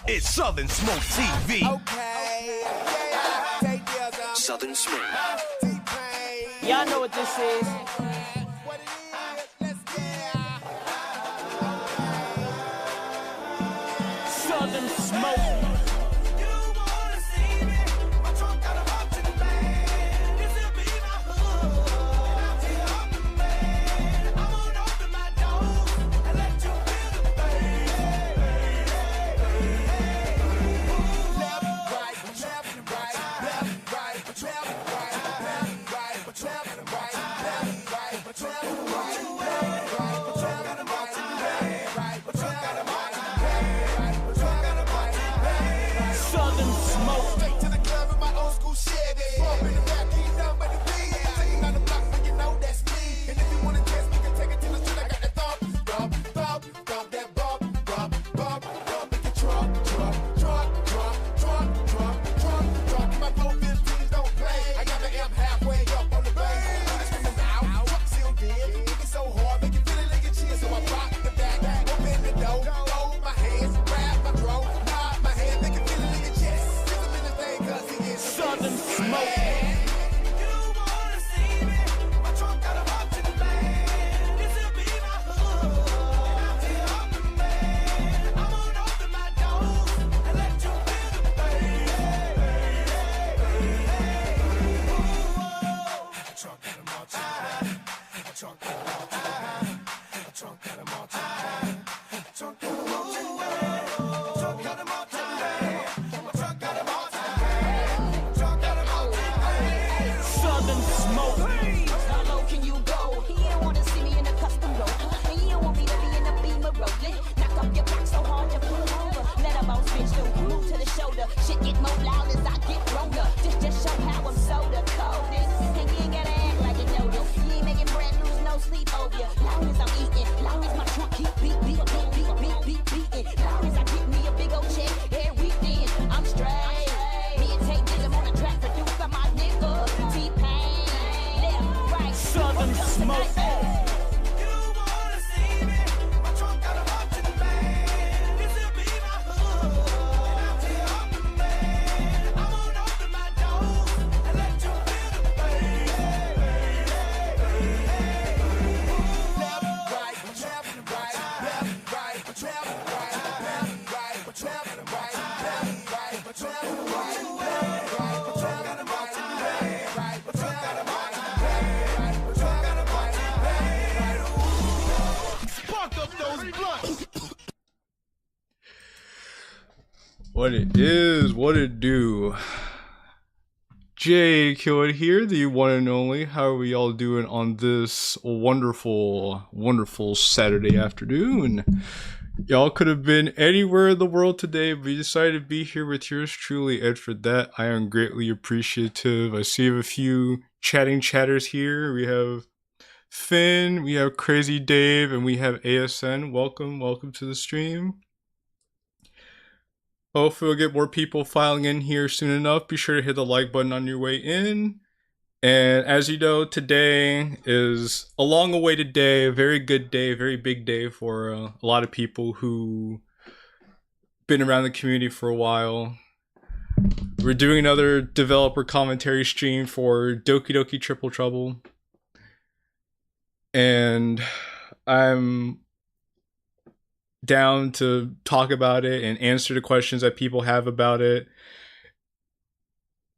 It's Southern Smoke TV. Okay. Yeah. Southern Smoke. Y'all know what this is. What it is, let's get Southern Smoke. What it is, what it do. JQilin here, the one and only. How are we all doing on this wonderful, wonderful Saturday afternoon? Y'all could have been anywhere in the world today, but you decided to be here with yours truly, and for that, I am greatly appreciative. I see a few chatting chatters here. We have Finn, we have Crazy Dave, and we have ASN. Welcome to the stream. Hopefully we'll get more people filing in here soon enough. Be sure to hit the like button on your way in. And as you know, today is a long-awaited day, a very good day, a very big day for a lot of people who been around the community for a while. We're doing another developer commentary stream for Doki Doki Triple Trouble. And I'm down to talk about it and answer the questions that people have about it.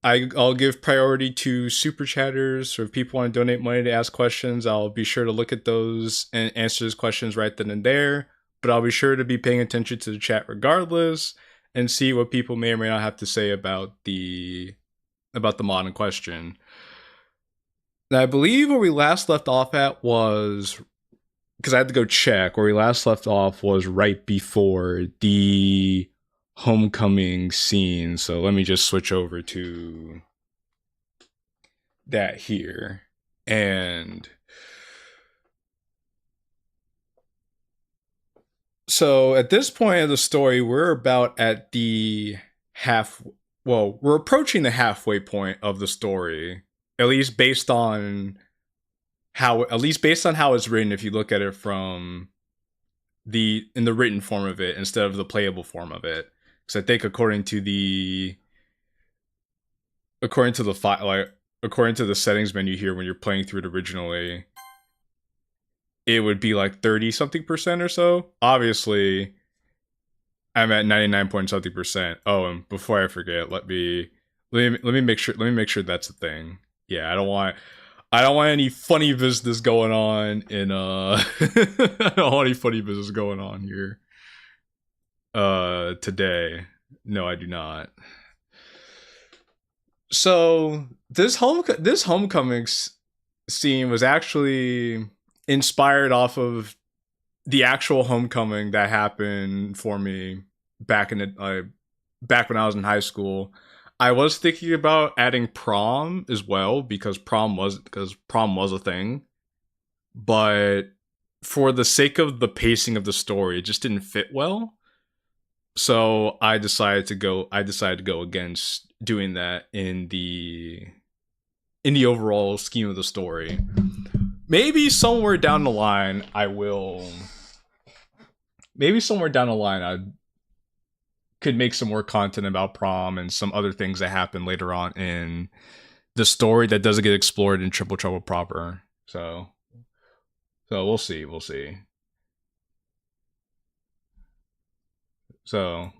I'll give priority to super chatters, so if people want to donate money to ask questions, I'll be sure to look at those and answer those questions right then and there. But I'll be sure to be paying attention to the chat regardless and see what people may or may not have to say about the mod in question. Now, I believe where we last left off at was, because I had to go check, where we last left off was right before the homecoming scene. So let me just switch over to that here. And so at this point of the story, we're about at the we're approaching the halfway point of the story, at least based on how it's written, if you look at it from in the written form of it instead of the playable form of it. Because I think according to the settings menu here, when you're playing through it originally, it would be like 30 something percent or so. Obviously, I'm at 99 point something percent. Oh, and before I forget, let me make sure that's a thing. Yeah, I don't want any funny business going on in I don't want any funny business going on here today. No, I do not. So this homecoming scene was actually inspired off of the actual homecoming that happened for me back when I was in high school. I was thinking about adding prom as well because prom was a thing, but for the sake of the pacing of the story, it just didn't fit well. So I decided to go against doing that in the overall scheme of the story. Maybe somewhere down the line I could make some more content about prom and some other things that happen later on in the story that doesn't get explored in Triple Trouble proper. So we'll see. So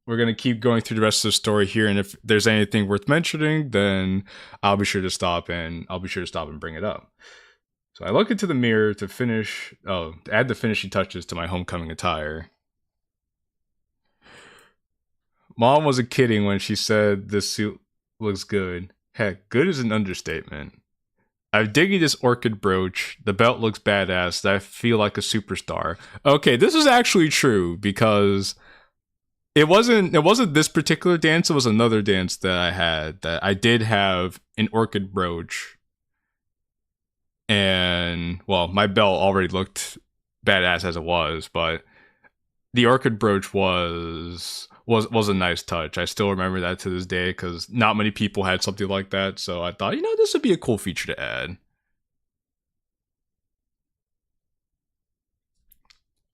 we're going to keep going through the rest of the story here, and if there's anything worth mentioning, then I'll be sure to stop and bring it up. So I look into the mirror to add the finishing touches to my homecoming attire. Mom wasn't kidding when she said this suit looks good. Heck, good is an understatement. I'm digging this orchid brooch. The belt looks badass. I feel like a superstar. Okay, this is actually true because it wasn't this particular dance. It was another dance that I had that I did have an orchid brooch. And, well, my belt already looked badass as it was, but the orchid brooch was a nice touch. I still remember that to this day because not many people had something like that. So I thought, this would be a cool feature to add.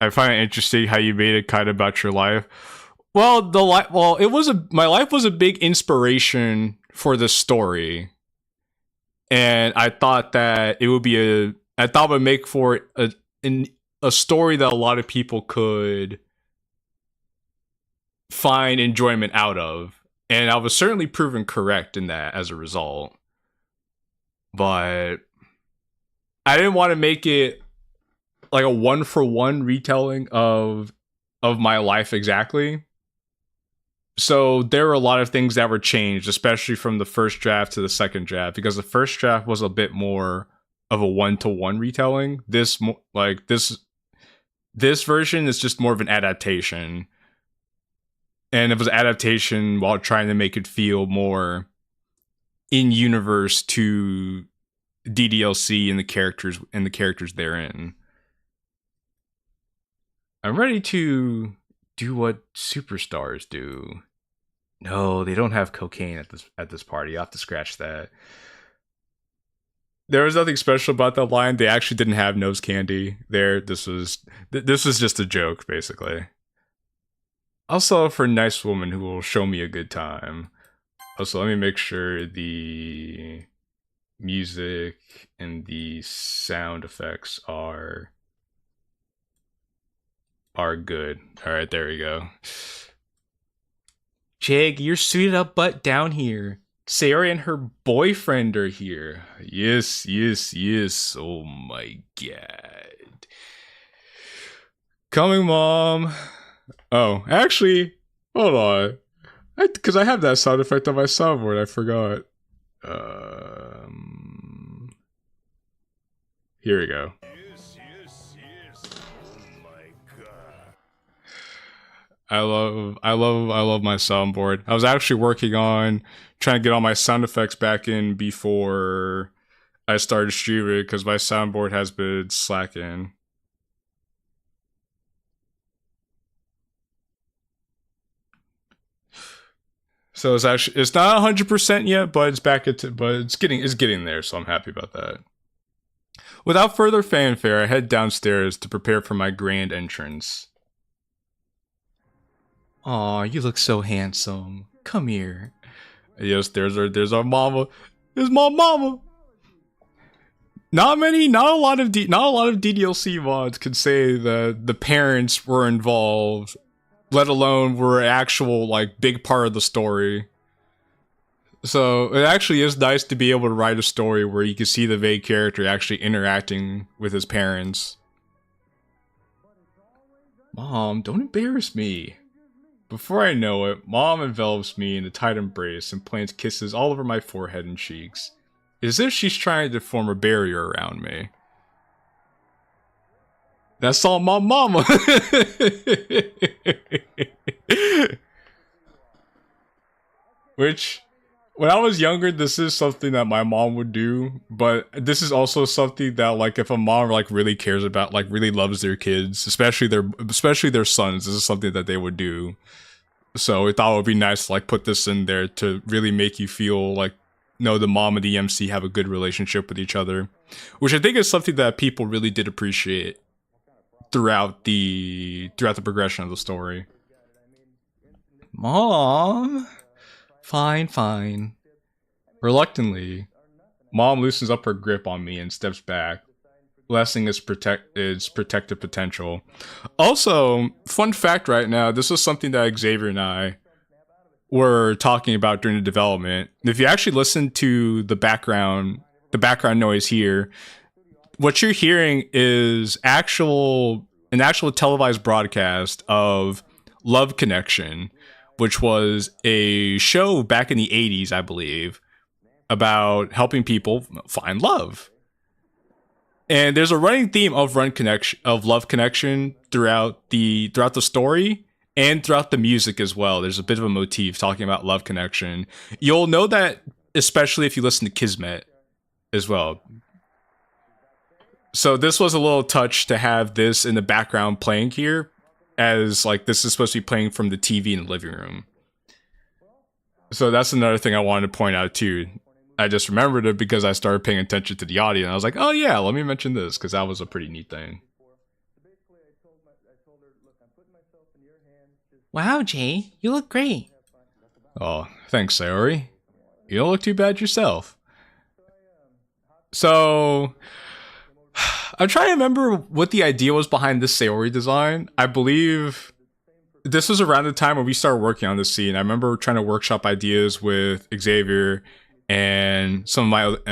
I find it interesting how you made it kind of about your life. Well, my life was a big inspiration for the story. And I thought that it would make for a story that a lot of people could find enjoyment out of. And I was certainly proven correct in that as a result. But I didn't want to make it like a 1-for-1 retelling of my life exactly. So there were a lot of things that were changed, especially from the first draft to the second draft, because the first draft was a bit more of a 1-to-1 retelling. This version is just more of an adaptation. And it was an adaptation while trying to make it feel more in universe to DDLC and the characters therein. I'm ready to do what superstars do. No, they don't have cocaine at this party. You have to scratch that. There was nothing special about that line. They actually didn't have nose candy there. This was just a joke, basically. Also, for a nice woman who will show me a good time. Also, let me make sure the music and the sound effects are good. Alright, there we go. Jag, you're suited up butt down here. Sayori and her boyfriend are here. Yes. Oh my god. Coming, Mom. Oh, actually, hold on. Because I have that sound effect on my soundboard. I forgot. Here we go. I love my soundboard. I was actually working on trying to get all my sound effects back in before I started streaming because my soundboard has been slacking. So it's not 100% yet, but it's getting there, so I'm happy about that. Without further fanfare, I head downstairs to prepare for my grand entrance. Aw, you look so handsome. Come here. Yes, there's our mama. There's my mama. Not a lot of DDLC mods could say that the parents were involved, let alone were an actual like big part of the story. So it actually is nice to be able to write a story where you can see the main character actually interacting with his parents. Mom, don't embarrass me. Before I know it, Mom envelops me in a tight embrace and plants kisses all over my forehead and cheeks, as if she's trying to form a barrier around me. That's all my mama. Which, when I was younger, this is something that my mom would do, but this is also something that, like, if a mom like really cares about, like really loves their kids, especially their sons, this is something that they would do. So we thought it would be nice to like put this in there to really make you feel like, no, the mom and the MC have a good relationship with each other, which I think is something that people really did appreciate throughout the progression of the story. Mom, fine. Reluctantly, Mom loosens up her grip on me and steps back, lessening its protective potential. Also, fun fact right now, this is something that Xavier and I were talking about during the development. If you actually listen to the background noise here, what you're hearing is an actual televised broadcast of Love Connection, which was a show back in the 80s, I believe, about helping people find love. And there's a running theme of Love Connection throughout the story and throughout the music as well. There's a bit of a motif talking about Love Connection. You'll know that especially if you listen to Kismet as well. So this was a little touch to have this in the background playing here, as like this is supposed to be playing from the TV in the living room. So that's another thing I wanted to point out too. I just remembered it because I started paying attention to the audio, and I was like, oh yeah, let me mention this, because that was a pretty neat thing. Wow, Jay, you look great. Oh, thanks, Sayori. You don't look too bad yourself. So, I'm trying to remember what the idea was behind this Sayori design. I believe this was around the time when we started working on this scene. I remember trying to workshop ideas with Xavier and some of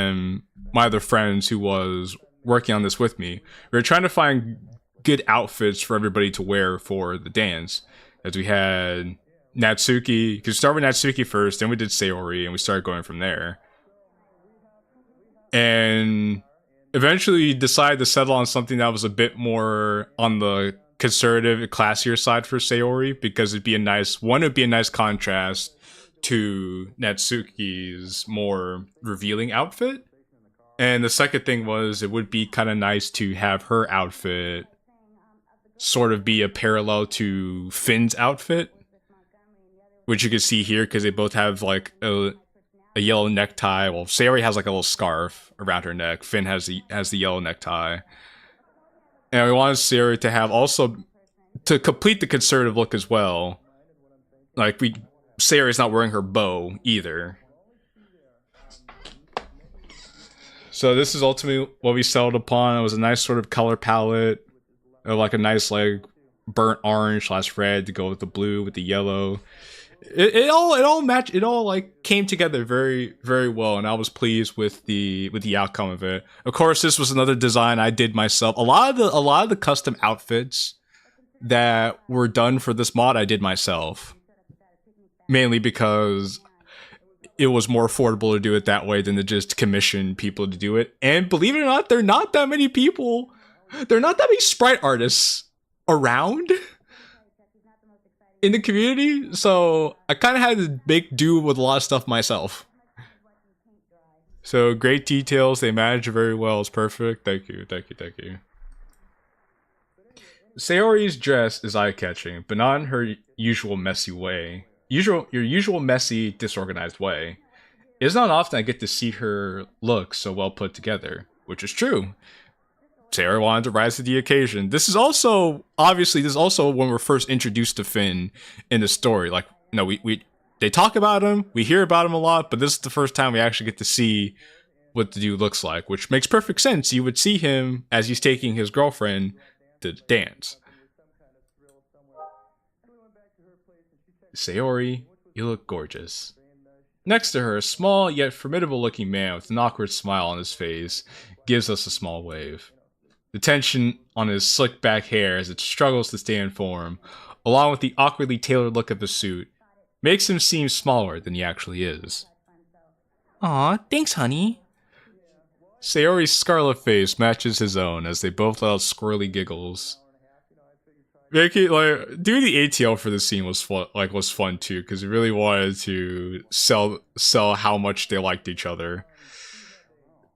my other friends who was working on this with me. We were trying to find good outfits for everybody to wear for the dance. As we had Natsuki, because we started with Natsuki first, then we did Sayori, and we started going from there. And eventually we decided to settle on something that was a bit more on the conservative, classier side for Sayori, because it'd be a nice contrast to Natsuki's more revealing outfit. And the second thing was, it would be kind of nice to have her outfit sort of be a parallel to Finn's outfit, which you can see here because they both have like a yellow necktie. Well, Sayori has like a little scarf around her neck. Finn has the yellow necktie. And we wanted Sayori to have also, to complete the conservative look as well. Like, Sayori's not wearing her bow either. So this is ultimately what we settled upon. It was a nice sort of color palette, of like a nice like burnt orange / red to go with the blue with the yellow. It all matched. It all like came together very, very well, and I was pleased with the outcome of it. Of course, this was another design I did myself. A lot of the custom outfits that were done for this mod I did myself, mainly because it was more affordable to do it that way than to just commission people to do it. And believe it or not, there are not that many people. There are not that many sprite artists around in the community, so I kind of had to make do with a lot of stuff myself. So great details, they managed it very well, it's perfect. Thank you. Sayori's dress is eye-catching, but not in her usual messy way. Your usual messy, disorganized way. It's not often I get to see her look so well put together, which is true. Sayori wanted to rise to the occasion. This is also when we're first introduced to Finn in the story. Like, they talk about him, we hear about him a lot, but this is the first time we actually get to see what the dude looks like, which makes perfect sense. You would see him as he's taking his girlfriend to dance. Sayori, you look gorgeous. Next to her, a small yet formidable-looking man with an awkward smile on his face gives us a small wave. The tension on his slick back hair as it struggles to stay in form, along with the awkwardly tailored look of the suit, makes him seem smaller than he actually is. Aw, thanks, honey. Sayori's scarlet face matches his own as they both let out squirrely giggles. Doing the ATL for this scene was fun too, because he really wanted to sell how much they liked each other.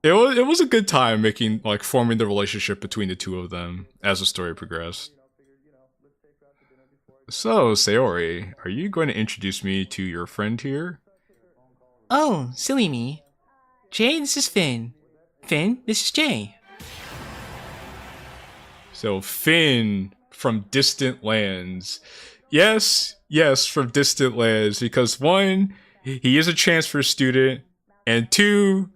It was a good time forming the relationship between the two of them as the story progressed. So, Sayori, are you going to introduce me to your friend here? Oh, silly me. Jay, this is Finn. Finn, this is Jay. So, Finn from distant lands. Yes, from distant lands, because 1, he is a transfer student, and 2,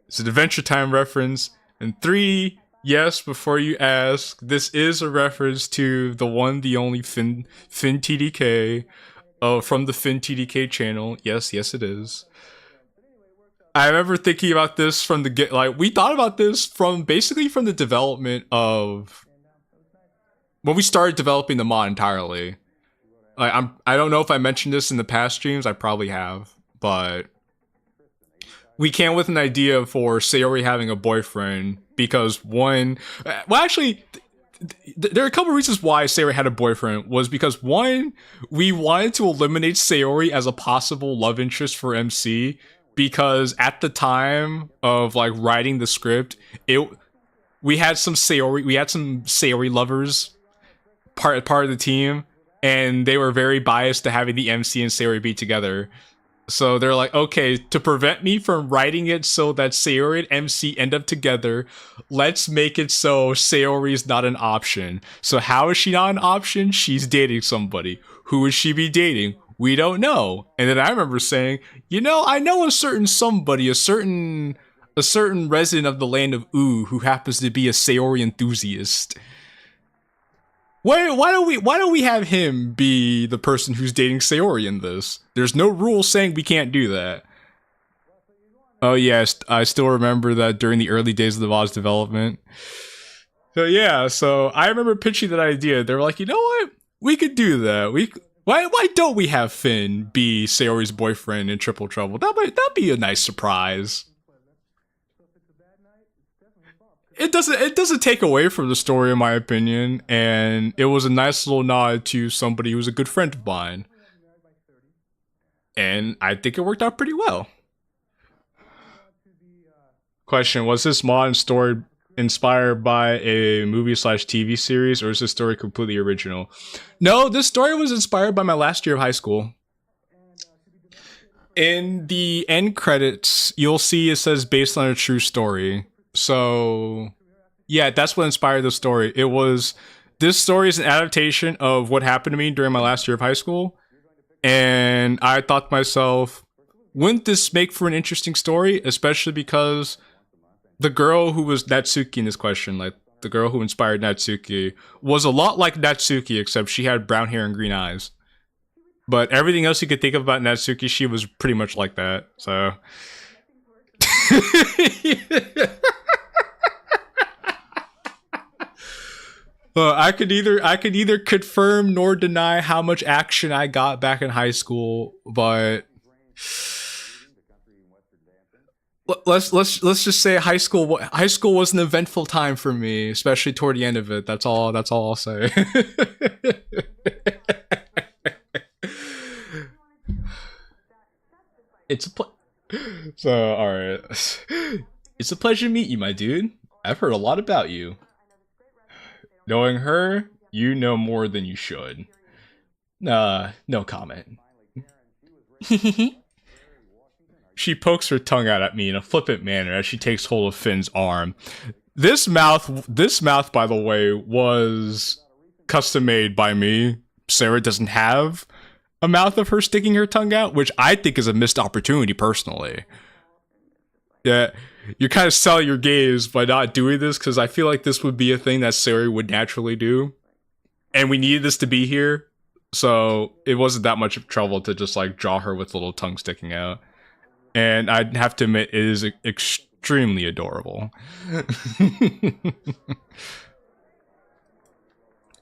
it's an Adventure Time reference, and 3, yes, before you ask, this is a reference to the one, the only Finn TDK, from the Finn TDK channel. Yes, it is. I remember thinking about this from we thought about this from the development of when we started developing the mod entirely. I don't know if I mentioned this in the past streams, I probably have, but we came with an idea for Sayori having a boyfriend because there are a couple reasons why Sayori had a boyfriend. Was because 1, we wanted to eliminate Sayori as a possible love interest for MC, because at the time of writing the script, we had some Sayori lovers part of the team, and they were very biased to having the MC and Sayori be together. So they're like, okay, to prevent me from writing it so that Sayori and MC end up together, let's make it so Sayori is not an option. So how is she not an option? She's dating somebody. Who would she be dating? We don't know. And then I remember saying, I know a certain somebody, a certain resident of the land of Ooh who happens to be a Sayori enthusiast. Why don't we have him be the person who's dating Sayori in this? There's no rule saying we can't do that. Oh yes, I still remember that during the early days of the VOD's development. So I remember pitching that idea. They were like, you know what? We could do that. Why don't we have Finn be Sayori's boyfriend in Triple Trouble? That'd be a nice surprise. It doesn't take away from the story, in my opinion, and it was a nice little nod to somebody who's a good friend of mine. And I think it worked out pretty well. Question, was this mod story inspired by a movie/TV series, or is this story completely original? No, this story was inspired by my last year of high school. In the end credits, you'll see it says based on a true story. So, yeah, that's what inspired the story. This story is an adaptation of what happened to me during my last year of high school. And I thought to myself, wouldn't this make for an interesting story? Especially because the girl who was Natsuki in this question, the girl who inspired Natsuki, was a lot like Natsuki, except she had brown hair and green eyes. But everything else you could think of about Natsuki, she was pretty much like that, so... I could either confirm nor deny how much action I got back in high school, but let's just say high school was an eventful time for me, especially toward the end of it. That's all I'll say. All right. It's a pleasure to meet you, my dude. I've heard a lot about you. Knowing her, you know more than you should. No comment. She pokes her tongue out at me in a flippant manner as she takes hold of Finn's arm. This mouth, by the way, was custom made by me. Sarah doesn't have a mouth of her sticking her tongue out, which I think is a missed opportunity personally. Yeah, you're kind of selling your gaze by not doing this, because I feel like this would be a thing that Sayori would naturally do. And we needed this to be here, so it wasn't that much trouble to just like draw her with little tongue sticking out. And I'd have to admit, it is extremely adorable.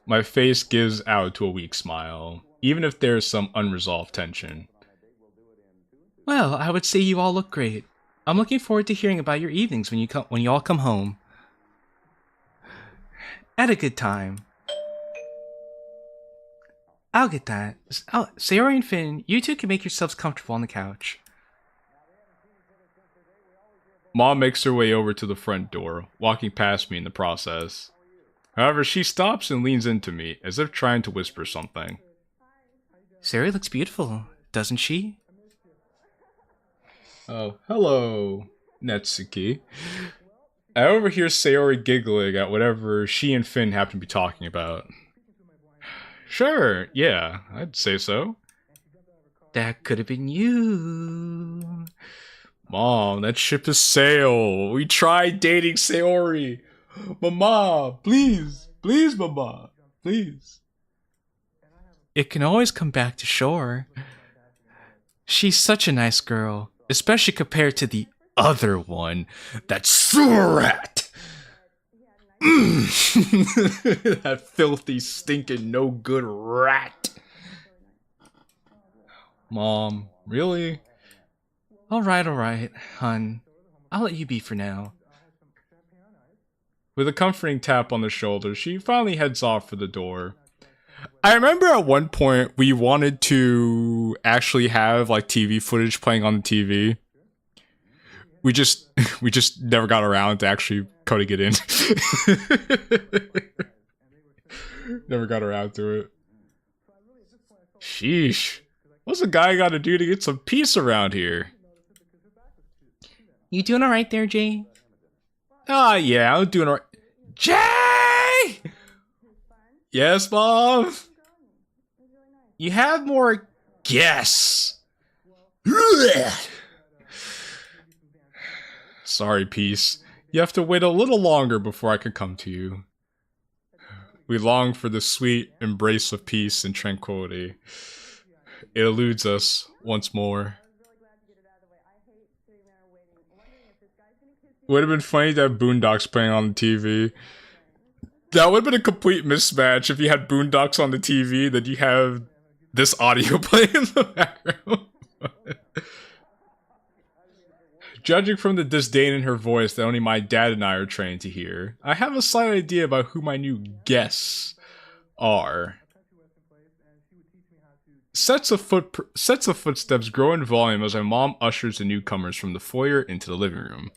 My face gives out to a weak smile, even if there's some unresolved tension. Well, I would say you all look great. I'm looking forward to hearing about your evenings when you all come home. At a good time. I'll get that. Sayori and Finn, you two can make yourselves comfortable on the couch. Mom makes her way over to the front door, walking past me in the process. However, she stops and leans into me, as if trying to whisper something. Sayori looks beautiful, doesn't she? Oh, hello, Natsuki. I overhear Sayori giggling at whatever she and Finn happen to be talking about. Sure, yeah, I'd say so. That could have been you. Mom, that ship has sailed. We tried dating Sayori. Mama, please, please, Mama, please. It can always come back to shore. She's such a nice girl, especially compared to the other one, that sewer rat. That filthy, stinking, no good rat. Mom, really? Alright, hun. I'll let you be for now. With a comforting tap on the shoulder, she finally heads off for the door. I remember at one point we wanted to actually have like TV footage playing on the TV. We just never got around to actually coding it in. Never got around to it. Sheesh. What's a guy got to do to get some peace around here? You doing alright there, Jay? Yeah, I'm doing alright. Jay! Yes, Mom? You have more guests. Sorry, Peace. You have to wait a little longer before I can come to you. We long for the sweet embrace of peace and tranquility. It eludes us once more. Would have been funny to have Boondocks playing on the TV. That would have been a complete mismatch if you had Boondocks on the TV, then you have this audio playing in the background. Judging from the disdain in her voice that only my dad and I are trained to hear, I have a slight idea about who my new guests are. Sets of footsteps grow in volume as my mom ushers the newcomers from the foyer into the living room.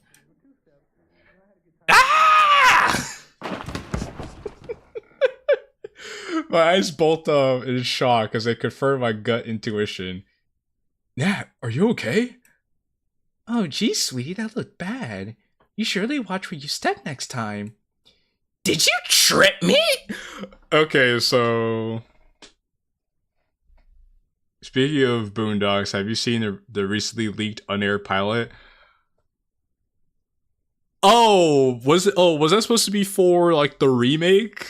My eyes bolt up in shock as I confirm my gut intuition. Nat, are you okay? Oh, geez, sweetie, that looked bad. You surely watch where you step next time. Did you trip me? Okay, so... Speaking of Boondocks, have you seen the recently leaked unaired pilot? Was that supposed to be for, like, the remake?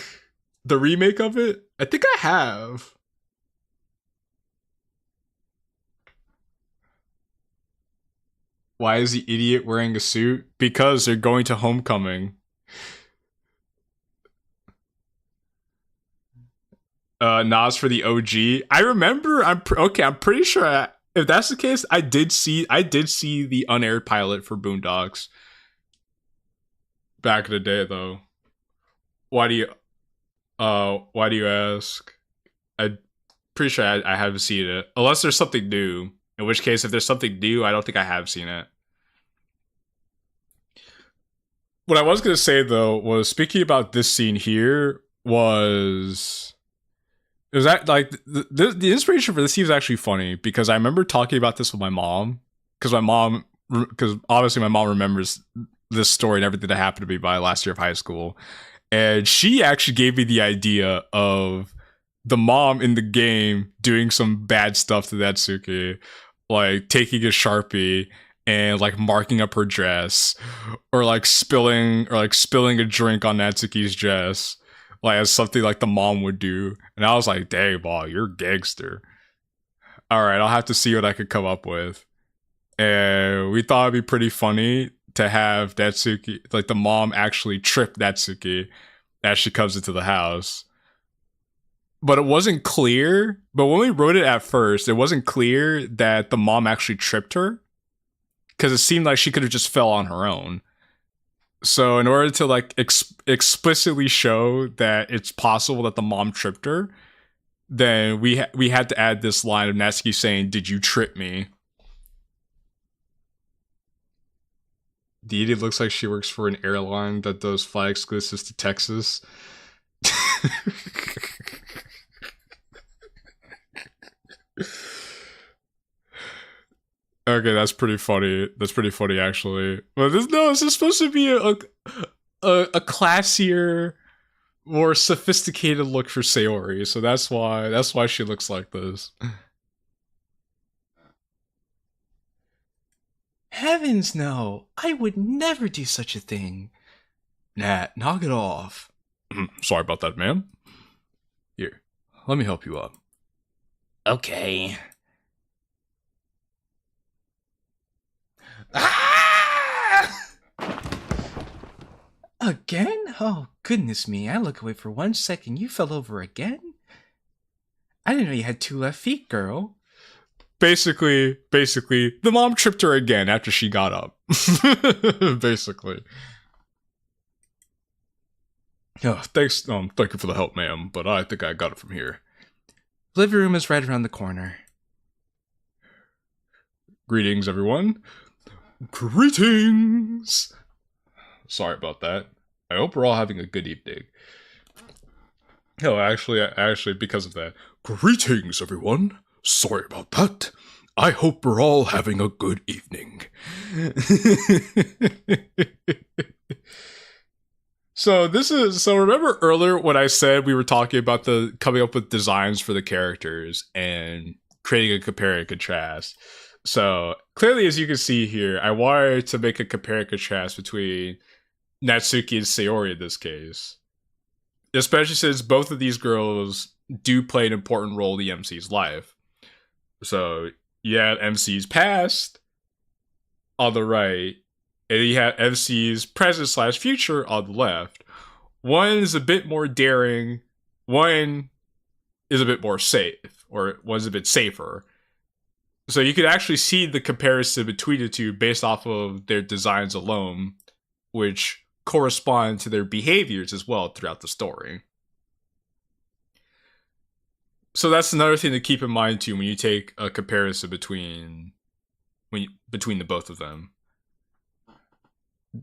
The remake of it? I think I have. Why is the idiot wearing a suit? Because they're going to homecoming. Nas for the OG. I remember. I'm pretty sure. If that's the case, I did see the unaired pilot for Boondocks back in the day, though. Why do you ask? I'm pretty sure I haven't seen it, unless there's something new. In which case, if there's something new, I don't think I have seen it. What I was gonna say though was, speaking about this scene here, was that like the inspiration for this scene is actually funny, because I remember talking about this with my mom, because obviously my mom remembers this story and everything that happened to me by last year of high school. And she actually gave me the idea of the mom in the game doing some bad stuff to Natsuki, like taking a Sharpie and like marking up her dress, or like spilling a drink on Natsuki's dress, like as something like the mom would do. And I was like, dang, Ball, you're a gangster. All right, I'll have to see what I could come up with. And we thought it'd be pretty funny to have Natsuki, like the mom actually trip Natsuki as she comes into the house. But it wasn't clear. But when we wrote it at first, it wasn't clear that the mom actually tripped her, because it seemed like she could have just fell on her own. So in order to like explicitly show that it's possible that the mom tripped her, then we had to add this line of Natsuki saying, "Did you trip me?" The idiot looks like she works for an airline that does flight exclusives to Texas. Okay, that's pretty funny. That's pretty funny, actually. But this is supposed to be a classier, more sophisticated look for Sayori. So that's why she looks like this. Heavens no! I would never do such a thing. Nat, knock it off. Sorry about that, ma'am. Here, let me help you up. Okay. Ah! Again? Oh, goodness me. I look away for 1 second. You fell over again? I didn't know you had 2 left feet, girl. Basically, the mom tripped her again after she got up. Basically. Oh, thanks. Thank you for the help, ma'am, but I think I got it from here. Living room is right around the corner. Greetings, everyone. Greetings! Sorry about that. I hope we're all having a good evening. No, actually, because of that. Greetings, everyone. Sorry about that. I hope we're all having a good evening. So remember earlier when I said we were talking about the coming up with designs for the characters and creating a compare and contrast. So clearly, as you can see here, I wanted to make a compare and contrast between Natsuki and Sayori in this case. Especially since both of these girls do play an important role in the MC's life. So you had MC's past on the right, and you had MC's present / future on the left. One is a bit more daring, one is a bit more safe, or one's a bit safer. So you could actually see the comparison between the two based off of their designs alone, which correspond to their behaviors as well throughout the story. So that's another thing to keep in mind too when you take a comparison between the both of them.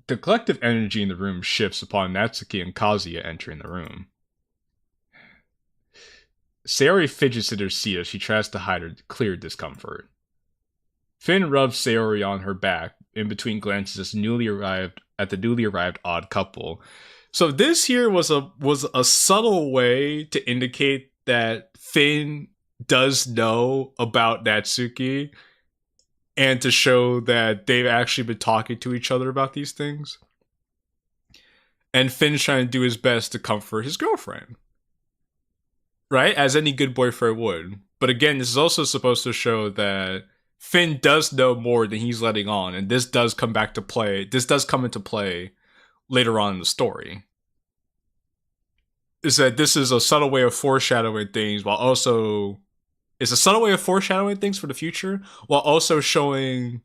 The collective energy in the room shifts upon Natsuki and Kazuya entering the room. Sayori fidgets in her seat as she tries to hide her clear discomfort. Finn rubs Sayori on her back in between glances at the newly arrived odd couple. So this here was a subtle way to indicate that Finn does know about Natsuki, and to show that they've actually been talking to each other about these things. And Finn's trying to do his best to comfort his girlfriend. Right? As any good boyfriend would. But again, this is also supposed to show that Finn does know more than he's letting on, and this does come into play later on in the story. Is that this is a subtle way of foreshadowing things it's a subtle way of foreshadowing things for the future, while also showing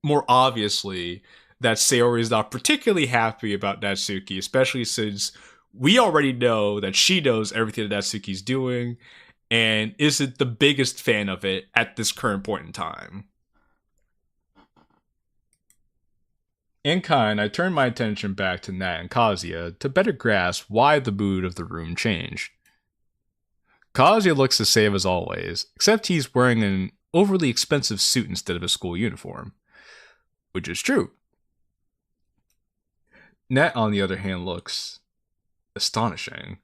more obviously that Sayori is not particularly happy about Natsuki, especially since we already know that she knows everything that Natsuki's doing and isn't the biggest fan of it at this current point in time. In kind, I turned my attention back to Nat and Kazuya to better grasp why the mood of the room changed. Kazuya looks the same as always, except he's wearing an overly expensive suit instead of a school uniform. Which is true. Net, on the other hand, looks astonishing.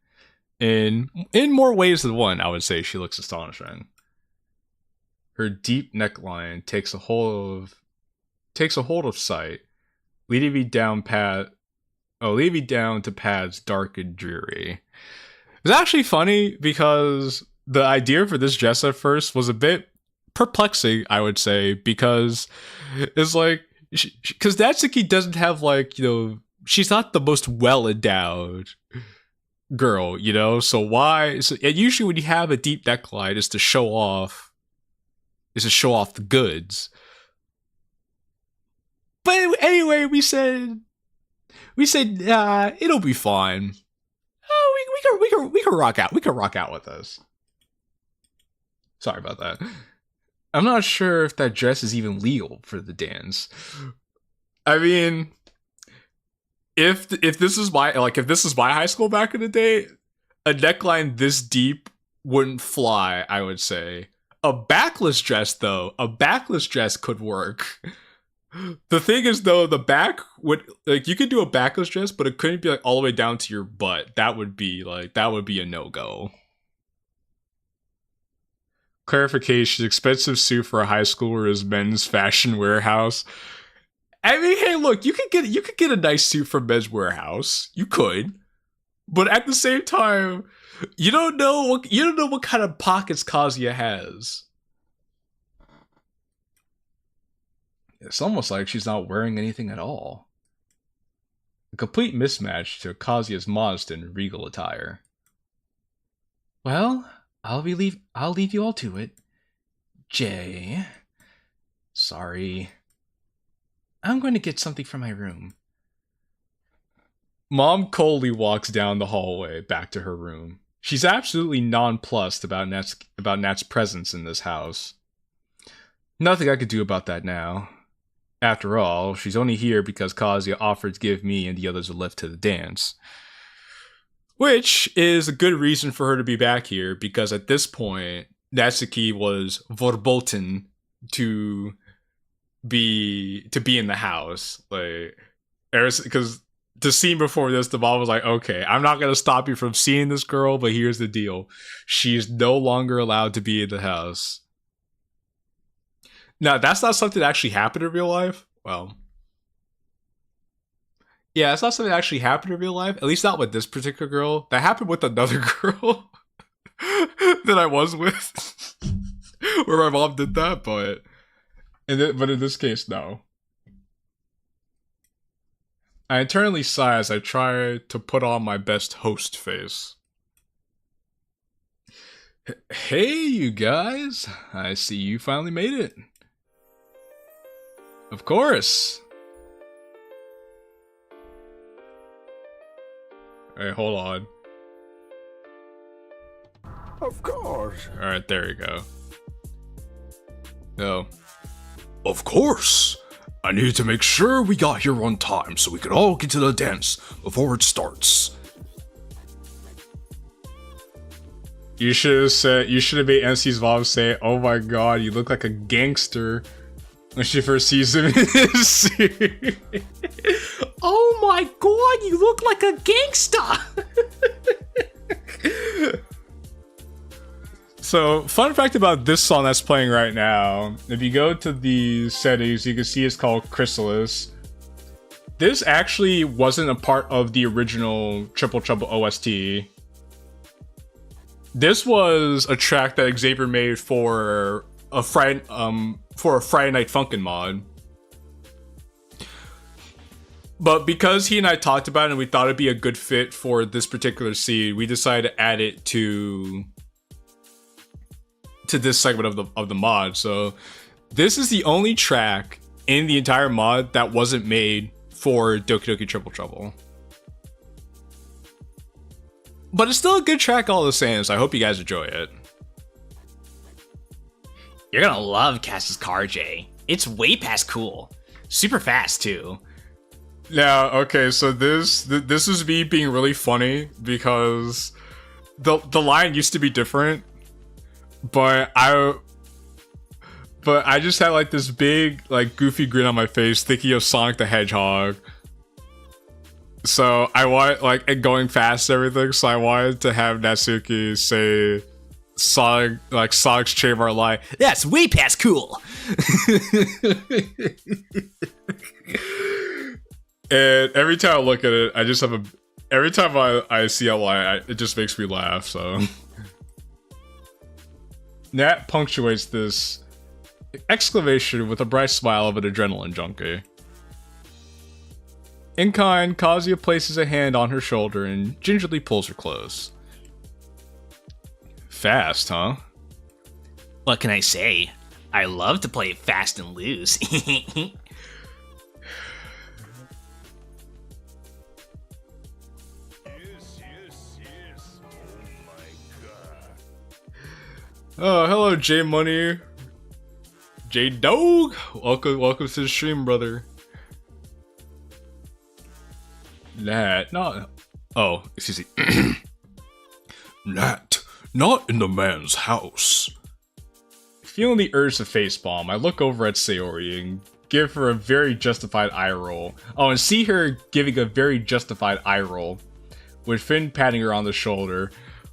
In more ways than one, I would say she looks astonishing. Her deep neckline takes a hold of sight, leading me down to paths dark and dreary. It's actually funny because the idea for this dress at first was a bit perplexing, I would say, because it's like, because Natsuki doesn't have, like, you know, she's not the most well-endowed girl, you know, so why? So, and usually when you have a deep neckline, is to show off the goods. But anyway, we said it'll be fine. Oh, we can rock out. We can rock out with this. Sorry about that. I'm not sure if that dress is even legal for the dance. I mean, if this is my high school back in the day, a neckline this deep wouldn't fly, I would say. A backless dress could work. The thing is, though, the back would, like, you could do a backless dress, but it couldn't be, like, all the way down to your butt. That would be a no-go. Clarification: expensive suit for a high schooler is Men's Fashion Warehouse. I mean, hey, look, you could get a nice suit from Men's Warehouse. You could, but at the same time, you don't know what kind of pockets Kazuya has. It's almost like she's not wearing anything at all. A complete mismatch to Kazuya's modest and regal attire. Well, I'll leave you all to it. Jay. Sorry. I'm going to get something from my room. Mom coldly walks down the hallway back to her room. She's absolutely nonplussed about Nat's presence in this house. Nothing I could do about that now. After all, she's only here because Kazuya offered to give me and the others a lift to the dance. Which is a good reason for her to be back here, because at this point, Natsuki was verboten to be in the house. Like, because the scene before this, the mom was like, okay, I'm not going to stop you from seeing this girl, but here's the deal. She's no longer allowed to be in the house. Now, that's not something that actually happened in real life. Well, yeah, it's not something that actually happened in real life. At least not with this particular girl. That happened with another girl that I was with, where my mom did that. But in this case, no. I internally sigh as I try to put on my best host face. Hey, you guys! I see you finally made it. Of course. Hey, hold on. Of course. Alright, there we go. No. Of course. I needed to make sure we got here on time so we could all get to the dance before it starts. You should have made MC's mom say, "Oh my god, you look like a gangster," when she first sees him in his suit. Oh my god, you look like a gangster! So, fun fact about this song that's playing right now, if you go to the settings, you can see it's called Chrysalis. This actually wasn't a part of the original Triple Trouble OST. This was a track that Xavier made for a Friday Night Funkin' mod. But because he and I talked about it and we thought it'd be a good fit for this particular scene, we decided to add it to this segment of the mod. So this is the only track in the entire mod that wasn't made for Doki Doki Triple Trouble. But it's still a good track all the same, so I hope you guys enjoy it. You're gonna love Cass's car, Jay. It's way past cool. Super fast, too. Now, okay, so this is me being really funny because the line used to be different, but I just had like this big, like, goofy grin on my face thinking of Sonic the Hedgehog. So I want, like, and going fast and everything, so I wanted to have Natsuki say Sonic's trademark line. That's way past cool. And every time I look at it, I just have every time I see a line, it just makes me laugh, so. Nat punctuates this exclamation with a bright smile of an adrenaline junkie. In kind, Kazuya places a hand on her shoulder and gingerly pulls her close. Fast, huh? What can I say? I love to play fast and loose. Oh, hello, J Money. J Dog. Welcome to the stream, brother. Nat, not. Oh, excuse me. Nat, not in the man's house. Feeling the urge to facepalm, I look over at Sayori and give her a very justified eye roll. Oh, and see her giving a very justified eye roll, with Finn patting her on the shoulder.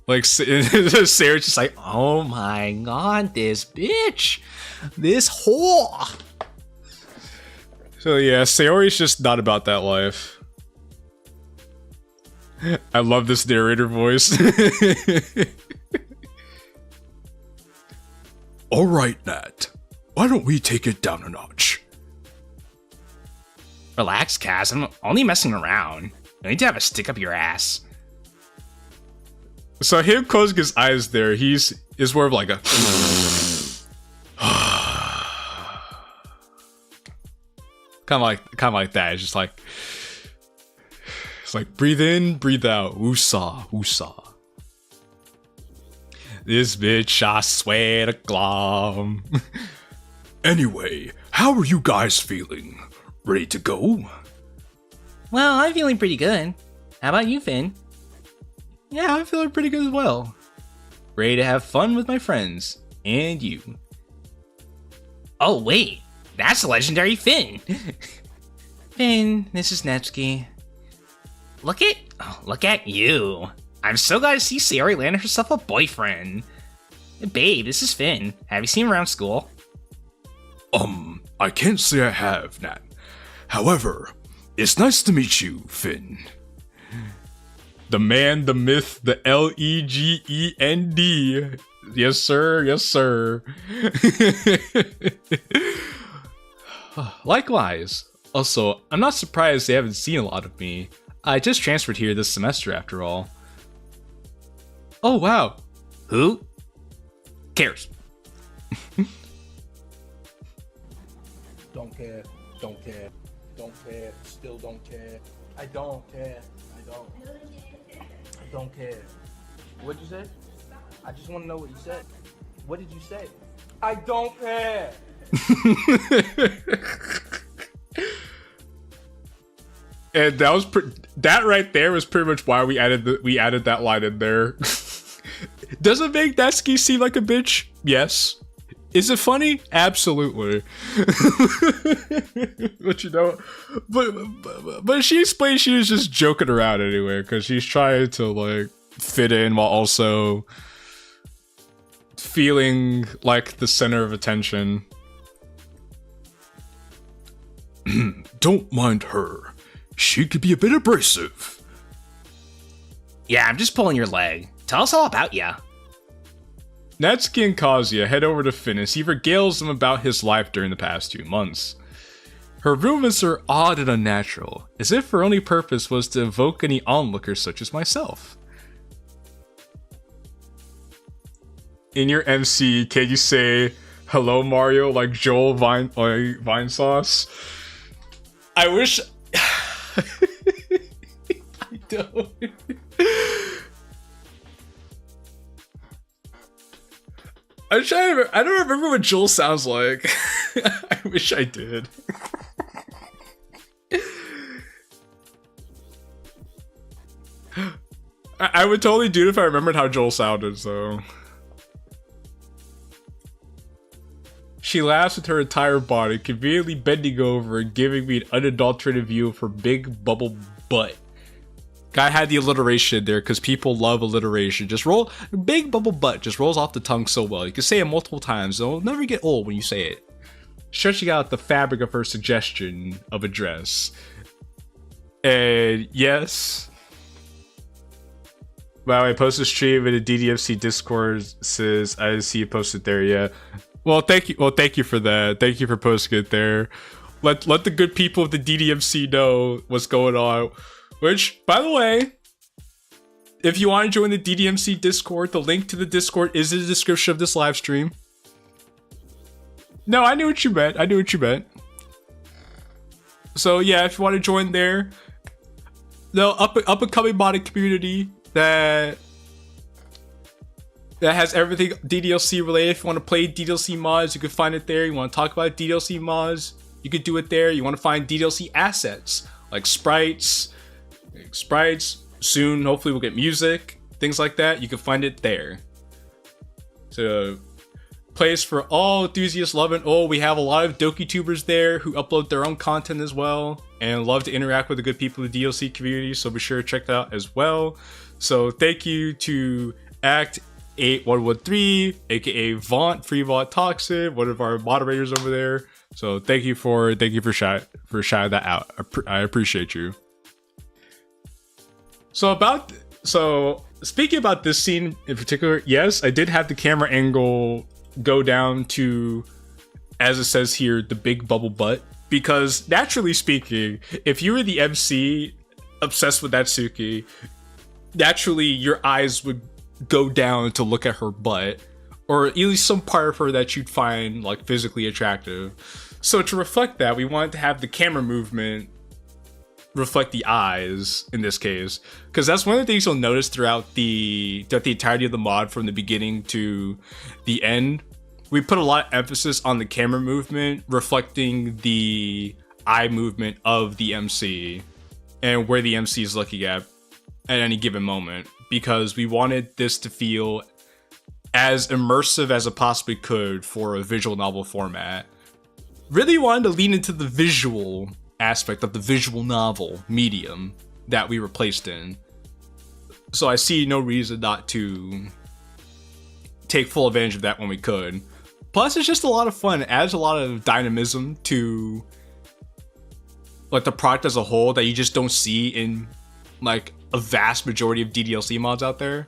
Like, Sayori's just like, Oh my god, this bitch! This whore! so yeah, Sayori's just not about that life. I love this narrator voice. Alright, Nat. Why don't we take it down a notch? Relax, Kaz, I'm only messing around. You need to have a stick up your ass. So him closing his eyes there, is more of like a kind of like that. It's just like, it's like breathe in, breathe out. Woosah, woosah. This bitch, I swear to glom. Anyway, how are you guys feeling? Ready to go? Well, I'm feeling pretty good. How about you, Finn? Yeah, I'm feeling pretty good as well. Ready to have fun with my friends. And you. Oh, wait. That's the legendary Finn. Finn, this is Natsuki. Look at you. I'm so glad to see Sayori landed herself a boyfriend. Babe, this is Finn. Have you seen him around school? I can't say I have, Nat. However, it's nice to meet you, Finn. The man, the myth, the Legend. Yes, sir. Yes, sir. Likewise. Also, I'm not surprised they haven't seen a lot of me. I just transferred here this semester after all. Oh wow. Who cares? Don't care, don't care, don't care, still don't care. I don't care, I don't care. What'd you say? I just want to know what you said. What did you say? I don't care! And that was that right there was pretty much why we added that line in there. Does it make Natsuki seem like a bitch? Yes. Is it funny? Absolutely. But you know, but she explained she was just joking around anyway, because she's trying to like fit in while also feeling like the center of attention. Don't mind her. She could be a bit abrasive. Yeah, I'm just pulling your leg. Tell us all about ya. Natsuki and Kazuya head over to Finn as he regales them about his life during the past 2 months. Her movements are odd and unnatural, as if her only purpose was to evoke any onlookers such as myself. In your MC, can you say, "Hello Mario," like Joel Vine Sauce? I wish... I don't... I'm trying to I don't remember what Joel sounds like. I wish I did. I would totally do it if I remembered how Joel sounded, so. She laughs with her entire body, conveniently bending over and giving me an unadulterated view of her big bubble butt Guy had the alliteration there because people love alliteration. Just roll, big bubble butt just rolls off the tongue so well. You can say it multiple times. It'll never get old when you say it. Stretching out the fabric of her suggestion of a dress. And yes. By the way, post a stream in the DDFC Discord says I see you posted there, yeah. Well, thank you. Well, thank you for that. Thank you for posting it there. Let the good people of the DDMC know what's going on. Which, by the way, if you want to join the DDMC Discord, the link to the Discord is in the description of this live stream. No, I knew what you meant. I knew what you meant. So yeah, if you want to join there, the up and coming modding community that has everything DDLC related. If you want to play DDLC mods, you can find it there. You want to talk about DDLC mods, you could do it there. You want to find DDLC assets like sprites, soon hopefully we'll get music, things like that. You can find it there. So place for all enthusiasts loving. Oh, we have a lot of Doki tubers there who upload their own content as well and love to interact with the good people of the DLC community, so be sure to check that out as well. So thank you to Act 8113, aka Vaunt, Free Vaunt Toxic, one of our moderators over there. So thank you for shouting that out. I appreciate you. So speaking about this scene in particular, yes, I did have the camera angle go down to, as it says here, the big bubble butt, because naturally speaking, if you were the MC obsessed with Natsuki, naturally your eyes would go down to look at her butt, or at least some part of her that you'd find like physically attractive. So to reflect that, we wanted to have the camera movement reflect the eyes in this case, because that's one of the things you'll notice throughout the entirety of the mod from the beginning to the end. We put a lot of emphasis on the camera movement reflecting the eye movement of the MC and where the MC is looking at any given moment, because we wanted this to feel as immersive as it possibly could for a visual novel format. Really wanted to lean into the visual aspect of the visual novel medium that we were placed in. So I see no reason not to take full advantage of that when we could. Plus, it's just a lot of fun. It adds a lot of dynamism to like the product as a whole that you just don't see in like a vast majority of DDLC mods out there.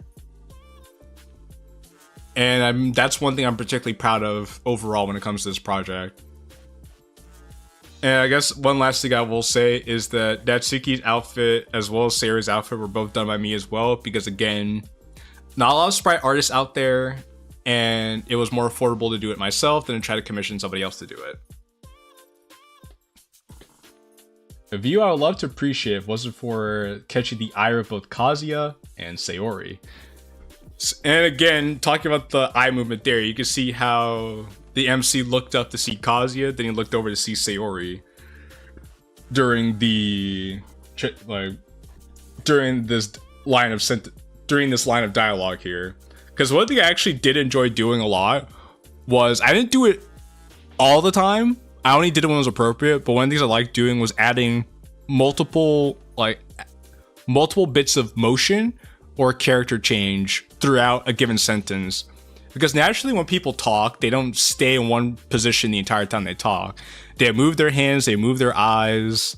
And that's one thing I'm particularly proud of overall when it comes to this project. And I guess one last thing I will say is that Natsuki's outfit as well as Sayori's outfit were both done by me as well, because again, not a lot of sprite artists out there, and it was more affordable to do it myself than to try to commission somebody else to do it. A view I would love to appreciate if it wasn't for catching the ire of both Kazuya and Sayori. And again, talking about the eye movement there, you can see how the MC looked up to see Kazuya, then he looked over to see Sayori during this line of dialogue here. Because one thing I actually did enjoy doing a lot was, I didn't do it all the time. I only did it when it was appropriate, but one of the things I liked doing was adding multiple bits of motion or character change throughout a given sentence. Because naturally when people talk, they don't stay in one position the entire time they talk. They move their hands, they move their eyes,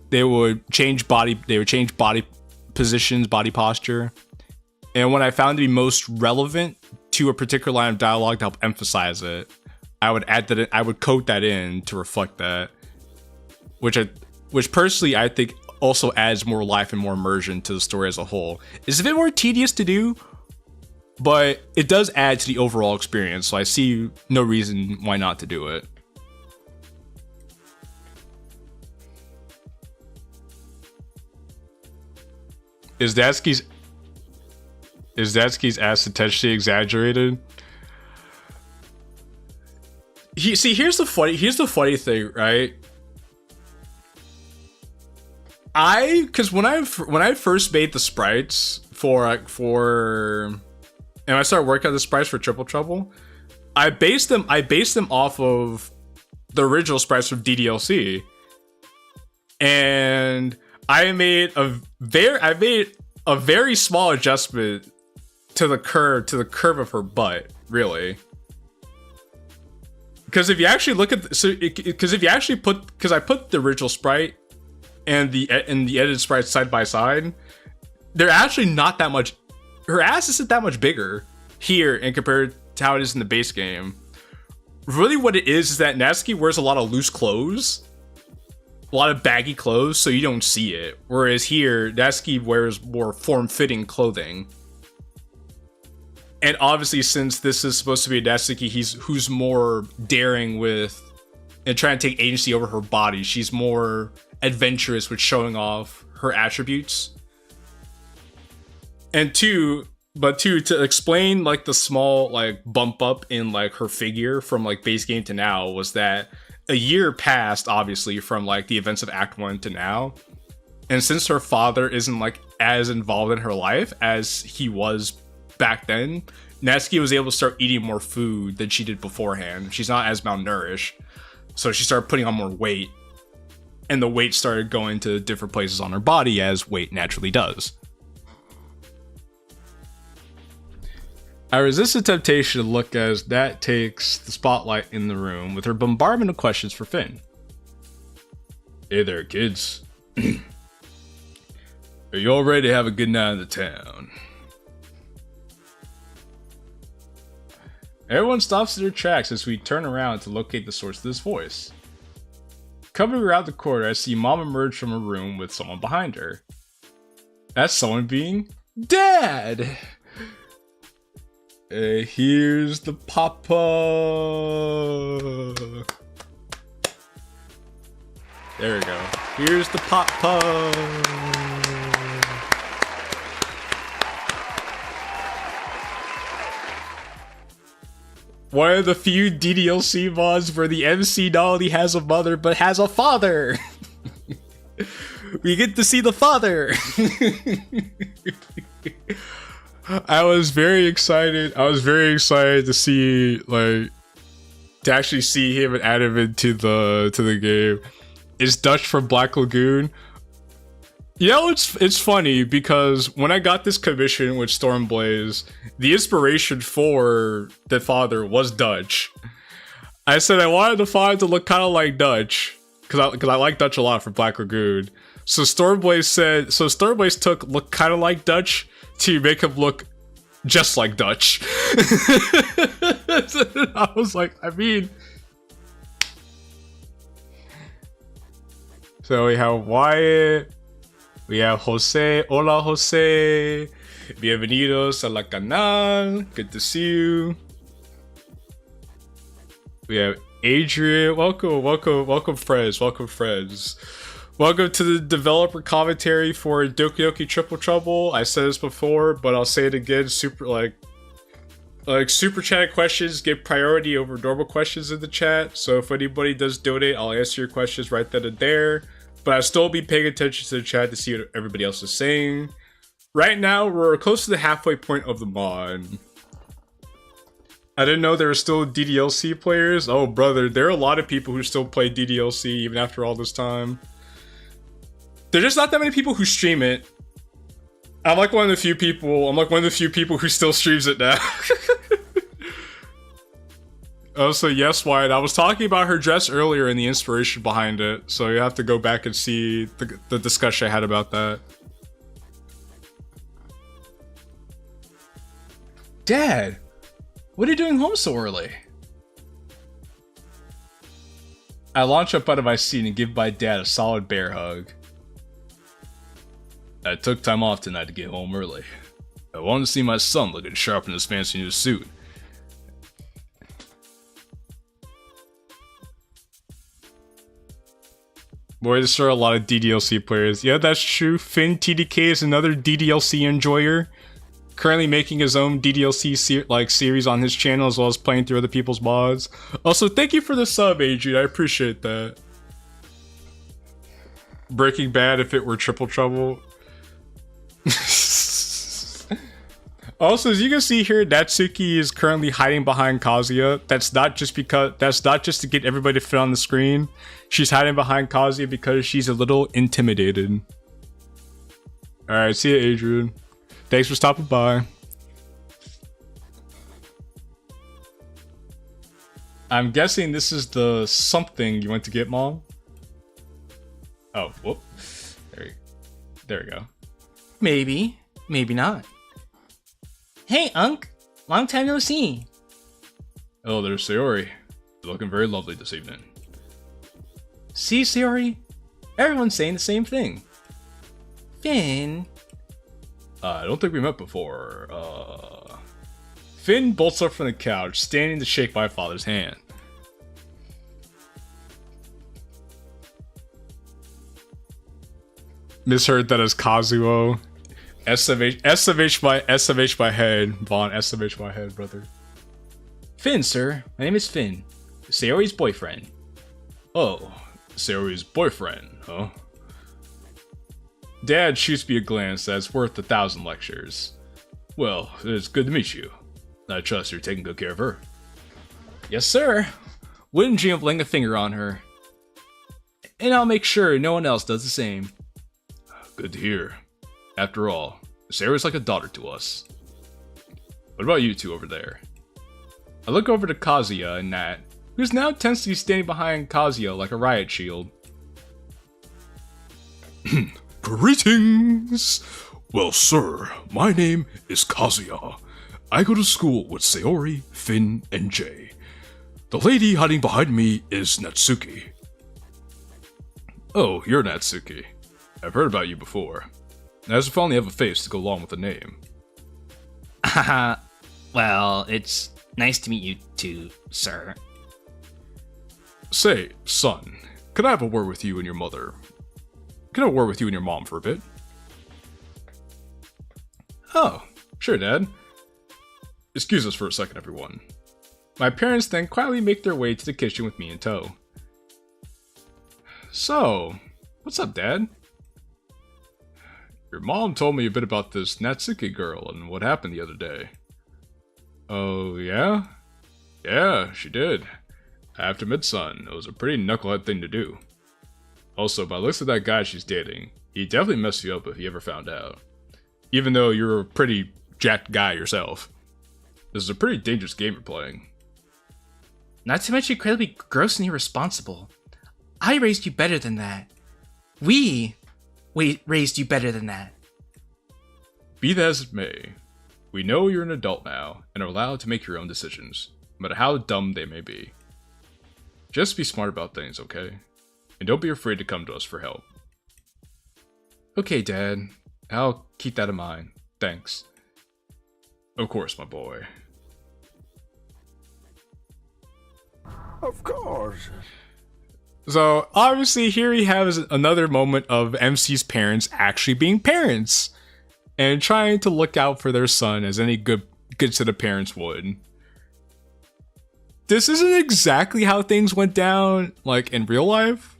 they would change body positions, body posture. And what I found to be most relevant to a particular line of dialogue to help emphasize it, I would add that I would code that in to reflect that. Which personally I think also adds more life and more immersion to the story as a whole. It's a bit more tedious to do, but it does add to the overall experience, so I see no reason why not to do it. Is Datsuki's ass intentionally exaggerated? Here's the funny thing, right? Because when I first made the sprites and I started working on the sprites for Triple Trouble, I based them off of the original sprites from DDLC. And I made a very small adjustment to the curve of her butt, really. Because if you actually look at because I put the original sprite and the edited sprite side by side, they're actually not that much. Her ass isn't that much bigger here and compared to how it is in the base game. Really, what it is that Natsuki wears a lot of loose clothes, a lot of baggy clothes, so you don't see it. Whereas here, Natsuki wears more form-fitting clothing. And obviously, since this is supposed to be a Natsuki who's more daring with and trying to take agency over her body, she's more adventurous with showing off her attributes. And to explain like the small like bump up in like her figure from like base game to now was that a year passed, obviously, from like the events of Act 1 to now. And since her father isn't like as involved in her life as he was back then, Natsuki was able to start eating more food than she did beforehand. She's not as malnourished, so she started putting on more weight, and the weight started going to different places on her body, as weight naturally does. I resist the temptation to look as that takes the spotlight in the room with her bombardment of questions for Finn. Hey there, kids. Are you all ready to have a good night in the town? Everyone stops in their tracks as we turn around to locate the source of this voice. Coming around the corner, I see Mom emerge from a room with someone behind her. That's someone being Dad! Here's the papa! There we go. Here's the papa! One of the few DDLC mods where the MC not only has a mother, but has a father! We get to see the father! I was very excited to see, like, to actually see him and add him into the game. It's Dutch from Black Lagoon. You know, it's funny because when I got this commission with Stormblaze, the inspiration for the father was Dutch. I said I wanted the father to look kind of like Dutch because I like Dutch a lot from Black Lagoon. So Stormblaze took look kind of like Dutch to make him look just like Dutch. I was like, I mean. So we have Wyatt. We have Jose. Hola, Jose. Bienvenidos a la canal. Good to see you. We have Adrian. Welcome, friends. Welcome to the developer commentary for Doki Doki Triple Trouble. I said this before, but I'll say it again. Super chat questions get priority over normal questions in the chat. So if anybody does donate, I'll answer your questions right then and there. But I'll still be paying attention to the chat to see what everybody else is saying. Right now, we're close to the halfway point of the mod. I didn't know there were still DDLC players. Oh, brother, there are a lot of people who still play DDLC even after all this time. There's just not that many people who stream it. I'm like one of the few people who still streams it now. Oh, so yes, Wyatt. I was talking about her dress earlier and the inspiration behind it, so you have to go back and see the discussion I had about that. Dad, what are you doing home so early? I launch up out of my seat and give my dad a solid bear hug. I took time off tonight to get home early. I wanted to see my son looking sharp in his fancy new suit. Boy, there's sure a lot of DDLC players. Yeah, that's true. Finn TDK is another DDLC enjoyer. Currently making his own DDLC series on his channel, as well as playing through other people's mods. Also, thank you for the sub, Adrian. I appreciate that. Breaking Bad if it were Triple Trouble. Also, as you can see here, Natsuki is currently hiding behind Kazuya. That's not just to get everybody to fit on the screen. She's hiding behind Kazuya because she's a little intimidated. Alright, see you, Adrian. Thanks for stopping by. I'm guessing this is the something you went to get, Mom? Oh, whoop. There we go. Maybe. Maybe not. Hey, Unc. Long time no see. Oh, there's Sayori. You're looking very lovely this evening. See, Sayori? Everyone's saying the same thing. Finn. I don't think we met before. Finn bolts up from the couch, standing to shake my father's hand. Misheard that as Kazuo. SMH my head. Vaughn, SMH my head, brother. Finn, sir. My name is Finn. Sayori's boyfriend. Oh, Sayori's boyfriend, huh? Dad shoots me a glance that's worth 1,000 lectures. Well, it's good to meet you. I trust you're taking good care of her. Yes, sir. Wouldn't dream of laying a finger on her. And I'll make sure no one else does the same. Good to hear. After all, Sayori's like a daughter to us. What about you two over there? I look over to Kazuya and Nat, who's now tensely standing behind Kazuya like a riot shield. Greetings! Well, sir, my name is Kazuya. I go to school with Sayori, Finn, and Jay. The lady hiding behind me is Natsuki. Oh, you're Natsuki. I've heard about you before. As if I only have a face to go along with the name. Haha. Well, it's nice to meet you too, sir. Say, son, could I have a word with you and your mother? Could I have a word with you and your mom for a bit? Oh, sure, Dad. Excuse us for a second, everyone. My parents then quietly make their way to the kitchen with me in tow. So, what's up, Dad? Your mom told me a bit about this Natsuki girl and what happened the other day. Oh, yeah? Yeah, she did. After Midsun, it was a pretty knucklehead thing to do. Also, by the looks of that guy she's dating, he'd definitely mess you up if he ever found out. Even though you're a pretty jacked guy yourself. This is a pretty dangerous game you're playing. Not to mention incredibly gross and irresponsible. I raised you better than that. We raised you better than that. Be that as it may, we know you're an adult now and are allowed to make your own decisions, no matter how dumb they may be. Just be smart about things, okay? And don't be afraid to come to us for help. Okay, Dad. I'll keep that in mind. Thanks. Of course, my boy. Of course. So, obviously, here we have another moment of MC's parents actually being parents. And trying to look out for their son as any good set of parents would. This isn't exactly how things went down, like, in real life.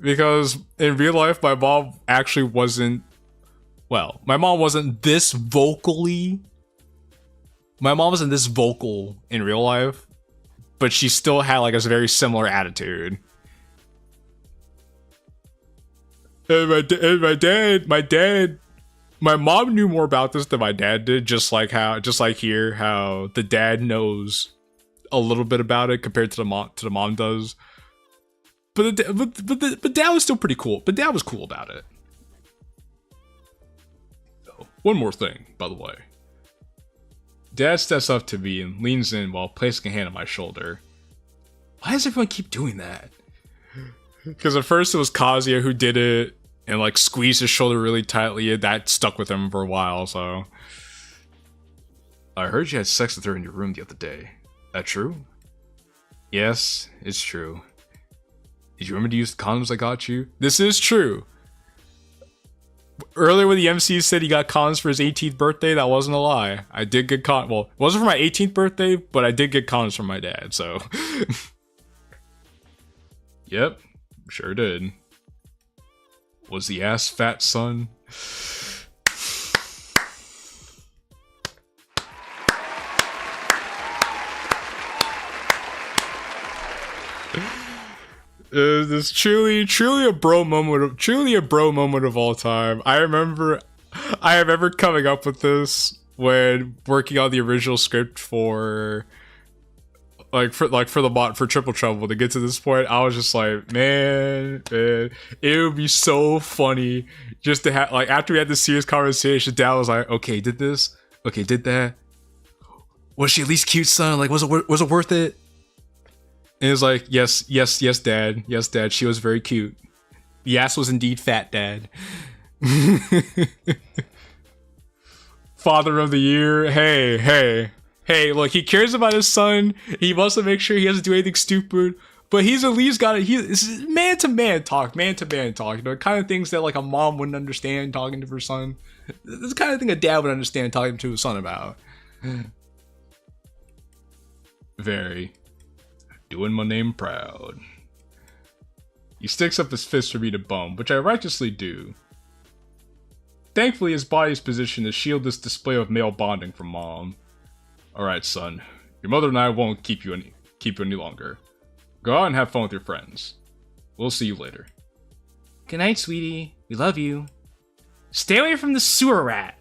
Because in real life, my mom actually wasn't... Well, my mom wasn't this vocally... My mom wasn't this vocal in real life. But she still had, like, a very similar attitude. And my mom knew more about this than my dad did, just like here, how the dad knows a little bit about it compared to the mom does. But dad was still pretty cool. But dad was cool about it. Oh, one more thing, by the way. Dad steps up to me and leans in while placing a hand on my shoulder. Why does everyone keep doing that? Because at first it was Kazuya who did it and like squeezed his shoulder really tightly, and that stuck with him for a while, so. I heard you had sex with her in your room the other day. That true? Yes, it's true. Did you remember to use the condoms I got you? This is true. Earlier when the MC said he got condoms for his 18th birthday, that wasn't a lie. I did get well, it wasn't for my 18th birthday, but I did get condoms from my dad, so. Yep, sure did. Was the ass fat, son? This truly a bro moment of all time. I remember coming up with this when working on the original script for the mod for Triple Trouble. To get to this point, I was just like, man, it would be so funny just to have, like, after we had this serious conversation, Dad was like, okay, did this, okay, did that, was she at least cute, son? Like, was it worth it? And it was like, yes, Dad, she was very cute. The ass was indeed fat, Dad. Father of the year, hey, look, he cares about his son. He wants to make sure he doesn't do anything stupid. But he's at least got it. This is man-to-man talk. You know, kind of things that like a mom wouldn't understand talking to her son. This is the kind of thing a dad would understand talking to his son about. Very. Doing my name proud. He sticks up his fist for me to bump, which I righteously do. Thankfully, his body's positioned to shield this display of male bonding from Mom. Alright, son. Your mother and I won't keep you any longer. Go out and have fun with your friends. We'll see you later. Good night, sweetie. We love you. Stay away from the sewer rat.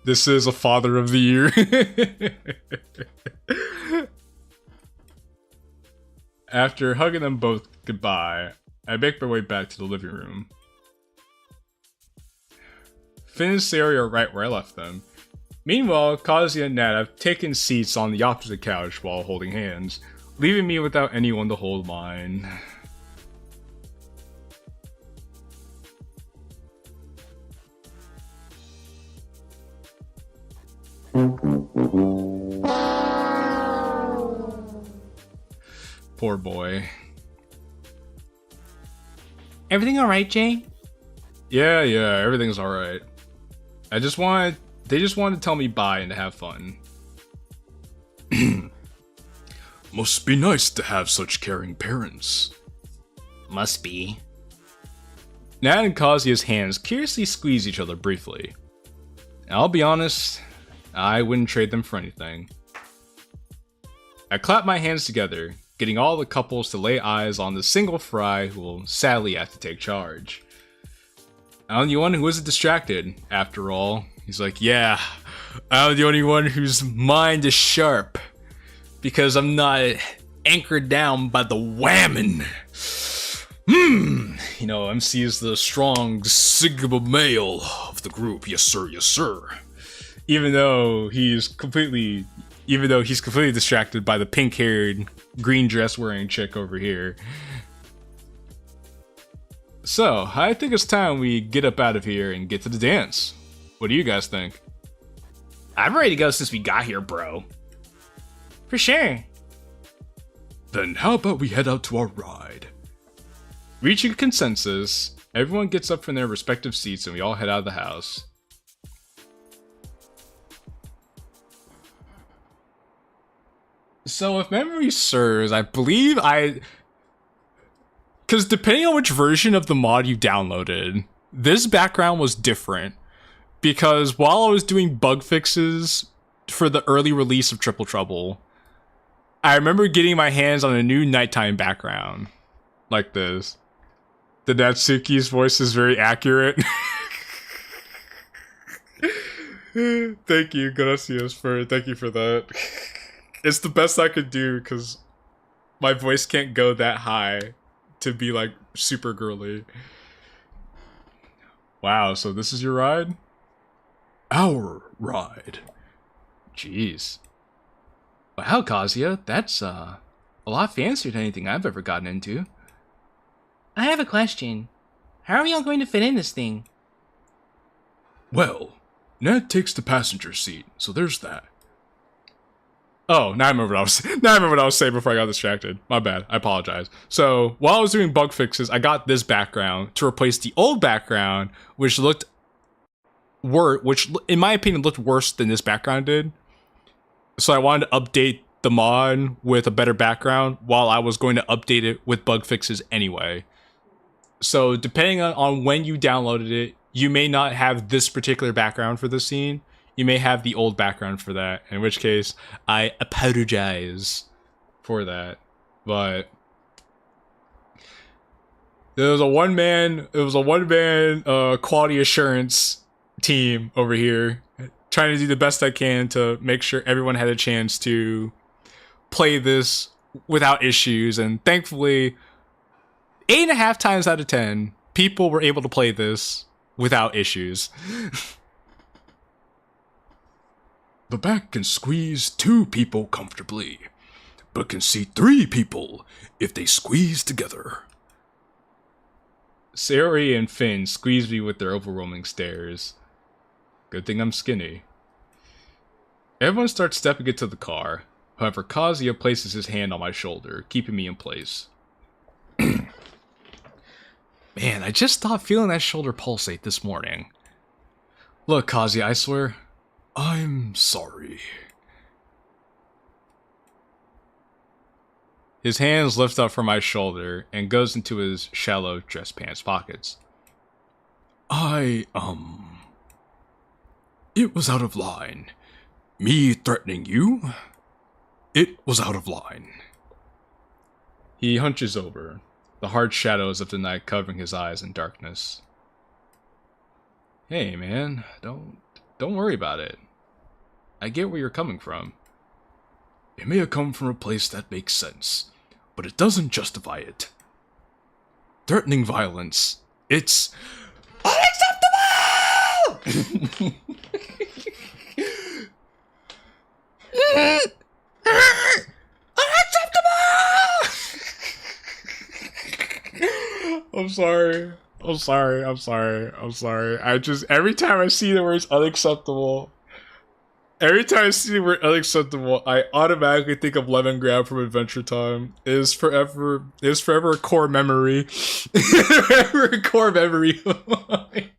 This is a father of the year. After hugging them both goodbye, I make my way back to the living room. Finn and Sayori are right where I left them. Meanwhile, Kazuya and Nat have taken seats on the opposite couch while holding hands, leaving me without anyone to hold mine. Poor boy. Everything alright, Jay? Yeah, everything's alright. They just wanted to tell me bye and to have fun. Must be nice to have such caring parents. Must be. Nat and Kazuya's hands curiously squeeze each other briefly. And I'll be honest, I wouldn't trade them for anything. I clap my hands together, getting all the couples to lay eyes on the single fry who will sadly have to take charge. I'm the one who isn't distracted, after all. He's like, yeah, I'm the only one whose mind is sharp. Because I'm not anchored down by the whammon. You know, MC is the strong, sigma male of the group. Yes, sir. Even though he's completely distracted by the pink-haired, green dress-wearing chick over here. So, I think it's time we get up out of here and get to the dance. What do you guys think? I'm ready to go since we got here, bro. For sure. Then how about we head out to our ride? Reaching a consensus, everyone gets up from their respective seats and we all head out of the house. So if memory serves, I believe because depending on which version of the mod you downloaded, this background was different. Because while I was doing bug fixes for the early release of Triple Trouble, I remember getting my hands on a new nighttime background. Like this. The Natsuki's voice is very accurate. Thank you, gracias, thank you for that. It's the best I could do because my voice can't go that high to be like super girly. Wow, so this is your ride? Our ride. Jeez. Wow, Kazuya, that's a lot fancier than anything I've ever gotten into. I have a question. How are we all going to fit in this thing? Well, Nat takes the passenger seat, so there's that. Oh, now I remember what I was saying before I got distracted. My bad. I apologize. So, while I was doing bug fixes, I got this background to replace the old background, which in my opinion looked worse than this background did. So I wanted to update the mod with a better background while I was going to update it with bug fixes anyway. So depending on when you downloaded it, you may not have this particular background for the scene. You may have the old background for that, in which case I apologize for that. But It was a one man quality assurance team over here, trying to do the best I can to make sure everyone had a chance to play this without issues. And thankfully, 8.5 times out of 10, people were able to play this without issues. The back can squeeze 2 people comfortably, but can seat 3 people if they squeeze together. Sayori and Finn squeeze me with their overwhelming stares. Good thing I'm skinny. Everyone starts stepping into the car. However, Kazuya places his hand on my shoulder, keeping me in place. Man, I just stopped feeling that shoulder pulsate this morning. Look, Kazuya, I swear, I'm sorry. His hands lift up from my shoulder and goes into his shallow dress pants pockets. It was out of line. Me threatening you? It was out of line. He hunches over, the hard shadows of the night covering his eyes in darkness. Hey, man, don't worry about it. I get where you're coming from. It may have come from a place that makes sense, but it doesn't justify it. Threatening violence, it's unacceptable! I'm sorry. I just, every time I see the words unacceptable, I automatically think of Lemon Grab from Adventure Time. It is forever a core memory. Forever a core memory of mine.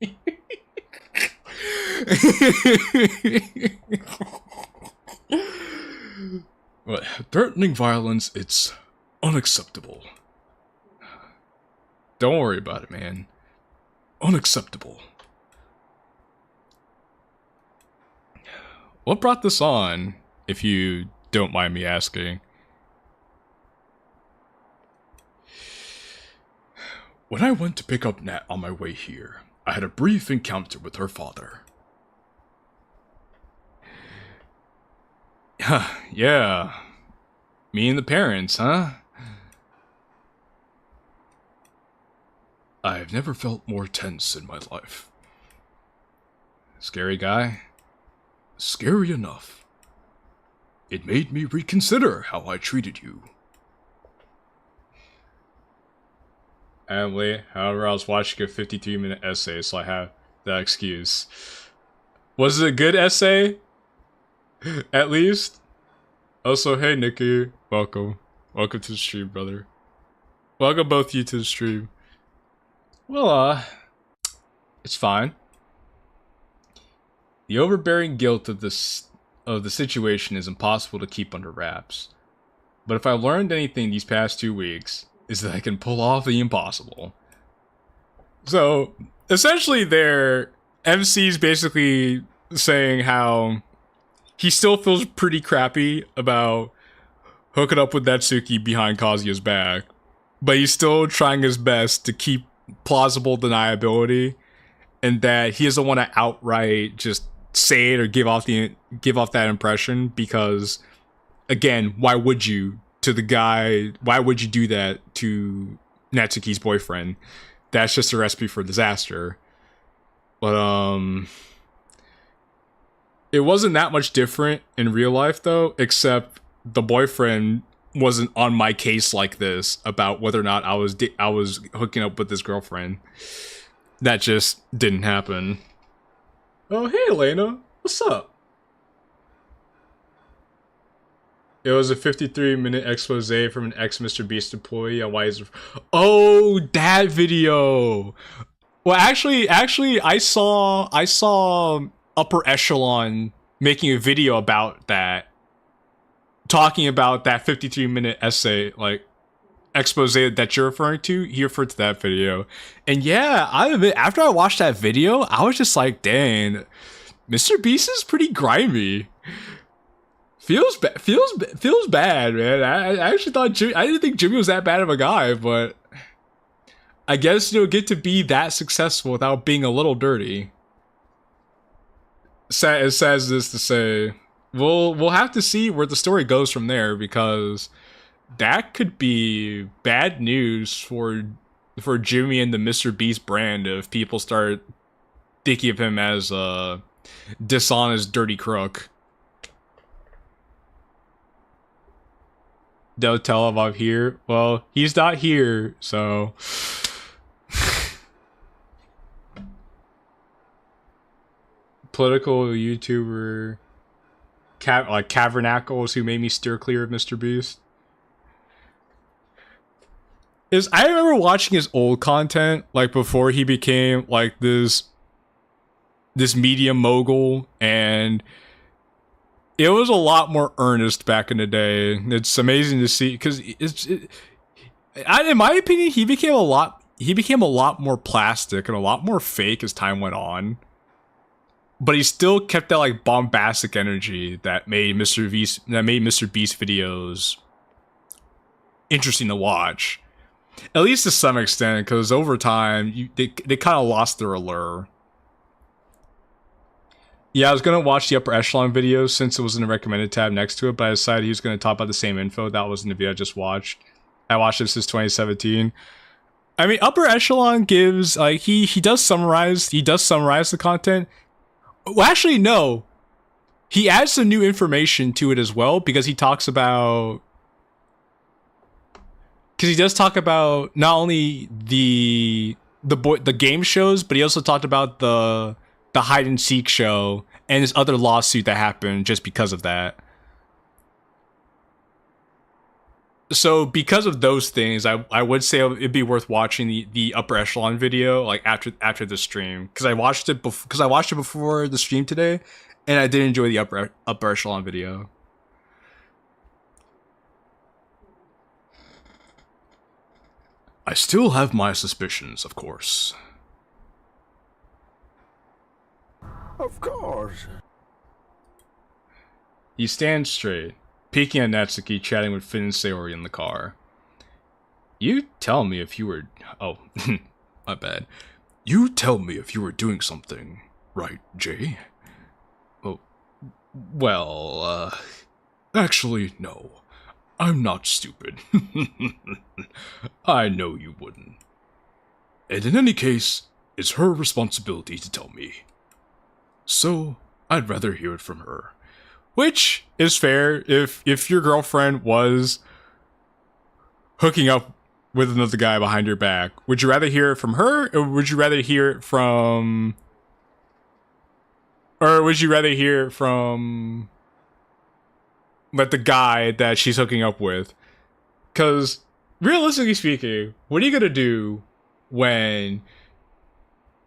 But threatening violence, it's unacceptable. Don't worry about it, man. Unacceptable. What brought this on, if you don't mind me asking? When I went to pick up Nat on my way here, I had a brief encounter with her father. Yeah. Me and the parents, huh? I've never felt more tense in my life. Scary guy? Scary enough. It made me reconsider how I treated you. However, I was watching a 53-minute essay, so I have that excuse. Was it a good essay? At least? Also, hey Nikki, welcome. Welcome to the stream, brother. Welcome both of you to the stream. Well, it's fine. The overbearing guilt of the situation is impossible to keep under wraps. But if I learned anything these past 2 weeks, is that I can pull off the impossible. So, essentially their MC's basically saying how he still feels pretty crappy about hooking up with Natsuki behind Kazuya's back, but he's still trying his best to keep plausible deniability, and that he doesn't want to outright just say it or give off that impression, because again, why would you do that to Natsuki's boyfriend? That's just a recipe for disaster. But it wasn't that much different in real life though, except the boyfriend wasn't on my case like this about whether or not I was hooking up with his girlfriend. That just didn't happen. Oh, hey Elena, what's up? It was a 53-minute expose from an ex-Mr. Beast employee on why he's... Oh, that video! Well, actually, I saw Upper Echelon making a video about that, talking about that 53-minute essay, like, expose that you're referring to. He referred to that video. And yeah, I admit, after I watched that video, I was just like, dang, Mr. Beast is pretty grimy. Feels bad, man. I actually thought I didn't think Jimmy was that bad of a guy, but I guess you'll get to be that successful without being a little dirty. It says this to say, we'll have to see where the story goes from there, because that could be bad news for Jimmy and the Mr. Beast brand if people start thinking of him as a dishonest, dirty crook. Don't tell him I'm here. Well, he's not here, so... Political YouTuber... like Cavernacles who made me steer clear of Mr. Beast. I remember watching his old content, like before he became like this media mogul, and it was a lot more earnest back in the day. It's amazing to see, because in my opinion, he became a lot more plastic and a lot more fake as time went on. But he still kept that like bombastic energy that made Mr. Beast videos interesting to watch. At least to some extent, because over time, they kind of lost their allure. Yeah, I was going to watch the Upper Echelon videos since it was in the recommended tab next to it, but I decided he was going to talk about the same info. That wasn't the video I just watched. I watched it since 2017. I mean, Upper Echelon gives, like, he does summarize the content. Well, actually, no. He adds some new information to it as well, because he talks about... Because he does talk about not only the game shows, but he also talked about the hide and seek show and his other lawsuit that happened just because of that. So because of those things, I would say it'd be worth watching the Upper Echelon video like after the stream, because I watched it before the stream today, and I did enjoy the Upper Echelon video. I still have my suspicions, of course. Of course. He stands straight, peeking at Natsuki, chatting with Finn and Sayori in the car. You tell me if you were... Oh, my bad. You tell me if you were doing something, right, Jay? Oh, well, Actually, no. I'm not stupid. I know you wouldn't. And in any case, it's her responsibility to tell me. So, I'd rather hear it from her. Which is fair. If your girlfriend was hooking up with another guy behind your back, would you rather hear it from her, or would you rather hear it from... Or would you rather hear it from... But the guy that she's hooking up with? Because, realistically speaking, what are you gonna do when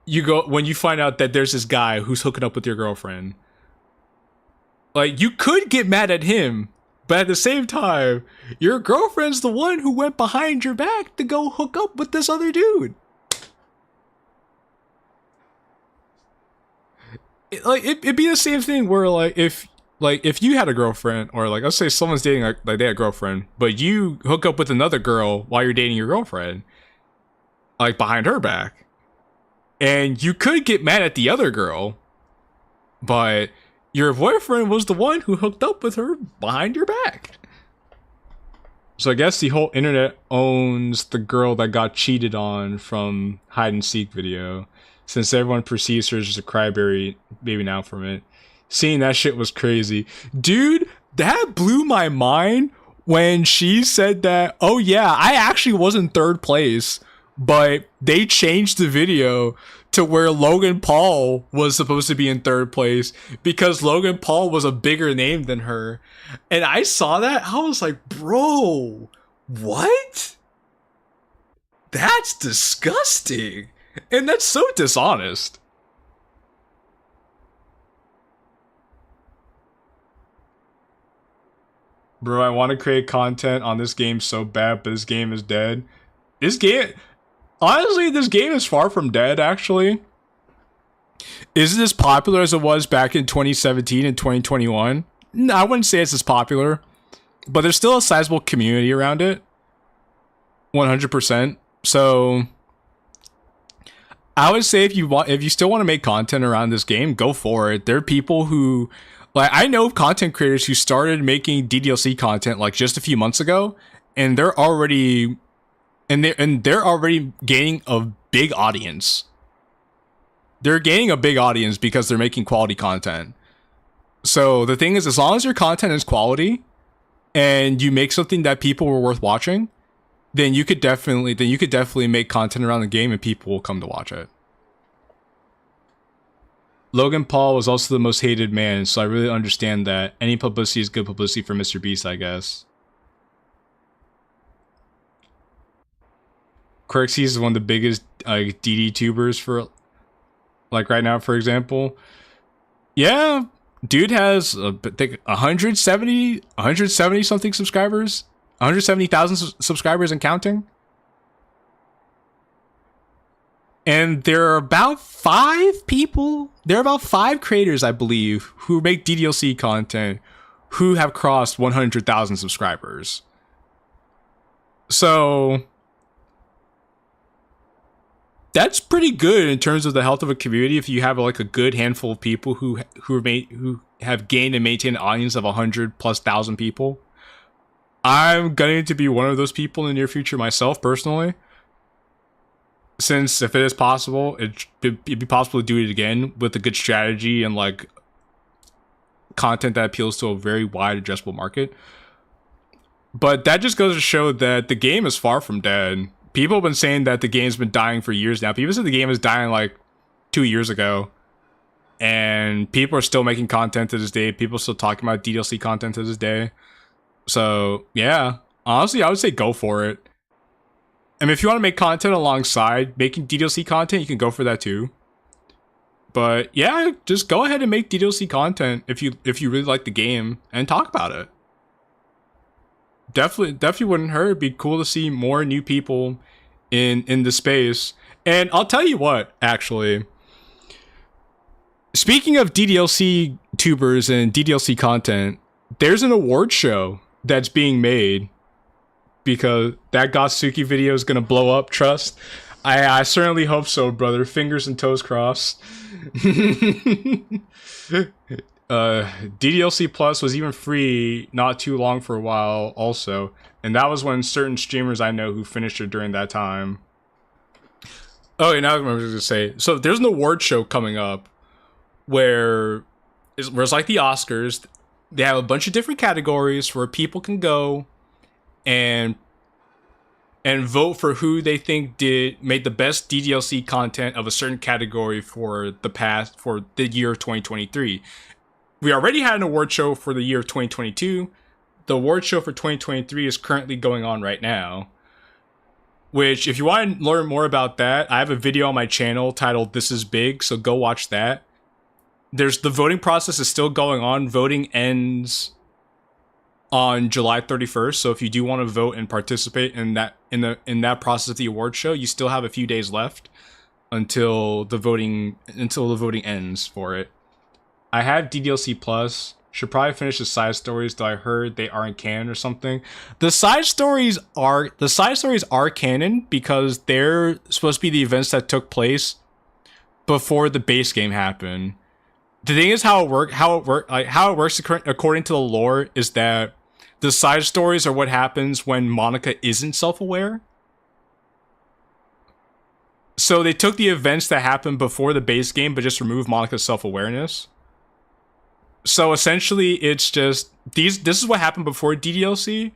you find out that there's this guy who's hooking up with your girlfriend? Like, you could get mad at him, but at the same time, your girlfriend's the one who went behind your back to go hook up with this other dude. It'd be the same thing where, like, if you had a girlfriend, or like, let's say someone's dating like they had a girlfriend, but you hook up with another girl while you're dating your girlfriend, like behind her back, and you could get mad at the other girl, but your boyfriend was the one who hooked up with her behind your back. So I guess the whole internet owns the girl that got cheated on from hide and seek video, since everyone perceives her as a crybaby now from it. Seeing that shit was crazy. Dude, that blew my mind when she said that, oh yeah, I actually was in third place, but they changed the video to where Logan Paul was supposed to be in third place because Logan Paul was a bigger name than her. And I saw that, I was like, bro, what? That's disgusting. And that's so dishonest. Bro, I want to create content on this game so bad, but this game is dead. Honestly, this game is far from dead, actually. Is it as popular as it was back in 2017 and 2021? No, I wouldn't say it's as popular, but there's still a sizable community around it. 100%. So, I would say if you still want to make content around this game, go for it. There are people who, like, I know content creators who started making DDLC content like just a few months ago, and they're already gaining a big audience. They're gaining a big audience because they're making quality content. So the thing is, as long as your content is quality and you make something that people were worth watching, then you could definitely make content around the game and people will come to watch it. Logan Paul was also the most hated man, so I really understand that. Any publicity is good publicity for Mr. Beast, I guess. Quirksy is one of the biggest DD tubers for, like, right now, for example. Yeah, dude has I think 170 something subscribers, 170,000 subscribers and counting. And there are about 5 creators, I believe, who make DDLC content who have crossed 100,000 subscribers. So that's pretty good in terms of the health of a community. If you have like a good handful of people who have gained and maintained an audience of 100,000+ people. I'm going to be one of those people in the near future myself, personally. Since if it is possible, it'd be possible to do it again with a good strategy and like content that appeals to a very wide addressable market. But that just goes to show that the game is far from dead. People have been saying that the game's been dying for years now. People said the game is dying like 2 years ago. And people are still making content to this day. People are still talking about DDLC content to this day. So, yeah. Honestly, I would say go for it. I mean, if you want to make content alongside making DDLC content, you can go for that too. But yeah, just go ahead and make DDLC content if you really like the game and talk about it. Definitely wouldn't hurt. It'd be cool to see more new people in the space. And I'll tell you what, actually. Speaking of DDLC tubers and DDLC content, there's an award show that's being made. Because that Natsuki video is gonna blow up, trust. I certainly hope so, brother. Fingers and toes crossed. DDLC Plus was even free not too long for a while also. And that was when certain streamers I know who finished it during that time. Oh, and now I was gonna say, so there's an award show coming up where it's like the Oscars. They have a bunch of different categories where people can go and vote for who they think made the best DDLC content of a certain category for the year of 2023. We already had an award show for the year of 2022. The award show for 2023 is currently going on right now. Which, if you want to learn more about that, I have a video on my channel titled "This Is Big," so go watch that. The voting process is still going on. Voting ends on July 31st, so if you do want to vote and participate in that process of the award show, you still have a few days left until the voting ends for it. I have DDLC Plus. Should probably finish the side stories, though I heard they aren't canon or something. The side stories are canon because they're supposed to be the events that took place before the base game happened. The thing is how it works according to the lore is that the side stories are what happens when Monica isn't self-aware. So they took the events that happened before the base game, but just removed Monica's self-awareness. So essentially, it's just this is what happened before DDLC,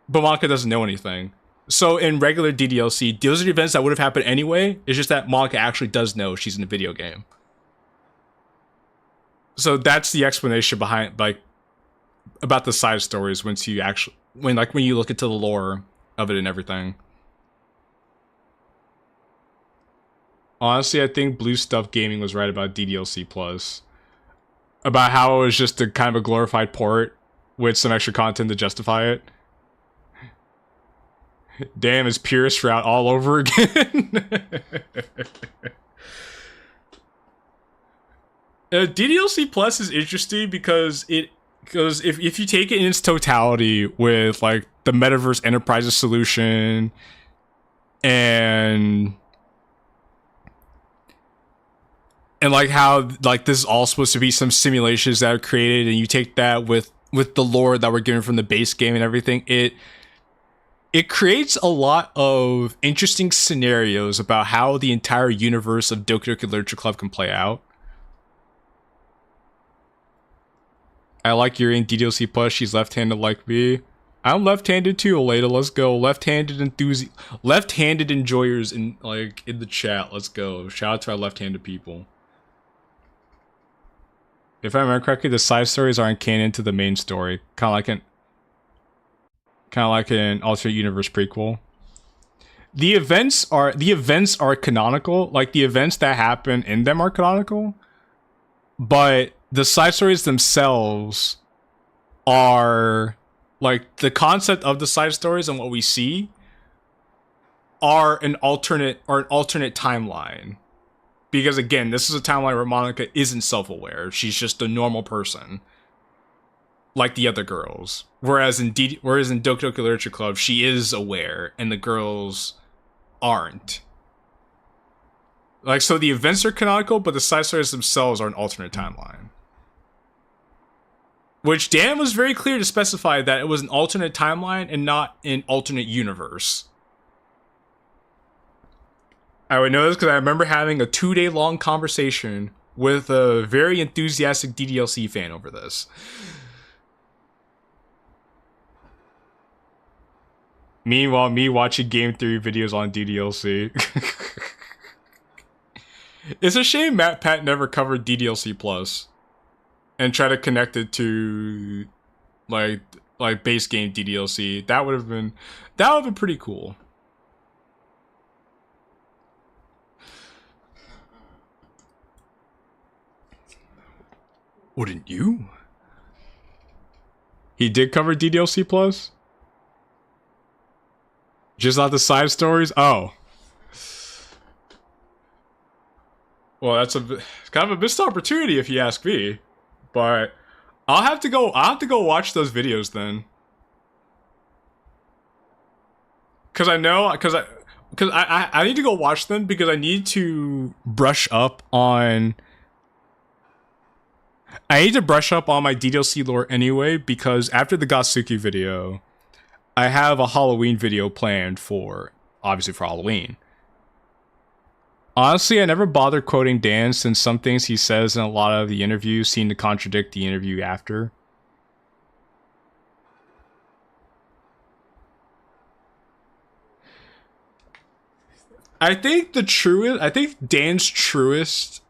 but Monica doesn't know anything. So in regular DDLC, those are the events that would have happened anyway. It's just that Monica actually does know she's in a video game. So that's the explanation behind, like, about the side stories when you look into the lore of it and everything. Honestly, I think Blue Stuff Gaming was right about DDLC Plus. About how it was just a kind of a glorified port with some extra content to justify it. Damn, it's Purist Route all over again. DDLC Plus is interesting because if you take it in its totality with like the Metaverse Enterprises solution and and like how like this is all supposed to be some simulations that are created, and you take that with the lore that we're given from the base game and everything, it creates a lot of interesting scenarios about how the entire universe of Doki Doki Literature Club can play out. I like Yuri in DDLC Plus. She's left-handed like me. I'm left-handed too, Aleda. Let's go. Left-handed enjoyers in the chat. Let's go. Shout out to our left-handed people. If I remember correctly, the side stories aren't canon to the main story. Kind of like an alternate universe prequel. The events are canonical. Like the events that happen in them are canonical, but the side stories themselves are like the concept of the side stories and what we see are an alternate timeline. Because again, this is a timeline where Monica isn't self-aware. She's just a normal person, like the other girls. Whereas in Doki Doki Literature Club, she is aware, and the girls aren't. Like, so the events are canonical, but the side stories themselves are an alternate timeline. Which Dan was very clear to specify that it was an alternate timeline and not an alternate universe. I would know this because I remember having a 2-day long conversation with a very enthusiastic DDLC fan over this. Meanwhile, me watching game theory videos on DDLC. It's a shame Pat never covered DDLC Plus and tried to connect it to like base game DDLC. That would have been pretty cool. Wouldn't you? He did cover DDLC Plus? Just not the side stories? Oh. Well, that's kind of a missed opportunity if you ask me. But I'll have to go watch those videos then. Cause I need to go watch them because I need to brush up on my DDLC lore anyway, because after the Gatsuki video, I have a Halloween video planned obviously for Halloween. Honestly, I never bothered quoting Dan since some things he says in a lot of the interviews seem to contradict the interview after. I think Dan's truest,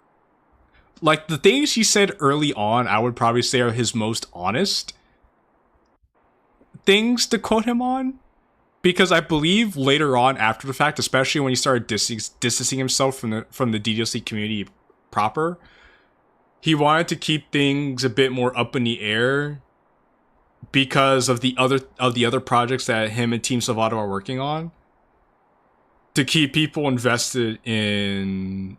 like the things he said early on, I would probably say are his most honest things to quote him on. Because I believe later on, after the fact, especially when he started distancing himself from the DDLC community proper, he wanted to keep things a bit more up in the air because of the other projects that him and Team Salvato are working on, to keep people invested in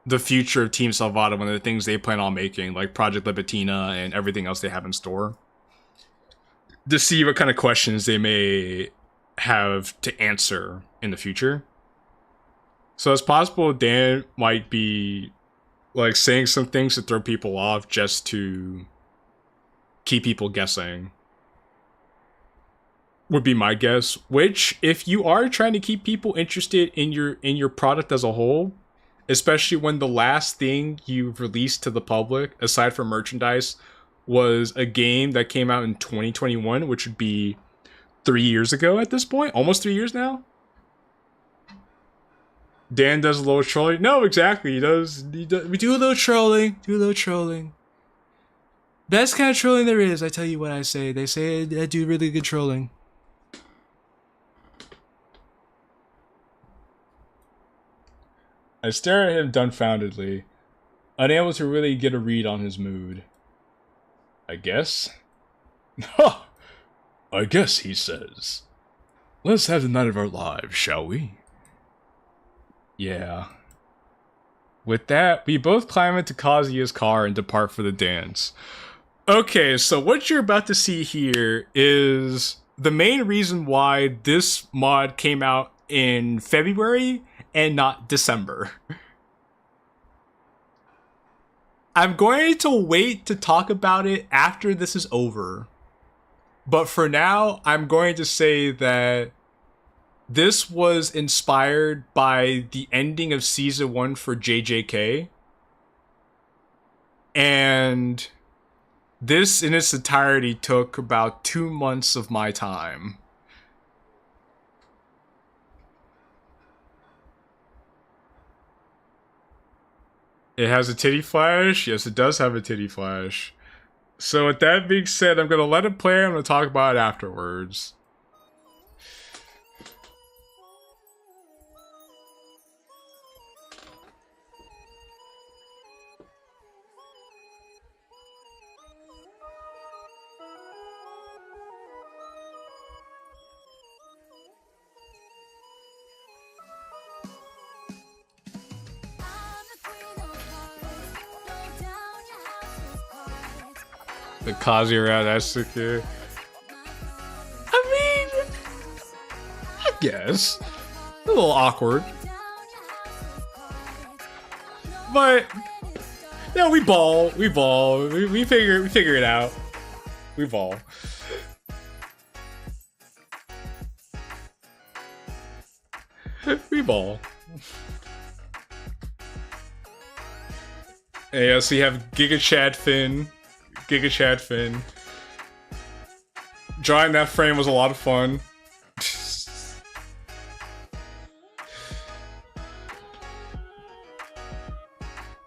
the future of Team Salvato and the things they plan on making, like Project Libitina and everything else they have in store, to see what kind of questions they may have to answer in the future. So it's possible Dan might be like saying some things to throw people off just to keep people guessing, would be my guess. Which, if you are trying to keep people interested in your product as a whole, especially when the last thing you've released to the public aside from merchandise was a game that came out in 2021, which would be 3 years ago at this point, almost 3 years now. Dan does a little trolling. No, exactly. He does. We do a little trolling. Best kind of trolling there is. I tell you what I say. They say I do really good trolling. I stare at him dumbfoundedly, unable to really get a read on his mood. I guess. Ha! I guess, he says. Let's have the night of our lives, shall we? Yeah. With that, we both climb into Kazuya's car and depart for the dance. Okay, so what you're about to see here is the main reason why this mod came out in February and not December. I'm going to wait to talk about it after this is over. But for now, I'm going to say that this was inspired by the ending of season 1 for JJK. And this in its entirety took about 2 months of my time. It has a titty flash? Yes, it does have a titty flash. So with that being said, I'm going to let it play. I'm going to talk about it afterwards. The Kazuya, Natsuki. I mean, I guess. A little awkward. But, yeah, we ball. We figure it out. We ball. We ball. And yeah, so you have Giga Chad Finn. Drawing that frame was a lot of fun.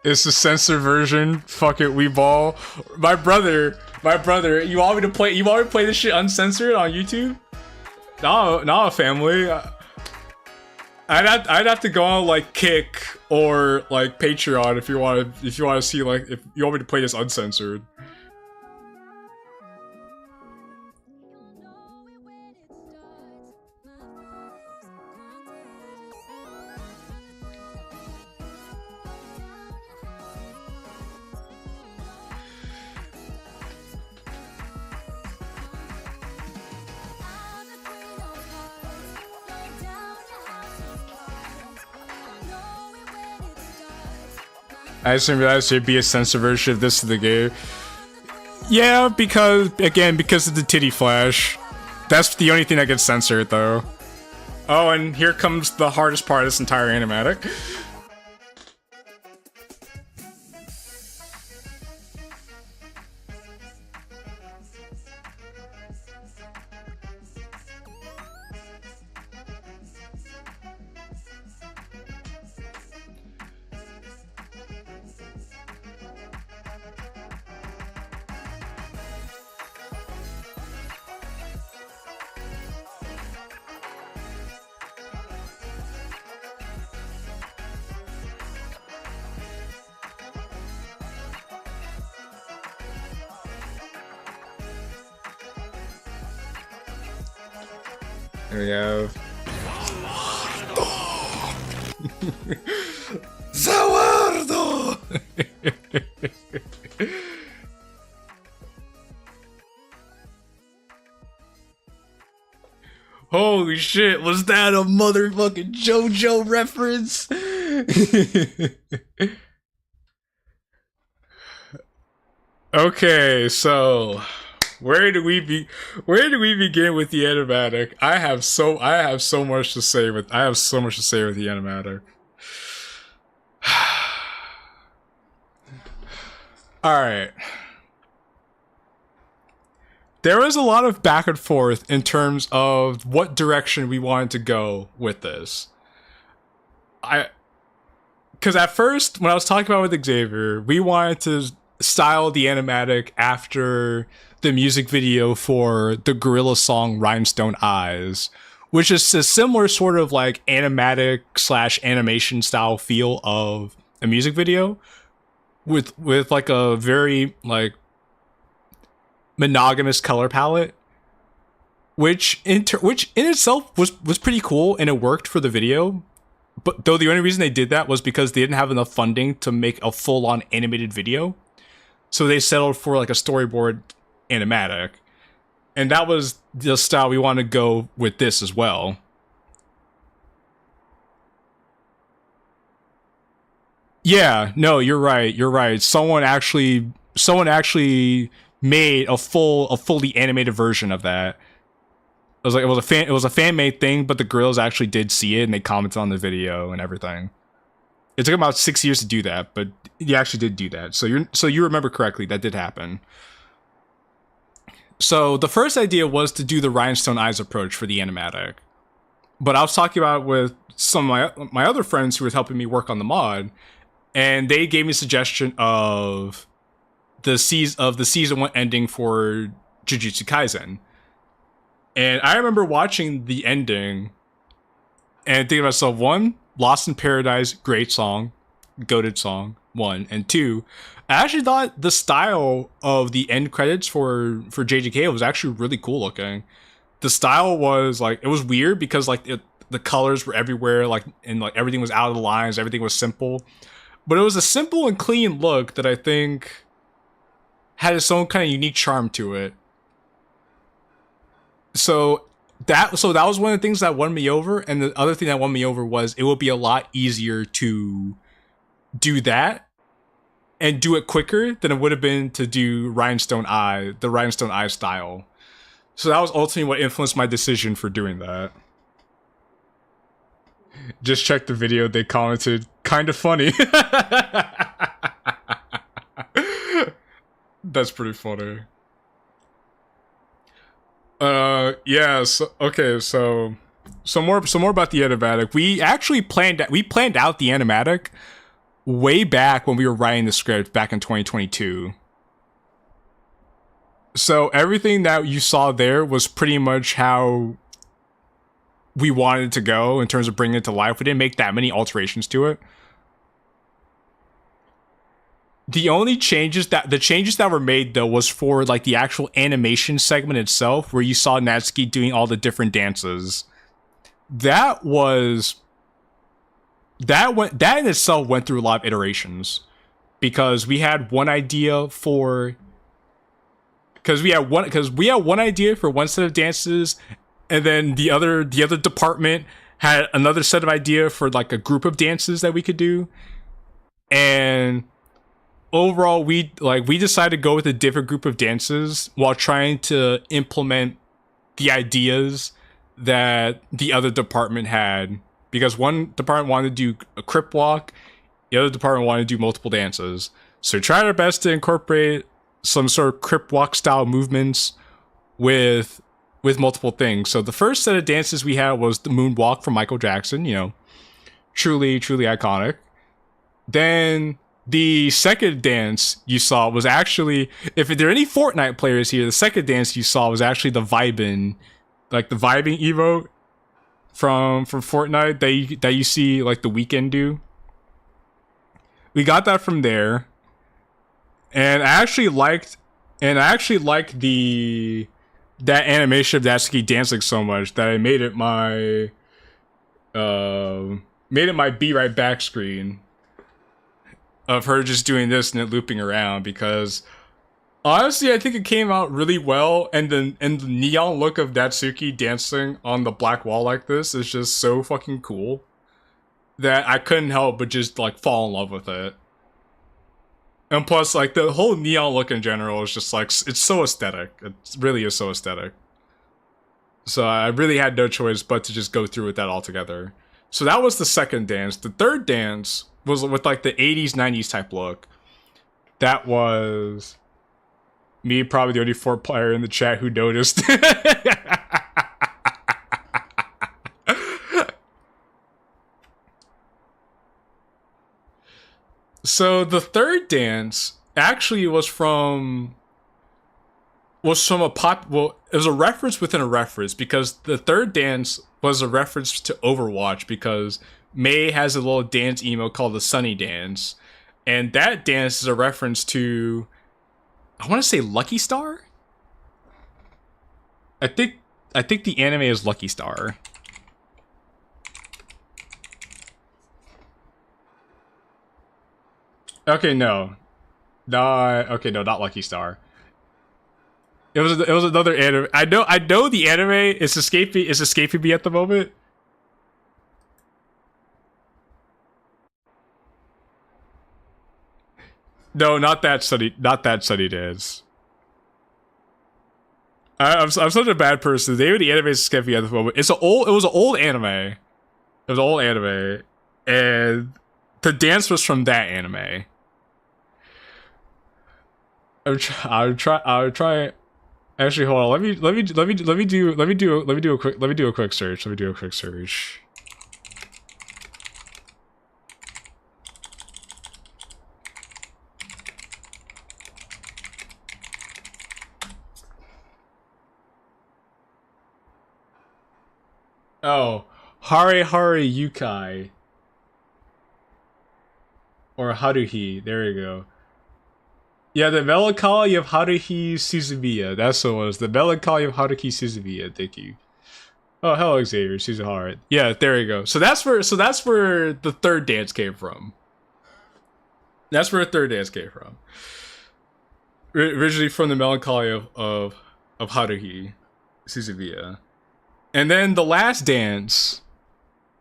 It's the censored version. Fuck it, we ball. My brother. You want me to play this shit uncensored on YouTube? Nah, family. I'd have to go on like Kick or like Patreon if you want to see like if you want me to play this uncensored. I just didn't realize there'd be a censored version of this in the game. Yeah, because of the titty flash. That's the only thing that gets censored, though. Oh, and here comes the hardest part of this entire animatic. Here we have Zawardo! Holy shit, was that a motherfucking JoJo reference? Okay, so where do we begin with the animatic? I have so much to say with the animatic. Alright. There was a lot of back and forth in terms of what direction we wanted to go with this. Because at first, when I was talking about with Xavier, we wanted to style the animatic after the music video for the Gorilla song Rhinestone Eyes, which is a similar sort of like animatic / animation style feel of a music video with like a very like monogamous color palette, which in itself was pretty cool and it worked for the video. But though the only reason they did that was because they didn't have enough funding to make a full-on animated video. So they settled for like a storyboard animatic. And that was the style we want to go with this as well. Yeah, no, you're right. You're right. Someone actually made a fully animated version of that. It was like it was a fan made thing, but the girls actually did see it and they commented on the video and everything. It took about 6 years to do that, but you actually did do that. So you remember correctly, that did happen. So the first idea was to do the rhinestone eyes approach for the animatic. But I was talking about it with some of my other friends who was helping me work on the mod, and they gave me a suggestion of the season 1 ending for Jujutsu Kaisen. And I remember watching the ending and thinking to myself, 1, Lost in Paradise, great song, goated song, 1. And 2, I actually thought the style of the end credits for JJK was actually really cool looking. The style was like, it was weird because like the colors were everywhere, like, and like everything was out of the lines, everything was simple. But it was a simple and clean look that I think had its own kind of unique charm to it. So that was one of the things that won me over, and the other thing that won me over was it would be a lot easier to do that and do it quicker than it would have been to do the Rhinestone Eye style. So that was ultimately what influenced my decision for doing that. Just check the video, they commented, kind of funny. That's pretty funny. Yeah, so more about the animatic. We actually planned out the animatic way back when we were writing the script back in 2022. So everything that you saw there was pretty much how we wanted it to go in terms of bringing it to life. We didn't make that many alterations to it. The changes that were made though was for like the actual animation segment itself, where you saw Natsuki doing all the different dances. That in itself went through a lot of iterations, because we had one idea for one idea for one set of dances, and then the other department had another set of idea for like a group of dances that we could do. And overall, we decided to go with a different group of dances while trying to implement the ideas that the other department had, because one department wanted to do a crip walk, the other department wanted to do multiple dances. So we tried our best to incorporate some sort of crip walk style movements with multiple things. So the first set of dances we had was the moonwalk from Michael Jackson, truly iconic. Then the second dance you saw was actually, if there are any Fortnite players here, the second dance you saw was actually the vibing emote from Fortnite that you see like the Weeknd do. We got that from there, and I actually liked that animation of Natsuki dancing so much that I made it my be right back screen of her just doing this and it looping around, because honestly I think it came out really well, and the neon look of Natsuki dancing on the black wall like this is just so fucking cool that I couldn't help but just like fall in love with it. And plus, like, the whole neon look in general is just like, it's so aesthetic. It really is so aesthetic. So I really had no choice but to just go through with that altogether. So that was the second dance. The third dance was with like the 80s, 90s type look. That was me, probably the only Fort player in the chat who noticed. So the third dance actually was from a it was a reference within a reference, because the third dance was a reference to Overwatch, because Mei has a little dance emo called the Sunny Dance, and that dance is a reference to, I want to say, Lucky Star? I think the anime is Lucky Star. Okay, no, not Lucky Star. It was another anime. I know the anime is escaping me at the moment. No, not that Sunny Dance. I'm such a bad person. The name of the anime is escaping me at the moment. It was an old anime. It was an old anime, and the dance was from that anime. I would try. Actually, hold on. Let me do a quick search. Oh, Hare Hare Yukai. Or Haruhi. There you go. Yeah, the Melancholy of Haruhi Suzumiya. That's what it was. The Melancholy of Haruhi Suzumiya. Thank you. Oh, hello, Xavier. Suzuhara. Yeah, there you go. So that's where the third dance came from. That's where the third dance came from. Originally from the Melancholy of Haruhi Suzumiya. And then the last dance,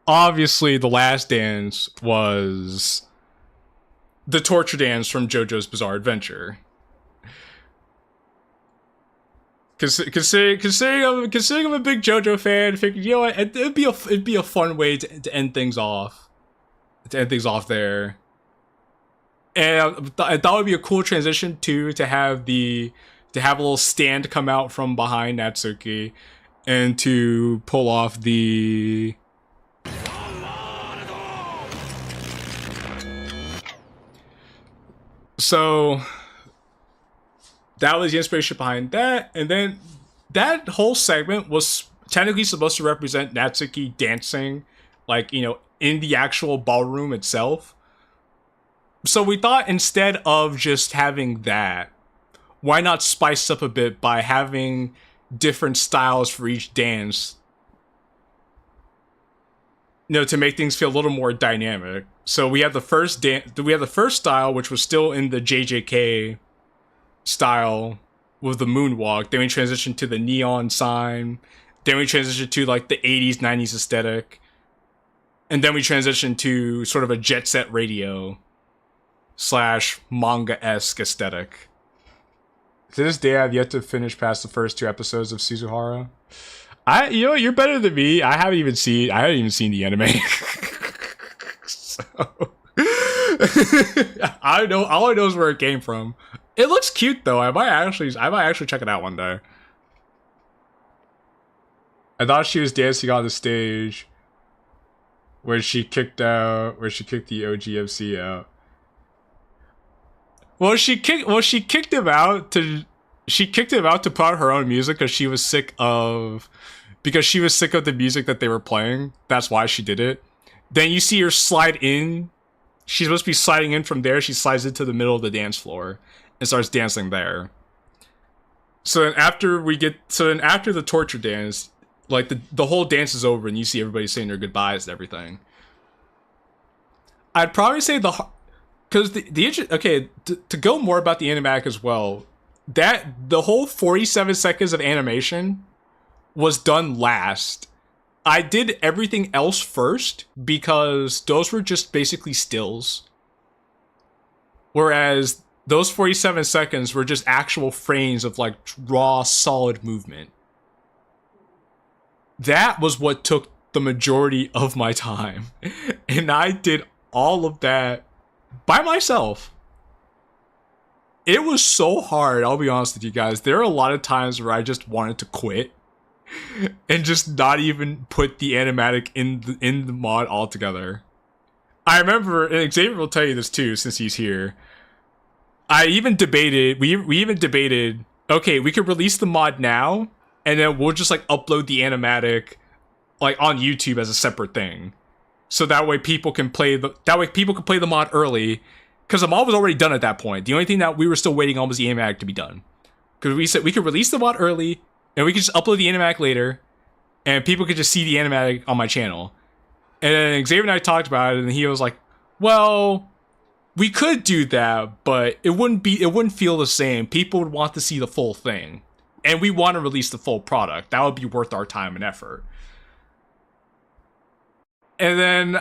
obviously the last dance was the torture dance from JoJo's Bizarre Adventure. Considering I'm a big JoJo fan, I figured, you know what, it'd be a fun way to end things off. To end things off there. And I thought it would be a cool transition too to have a little stand come out from behind Natsuki. And to pull off the... So... that was the inspiration behind that. And then that whole segment was technically supposed to represent Natsuki dancing, like, you know, in the actual ballroom itself. So we thought instead of just having that, why not spice up a bit by having different styles for each dance, you know, to make things feel a little more dynamic. So we had the first style, which was still in the JJK style with the moonwalk. Then we transitioned to the neon sign. Then we transitioned to like the 80s, 90s aesthetic. And then we transitioned to sort of a jet set radio / manga-esque aesthetic. To this day, I've yet to finish past the first 2 episodes of Suzuhara. You know, you're better than me. I haven't even seen the anime. So I know, all I know is where it came from. It looks cute though. I might actually check it out one day. I thought she was dancing on the stage where she kicked the OGMC out. She kicked him out to put out her own music because she was sick of the music that they were playing. That's why she did it. Then you see her slide in. She's supposed to be sliding in from there. She slides into the middle of the dance floor and starts dancing there. So then after the torture dance, like the whole dance is over and you see everybody saying their goodbyes and everything. I'd probably say because to go more about the animatic as well, that the whole 47 seconds of animation was done last. I did everything else first because those were just basically stills. Whereas those 47 seconds were just actual frames of like raw, solid movement. That was what took the majority of my time. And I did all of that by myself. It was so hard, I'll be honest with you guys. There are a lot of times where I just wanted to quit and just not even put the animatic in the mod altogether. I remember, and Xavier will tell you this too, since he's here. We even debated, okay, we could release the mod now, and then we'll just like upload the animatic like on YouTube as a separate thing. So that way people can play the mod early, because the mod was already done at that point. The only thing that we were still waiting on was the animatic to be done. Because we said we could release the mod early, and we could just upload the animatic later, and people could just see the animatic on my channel. And then Xavier and I talked about it, and he was like, well, we could do that, but it wouldn't feel the same. People would want to see the full thing. And we want to release the full product. That would be worth our time and effort. And then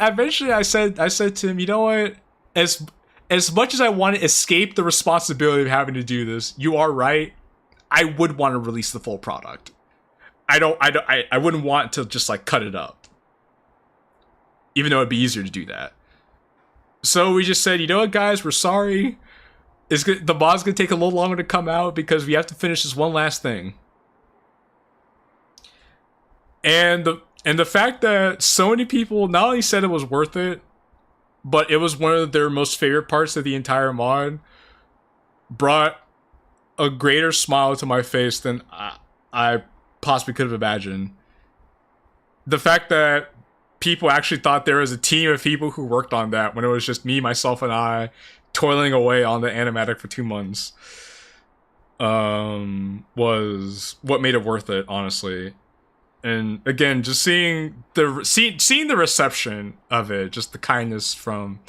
eventually I said to him, you know what? As as much as I want to escape the responsibility of having to do this, you are right. I would want to release the full product. I wouldn't want to just like cut it up. Even though it'd be easier to do that. So we just said, you know what, guys, we're sorry. The mod's gonna take a little longer to come out because we have to finish this one last thing. And the fact that so many people not only said it was worth it, but it was one of their most favorite parts of the entire mod, brought a greater smile to my face than I possibly could have imagined. The fact that people actually thought there was a team of people who worked on that when it was just me, myself, and I toiling away on the animatic for 2 months was what made it worth it, honestly. And again, just seeing the reception of it, just the kindness from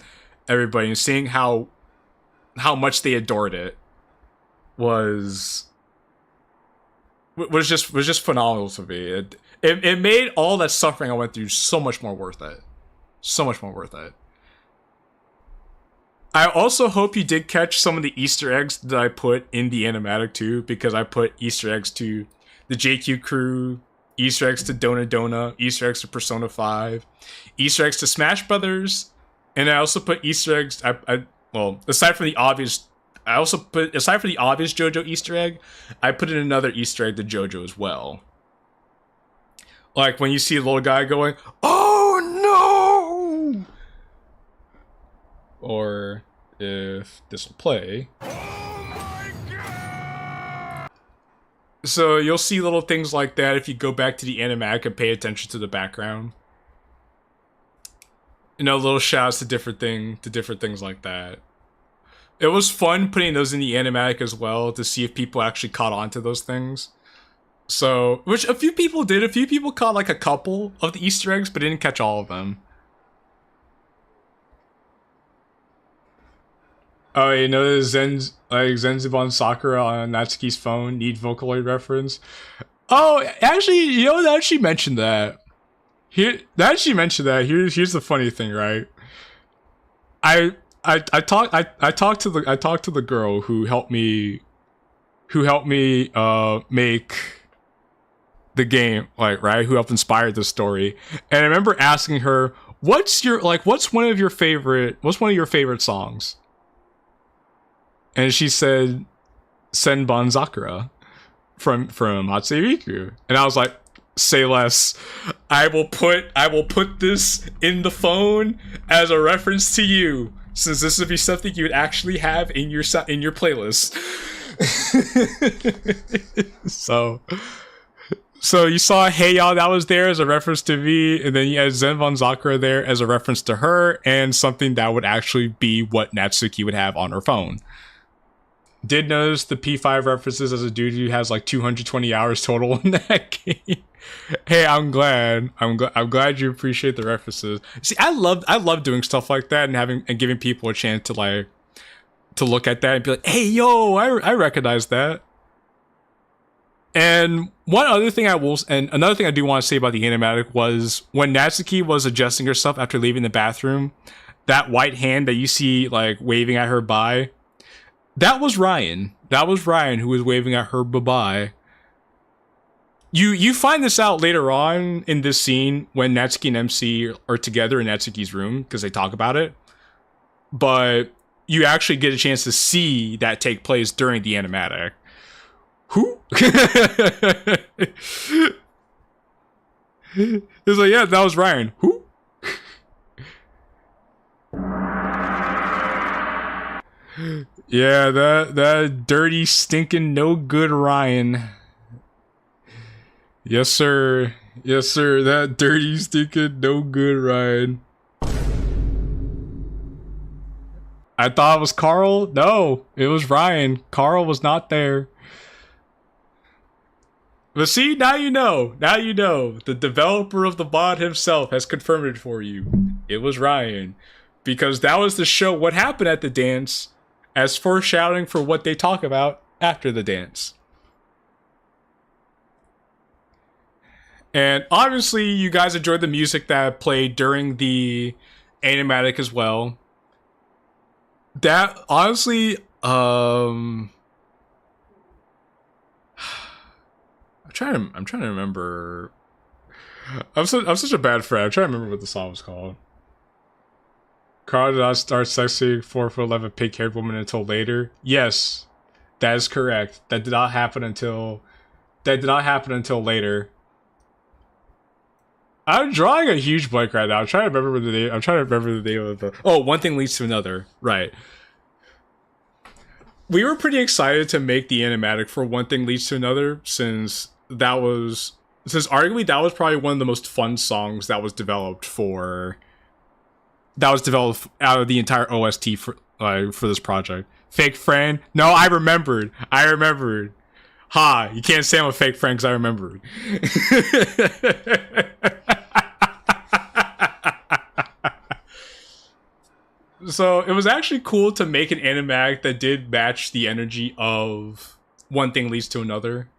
everybody, and seeing how much they adored it was just phenomenal to me. It made all that suffering I went through so much more worth it. So much more worth it. I also hope you did catch some of the Easter eggs that I put in the animatic too, because I put Easter eggs to the JQ crew, Easter eggs to Dona, Easter eggs to Persona 5, Easter eggs to Smash Brothers, and I also put Easter eggs. Aside from the obvious JoJo Easter egg, I put in another Easter egg to JoJo as well. Like when you see a little guy going, "Oh no!" Or if this will play. So you'll see little things like that if you go back to the animatic and pay attention to the background. You know, little shouts to different things like that. It was fun putting those in the animatic as well to see if people actually caught on to those things. So, which a few people did. A few people caught like a couple of the Easter eggs, but didn't catch all of them. Oh, you know, Zenziban Sakura on Natsuki's phone need Vocaloid reference. Oh, actually, you know, that she mentioned that. Here's the funny thing, right? I talked to the girl who helped me make the game, like, right, who helped inspire the story. And I remember asking her, what's one of your favorite songs? And she said Senban Sakura from Hatsune. And I was like, say less. I will put this in the phone as a reference to you, since this would be something you would actually have in your playlist. So you saw Hey Y'all, that was there as a reference to me, and then you had Zenban Sakura there as a reference to her, and something that would actually be what Natsuki would have on her phone. Did notice the P5 references as a dude who has like 220 hours total in that game. Hey, I'm glad you appreciate the references. See, I love doing stuff like that and giving people a chance to look at that and be like, hey, yo, I recognize that. And another thing I do want to say about the animatic was when Natsuki was adjusting herself after leaving the bathroom, that white hand that you see like waving at her bye, that was Ryan. That was Ryan who was waving at her bye-bye. You find this out later on in this scene when Natsuki and MC are together in Natsuki's room because they talk about it. But you actually get a chance to see that take place during the animatic. Who? It's like, yeah, that was Ryan. Who? Yeah, that dirty, stinking, no good Ryan. Yes, sir. Yes, sir. That dirty, stinking, no good Ryan. I thought it was Carl. No, it was Ryan. Carl was not there. But see, now you know. Now you know. The developer of the mod himself has confirmed it for you. It was Ryan. Because that was the show What Happened at the Dance as foreshadowing for what they talk about after the dance. And obviously, you guys enjoyed the music that played during the animatic as well. That honestly, I'm trying to remember. I'm such a bad friend. I'm trying to remember what the song was called. Carl did not start sexing 4'11" pink-haired woman until later. Yes, that is correct. That did not happen until later. I'm drawing a huge blank right now. I'm trying to remember the name. I'm trying to remember the name of the. Oh, One Thing Leads to Another. Right. We were pretty excited to make the animatic for One Thing Leads to Another, since arguably that was probably one of the most fun songs that was developed out of the entire OST for this project. Fake friend? No, I remembered. Ha! You can't say I'm a fake friend because I remembered. So it was actually cool to make an animatic that did match the energy of One Thing Leads to Another.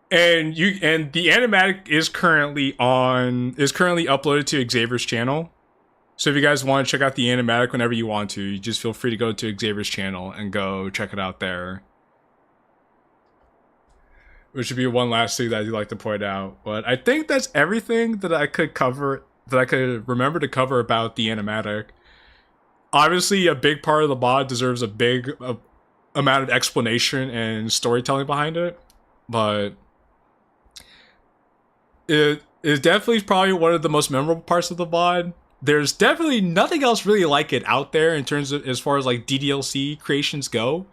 And the animatic is currently uploaded to Xavier's channel. So if you guys want to check out the animatic whenever you want to, you just feel free to go to Xavier's channel and go check it out there. Which would be one last thing that I'd like to point out. But I think that's everything that I could remember to cover about the animatic. Obviously, a big part of the mod deserves a big amount of explanation and storytelling behind it, but it is definitely probably one of the most memorable parts of the mod. There's definitely nothing else really like it out there in terms of as far as like DDLC creations go.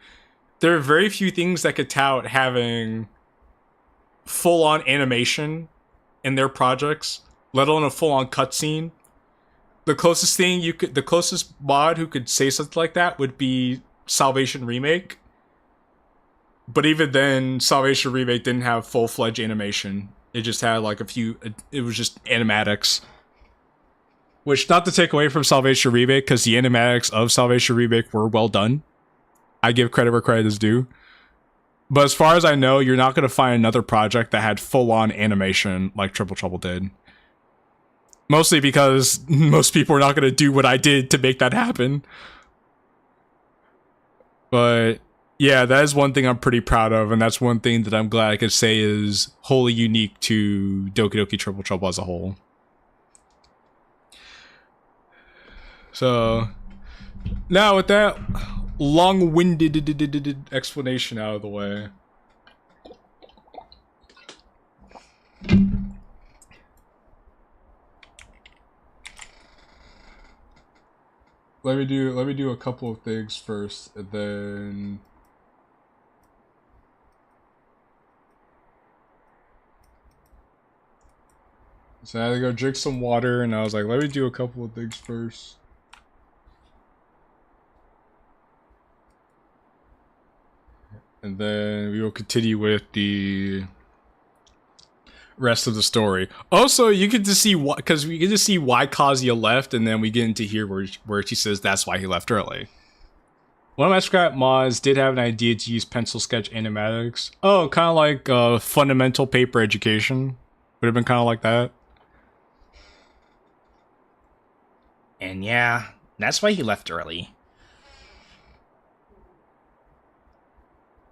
There are very few things that could tout having full-on animation in their projects, let alone a full-on cutscene. The closest mod who could say something like that would be Salvation Remake. But even then, Salvation Remake didn't have full-fledged animation. It just had like it was just animatics. Which, not to take away from Salvation Remake, because the animatics of Salvation Remake were well done. I give credit where credit is due. But as far as I know, you're not going to find another project that had full-on animation like Triple Trouble did. Mostly because most people are not going to do what I did to make that happen. But yeah, that is one thing I'm pretty proud of, and that's one thing that I'm glad I could say is wholly unique to Doki Doki Triple Trouble as a whole. So, now with that long-winded explanation out of the way, let me do a couple of things first, and then so I had to go drink some water, and I was like, let me do a couple of things first. And then we will continue with the rest of the story. Also, you get to see why, because we get to see why Kazuya left, and then we get into here where she says that's why he left early. One of my scrap mods did have an idea to use pencil sketch animatics. Oh, kind of like fundamental paper education. Would have been kind of like that. And yeah, that's why he left early.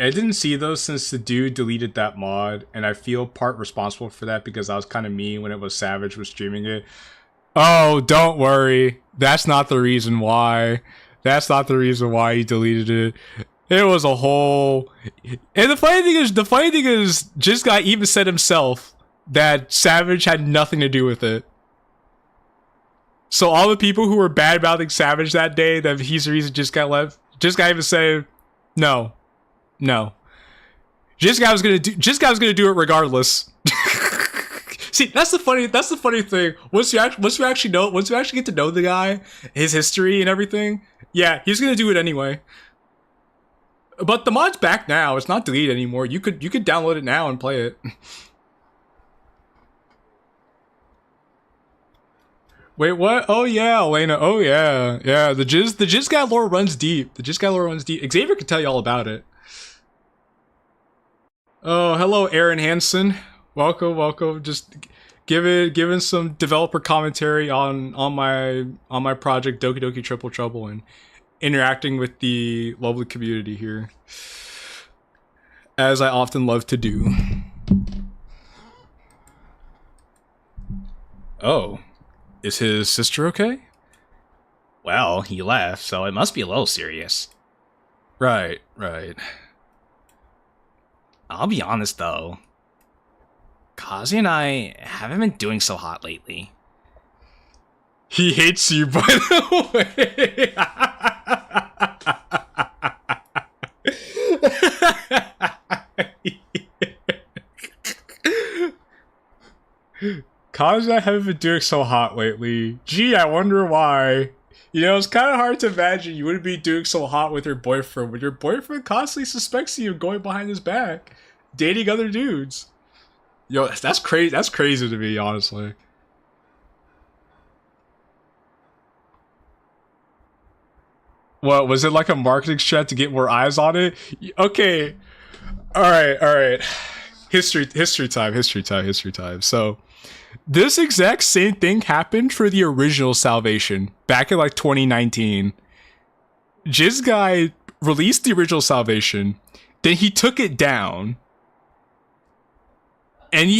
I didn't see those since the dude deleted that mod, and I feel part responsible for that because I was kind of mean when it was Savage was streaming it. Oh, don't worry. That's not the reason why. That's not the reason why he deleted it. It was a whole... And the funny thing is, Just Guy even said himself that Savage had nothing to do with it. So all the people who were bad-mouthing Savage that day, that he's the reason Just Guy left, Just Guy even said, no. Just Guy was gonna do it regardless. See, that's the funny thing. Once you actually get to know the guy, his history and everything, yeah, he's gonna do it anyway. But the mod's back now. It's not deleted anymore. You could download it now and play it. Wait, what? Oh yeah, Elena. Oh yeah. Yeah, the Jizz Guy lore runs deep. Xavier can tell you all about it. Oh, hello, Aaron Hansen. Welcome. Just giving some developer commentary on my project Doki Doki Triple Trouble, and interacting with the lovely community here, as I often love to do. Oh, is his sister okay? Well, he left, so it must be a little serious. Right. I'll be honest, though. Kazuya and I haven't been doing so hot lately. He hates you, by the way. Kazuya haven't been doing so hot lately. Gee, I wonder why. You know, it's kind of hard to imagine you wouldn't be doing so hot with your boyfriend when your boyfriend constantly suspects you of going behind his back, dating other dudes. Yo, that's crazy. That's crazy to me, honestly. What, was it like a marketing strat to get more eyes on it? Okay. All right. History time. So, this exact same thing happened for the original Salvation back in like 2019. Jizz Guy released the original Salvation, then he took it down. And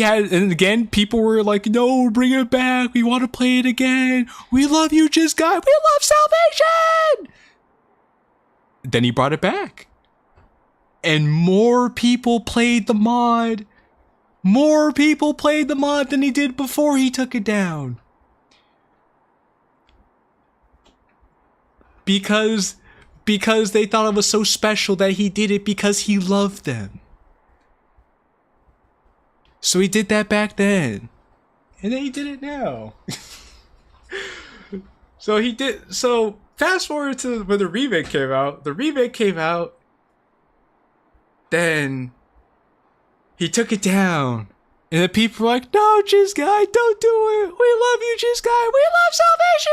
again, people were like, no, bring it back. We want to play it again. We love you, Jizz Guy. We love Salvation. Then he brought it back. And more people played the mod. More people played the mod than he did before he took it down. Because they thought it was so special that he did it because he loved them. So he did that back then. And then he did it now. So fast forward to when the remake came out. The remake came out. Then he took it down. And the people were like, no, Jizz Guy, don't do it. We love you, Jizz Guy. We love Salvation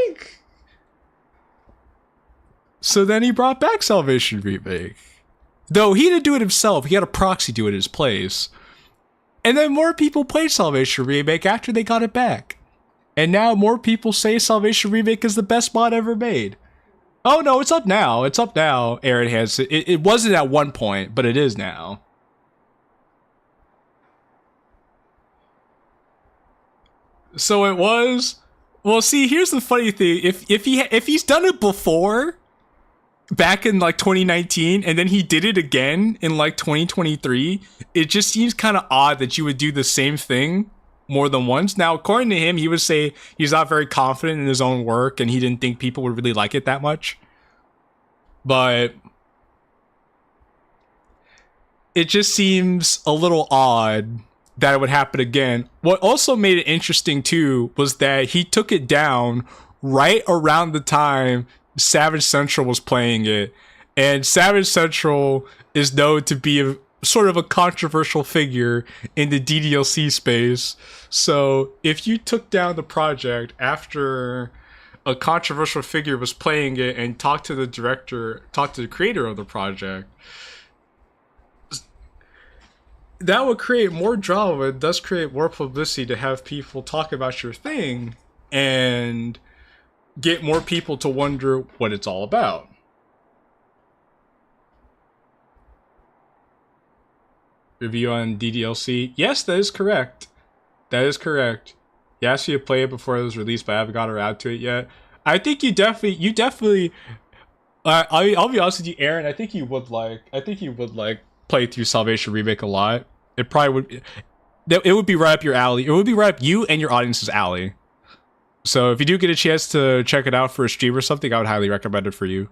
Remake. So then he brought back Salvation Remake. Though he didn't do it himself. He had a proxy do it in his place. And then more people played Salvation Remake after they got it back. And now more people say Salvation Remake is the best mod ever made. Oh no, it's up now. It's up now, Aaron Hansen. It wasn't at one point, but it is now. So it was. Well, see, here's the funny thing. If he's done it before, back in like 2019, and then he did it again in like 2023, it just seems kind of odd that you would do the same thing more than once. Now, according to him, he would say he's not very confident in his own work and he didn't think people would really like it that much. But it just seems a little odd that it would happen again. What also made it interesting too was that he took it down right around the time Savage Central was playing it, and Savage Central is known to be a sort of a controversial figure in the DDLC space. So if you took down the project after a controversial figure was playing it and talked to the creator of the project, that would create more drama and thus create more publicity to have people talk about your thing and get more people to wonder what it's all about. Review on DDLC. Yes, that is correct. That is correct. You asked me to play it before it was released, but I haven't got around to it yet. I think you definitely. I'll be honest with you, Aaron. I think you would like play through Salvation Remake a lot. It probably would. It would be right up your alley. It would be right up you and your audience's alley. So if you do get a chance to check it out for a stream or something, I would highly recommend it for you.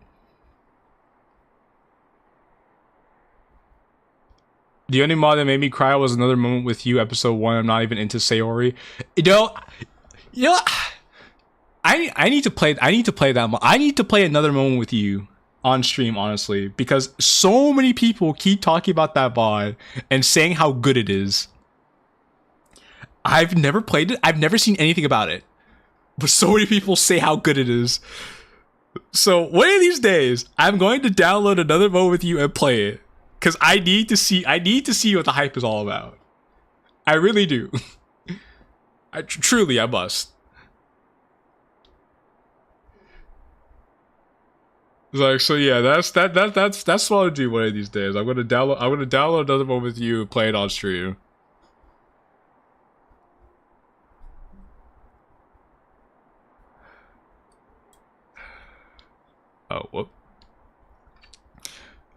The only mod that made me cry was Another Moment with You, episode 1. I'm not even into Sayori. You know, I need to play that mod. I need to play Another Moment with You on stream, honestly, because so many people keep talking about that mod and saying how good it is. I've never played it. I've never seen anything about it. But so many people say how good it is. So one of these days, I'm going to download Another Moment with You and play it. Because I need to see what the hype is all about. I really do. Truly, I must. Like, so yeah, that's what I'll do one of these days. I'm gonna download another one with you and play it on stream. Oh, whoop.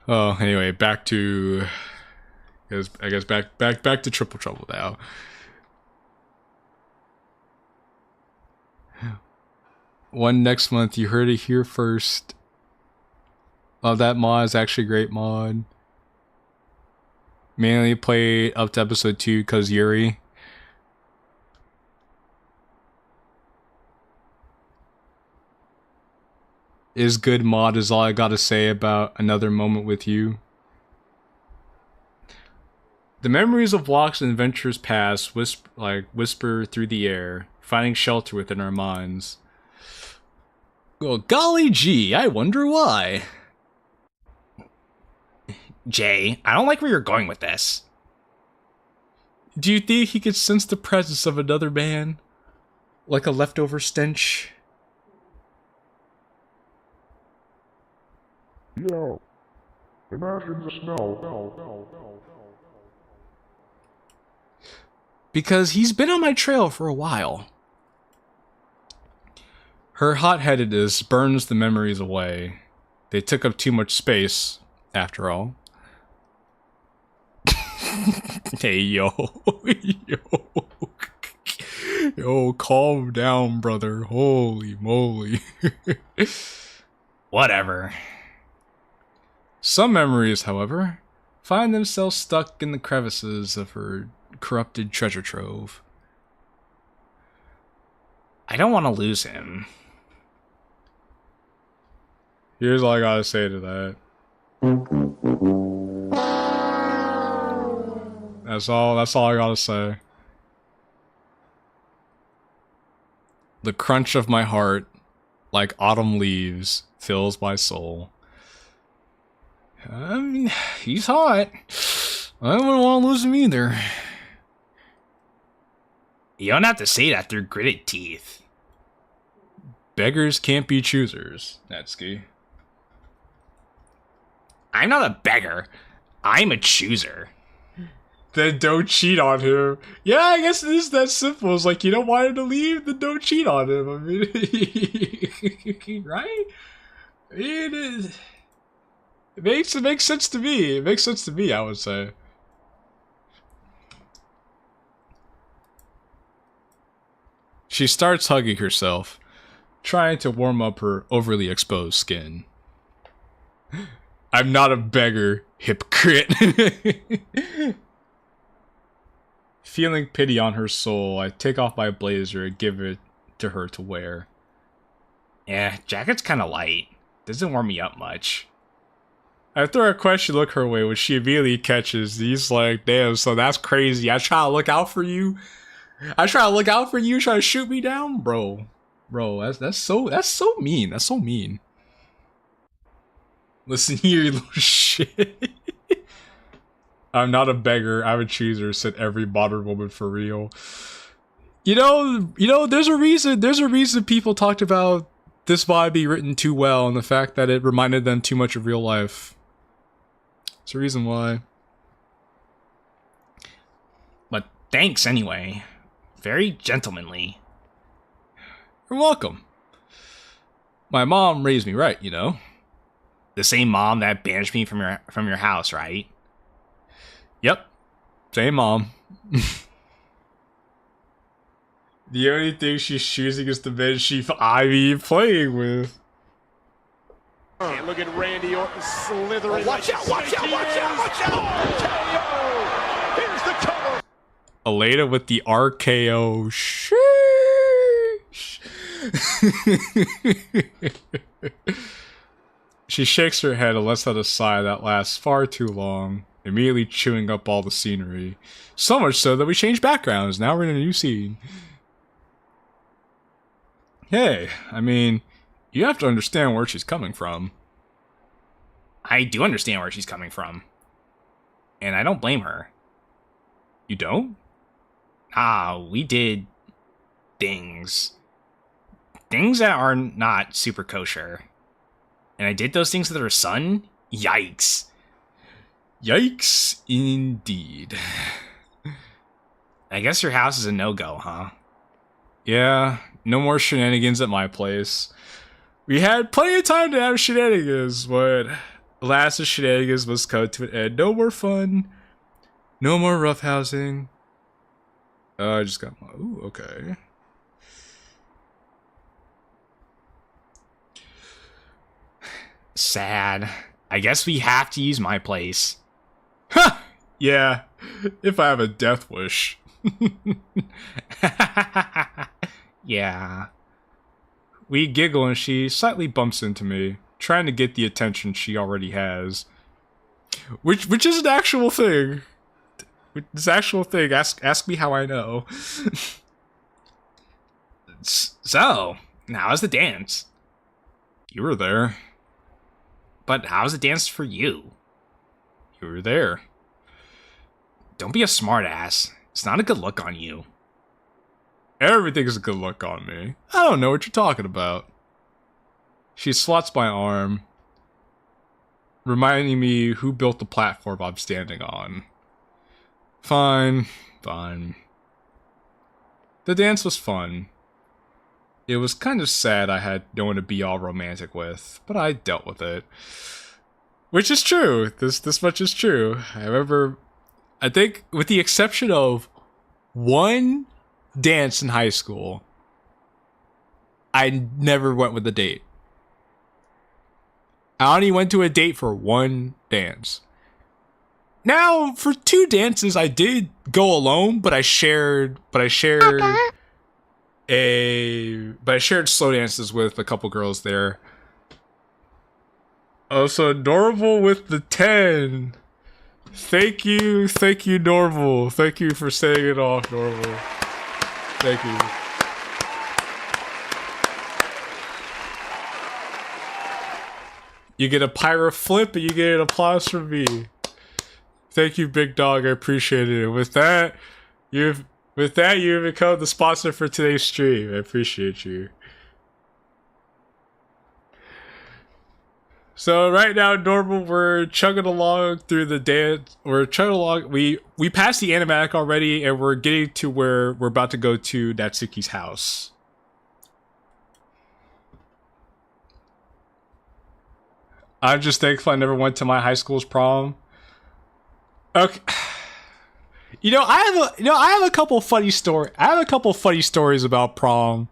Oh, anyway, back to I guess back to Triple Trouble now. One next month, you heard it here first. Oh, that mod is actually a great mod. Mainly played up to episode 2 because Yuri. Is good mod is all I gotta say about Another Moment with You. The memories of walks and adventures past whisper through the air, finding shelter within our minds. Well, golly gee, I wonder why. Jay, I don't like where you're going with this. Do you think he could sense the presence of another man? Like a leftover stench? Yo, imagine the smell. Because he's been on my trail for a while. Her hot-headedness burns the memories away. They took up too much space, after all. Hey, yo. Yo, calm down, brother. Holy moly. Whatever. Some memories, however, find themselves stuck in the crevices of her corrupted treasure trove. I don't want to lose him. Here's all I gotta say to that. That's all I gotta say. The crunch of my heart, like autumn leaves, fills my soul. I mean, he's hot. I wouldn't want to lose him either. You don't have to say that through gritted teeth. Beggars can't be choosers, Natsuki. I'm not a beggar. I'm a chooser. Then don't cheat on him. Yeah, I guess it is that simple. It's like, you don't want him to leave, then don't cheat on him. I mean, right? I mean, it makes sense to me. It makes sense to me, I would say. She starts hugging herself, trying to warm up her overly exposed skin. I'm not a beggar, hypocrite. Feeling pity on her soul, I take off my blazer and give it to her to wear. Yeah, jacket's kind of light. Doesn't warm me up much. I throw a question look her way, which she immediately catches. He's like, damn, so that's crazy. I try to look out for you. Try to shoot me down? Bro, that's so mean. That's so mean. Listen here, you little shit. I'm not a beggar, I'm a chooser, said every modern woman for real. You know, there's a reason people talked about this mod being written too well and the fact that it reminded them too much of real life. It's a reason why. But thanks anyway. Very gentlemanly. You're welcome. My mom raised me right, you know. The same mom that banished me from your house, right? Yep. Same mom. The only thing she's choosing is the men I be playing with. And look at Randy Orton slithering. Watch out, watch out, watch out, watch out! KO! Here's the cover! Elena with the RKO. Sheesh. She shakes her head and lets out a sigh that lasts far too long, immediately chewing up all the scenery. So much so that we change backgrounds. Now we're in a new scene. Hey, I mean, you have to understand where she's coming from. I do understand where she's coming from. And I don't blame her. You don't? We did things. Things that are not super kosher. And I did those things with her son? Yikes. Yikes, indeed. I guess your house is a no-go, huh? Yeah, no more shenanigans at my place. We had plenty of time to have shenanigans, but alas, the shenanigans must come to an end. No more fun. No more roughhousing. I just got my... Ooh, okay. Sad. I guess we have to use my place. Ha! Yeah, if I have a death wish. Yeah. We giggle and she slightly bumps into me, trying to get the attention she already has. Which is an actual thing. It's an actual thing. Ask me how I know. So, how's the dance? You were there. But how's the dance for you? You were there. Don't be a smartass. It's not a good look on you. Everything's a good look on me. I don't know what you're talking about. She slots my arm, reminding me who built the platform I'm standing on. Fine, fine. The dance was fun. It was kind of sad I had no one to be all romantic with, but I dealt with it. Which is true. This much is true. I think with the exception of one dance in high school, I never went with a date. I only went to a date for one dance. Now, for two dances, I did go alone, but I shared slow dances with a couple girls there. Oh, so Normal with the 10. Thank you, Normal. Thank you for saying it off, Normal. Thank you. You get a pyro flip and you get an applause from me. Thank you, big dog. I appreciate it. With that, you've become the sponsor for today's stream. I appreciate you. So right now, Normal, we're chugging along through the dance. We're chugging along. We passed the animatic already, and we're getting to where we're about to go to Natsuki's house. I'm just thankful I never went to my high school's prom. Okay. I have a couple funny stories about prom.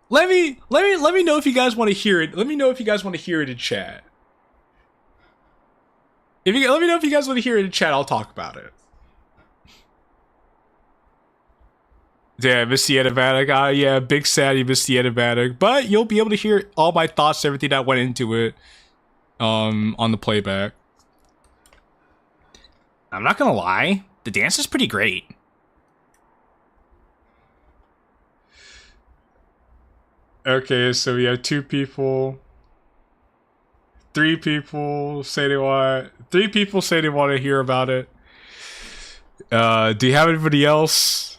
Let me know if you guys want to hear it. Let me know if you guys want to hear it in chat. Let me know if you guys want to hear it in chat. I'll talk about it. Yeah, I missed the animatic. Yeah, big sad you missed the animatic, but you'll be able to hear all my thoughts, everything that went into it, on the playback. I'm not gonna lie, the dance is pretty great. Okay, so we have 2 people. 3 people say they want. 3 people say they want to hear about it. Do you have anybody else?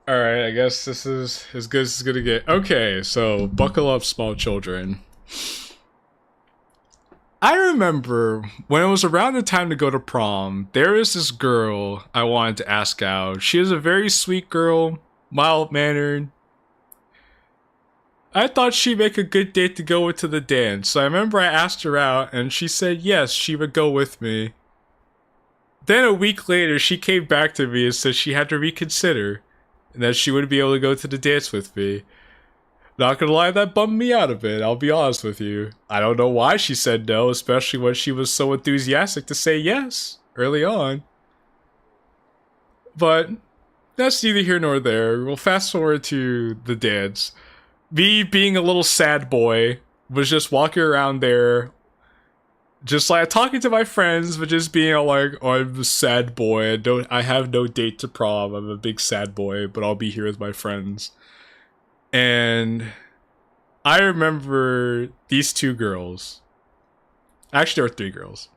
Alright, I guess this is as good as it's gonna get. Okay, so buckle up, small children. I remember when it was around the time to go to prom, there is this girl I wanted to ask out. She is a very sweet girl, mild-mannered. I thought she'd make a good date to go with to the dance, so I remember I asked her out, and she said yes, she would go with me. Then a week later, she came back to me and said she had to reconsider, and that she wouldn't be able to go to the dance with me. Not gonna lie, that bummed me out a bit, I'll be honest with you. I don't know why she said no, especially when she was so enthusiastic to say yes early on. But that's neither here nor there. We'll fast forward to the dance. Me being a little sad boy was just walking around there, just like talking to my friends, but just being all like, oh, I'm a sad boy. I have no date to prom. I'm a big sad boy, but I'll be here with my friends. And I remember these 2 girls. Actually, there were 3 girls.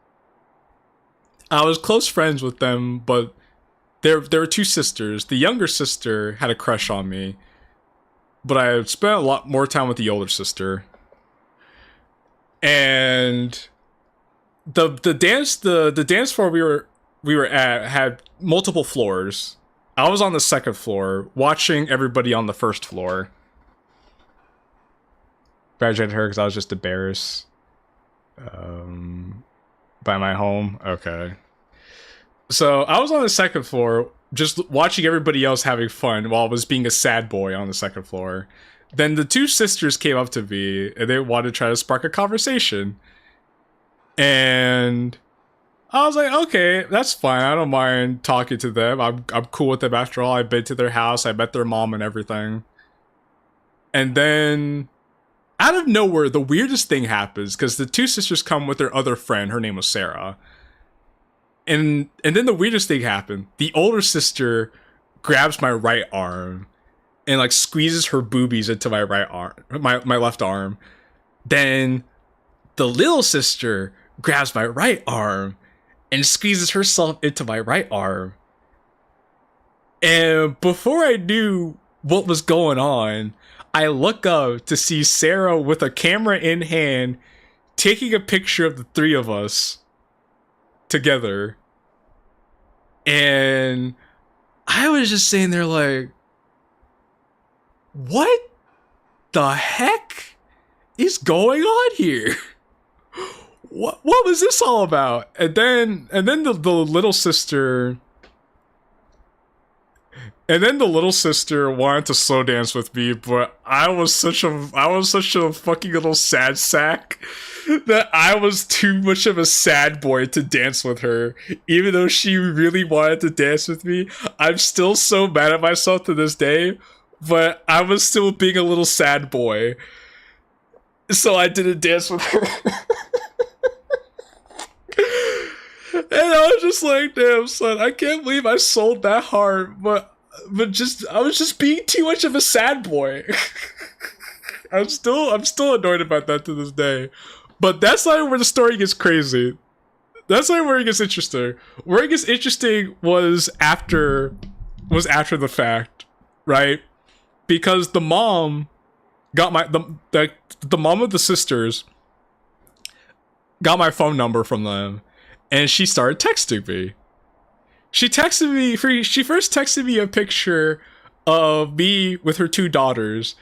I was close friends with them, but there were two sisters. The younger sister had a crush on me, but I spent a lot more time with the older sister. And the dance floor we were at had multiple floors. I was on the second floor, watching everybody on the first floor. Graduated her because I was just embarrassed. By my home? Okay. So, I was on the second floor, just watching everybody else having fun while I was being a sad boy on the second floor. Then the two sisters came up to me, and they wanted to try to spark a conversation. And I was like, okay, that's fine. I don't mind talking to them. I'm cool with them after all. I've been to their house. I met their mom and everything. And then, out of nowhere, the weirdest thing happens, because the two sisters come with their other friend. Her name was Sarah. And then the weirdest thing happened. The older sister grabs my right arm and like squeezes her boobies into my right arm, my left arm. Then the little sister grabs my right arm and squeezes herself into my right arm. And before I knew what was going on, I look up to see Sarah with a camera in hand taking a picture of the three of us together. And I was just sitting there like, what the heck is going on here? What was this all about? And then the little sister wanted to slow dance with me, but I was such a fucking little sad sack that I was too much of a sad boy to dance with her. Even though she really wanted to dance with me, I'm still so mad at myself to this day, but I was still being a little sad boy. So I didn't dance with her. And I was just like, damn son, I can't believe I sold that hard, but I was just being too much of a sad boy. I'm still annoyed about that to this day. But that's not where the story gets crazy. That's not where it gets interesting. Where it gets interesting was after the fact, right? Because the mom got the mom of the sisters got my phone number from them, and she started texting me. She first texted me a picture of me with her two daughters,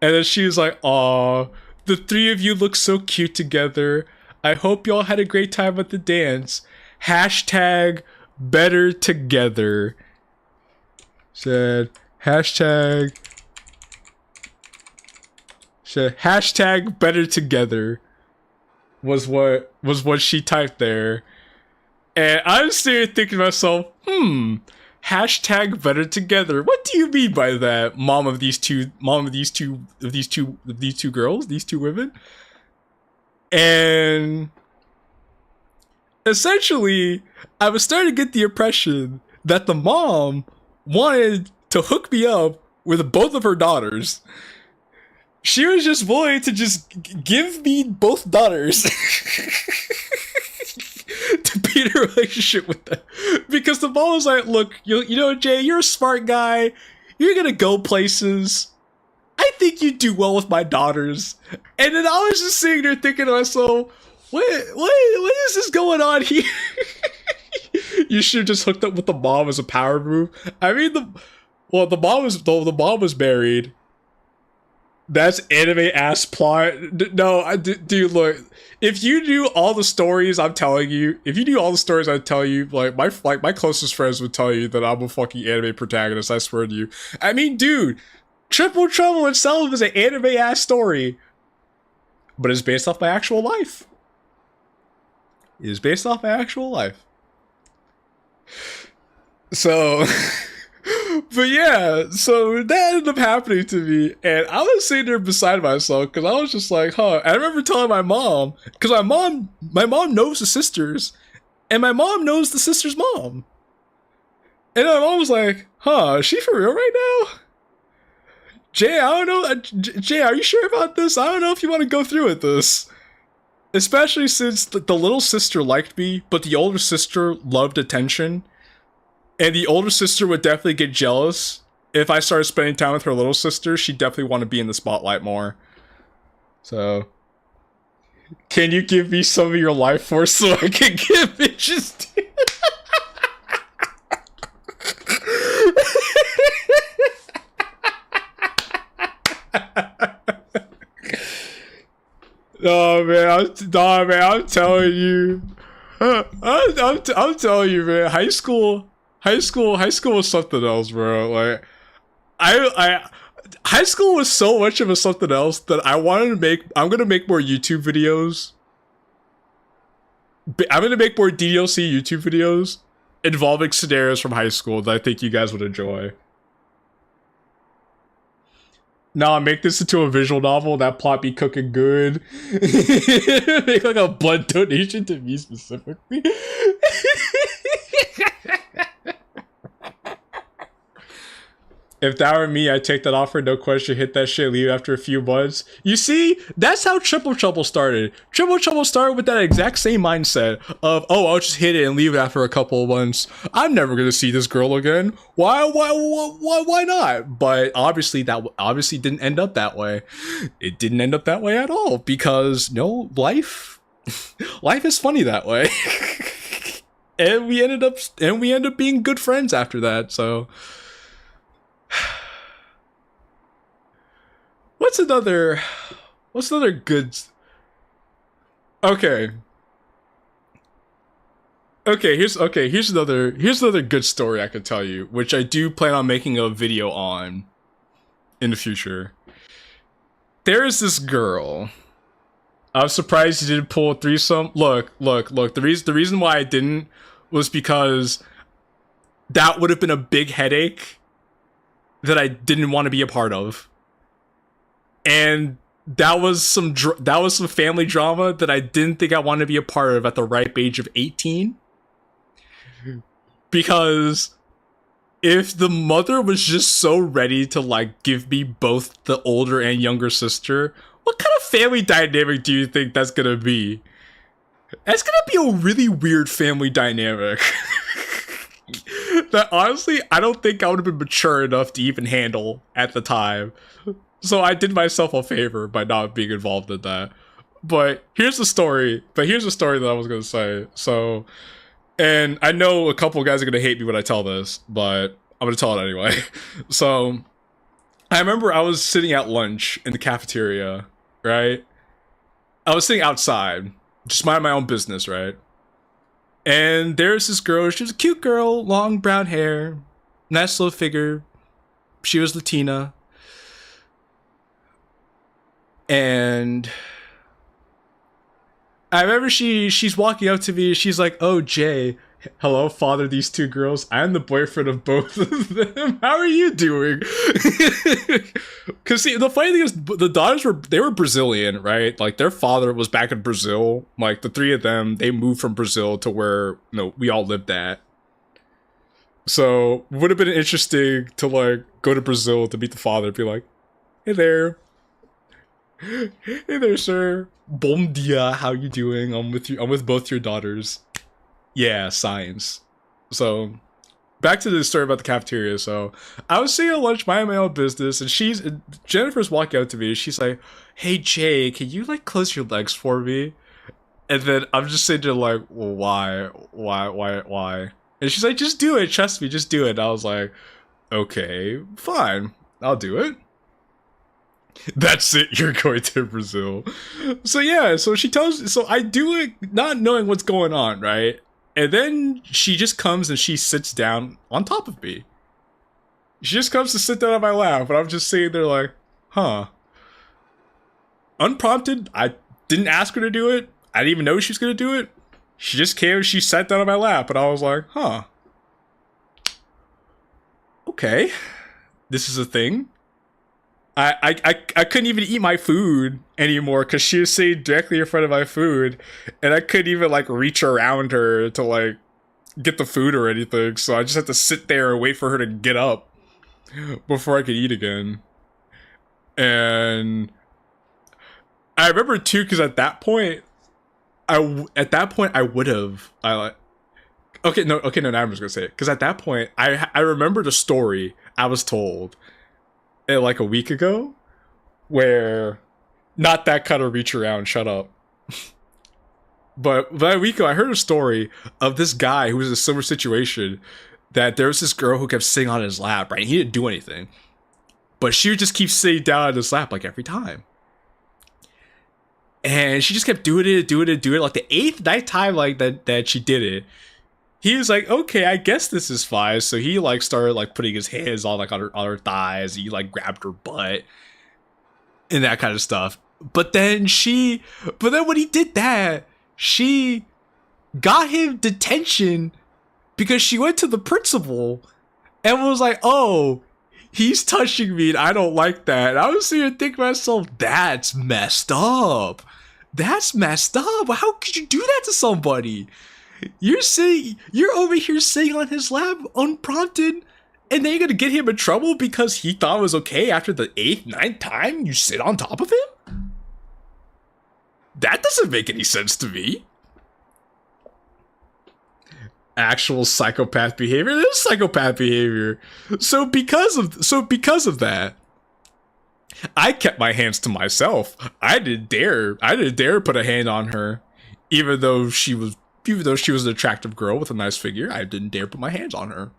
and then she was like, "Aw, the three of you look so cute together. I hope y'all had a great time at the dance. Hashtag better together." Said hashtag better together was what she typed there. And I'm sitting thinking to myself, hashtag better together. What do you mean by that, mom of these two girls, these two women? And essentially, I was starting to get the impression that the mom wanted to hook me up with both of her daughters. She was just willing to just give me both daughters to be in a relationship with them. Because the mom was like, look, you know, Jay, you're a smart guy. You're gonna go places. I think you do well with my daughters. And then I was just sitting there thinking to myself, what is this going on here? You should have just hooked up with the mom as a power move. I mean, the mom was married. That's anime ass plot. No, dude, look. If you knew all the stories I'm telling you, like my closest friends would tell you that I'm a fucking anime protagonist. I swear to you. I mean, dude, Triple Trouble itself is an anime ass story, but it's based off my actual life. It is based off my actual life. So. But yeah, so that ended up happening to me, and I was sitting there beside myself because I was just like, huh. And I remember telling my mom, because my mom knows the sisters, and my mom knows the sister's mom. And my mom was like, huh, is she for real right now? Jay, I don't know. Jay, are you sure about this? I don't know if you want to go through with this. Especially since the little sister liked me, but the older sister loved attention. And the older sister would definitely get jealous if I started spending time with her little sister. She'd definitely want to be in the spotlight more. So, can you give me some of your life force so I can get bitches to Oh man, I'm telling you, I'm telling you, man. High school was something else, bro. Like, high school was so much of a something else that I wanted to make. I'm gonna make more YouTube videos. I'm gonna make more DDLC YouTube videos involving scenarios from high school that I think you guys would enjoy. Nah, make this into a visual novel. That plot be cooking good. Make like a blood donation to me specifically. If that were me, I'd take that offer, no question, hit that shit, leave after a few months. You see, that's how Triple Trouble started. Triple Trouble started with that exact same mindset of, oh, I'll just hit it and leave it after a couple of months. I'm never gonna see this girl again. Why not? But obviously that didn't end up that way. It didn't end up that way at all because life is funny that way. And we ended up being good friends after that. So. What's another good... Okay, here's another good story I could tell you, which I do plan on making a video on in the future. There is this girl. I'm surprised you didn't pull a threesome. Look. The reason why I didn't was because that would have been a big headache that I didn't want to be a part of. And that was some family drama that I didn't think I wanted to be a part of at the ripe age of 18. Because if the mother was just so ready to like give me both the older and younger sister, what kind of family dynamic do you think that's gonna be? That's gonna be a really weird family dynamic. That honestly, I don't think I would have been mature enough to even handle at the time. So I did myself a favor by not being involved in that. But here's the story that I was gonna say. So, and I know a couple of guys are gonna hate me when I tell this, but I'm gonna tell it anyway. So, I remember I was sitting at lunch in the cafeteria, right? I was sitting outside, just minding my own business, right? And there's this girl, she was a cute girl, long brown hair, nice little figure. She was Latina. And I remember she's walking up to me, she's like, oh, Jay, hello, father, these two girls. I'm the boyfriend of both of them. How are you doing? Because see, the funny thing is, the daughters were Brazilian, right? Like, their father was back in Brazil. Like, the three of them, they moved from Brazil to where, we all lived at. So, would have been interesting to, like, go to Brazil to meet the father and be like, hey there. Hey there, sir. Bom dia, how you doing? I'm with both your daughters. Yeah, science. So, back to the story about the cafeteria. So, I was sitting at lunch, minding my own business, and Jennifer's walking out to me. She's like, hey, Jay, can you, like, close your legs for me? And then I'm just sitting there like, well, why? And she's like, just do it, trust me, just do it. And I was like, okay, fine, I'll do it. That's it, you're going to Brazil. So yeah, so I do it not knowing what's going on, right? And then she just comes and she sits down on top of me. She just comes to sit down on my lap, and I'm just sitting there like, huh. Unprompted, I didn't ask her to do it. I didn't even know she was gonna do it. She just came and she sat down on my lap, and I was like, huh. Okay, this is a thing. I couldn't even eat my food anymore because she was sitting directly in front of my food, and I couldn't even like reach around her to like get the food or anything. So I just had to sit there and wait for her to get up before I could eat again. And I remember too, because at that point, at that point I would have. Okay, no, now I'm just gonna say it because at that point I remember the story I was told like a week ago, where not that kind of reach around. Shut up. But a week ago, I heard a story of this guy who was in a similar situation. That there was this girl who kept sitting on his lap, right? He didn't do anything, but she would just keep sitting down on his lap like every time. And she just kept doing it. Like the 8th, 9th time, like that she did it, he was like, okay, I guess this is fine. So he like started like putting his hands on like on her thighs. He like grabbed her butt and that kind of stuff. But then when he did that, she got him detention because she went to the principal and was like, oh, he's touching me and I don't like that. And I was sitting here thinking to myself, that's messed up. That's messed up. How could you do that to somebody? You're over here sitting on his lap unprompted, and then you're gonna get him in trouble because he thought it was okay after the 8th, 9th time you sit on top of him? That doesn't make any sense to me. Actual psychopath behavior. It is psychopath behavior. So because of that, I kept my hands to myself. I didn't dare put a hand on her, even though she was an attractive girl with a nice figure. I didn't dare put my hands on her.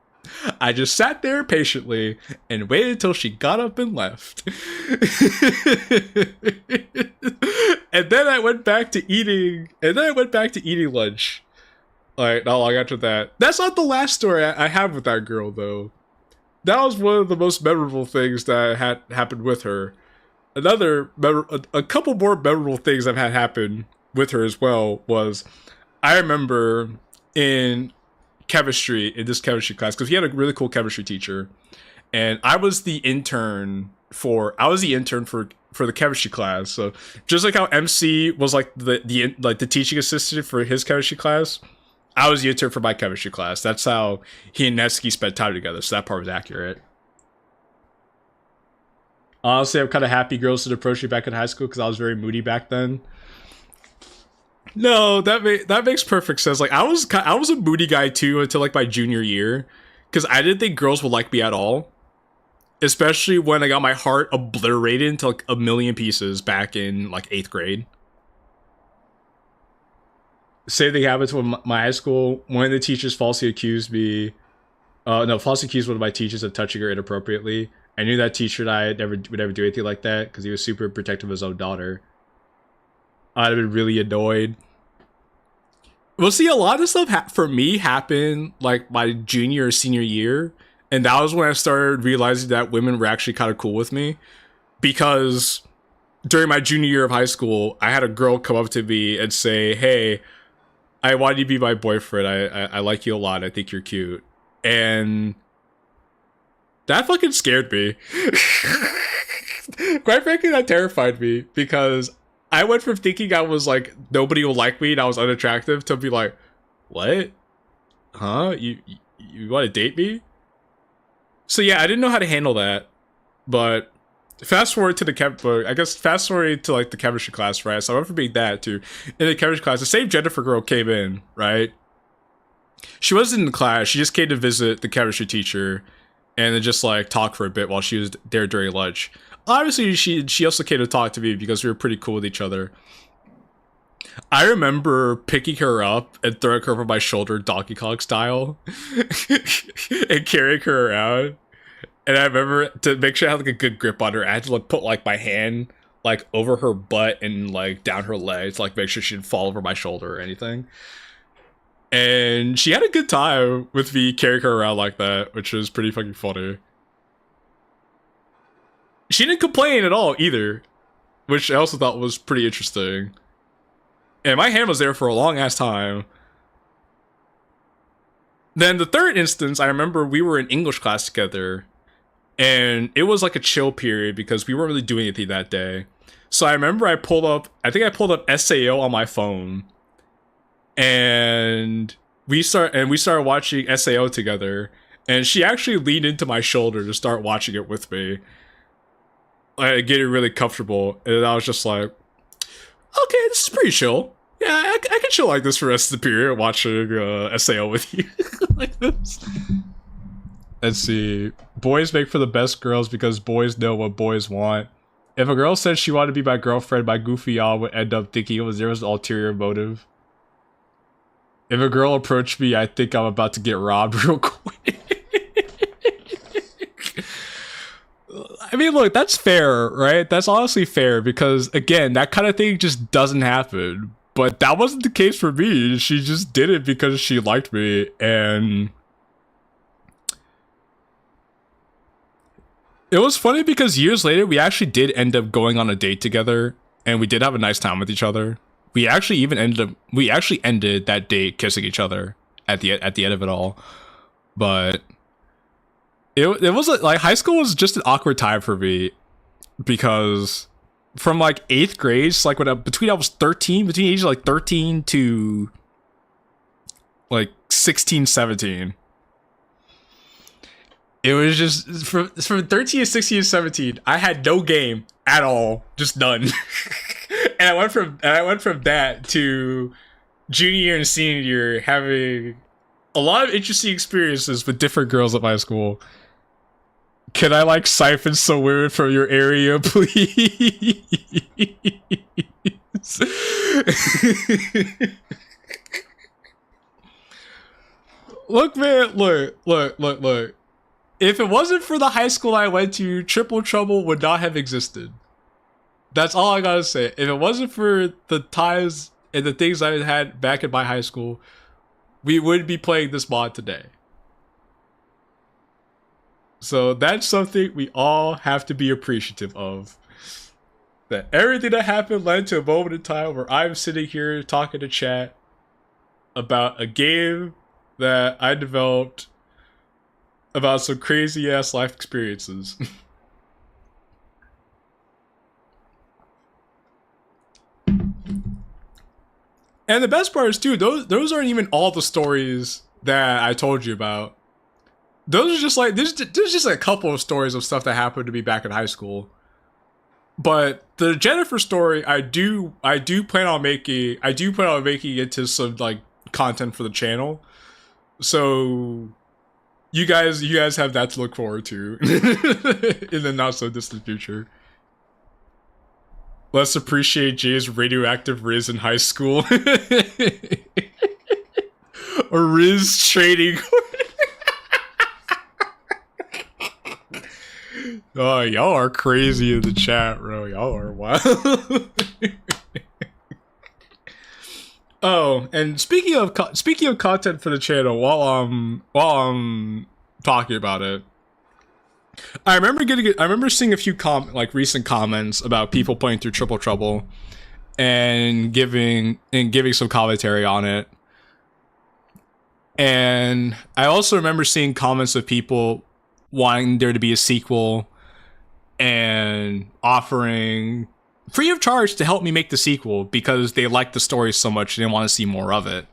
I just sat there patiently and waited until she got up and left. And then I went back to eating. Lunch. Like, not long after that. That's not the last story I have with that girl, though. That was one of the most memorable things that had happened with her. A couple more memorable things I've had happen with her as well was, I remember in this chemistry class, because we had a really cool chemistry teacher, and I was the intern for the chemistry class. So just like how MC was like the teaching assistant for his chemistry class, I was the intern for my chemistry class. That's how he and Natsuki spent time together, so that part was accurate. Honestly, I'm kind of happy girls did approach me back in high school because I was very moody back then. No, that makes perfect sense. Like I was a moody guy too until like my junior year, because I didn't think girls would like me at all. Especially when I got my heart obliterated into like a million pieces back in like 8th grade. Same thing happened to my high school. One of the teachers falsely accused one of my teachers of touching her inappropriately. I knew that teacher and I would never do anything like that because he was super protective of his own daughter. I'd have been really annoyed. Well, see, a lot of stuff for me happened like my junior or senior year. And that was when I started realizing that women were actually kind of cool with me. Because during my junior year of high school, I had a girl come up to me and say, hey, I want you to be my boyfriend. I like you a lot. I think you're cute. And that fucking scared me. Quite frankly, that terrified me because I went from thinking I was like, nobody will like me and I was unattractive to be like, what? Huh? You want to date me? So yeah, I didn't know how to handle that. But fast forward to the the chemistry class, right? So I went from being that to in the chemistry class, the same Jennifer girl came in, right? She wasn't in the class. She just came to visit the chemistry teacher and then just like talk for a bit while she was there during lunch. Obviously, she also came to talk to me because we were pretty cool with each other. I remember picking her up and throwing her over my shoulder, Donkey Kong style, and carrying her around. And I remember to make sure I had like a good grip on her, I had to like put like my hand like over her butt and like down her legs, like make sure she didn't fall over my shoulder or anything. And she had a good time with me carrying her around like that, which was pretty fucking funny. She didn't complain at all either, which I also thought was pretty interesting. And my hand was there for a long ass time. Then the third instance, I remember we were in English class together. And it was like a chill period because we weren't really doing anything that day. So I remember I pulled up SAO on my phone. And we started watching SAO together. And she actually leaned into my shoulder to start watching it with me. Like getting really comfortable. And I was just like, okay, this is pretty chill. Yeah, I could chill like this for the rest of the period, watching SAO with you like this. Let's see. Boys make for the best girls because boys know what boys want. If a girl said she wanted to be my girlfriend, my goofy y'all would end up thinking there was an ulterior motive. If a girl approached me, I think I'm about to get robbed real quick. I mean, look, that's fair, right? That's honestly fair because, again, that kind of thing just doesn't happen. But that wasn't the case for me. She just did it because she liked me, and it was funny because years later, we actually did end up going on a date together, and we did have a nice time with each other. We actually ended that date kissing each other at the end of it all. But it was like high school was just an awkward time for me because from like 8th grade, so like between ages like 13 to like 16, 17. It was just from 13 to 16 to 17, I had no game at all, just none. And I went from that to junior year and senior year having a lot of interesting experiences with different girls at my school. Can I like siphon some women from your area, please? Look, man, look. If it wasn't for the high school I went to, Triple Trouble would not have existed. That's all I gotta say. If it wasn't for the ties and the things I had back in my high school, we wouldn't be playing this mod today. So that's something we all have to be appreciative of. That everything that happened led to a moment in time where I'm sitting here talking to chat about a game that I developed about some crazy ass life experiences. And the best part is too, those aren't even all the stories that I told you about. Those are just like there's just like a couple of stories of stuff that happened to me back in high school. But the Jennifer story, I do plan on making into some like content for the channel. So you guys have that to look forward to in the not so distant future. Let's appreciate Jay's radioactive Riz in high school. Or Riz trading. Oh, y'all are crazy in the chat, bro. Y'all are wild. Oh, and speaking of content for the channel, while I'm talking about it, I remember seeing a few recent comments about people playing through Triple Trouble and giving some commentary on it. And I also remember seeing comments of people wanting there to be a sequel and offering free of charge to help me make the sequel because they liked the story so much and they want to see more of it.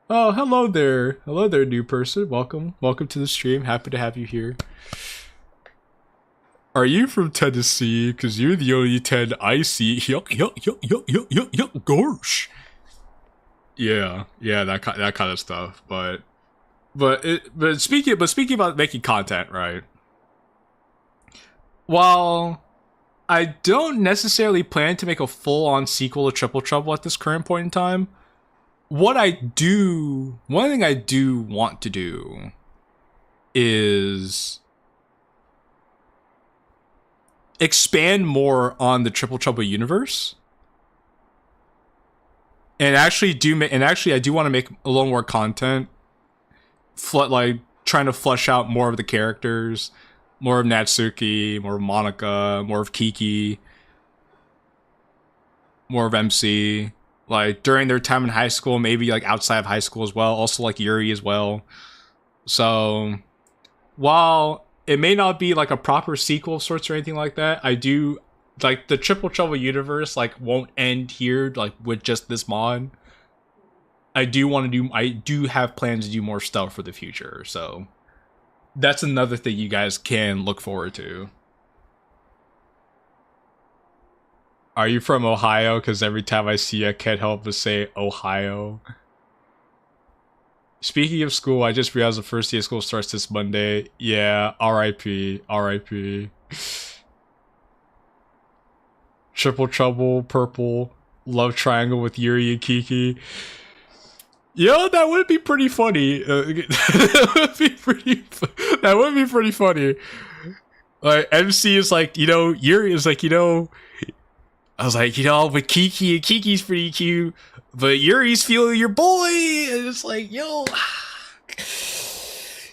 Oh, hello there, new person. Welcome to the stream. Happy to have you here. Are you from Tennessee? Because you're the only Ted I see. Yuck, gosh. Yeah, that kind of stuff. But speaking about making content, right? While I don't necessarily plan to make a full-on sequel to Triple Trouble at this current point in time, one thing I do want to do is expand more on the Triple Trouble universe. And I do want to make a little more content, like trying to flesh out more of the characters, more of Natsuki, more of Monica, more of Kiki, more of MC. Like during their time in high school, maybe like outside of high school as well. Also like Yuri as well. So while it may not be like a proper sequel of sorts or anything like that, I do like the Triple Trouble universe like won't end here like with just this mod. I do have plans to do more stuff for the future. So that's another thing you guys can look forward to. Are you from Ohio? Because every time I see you, I can't help but say Ohio. Speaking of school, I just realized the first day of school starts this Monday. Yeah, R.I.P. R.I.P. Triple Trouble, Purple, Love Triangle with Yuri and Kiki. Yo, that would be pretty funny. That would be pretty funny. Like, MC is like, Yuri is like, I was like, with Kiki, and Kiki's pretty cute, but Yuri's feeling your boy, and it's like, yo,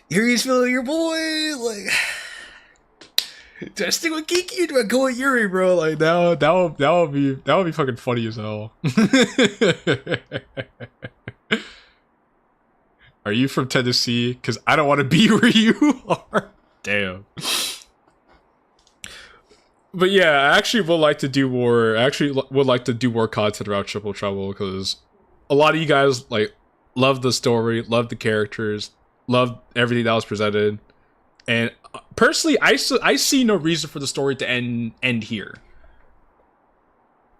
Yuri's feeling your boy, like, do I stick with Kiki or do I go with Yuri, bro? Like, that would be fucking funny as hell. Are you from Tennessee? Because I don't want to be where you are. Damn. But yeah, I actually would like to do more. I actually would like to do more content about Triple Trouble because a lot of you guys like love the story, love the characters, love everything that was presented, and personally, I see no reason for the story to end here.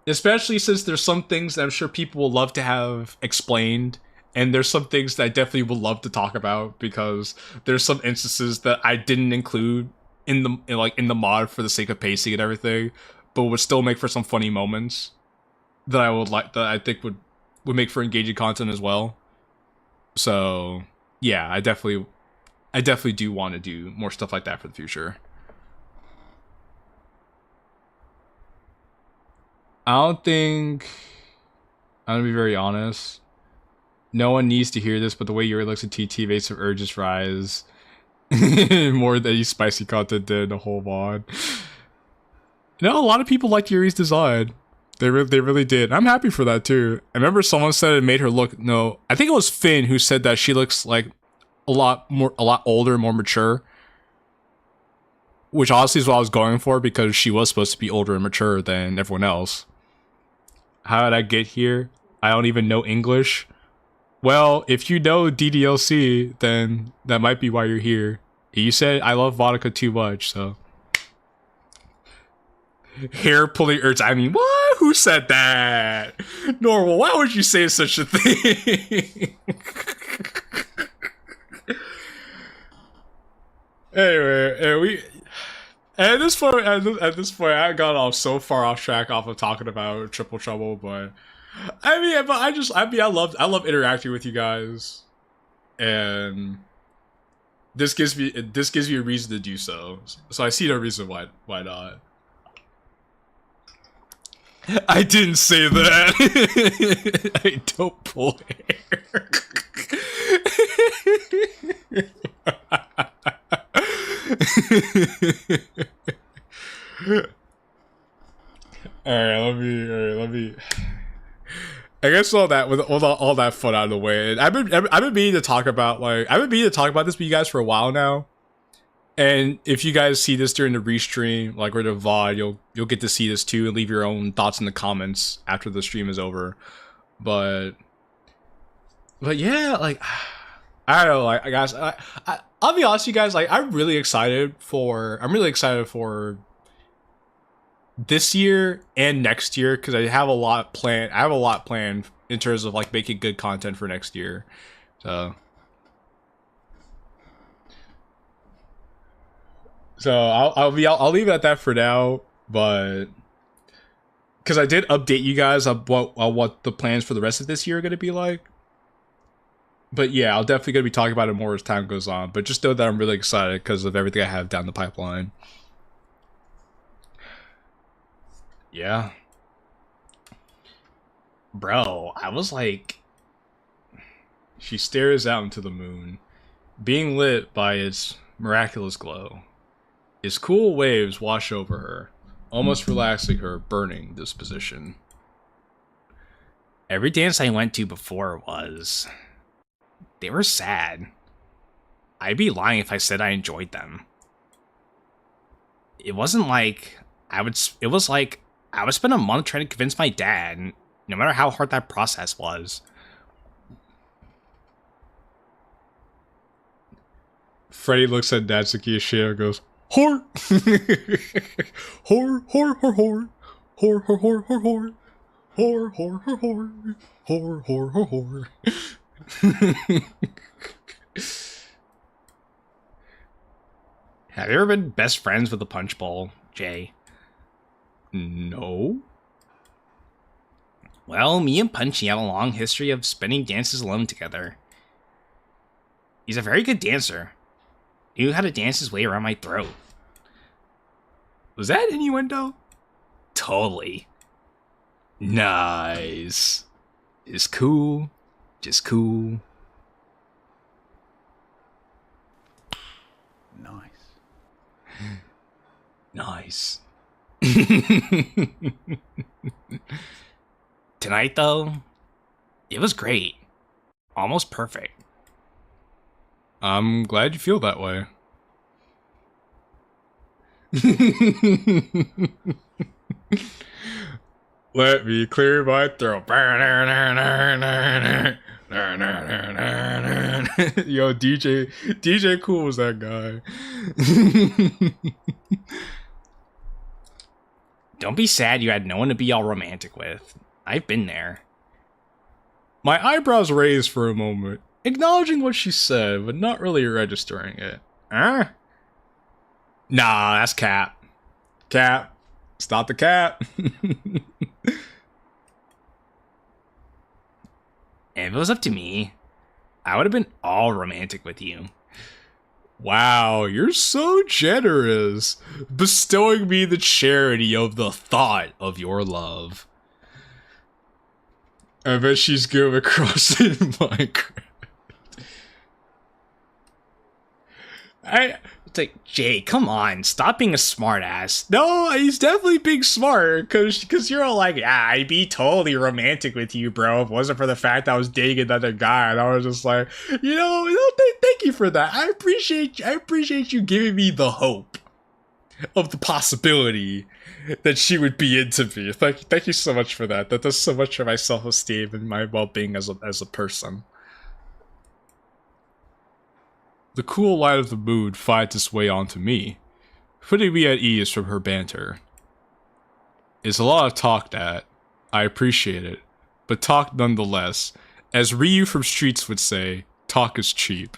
Especially since there's some things that I'm sure people will love to have explained, and there's some things that I definitely would love to talk about because there's some instances that I didn't include in the mod for the sake of pacing and everything, but would still make for some funny moments that I think would make for engaging content as well. So yeah, I definitely do want to do more stuff like that for the future. I'm gonna be very honest. No one needs to hear this, but the way Yuri looks at TT makes some urges rise. More than any spicy content did in the whole mod. A lot of people liked Yuri's design. They really did. I'm happy for that too. I remember someone said it made her look. No, I think it was Finn who said that she looks like a lot older, more mature. Which honestly is what I was going for because she was supposed to be older and mature than everyone else. How did I get here? I don't even know English. Well, if you know DDLC, then that might be why you're here. You said I love vodka too much, so. Hair pulling urge. I mean, what? Who said that? Normal, why would you say such a thing? Anyway, at this point, I got off so far off track off of talking about Triple Trouble, but I love interacting with you guys, and this gives me a reason to do so. So I see no reason why not. I didn't say that. I don't pull hair. Alright, let me. I guess all that fun out of the way. I've been meaning to talk about this with you guys for a while now. And if you guys see this during the restream, or the VOD, you'll get to see this too and leave your own thoughts in the comments after the stream is over. But yeah, I don't know, guys, I'll be honest with you guys, I'm really excited for this year and next year because I have a lot planned in terms of making good content for next year. So I'll leave it at that for now, but because I did update you guys on what the plans for the rest of this year are going to be like. But yeah, I'll definitely going to be talking about it more as time goes on. But just know that I'm really excited because of everything I have down the pipeline. Yeah. Bro, I was like... She stares out into the moon, being lit by its miraculous glow. Its cool waves wash over her, almost relaxing her burning disposition. Every dance I went to before they were sad. I'd be lying if I said I enjoyed them. It wasn't like it was like I would spend a month trying to convince my dad, no matter how hard that process was. Freddy looks at Natsuki and goes, "Whore!" Whore, whore, whore, whore. Whore, whore, whore, whore, whore. Whore, whore, whore, whore. Whore, whore, whore, whore. Have you ever been best friends with a punch bowl, Jay? No. Well, me and Punchy have a long history of spending dances alone together. He's a very good dancer. Knew how to dance his way around my throat. Was that innuendo? Totally. Nice. It's cool. Just cool. Nice. Tonight, though, it was great. Almost perfect. I'm glad you feel that way. Let me clear my throat. Yo, DJ Cool was that guy. Don't be sad you had no one to be all romantic with. I've been there. My eyebrows raised for a moment, acknowledging what she said, but not really registering it. Huh? Nah, that's cap. Cap. Stop the cap. If it was up to me, I would have been all romantic with you. Wow, you're so generous, bestowing me the charity of the thought of your love. I bet she's going across in Minecraft. It's like, Jay, come on, stop being a smartass. No, he's definitely being smart, because you're all like, yeah, I'd be totally romantic with you, bro, if it wasn't for the fact I was dating another guy. And I was just like, thank you for that. I appreciate you giving me the hope of the possibility that she would be into me. Thank you so much for that. That does so much for my self-esteem and my well-being as a person. The cool light of the mood finds its way onto me, putting me at ease from her banter. It's a lot of talk that. I appreciate it, but talk nonetheless. As Ryu from Streets would say, talk is cheap.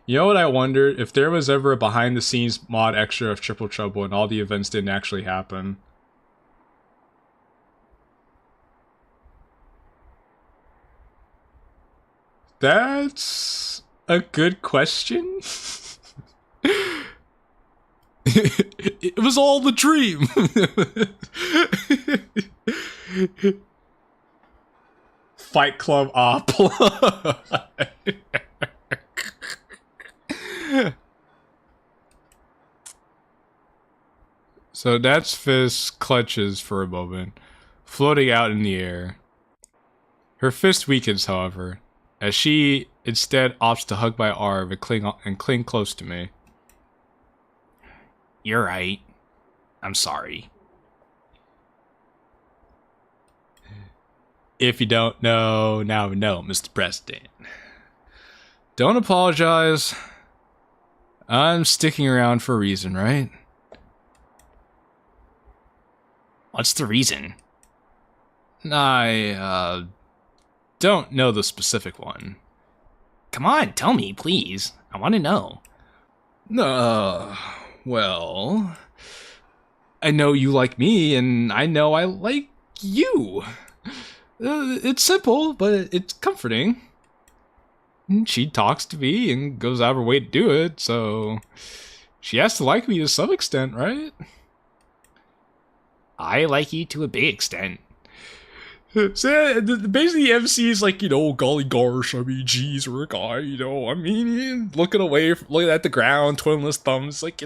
You know what I wondered? If there was ever a behind-the-scenes mod extra of Triple Trouble and all the events didn't actually happen. That's a good question. It was all the dream. Fight Club op. So Nat's fist clutches for a moment, floating out in the air. Her fist weakens, however, as she instead opts to hug my arm and cling close to me. You're right. I'm sorry. If you don't know, now we know, Mr. President. Don't apologize. I'm sticking around for a reason, right? What's the reason? I, don't know the specific one. Come on, tell me, please. I want to know. Well, I know you like me, and I know I like you. It's simple, but it's comforting. She talks to me and goes out of her way to do it, so she has to like me to some extent, right? I like you to a big extent. So basically, the MC is like, golly gosh, I mean, geez, we're a guy, looking away, looking at the ground, twiddling his thumbs, like,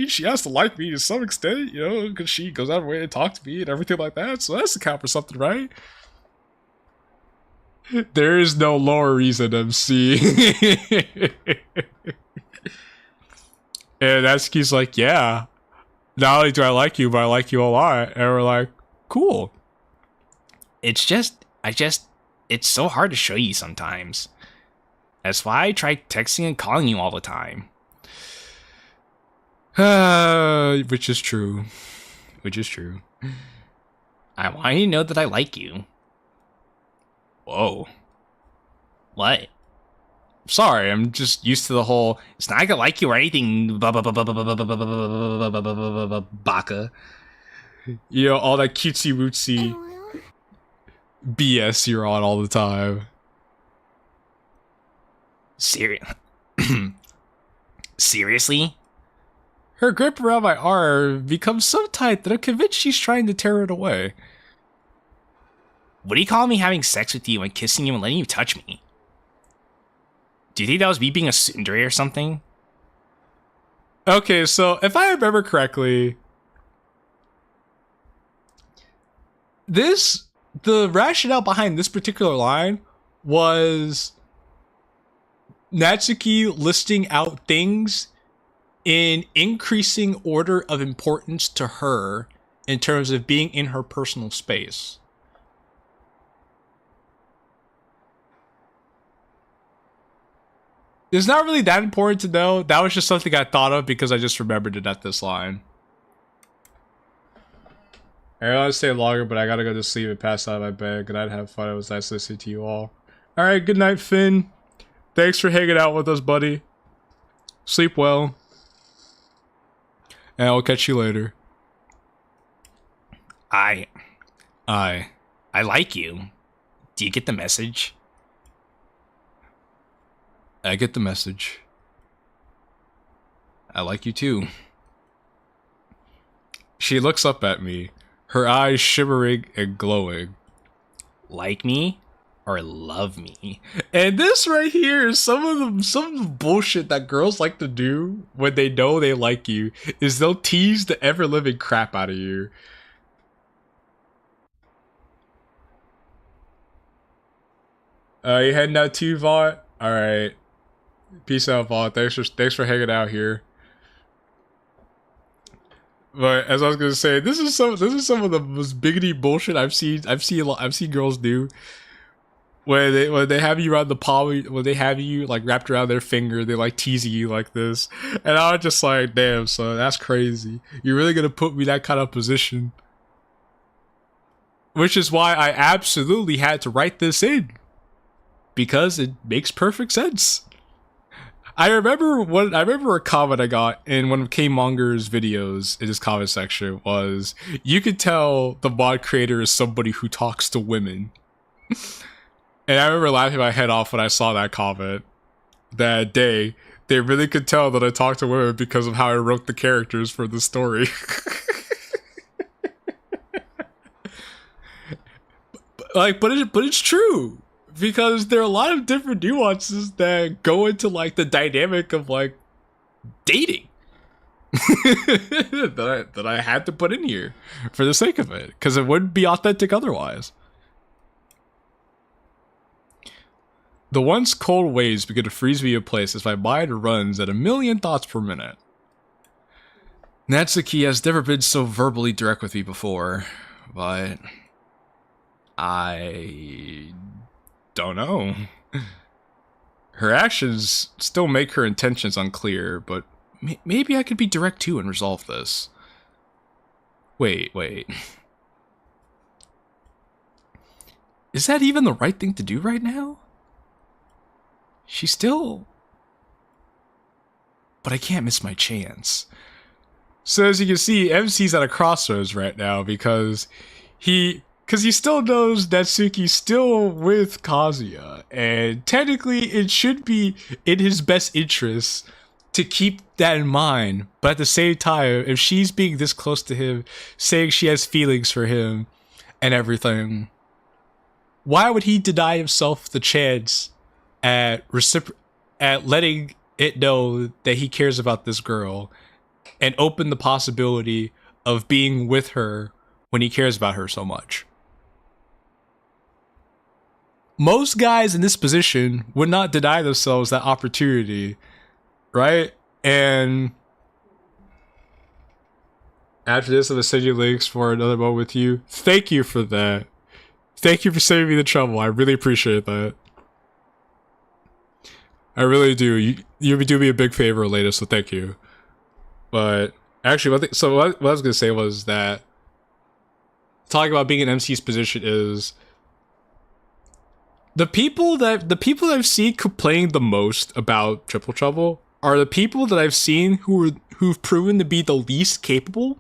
she has to like me to some extent, because she goes out of her way to talk to me and everything like that, so that's to count for something, right? There is no lower reason, MC. And Natsuki's like, yeah, not only do I like you, but I like you a lot, and we're like, cool. It's so hard to show you sometimes. That's why I try texting and calling you all the time. Which is true. which is true. I want you to know that I like you. Whoa. What? Sorry, I'm just used to the whole It's not like I like you or anything, baka. you know, all that cutesy wootsy BS you're on all the time. Seriously? Her grip around my arm becomes so tight that I'm convinced she's trying to tear it away. What do you call me having sex with you and kissing you and letting you touch me? Do you think that was me being a tsundere or something? Okay, so if I remember correctly, the rationale behind this particular line was Natsuki listing out things in increasing order of importance to her in terms of being in her personal space. It's not really that important to know. That was just something I thought of because I just remembered it at this line. I want to stay longer, but I gotta go to sleep and pass out of my bed. Good night, have fun. It was nice listening to you all. Alright, good night, Finn. Thanks for hanging out with us, buddy. Sleep well. And I'll catch you later. I like you. Do you get the message? I get the message. I like you too. She looks up at me, her eyes shimmering and glowing. Like me or love me? And this right here is some of the bullshit that girls like to do when they know they like you, is they'll tease the ever-living crap out of you. You heading out too, Vaught? Alright. Peace out, Vaught. Thanks for hanging out here. But as I was gonna say, this is some of the most biggity bullshit I've seen girls do. When they have you around the palm, when they have you like wrapped around their finger, they like teasing you like this, and I was just like, damn, son, that's crazy. You're really gonna put me in that kind of position? Which is why I absolutely had to write this in, because it makes perfect sense. I remember a comment I got in one of K-Monger's videos in his comment section was, you could tell the mod creator is somebody who talks to women. And I remember laughing my head off when I saw that comment. That day, they really could tell that I talked to women because of how I wrote the characters for the story. But it's true. Because there are a lot of different nuances that go into like the dynamic of like dating that I had to put in here for the sake of it, because it wouldn't be authentic otherwise. The once cold waves begin to freeze me in place as my mind runs at 1,000,000 thoughts per minute. Natsuki has never been so verbally direct with me before, but I don't know. Her actions still make her intentions unclear, but maybe I could be direct too and resolve this. Wait. Is that even the right thing to do right now? She's still... But I can't miss my chance. So as you can see, MC's at a crossroads right now because he still knows Natsuki's still with Kazuya, and technically it should be in his best interest to keep that in mind, but at the same time, if she's being this close to him, saying she has feelings for him and everything, why would he deny himself the chance at letting it know that he cares about this girl and open the possibility of being with her when he cares about her so much? Most guys in this position would not deny themselves that opportunity, right? And after this, I'm gonna send you links for another moment with you. Thank you for that. Thank you for saving me the trouble. I really appreciate that. I really do. You do me a big favor later, so thank you. But actually, what I was gonna say was that talking about being in MC's position is the people that I've seen complaining the most about Triple Trouble are the people that I've seen who've proven to be the least capable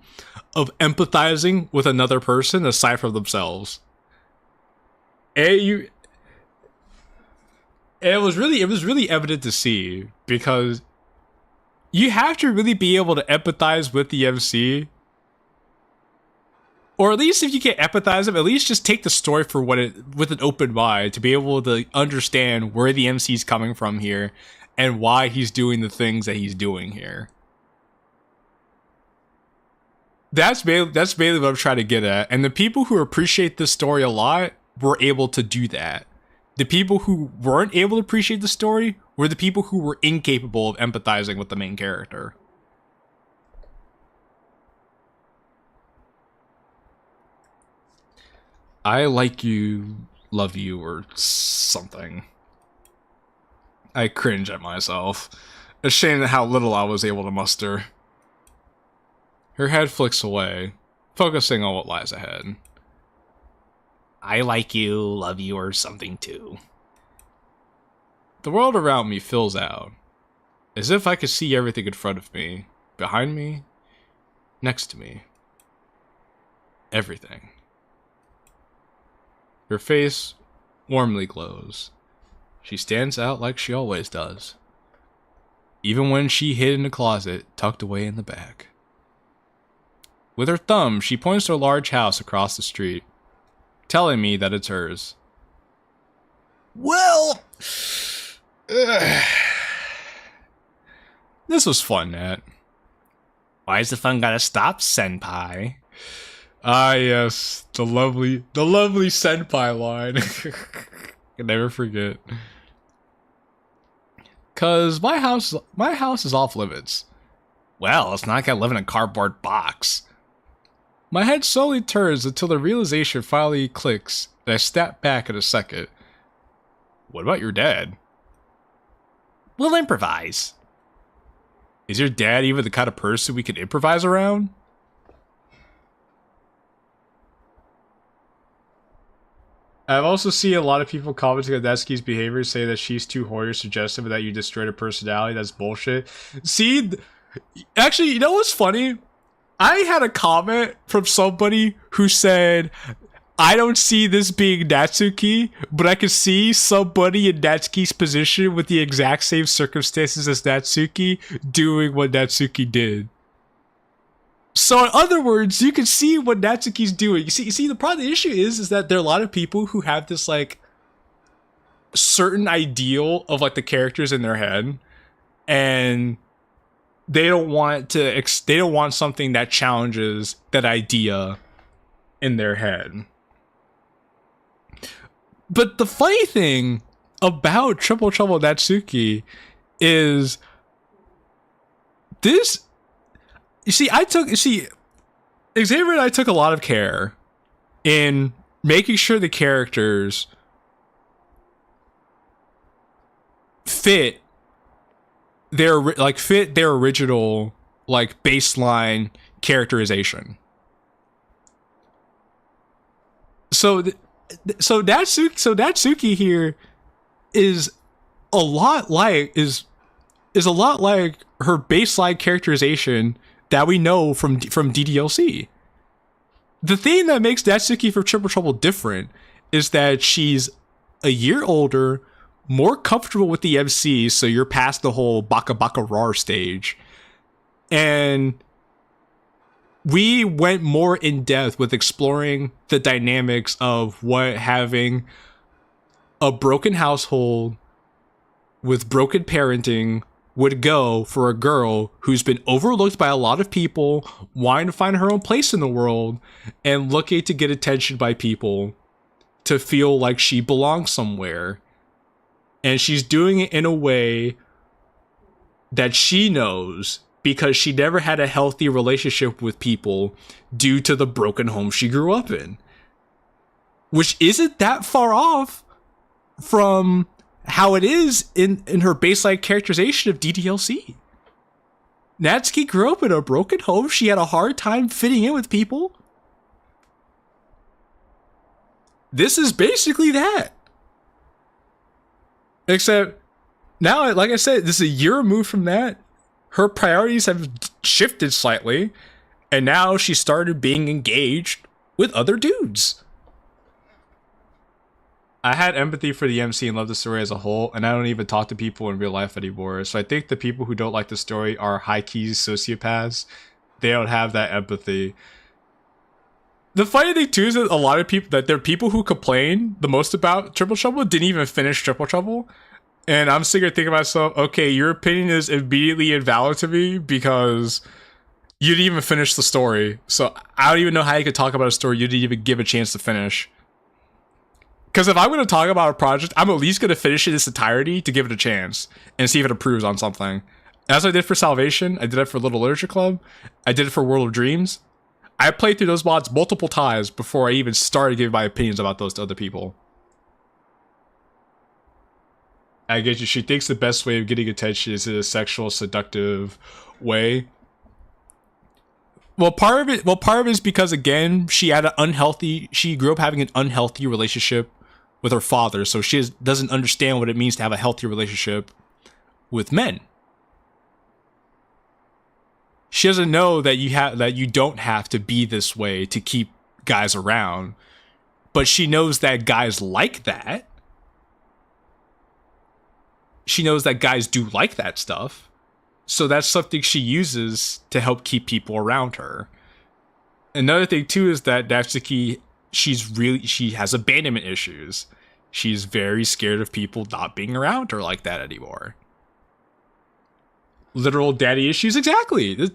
of empathizing with another person aside from themselves. It was really evident to see, because you have to really be able to empathize with the MC. Or at least if you can't empathize them, at least just take the story for what it, with an open mind, to be able to understand where the MC's coming from here and why he's doing the things that he's doing here. That's mainly what I'm trying to get at. And the people who appreciate this story a lot were able to do that. The people who weren't able to appreciate the story were the people who were incapable of empathizing with the main character. I like you, love you, or something. I cringe at myself. Ashamed at how little I was able to muster. Her head flicks away, focusing on what lies ahead. I like you, love you, or something too. The world around me fills out, as if I could see everything in front of me, behind me, next to me. Everything. Her face warmly glows. She stands out like she always does, even when she hid in a closet tucked away in the back. With her thumb, she points to a large house across the street, telling me that it's hers. Well, this was fun, Nat. why's the fun gotta stop, senpai? Ah, yes, the lovely senpai line. Can never forget. Cause my house is off limits. Well, it's not like I live in a cardboard box. My head slowly turns until the realization finally clicks, and I snap back in a second. What about your dad? We'll improvise. Is your dad even the kind of person we can improvise around? I've also seen a lot of people commenting on Natsuki's behavior, say that she's too horny, suggestive that you destroyed her personality. That's bullshit. See, actually, you know what's funny? I had a comment from somebody who said, I don't see this being Natsuki, but I could see somebody in Natsuki's position with the exact same circumstances as Natsuki doing what Natsuki did. So in other words, you can see what Natsuki's doing. You see, the issue is that there are a lot of people who have this like certain ideal of like the characters in their head, and they don't want something that challenges that idea in their head. But the funny thing about Triple Trouble Natsuki is this. Xavier and I took a lot of care in making sure the characters fit their original like baseline characterization. So Natsuki here is a lot like her baseline characterization that we know from DDLC. The thing that makes Natsuki for Triple Trouble different is that she's a year older, more comfortable with the MC, so you're past the whole baka baka rar stage. And we went more in depth with exploring the dynamics of what having a broken household with broken parenting would go for a girl who's been overlooked by a lot of people, wanting to find her own place in the world, and looking to get attention by people to feel like she belongs somewhere. And she's doing it in a way that she knows because she never had a healthy relationship with people due to the broken home she grew up in. Which isn't that far off from how it is in her baseline characterization of DDLC. Natsuki grew up in a broken home. She had a hard time fitting in with people. This is basically that. Except now, like I said, this is a year removed from that. Her priorities have shifted slightly, and now she started being engaged with other dudes. I had empathy for the MC and love the story as a whole, and I don't even talk to people in real life anymore. So I think the people who don't like the story are high-key sociopaths. They don't have that empathy. The funny thing too is that a lot of people, that there are people who complain the most about Triple Trouble didn't even finish Triple Trouble. And I'm sitting here thinking to myself, okay, your opinion is immediately invalid to me because you didn't even finish the story. So I don't even know how you could talk about a story you didn't even give a chance to finish. Because if I'm going to talk about a project, I'm at least going to finish it in its entirety to give it a chance and see if it improves on something. As I did for Salvation, I did it for Little Literature Club, I did it for World of Dreams. I played through those mods multiple times before I even started giving my opinions about those to other people. I get you. She thinks the best way of getting attention is in a sexual, seductive way. Well, part of it is because, again, she grew up having an unhealthy relationship with her father, so she doesn't understand what it means to have a healthy relationship with men. She doesn't know that you don't have to be this way to keep guys around, but she knows that guys like that. She knows that guys do like that stuff, so that's something she uses to help keep people around her. Another thing too is that Natsuki, she has abandonment issues. She's very scared of people not being around her like that anymore. Literal daddy issues, exactly.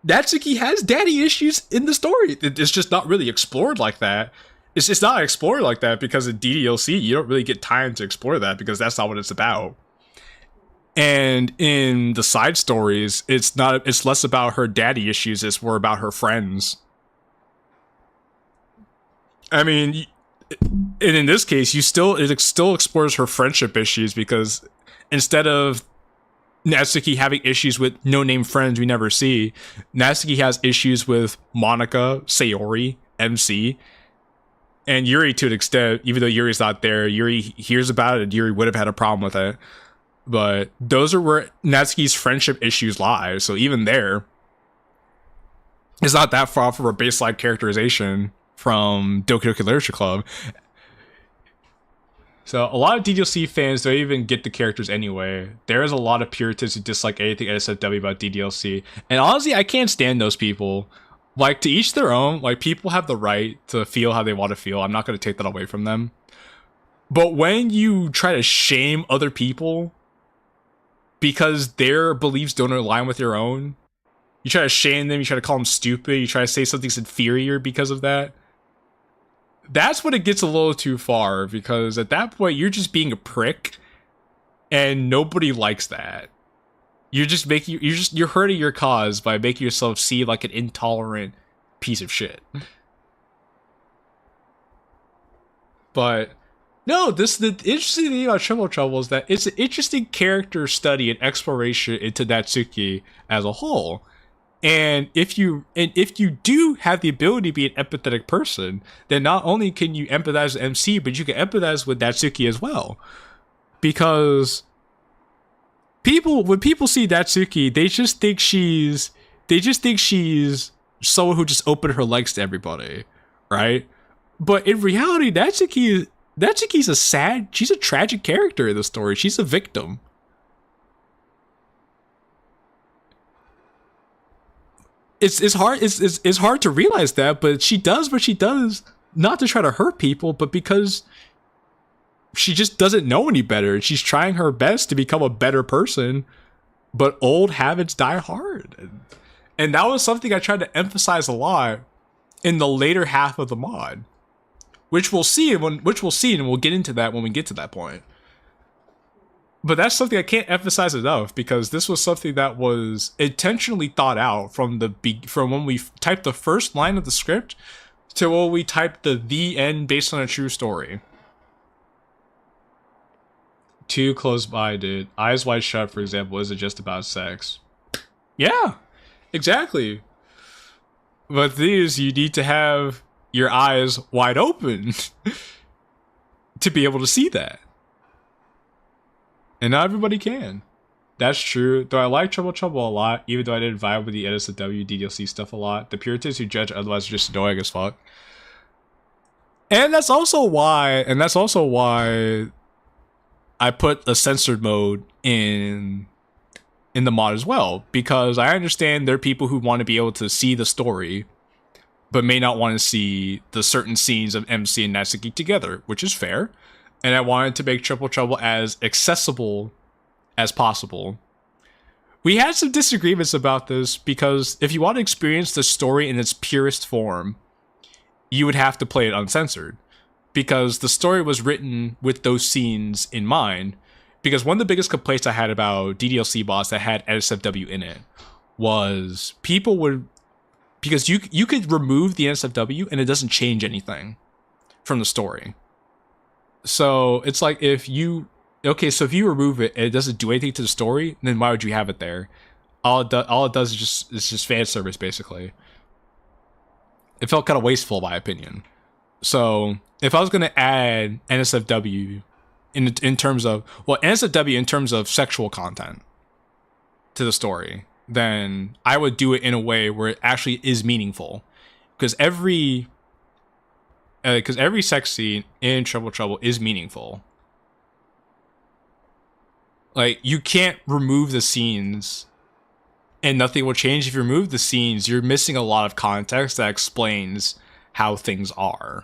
Natsuki has daddy issues in the story. It's just not really explored like that. It's just not explored like that because in DDLC you don't really get time to explore that because that's not what it's about. And in the side stories, it's less about her daddy issues, it's more about her friends. I mean, and in this case, it still explores her friendship issues because instead of Natsuki having issues with no-name friends we never see, Natsuki has issues with Monica, Sayori, MC, and Yuri to an extent. Even though Yuri's not there, Yuri hears about it and Yuri would have had a problem with it. But those are where Natsuki's friendship issues lie, so even there, it's not that far from a baseline characterization from Doki Doki Literature Club. So a lot of DDLC fans don't even get the characters anyway. There is a lot of Puritans who dislike anything NSFW about DDLC. And honestly, I can't stand those people. Like, to each their own. Like, people have the right to feel how they want to feel. I'm not going to take that away from them. But when you try to shame other people because their beliefs don't align with your own, you try to shame them, you try to call them stupid, you try to say something's inferior because of that, that's when it gets a little too far, because at that point you're just being a prick and nobody likes that. You're hurting your cause by making yourself seem like an intolerant piece of shit. But no, the interesting thing about Triple Trouble is that it's an interesting character study and exploration into Natsuki as a whole. And if you do have the ability to be an empathetic person, then not only can you empathize with MC, but you can empathize with Natsuki as well. Because when people see Natsuki, they just think she's someone who just opened her legs to everybody, right? But in reality, Natsuki's she's a tragic character in the story. She's a victim. It's hard to realize that, but she does what she does not to try to hurt people, but because she just doesn't know any better. She's trying her best to become a better person, but old habits die hard. And that was something I tried to emphasize a lot in the later half of the mod, which we'll see, and we'll get into that when we get to that point. But that's something I can't emphasize enough, because this was something that was intentionally thought out from when we typed the first line of the script to when we typed the end based on a true story. Too close-minded. Eyes Wide Shut, for example, isn't just about sex. Yeah, exactly. But the thing is, you need to have your eyes wide open. to be able to see that. And not everybody can. That's true. Though I like Triple Trouble a lot, even though I didn't vibe with the NSFW DDLC stuff a lot. The Puritans who judge otherwise are just annoying as fuck. And that's also why I put a censored mode in the mod as well. Because I understand there are people who want to be able to see the story, but may not want to see the certain scenes of MC and Natsuki together, which is fair. And I wanted to make Triple Trouble as accessible as possible. We had some disagreements about this because if you want to experience the story in its purest form, you would have to play it uncensored. Because the story was written with those scenes in mind. Because one of the biggest complaints I had about DDLC boss that had NSFW in it was people would... Because you could remove the NSFW and it doesn't change anything from the story. So it's like if you remove it and it doesn't do anything to the story, then why would you have it there? All it does is just fan service basically. It felt kind of wasteful in my opinion. So if I was gonna add NSFW in terms of NSFW in terms of sexual content to the story, then I would do it in a way where it actually is meaningful. Because every sex scene in Triple Trouble is meaningful. Like, you can't remove the scenes and nothing will change. If you remove the scenes, you're missing a lot of context that explains how things are.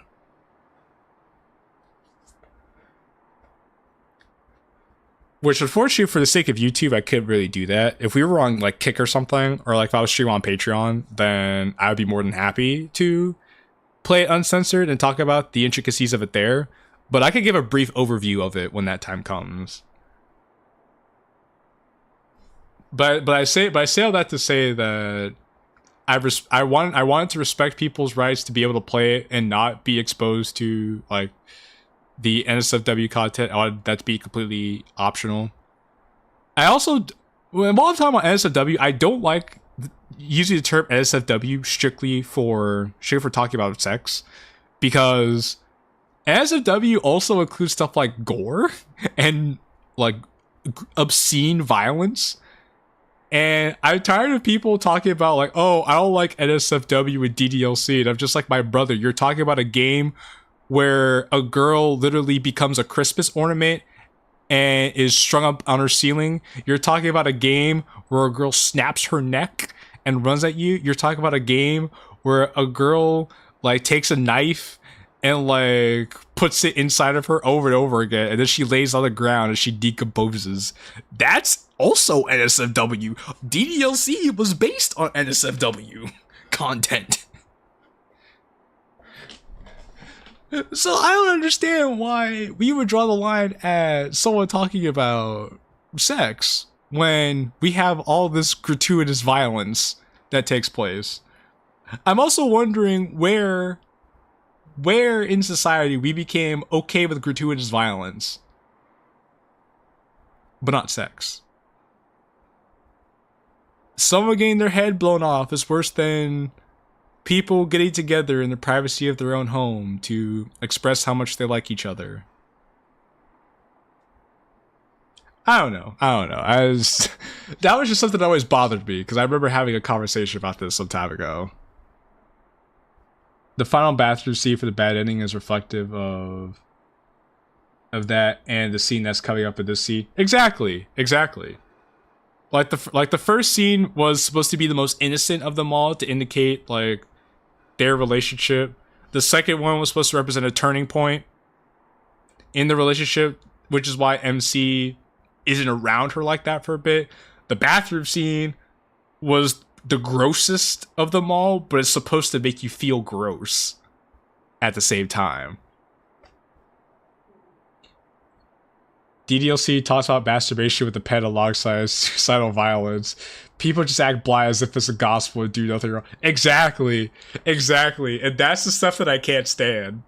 Which, unfortunately, for the sake of YouTube, I couldn't really do that. If we were on, like, Kick or something, or, like, if I was streaming on Patreon, then I would be more than happy to play it uncensored and talk about the intricacies of it there. But I could give a brief overview of it when that time comes. But I say all that to say that I wanted to respect people's rights to be able to play it and not be exposed to, like, the NSFW content. I wanted that to be completely optional. I also, while I'm talking about NSFW, I don't like using the term NSFW strictly for talking about sex, because NSFW also includes stuff like gore and like obscene violence. And I'm tired of people talking about like, oh, I don't like NSFW and DDLC. And I'm just like, my brother, you're talking about a game where a girl literally becomes a Christmas ornament and is strung up on her ceiling. You're talking about a game where a girl snaps her neck and runs at you. You're talking about a game where a girl like takes a knife and like puts it inside of her over and over again, and then she lays on the ground and she decomposes. That's also NSFW. DDLC was based on NSFW content. So I don't understand why we would draw the line at someone talking about sex when we have all this gratuitous violence that takes place. I'm also wondering where in society we became okay with gratuitous violence, but not sex. Someone getting their head blown off is worse than people getting together in the privacy of their own home to express how much they like each other. I don't know. That was just something that always bothered me, because I remember having a conversation about this some time ago. The final bathroom scene for the bad ending is reflective of that and the scene that's coming up in this scene. Exactly. Like the first scene was supposed to be the most innocent of them all to indicate like their relationship. The second one was supposed to represent a turning point in the relationship, which is why MC isn't around her like that for a bit. The bathroom scene was the grossest of them all, but it's supposed to make you feel gross at the same time. DDLC talks about masturbation with the pen alongside suicidal violence. People just act blind as if it's a gospel and do nothing wrong. Exactly. And that's the stuff that I can't stand.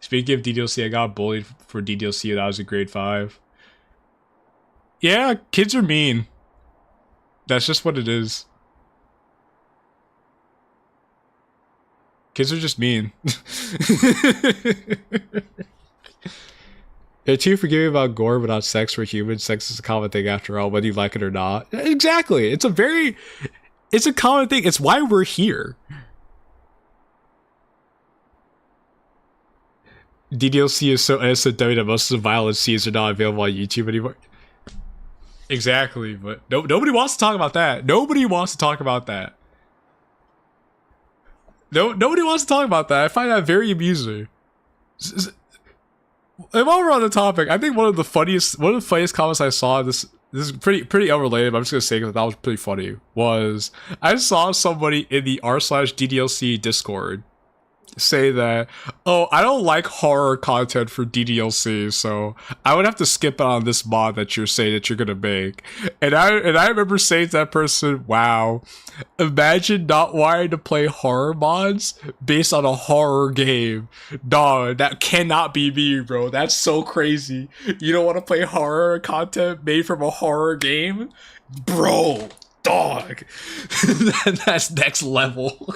Speaking of DDLC, I got bullied for DDLC when I was in grade 5. Yeah, kids are mean. That's just what it is. Kids are just mean. They're too forgiving about gore, but not sex for humans. Sex is a common thing after all, whether you like it or not. Exactly. It's a common thing. It's why we're here. DDLC is so SOW that most of the violent scenes are not available on YouTube anymore. Exactly, but nobody wants to talk about that. Nobody wants to talk about that. Nobody wants to talk about that. I find that very amusing. And while we're on the topic, I think one of the funniest comments I saw, this is pretty unrelated, but I'm just gonna say because that was pretty funny, was I saw somebody in the r/DDLC Discord say that, oh, I don't like horror content for DDLC, so I would have to skip out on this mod that you're saying that you're gonna make. And I remember saying to that person, wow, imagine not wanting to play horror mods based on a horror game. Dog, that cannot be me, bro. That's so crazy. You don't want to play horror content made from a horror game? Bro, dog. That's next level.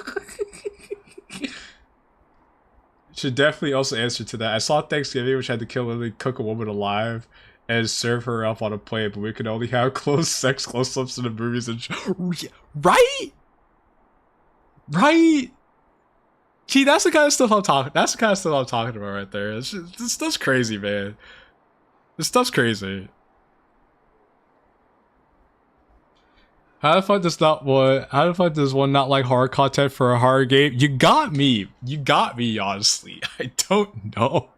Should definitely also answer to that. I saw Thanksgiving, which had to kill Lily, cook a woman alive, and serve her up on a plate, but we could only have sex close-ups in the movies and right? Right? Gee, that's the kind of stuff I'm talking. That's the kind of stuff I'm talking about right there. This stuff's crazy, man. This stuff's crazy. How the fuck does one not like horror content for a horror game? You got me. You got me, honestly. I don't know.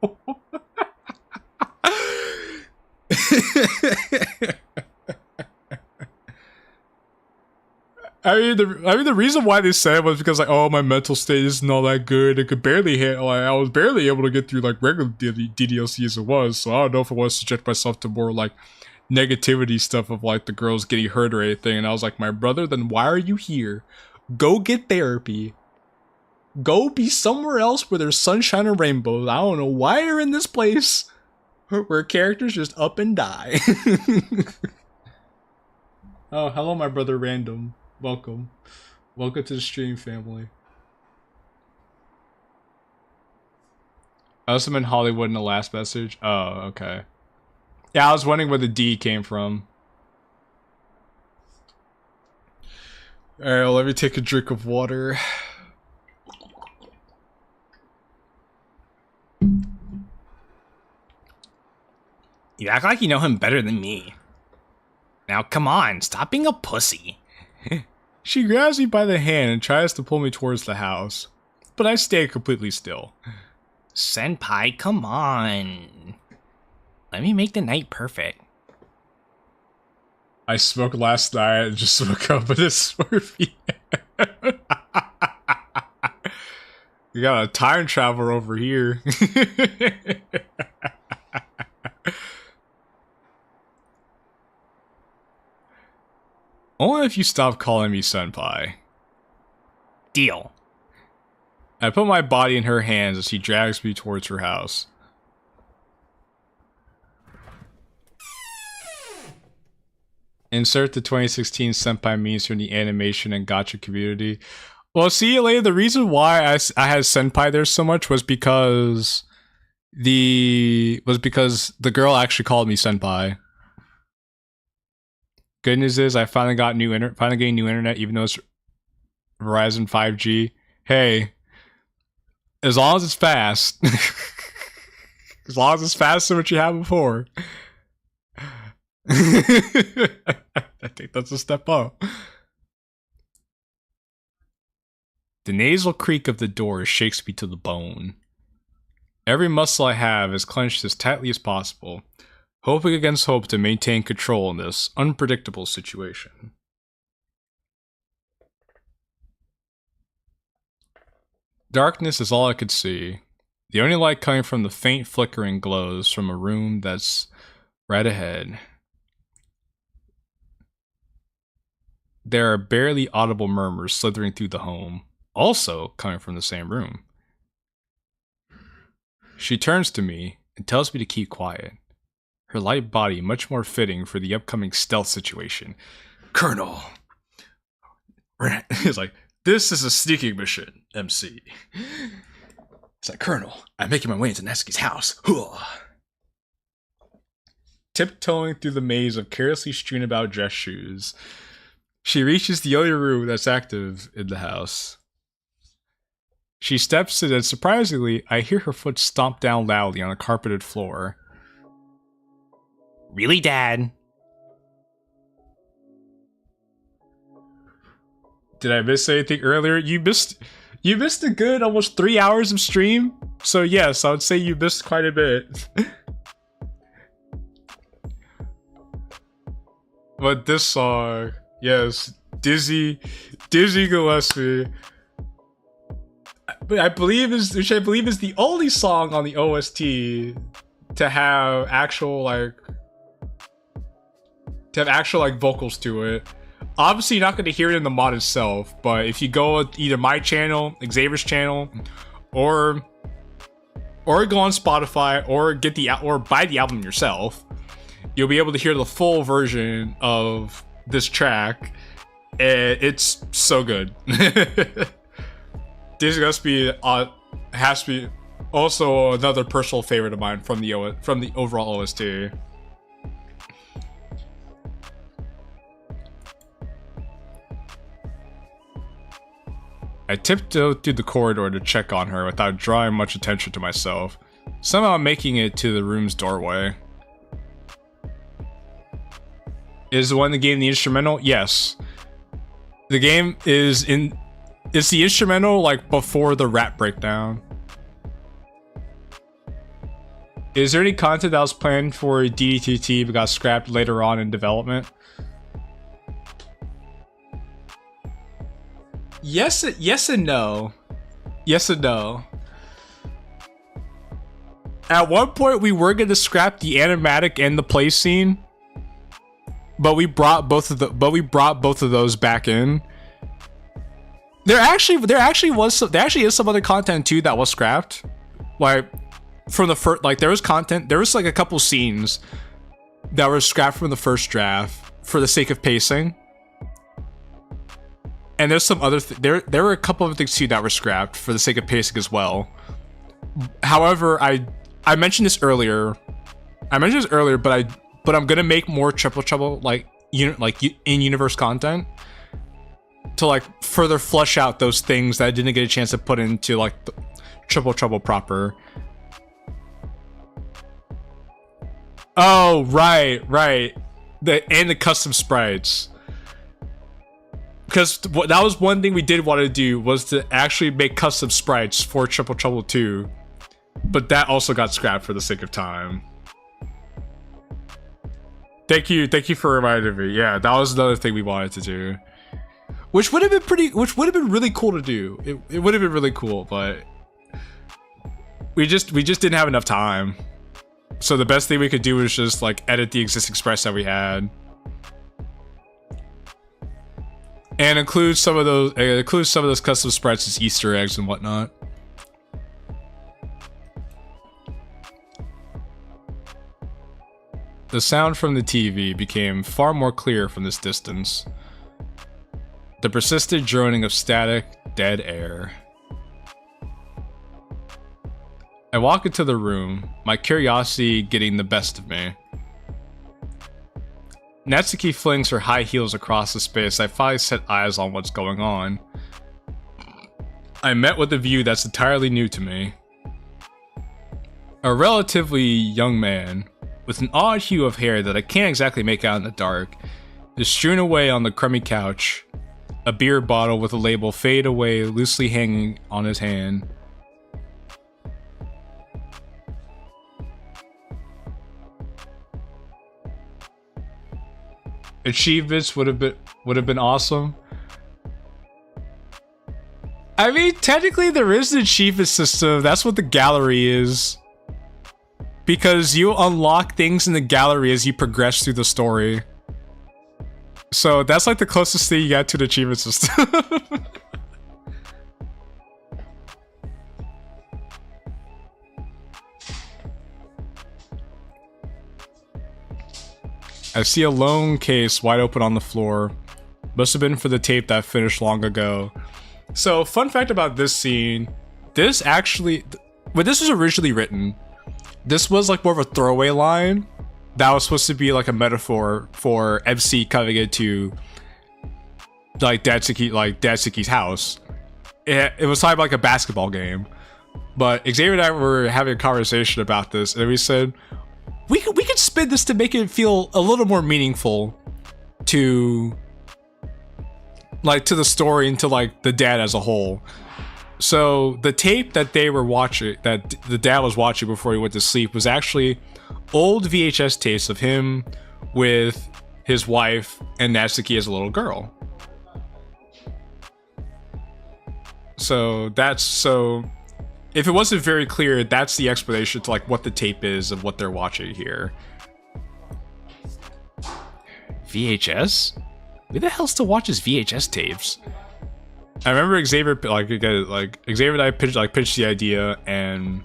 I mean, the reason why they said it was because, like, oh, my mental state isn't all that good. It could barely hit. Like, I was barely able to get through like regular DDLC as it was. So I don't know if I want to subject myself to more like negativity stuff of like the girls getting hurt or anything. And I was like, my brother, then why are you here? Go get therapy. Go be somewhere else where there's sunshine and rainbows. I don't know why you're in this place where characters just up and die. Oh, hello, my brother Random. Welcome. Welcome to the stream, family. I also meant Hollywood in the last message. Oh, okay. Yeah, I was wondering where the D came from. Alright, well, let me take a drink of water. You act like you know him better than me. Now come on, stop being a pussy. She grabs me by the hand and tries to pull me towards the house, but I stay completely still. Senpai, come on. Let me make the night perfect. I smoked last night and just woke up with a Smurfy. You got a time traveler over here. Only if you stop calling me senpai. Deal. I put my body in her hands as she drags me towards her house. Insert the 2016 senpai memes from the animation and gacha community. Well, see, Elaine, the reason why I had senpai there so much was because the girl actually called me senpai. Good news is I finally got getting new internet, even though it's Verizon 5G. Hey, as long as it's fast, as long as it's faster than what you had before, I think that's a step up. The nasal creak of the door shakes me to the bone. Every muscle I have is clenched as tightly as possible, hoping against hope to maintain control in this unpredictable situation. Darkness is all I could see. The only light coming from the faint flickering glows from a room that's right ahead. There are barely audible murmurs slithering through the home, also coming from the same room. She turns to me and tells me to keep quiet. Her light body much more fitting for the upcoming stealth situation. Colonel! It's like, This is a sneaking mission, MC. It's like, Colonel, I'm making my way into Natsuki's house. Tiptoeing through the maze of carelessly strewn about dress shoes, she reaches the only room that's active in the house. She steps in and surprisingly, I hear her foot stomp down loudly on a carpeted floor. Really, Dad? Did I miss anything earlier? You missed a good almost 3 hours of stream. So yes, I would say you missed quite a bit. But this song, yes, Dizzy Gillespie. Which I believe is the only song on the OST to have actual vocals to it. Obviously, you're not going to hear it in the mod itself, but if you go with either my channel, Xavier's channel, or go on Spotify, or buy the album yourself, you'll be able to hear the full version of this track. And it's so good. Dizzy Gillespie has to be also another personal favorite of mine from the overall OST. I tiptoed through the corridor to check on her without drawing much attention to myself, somehow making it to the room's doorway. Is the one that gave the instrumental? Yes. The game is in... It's the instrumental, like, before the rap breakdown. Is there any content that was planned for DDTT but got scrapped later on in development? Yes and no. Yes and no. At one point, we were going to scrap the animatic and the play scene, but we brought both of those back in. There actually is some other content too that was scrapped. Like from the first, like there was like a couple scenes that were scrapped from the first draft for the sake of pacing. And there's some other there were a couple of things too that were scrapped for the sake of pacing as well. However, I mentioned this earlier. But I'm gonna make more Triple Trouble in universe content to like further flush out those things that I didn't get a chance to put into like the Triple Trouble proper. Oh, right. The custom sprites. Because that was one thing we did want to do, was to actually make custom sprites for Triple Trouble 2. But that also got scrapped for the sake of time. Thank you for reminding me. Yeah, that was another thing we wanted to do. Which would have been really cool to do. It would have been really cool, but we just didn't have enough time. So the best thing we could do was just like edit the existing sprites that we had. And include some of those custom sprites as Easter eggs and whatnot. The sound from the TV became far more clear from this distance. The persistent droning of static, dead air. I walk into the room, my curiosity getting the best of me. Natsuki flings her high heels across the space. I finally set eyes on what's going on. I met with a view that's entirely new to me. A relatively young man, with an odd hue of hair that I can't exactly make out in the dark, is strewn away on the crummy couch, a beer bottle with a label Fade Away loosely hanging on his hand. Achievements would have been awesome. I mean, technically there is an achievement system. That's what the gallery is. Because you unlock things in the gallery as you progress through the story. So that's like the closest thing you get to the achievement system. I see a lone case wide open on the floor. Must have been for the tape that finished long ago. So, fun fact about this scene, this actually, when this was originally written, this was like more of a throwaway line that was supposed to be like a metaphor for MC coming into like Natsuki's house. It was talking about like a basketball game, but Xavier and I were having a conversation about this, and we said we could spin this to make it feel a little more meaningful to the story and to like the dad as a whole. So the tape that they were watching, that the dad was watching before he went to sleep, was actually old VHS tapes of him with his wife and Natsuki as a little girl. So if it wasn't very clear, that's the explanation to like what the tape is of what they're watching here. VHS? Who the hell still watches VHS tapes? I remember Xavier Xavier and I pitched the idea, and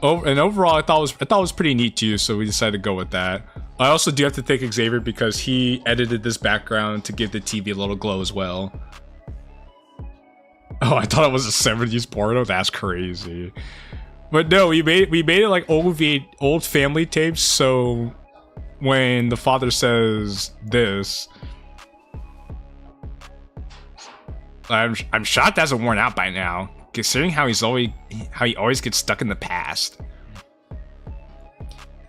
overall I thought it was pretty neat too, so we decided to go with that. I also do have to thank Xavier because he edited this background to give the TV a little glow as well. Oh, I thought it was a 70s porno? That's crazy. But no, we made it like old family tapes, so when the father says this, I'm shocked that hasn't worn out by now, considering how he always gets stuck in the past.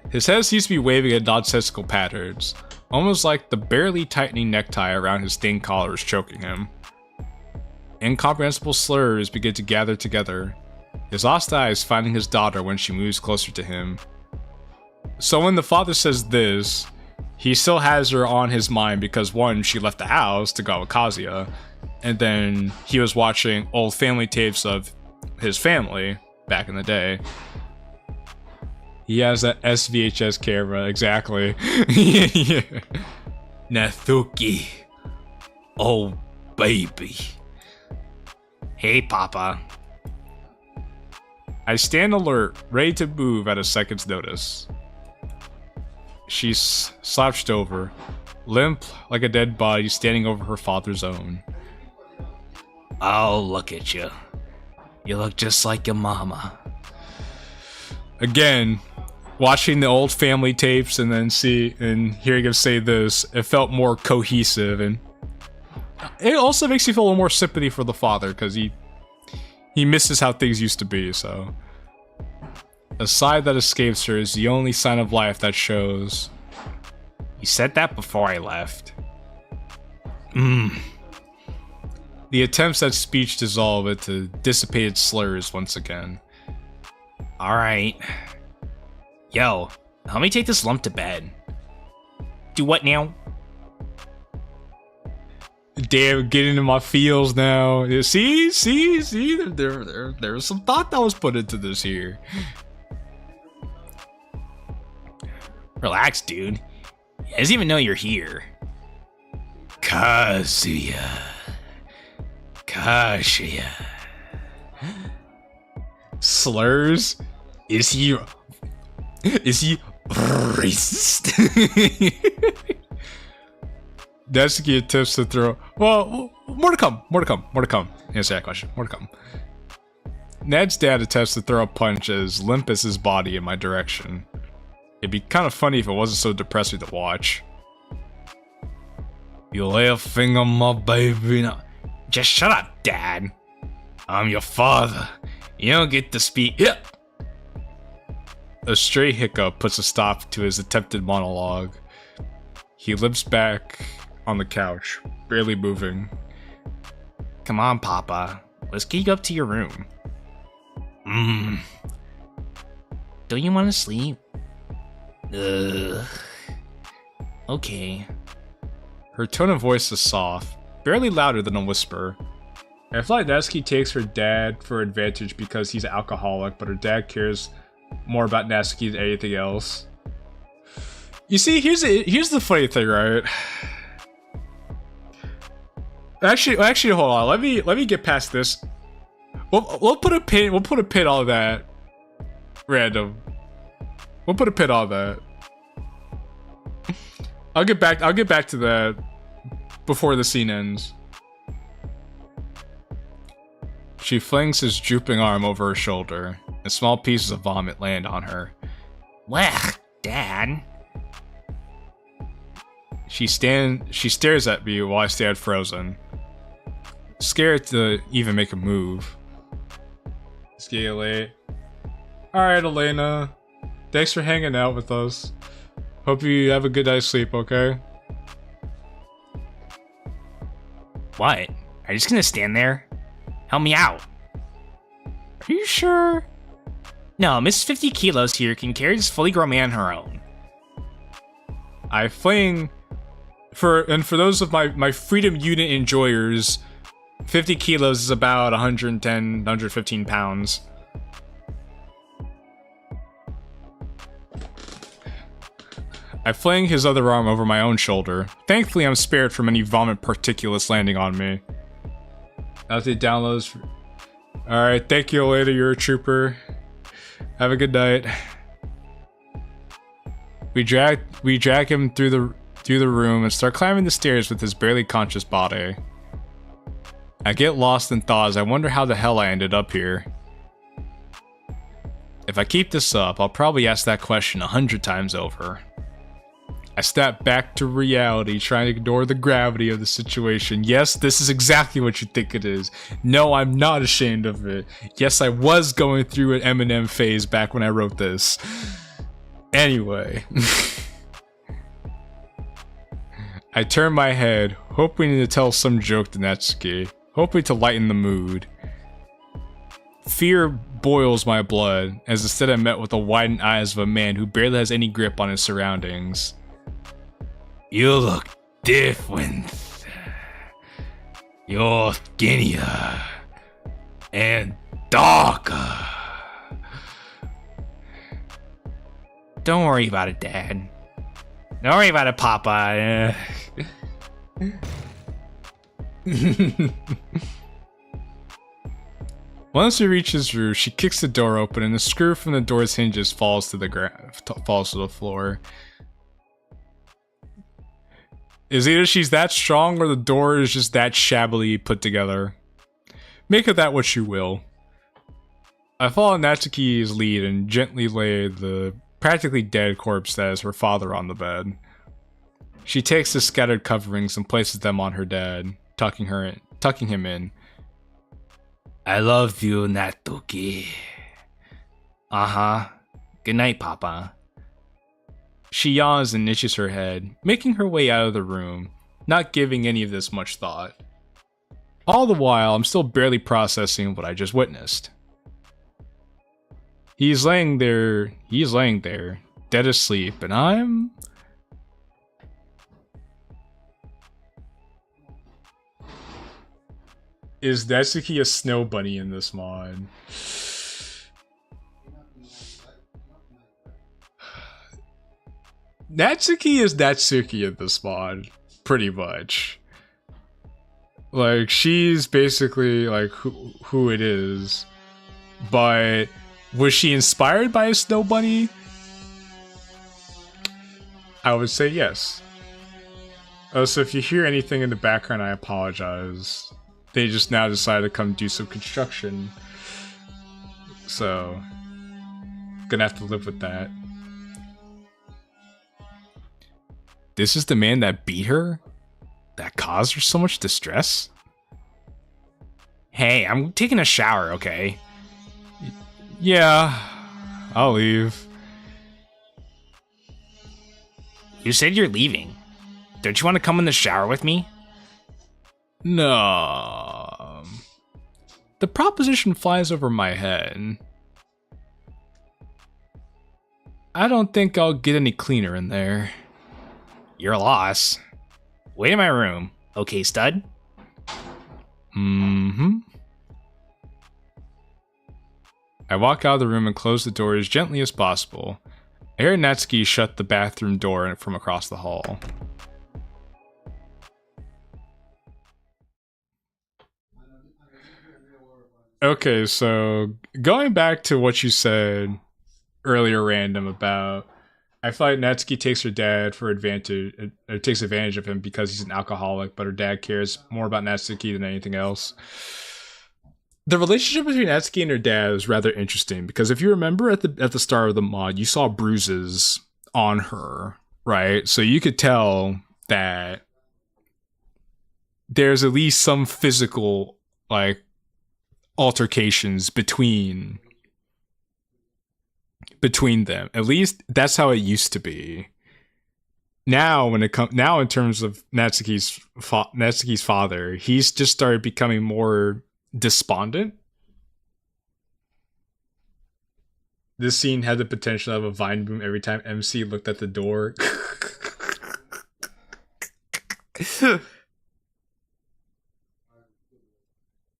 His head seems to be waving in nonsensical patterns, almost like the barely tightening necktie around his thin collar is choking him. Incomprehensible slurs begin to gather together, his lost eyes finding his daughter when she moves closer to him. So when the father says this, he still has her on his mind because one, she left the house to go out with Kazuya, and then he was watching old family tapes of his family back in the day. He has that SVHS camera, exactly. Yeah. Natsuki. Oh, baby. Hey, Papa. I stand alert, ready to move at a second's notice. She's slouched over, limp like a dead body standing over her father's own. Oh, look at you. You look just like your mama. Again, watching the old family tapes and then hearing him say this, it felt more cohesive, and it also makes you feel a little more sympathy for the father because he misses how things used to be. So a sigh that escapes her is the only sign of life that shows. You said that before I left. The attempts at speech dissolve into dissipated slurs once again. Alright. Yo, help me take this lump to bed. Do what now? Damn, get into my feels now. See, there's some thought that was put into this here. Relax, dude. He doesn't even know you're here. Kazuya. Slurs? Is he racist? Natsuki attempts to throw. Well, more to come. Answer that question. More to come. Ned's dad attempts to throw a punch as limp as his body in my direction. It'd be kind of funny if it wasn't so depressing to watch. You lay a finger on my baby now. Just shut up, Dad. I'm your father. You don't get to speak. Yeah. A stray hiccup puts a stop to his attempted monologue. He limps back on the couch, barely moving. Come on, Papa. Let's get you up to your room. Don't you want to sleep? Ugh. Okay. Her tone of voice is soft, barely louder than a whisper. I feel like Natsuki takes her dad for advantage because he's an alcoholic, but her dad cares more about Natsuki than anything else. You see, here's the funny thing, right? Actually, hold on. Let me get past this. We'll put a pin. We'll put a pin on that. Random. We'll put a pin on that. I'll get back to that before the scene ends. She flings his drooping arm over her shoulder, and small pieces of vomit land on her. Blech, Dad. She stares at me while I stand frozen, scared to even make a move. It's getting late. Alright, Elena. Thanks for hanging out with us. Hope you have a good night's sleep, okay? What? Are you just gonna stand there? Help me out. Are you sure? No, Miss 50 Kilos here can carry this fully grown man on her own. I fling... For those of my Freedom Unit enjoyers, 50 kilos is about 110, 115 pounds. I fling his other arm over my own shoulder. Thankfully, I'm spared from any vomit particulates landing on me. That's the downloads. Alright, thank you later, you're a trooper. Have a good night. We drag him through the room and start climbing the stairs with his barely conscious body. I get lost in thought as I wonder how the hell I ended up here. If I keep this up, I'll probably ask that question 100 times over. I snap back to reality, trying to ignore the gravity of the situation. Yes, this is exactly what you think it is. No, I'm not ashamed of it. Yes, I was going through an Eminem phase back when I wrote this. Anyway. I turn my head, hoping to tell some joke to Natsuki, hoping to lighten the mood. Fear boils my blood, as instead I'm met with the widened eyes of a man who barely has any grip on his surroundings. You look different. You're skinnier and darker. Don't worry about it, Dad. Don't worry about it, Papa. Once we reach his room, she kicks the door open and the screw from the door's hinges falls to the floor. Is either she's that strong or the door is just that shabbily put together. Make of that what you will. I follow Natsuki's lead and gently lay the practically dead corpse that is her father on the bed. She takes the scattered coverings and places them on her dad, tucking him in. I love you, Natsuki. Uh-huh. Good night, Papa. She yawns and itches her head, making her way out of the room, not giving any of this much thought. All the while, I'm still barely processing what I just witnessed. He's laying there, dead asleep, and I'm... Is Natsuki a snow bunny in this mod? Natsuki is Natsuki in this mod, pretty much. Like, she's basically, like, who it is. But, was she inspired by a snow bunny? I would say yes. Oh, so if you hear anything in the background, I apologize. They just now decided to come do some construction. So, gonna have to live with that. This is the man that beat her? That caused her so much distress? Hey, I'm taking a shower, okay? Yeah, I'll leave. You said you're leaving. Don't you want to come in the shower with me? No. The proposition flies over my head. I don't think I'll get any cleaner in there. Your loss. Wait in my room. Okay, stud? Mm-hmm. I walk out of the room and close the door as gently as possible. I hear Natsuki shut the bathroom door from across the hall. Okay, so going back to what you said earlier, Random, about I feel like Natsuki takes her dad for advantage, takes advantage of him because he's an alcoholic, but her dad cares more about Natsuki than anything else. The relationship between Natsuki and her dad is rather interesting because if you remember at the start of the mod, you saw bruises on her, right? So you could tell that there's at least some physical like altercations between them. At least that's how it used to be. Now, when it comes now in terms of Natsuki's father, he's just started becoming more despondent. This scene had the potential of a vine boom every time MC looked at the door.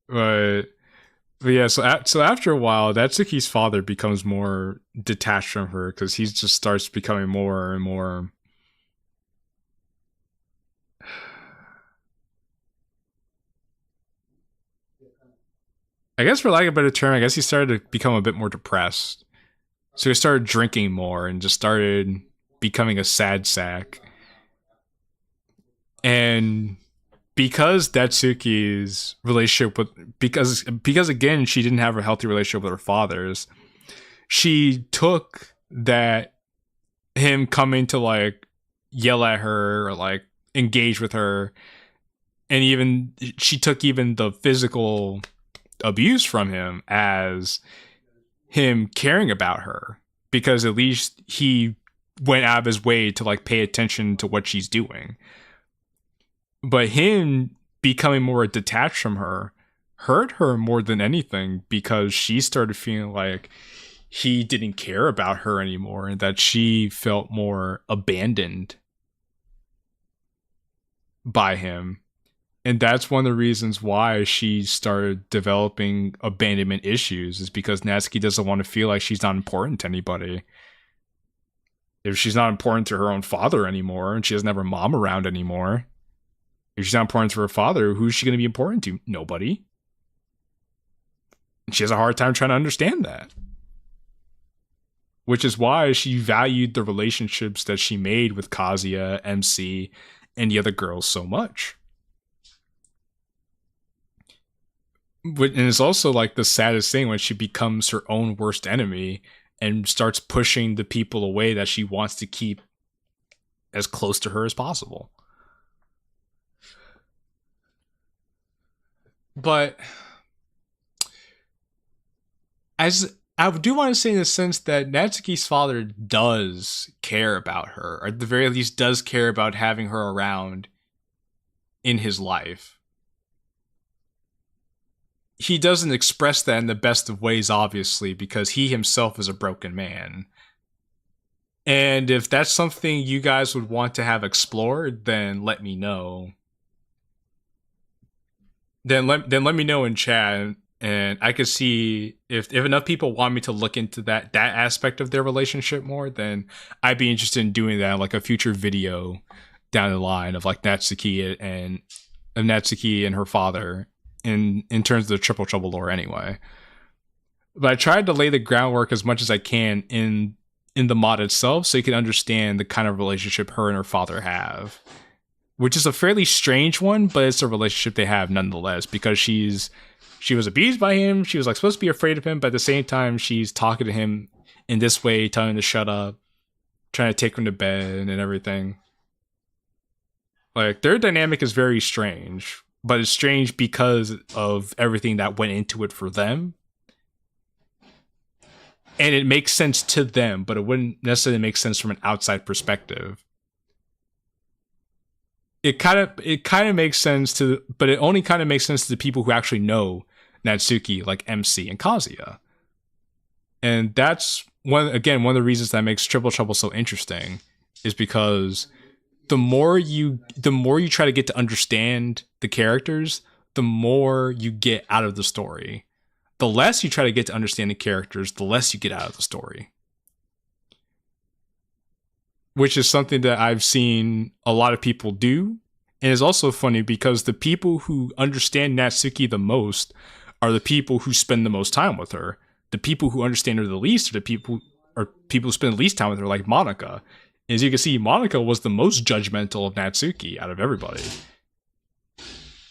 But yeah, so after a while, Natsuki's father becomes more detached from her because he just starts becoming more and more. I guess for lack of a better term, I guess he started to become a bit more depressed. So he started drinking more and just started becoming a sad sack. And because Natsuki's relationship with because again she didn't have a healthy relationship with her fathers, she took that him coming to like yell at her or like engage with her, and even she took even the physical abuse from him as him caring about her, because at least he went out of his way to like pay attention to what she's doing. But him becoming more detached from her hurt her more than anything, because she started feeling like he didn't care about her anymore and that she felt more abandoned by him. And that's one of the reasons why she started developing abandonment issues, is because Natsuki doesn't want to feel like she's not important to anybody. If she's not important to her own father anymore, and she doesn't have her mom around anymore, if she's not important to her father, who's she going to be important to? Nobody. And she has a hard time trying to understand that. Which is why she valued the relationships that she made with Kazuya, MC, and the other girls so much. And it's also like the saddest thing when she becomes her own worst enemy and starts pushing the people away that she wants to keep as close to her as possible. But as I do want to say, in the sense that Natsuki's father does care about her, or at the very least does care about having her around in his life. He doesn't express that in the best of ways, obviously, because he himself is a broken man. And if that's something you guys would want to have explored, then let me know. Then let me know in chat, and I could see if enough people want me to look into that aspect of their relationship more, then I'd be interested in doing that, like a future video down the line of like Natsuki and her father in terms of the Triple Trouble lore anyway. But I tried to lay the groundwork as much as I can in the mod itself, so you can understand the kind of relationship her and her father have. Which is a fairly strange one, but it's a relationship they have nonetheless, because she was abused by him, she was like supposed to be afraid of him, but at the same time she's talking to him in this way, telling him to shut up, trying to take him to bed and everything. Like, their dynamic is very strange, but it's strange because of everything that went into it for them. And it makes sense to them, but it wouldn't necessarily make sense from an outside perspective. It kind of makes sense but it only kind of makes sense to the people who actually know Natsuki, like MC and Kazuya. And that's one of the reasons that makes Triple Trouble so interesting, is because the more you try to get to understand the characters, the more you get out of the story. The less you try to get to understand the characters, the less you get out of the story. Which is something that I've seen a lot of people do. And it's also funny because the people who understand Natsuki the most are the people who spend the most time with her. The people who understand her the least are the people who spend the least time with her, like Monica. As you can see, Monica was the most judgmental of Natsuki out of everybody.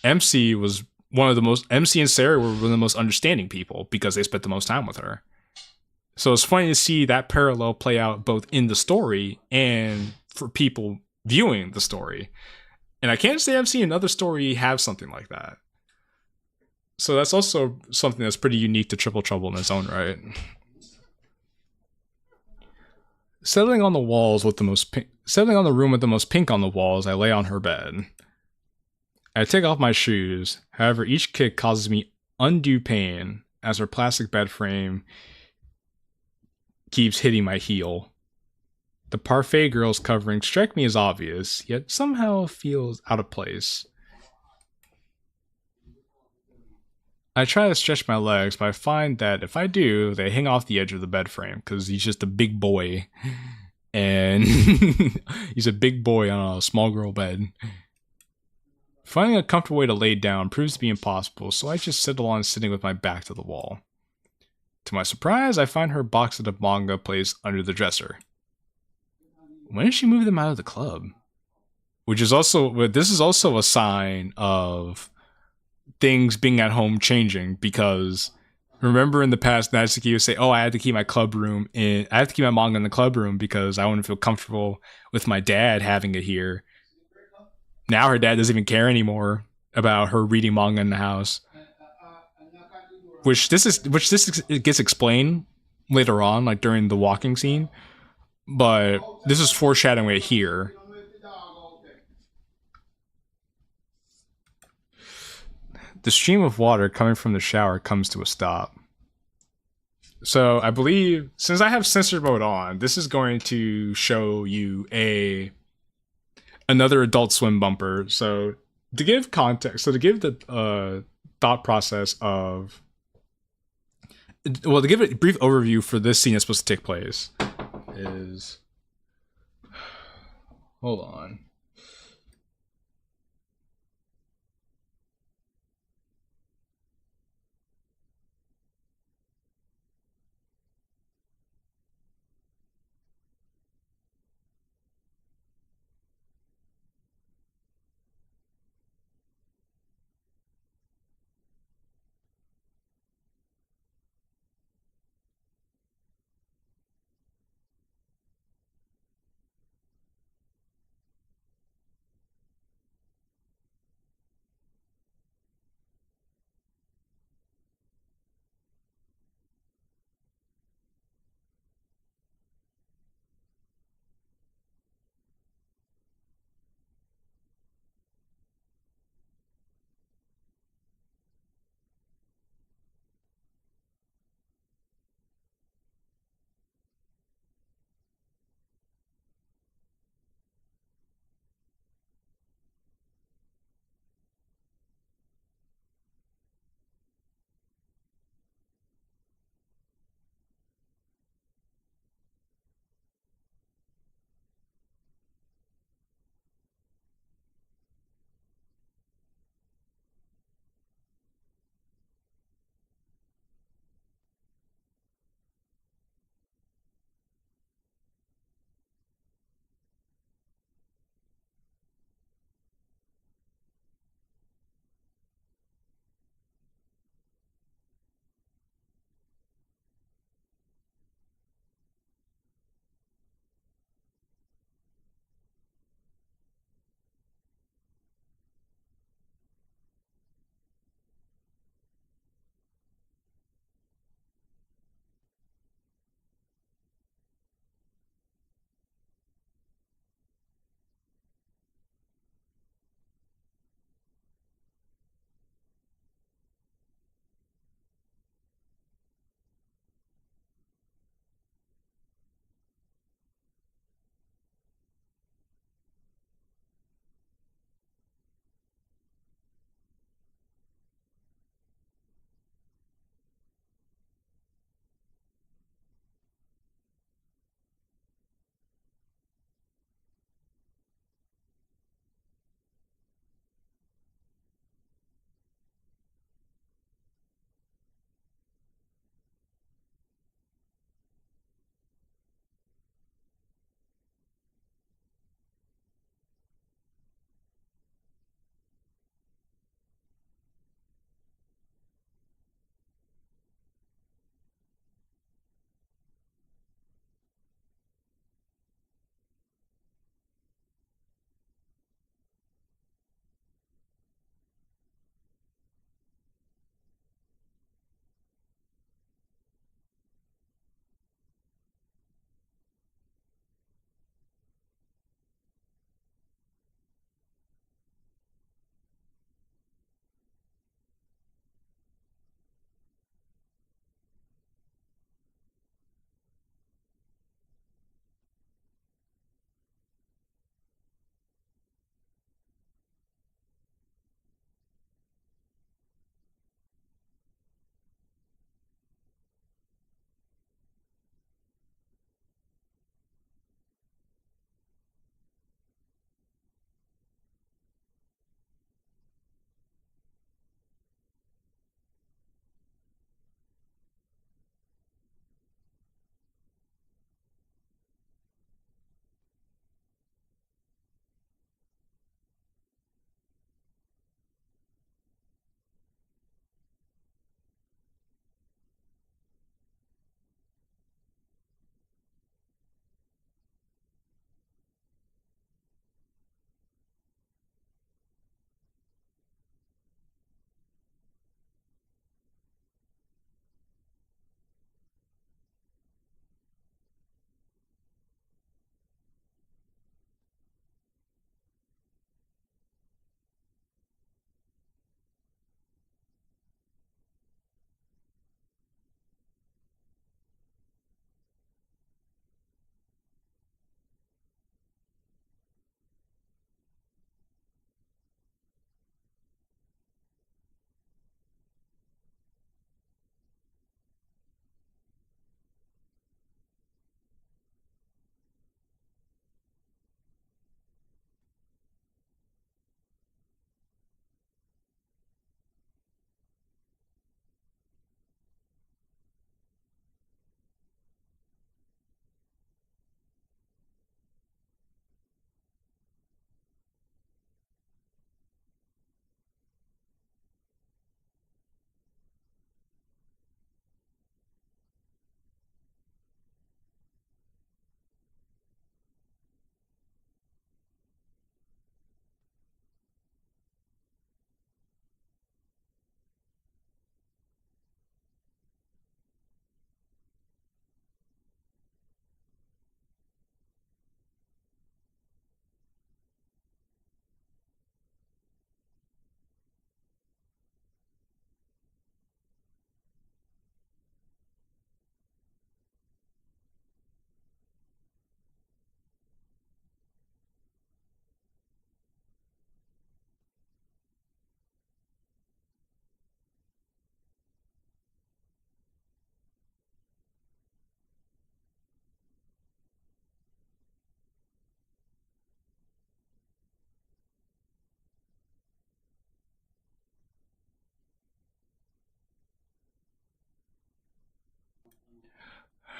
MC was one of the most, MC and Sayori were one of the most understanding people because they spent the most time with her. So it's funny to see that parallel play out both in the story and for people viewing the story. And I can't say I've seen another story have something like that. So that's also something that's pretty unique to Triple Trouble in its own right. Settling on the walls with the most pink, settling on the room with the most pink on the walls, I lay on her bed. I take off my shoes. However, each kick causes me undue pain as her plastic bed frame keeps hitting my heel. The Parfait Girls covering strike me as obvious, yet somehow feels out of place. I try to stretch my legs, but I find that if I do, they hang off the edge of the bed frame because he's just a big boy. And he's a big boy on a small girl bed. Finding a comfortable way to lay down proves to be impossible, so I just settle on sitting with my back to the wall. To my surprise, I find her box of manga placed under the dresser. When did she move them out of the club? Which is also, this is also a sign of things being at home changing, because remember in the past, Natsuki would say, oh, I had to keep my manga in the club room because I wouldn't feel comfortable with my dad having it here. Now her dad doesn't even care anymore about her reading manga in the house. Which this gets explained later on, like during the walking scene. But this is foreshadowing it here. The stream of water coming from the shower comes to a stop. So I believe, since I have censor mode on, this is going to show you another Adult Swim bumper. So to give context, to give the thought process of, well, to give a brief overview for this scene that's supposed to take place is, hold on.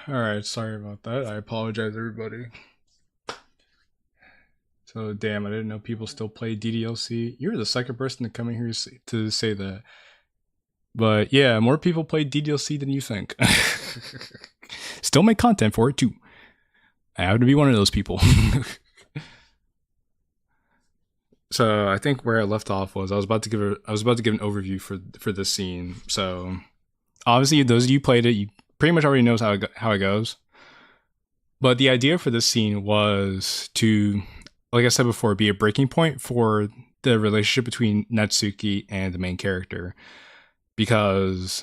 Alright, sorry about that. I apologize, everybody. So, damn, I didn't know people still play DDLC. You're the second person to come in here to say that. But yeah, more people play DDLC than you think. Still make content for it too. I have to be one of those people. So I think where I left off was I was about to give an overview for this scene. So obviously, those of you who played it, you pretty much already knows how it goes. But the idea for this scene was to, like I said before, be a breaking point for the relationship between Natsuki and the main character, because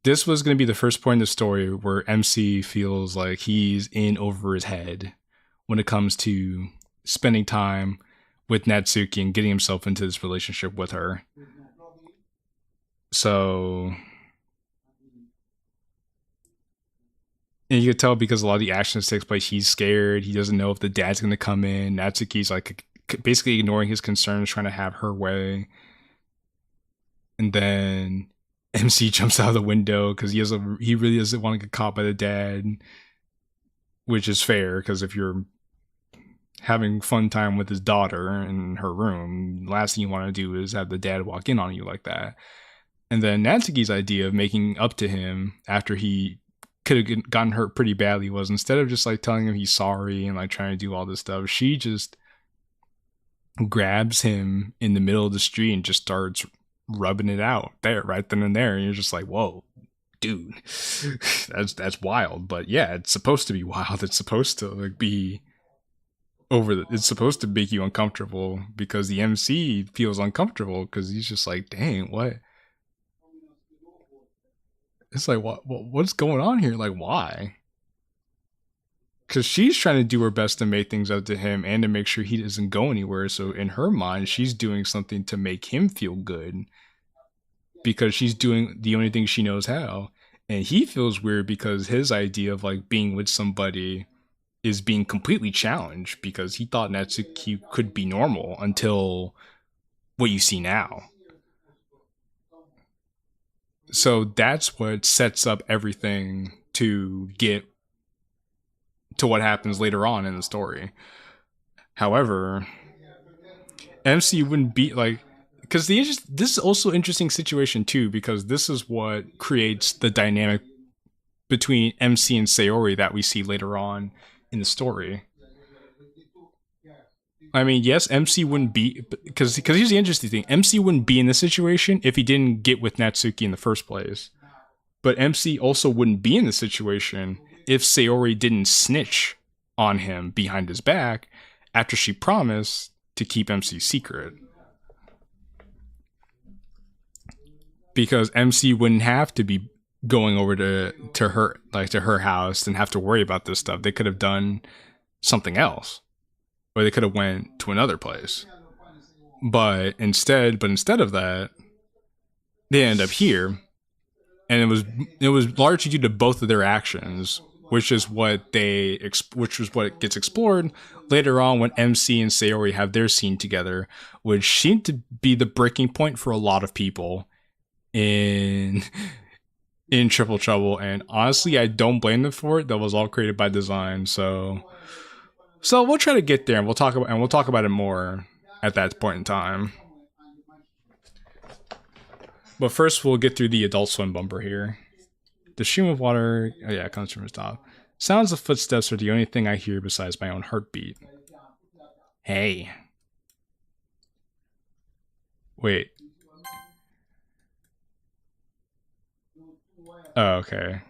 this was going to be the first point in the story where MC feels like he's in over his head when it comes to spending time with Natsuki and getting himself into this relationship with her. So, and you could tell because a lot of the actions takes place, he's scared. He doesn't know if the dad's going to come in. Natsuki's like basically ignoring his concerns, trying to have her way. And then MC jumps out of the window because he really doesn't want to get caught by the dad, which is fair because if you're having fun time with his daughter in her room, last thing you want to do is have the dad walk in on you like that. And then Natsuki's idea of making up to him after he could have gotten hurt pretty badly was, instead of just like telling him he's sorry and like trying to do all this stuff, she just grabs him in the middle of the street and just starts rubbing it out there right then and there. And you're just like, whoa, dude, that's wild. But yeah, it's supposed to be wild. It's supposed to like be it's supposed to make you uncomfortable because the MC feels uncomfortable because he's just like, dang, what? It's like, what's going on here? Like, why? Because she's trying to do her best to make things up to him and to make sure he doesn't go anywhere. So in her mind, she's doing something to make him feel good because she's doing the only thing she knows how. And he feels weird because his idea of like being with somebody is being completely challenged because he thought Natsuki could be normal until what you see now. So that's what sets up everything to get to what happens later on in the story. However, MC wouldn't be like, because this is also an interesting situation too, because this is what creates the dynamic between MC and Sayori that we see later on in the story. I mean, yes, MC wouldn't be, because here's the interesting thing. MC wouldn't be in this situation if he didn't get with Natsuki in the first place. But MC also wouldn't be in this situation if Sayori didn't snitch on him behind his back after she promised to keep MC's secret. Because MC wouldn't have to be going over to her house and have to worry about this stuff. They could have done something else, or they could have went to another place. But instead of that, they end up here, and it was largely due to both of their actions, which is what gets explored later on when MC and Sayori have their scene together, which seemed to be the breaking point for a lot of people in Triple Trouble. And honestly, I don't blame them for it. That was all created by design. So we'll try to get there, and we'll talk about it more at that point in time. But first, we'll get through the Adult Swim bumper here. The stream of water, oh yeah, it comes from his top. Sounds of footsteps are the only thing I hear besides my own heartbeat. Hey. Wait. Oh, okay.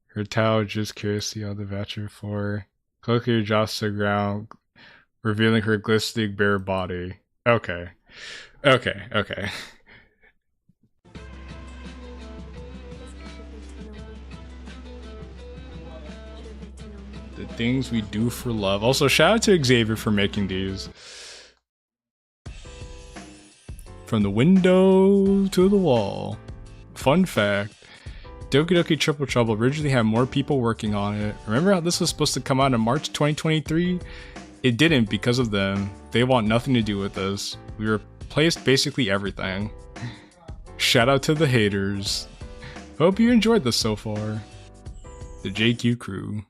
Her towel just curiously on the bathroom floor. Cloaker drops to the ground, revealing her glistening bare body. Okay. The things we do for love. Also, shout out to Xavier for making these. From the window to the wall. Fun fact, Doki Doki Triple Trouble originally had more people working on it. Remember how this was supposed to come out in March 2023? It didn't because of them. They want nothing to do with this. We replaced basically everything. Shout out to the haters. Hope you enjoyed this so far. The JQ crew.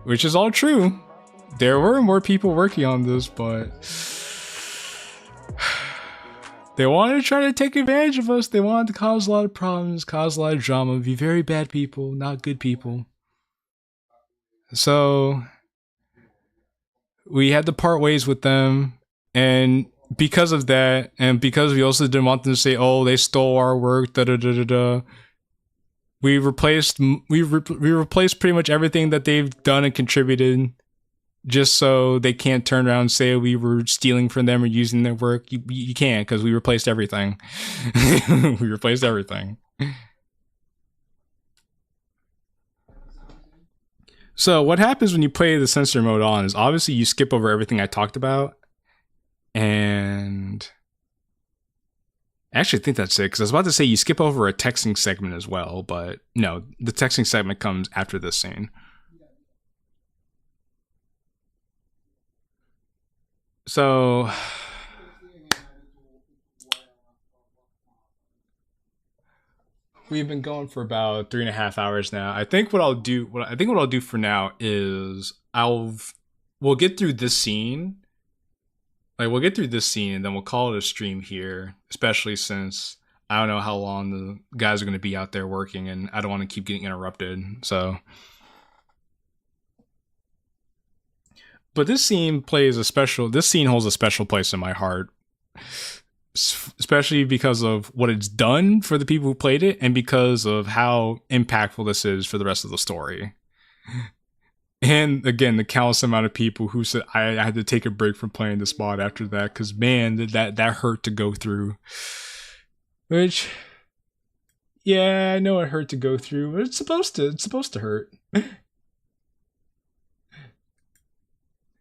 Which is all true. There were more people working on this, but they wanted to try to take advantage of us. They wanted to cause a lot of problems, cause a lot of drama, be very bad people, not good people. So we had to part ways with them, and because of that, and because we also didn't want them to say, "Oh, they stole our work," da da da da da. We replaced pretty much everything that they've done and contributed, just so they can't turn around and say we were stealing from them or using their work. You can't, because we replaced everything. We replaced everything. So what happens when you play the censor mode on is obviously you skip over everything I talked about. And I actually think that's it, because I was about to say you skip over a texting segment as well, but no, the texting segment comes after this scene. So we've been going for about 3.5 hours now. I think what I'll do for now is we'll get through this scene. Like, we'll get through this scene and then we'll call it a stream here, especially since I don't know how long the guys are going to be out there working and I don't want to keep getting interrupted. So, but this scene holds a special place in my heart, especially because of what it's done for the people who played it and because of how impactful this is for the rest of the story. And again, the countless amount of people who said I had to take a break from playing this mod after that, because man, that hurt to go through. Which, yeah, I know it hurt to go through, but it's supposed to hurt.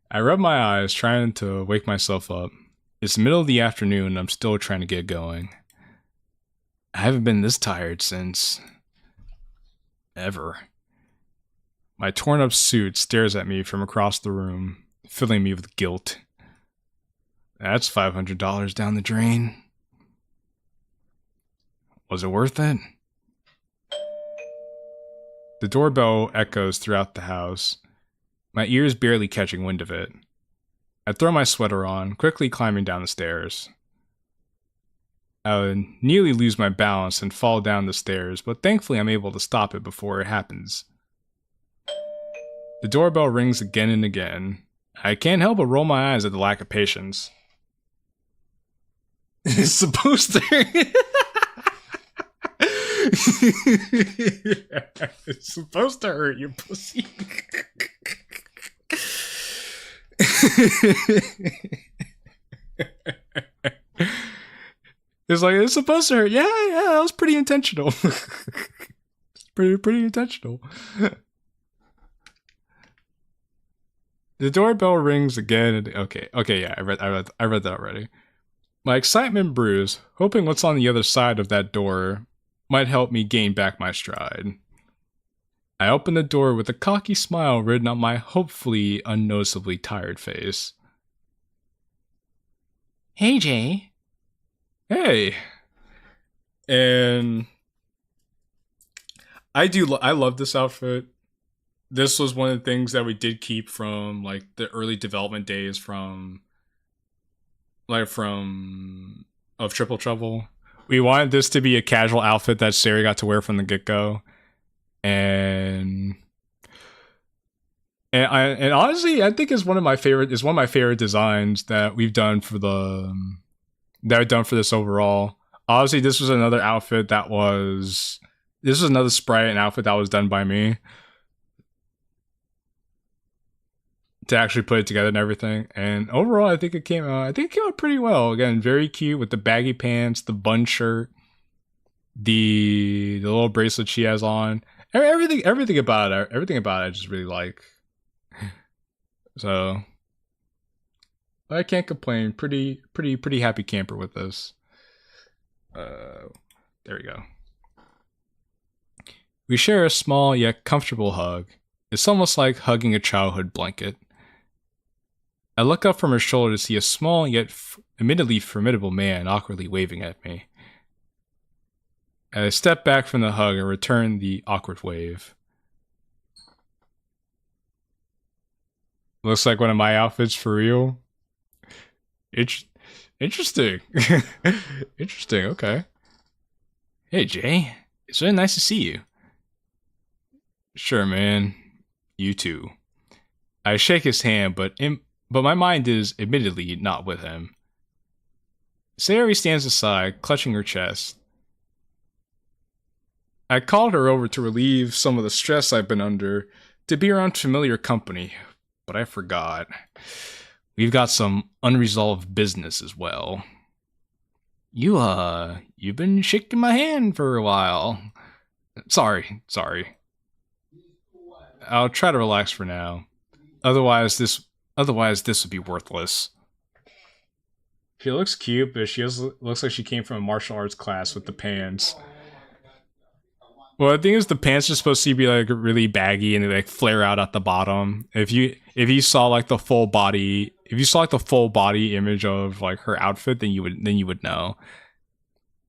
I rub my eyes, trying to wake myself up. It's the middle of the afternoon and I'm still trying to get going. I haven't been this tired since ever. My torn up suit stares at me from across the room, filling me with guilt. That's $500 down the drain. Was it worth it? The doorbell echoes throughout the house, my ears barely catching wind of it. I throw my sweater on, quickly climbing down the stairs. I would nearly lose my balance and fall down the stairs, but thankfully I'm able to stop it before it happens. The doorbell rings again and again. I can't help but roll my eyes at the lack of patience. It's supposed to... It's supposed to hurt, you pussy. It's like, it's supposed to hurt. Yeah, that was pretty intentional. pretty intentional. The doorbell rings again and okay, yeah, I read that already. My excitement brews, hoping what's on the other side of that door might help me gain back my stride. I open the door with a cocky smile written on my hopefully unnoticeably tired face. Hey, Jay. Hey. And I love this outfit. This was one of the things that we did keep from like the early development days of Triple Trouble. We wanted this to be a casual outfit that Sayori got to wear from the get-go. And honestly, I think it's one of my favorite designs that we've done for this overall. Obviously, this was another sprite and outfit that was done by me to actually put it together and everything. And overall, I think it came out pretty well. Again, very cute with the baggy pants, the bun shirt, the little bracelet she has on. Everything about it I just really like. So I can't complain. Pretty happy camper with this. There we go. We share a small yet comfortable hug. It's almost like hugging a childhood blanket. I look up from her shoulder to see a small yet admittedly formidable man awkwardly waving at me. I step back from the hug and return the awkward wave. Looks like one of my outfits for real. Interesting. Interesting, okay. Hey, Jay. It's really nice to see you. Sure, man. You too. I shake his hand, but my mind is admittedly not with him. Sayori stands aside, clutching her chest. I called her over to relieve some of the stress I've been under, to be around familiar company, but I forgot. We've got some unresolved business as well. You've been shaking my hand for a while. Sorry. I'll try to relax for now. Otherwise this would be worthless. She looks cute, but she also looks like she came from a martial arts class with the pants. Well, the thing is, the pants are supposed to be like really baggy and they like flare out at the bottom. If you saw like the full body, image of like her outfit, then you would know.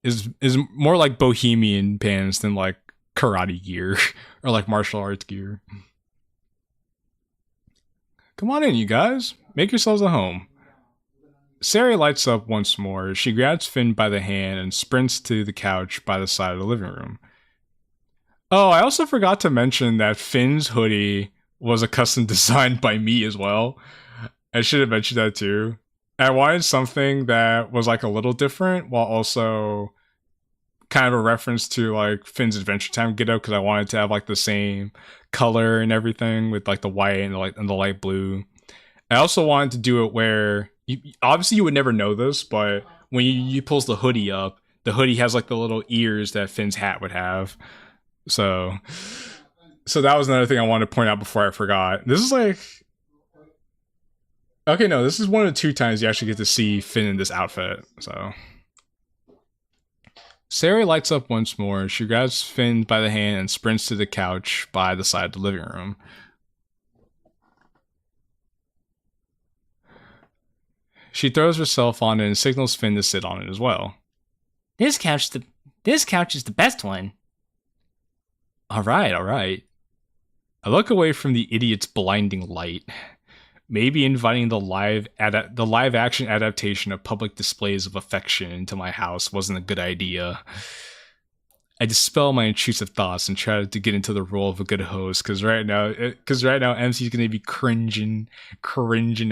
Is more like bohemian pants than like karate gear or like martial arts gear. Come on in, you guys. Make yourselves at home. Sayori lights up once more. She grabs Finn by the hand and sprints to the couch by the side of the living room. Oh, I also forgot to mention that Finn's hoodie was a custom designed by me as well. I should have mentioned that too. I wanted something that was like a little different while also kind of a reference to like Finn's Adventure Time getup, because I wanted to have like the same color and everything with like the white and the light blue. I also wanted to do it where obviously you would never know this, but when you pulls the hoodie up, the hoodie has like the little ears that Finn's hat would have. So that was another thing I wanted to point out before I forgot. This is like, okay, no, this is one of the 2 times you actually get to see Finn in this outfit. So Sayori lights up once more. She grabs Finn by the hand and sprints to the couch by the side of the living room. She throws herself on it and signals Finn to sit on it as well. This couch is the best one. All right. I look away from the idiot's blinding light. Maybe inviting the live action adaptation of public displays of affection into my house wasn't a good idea. I dispel my intrusive thoughts and try to get into the role of a good host, because right now MC's gonna be cringing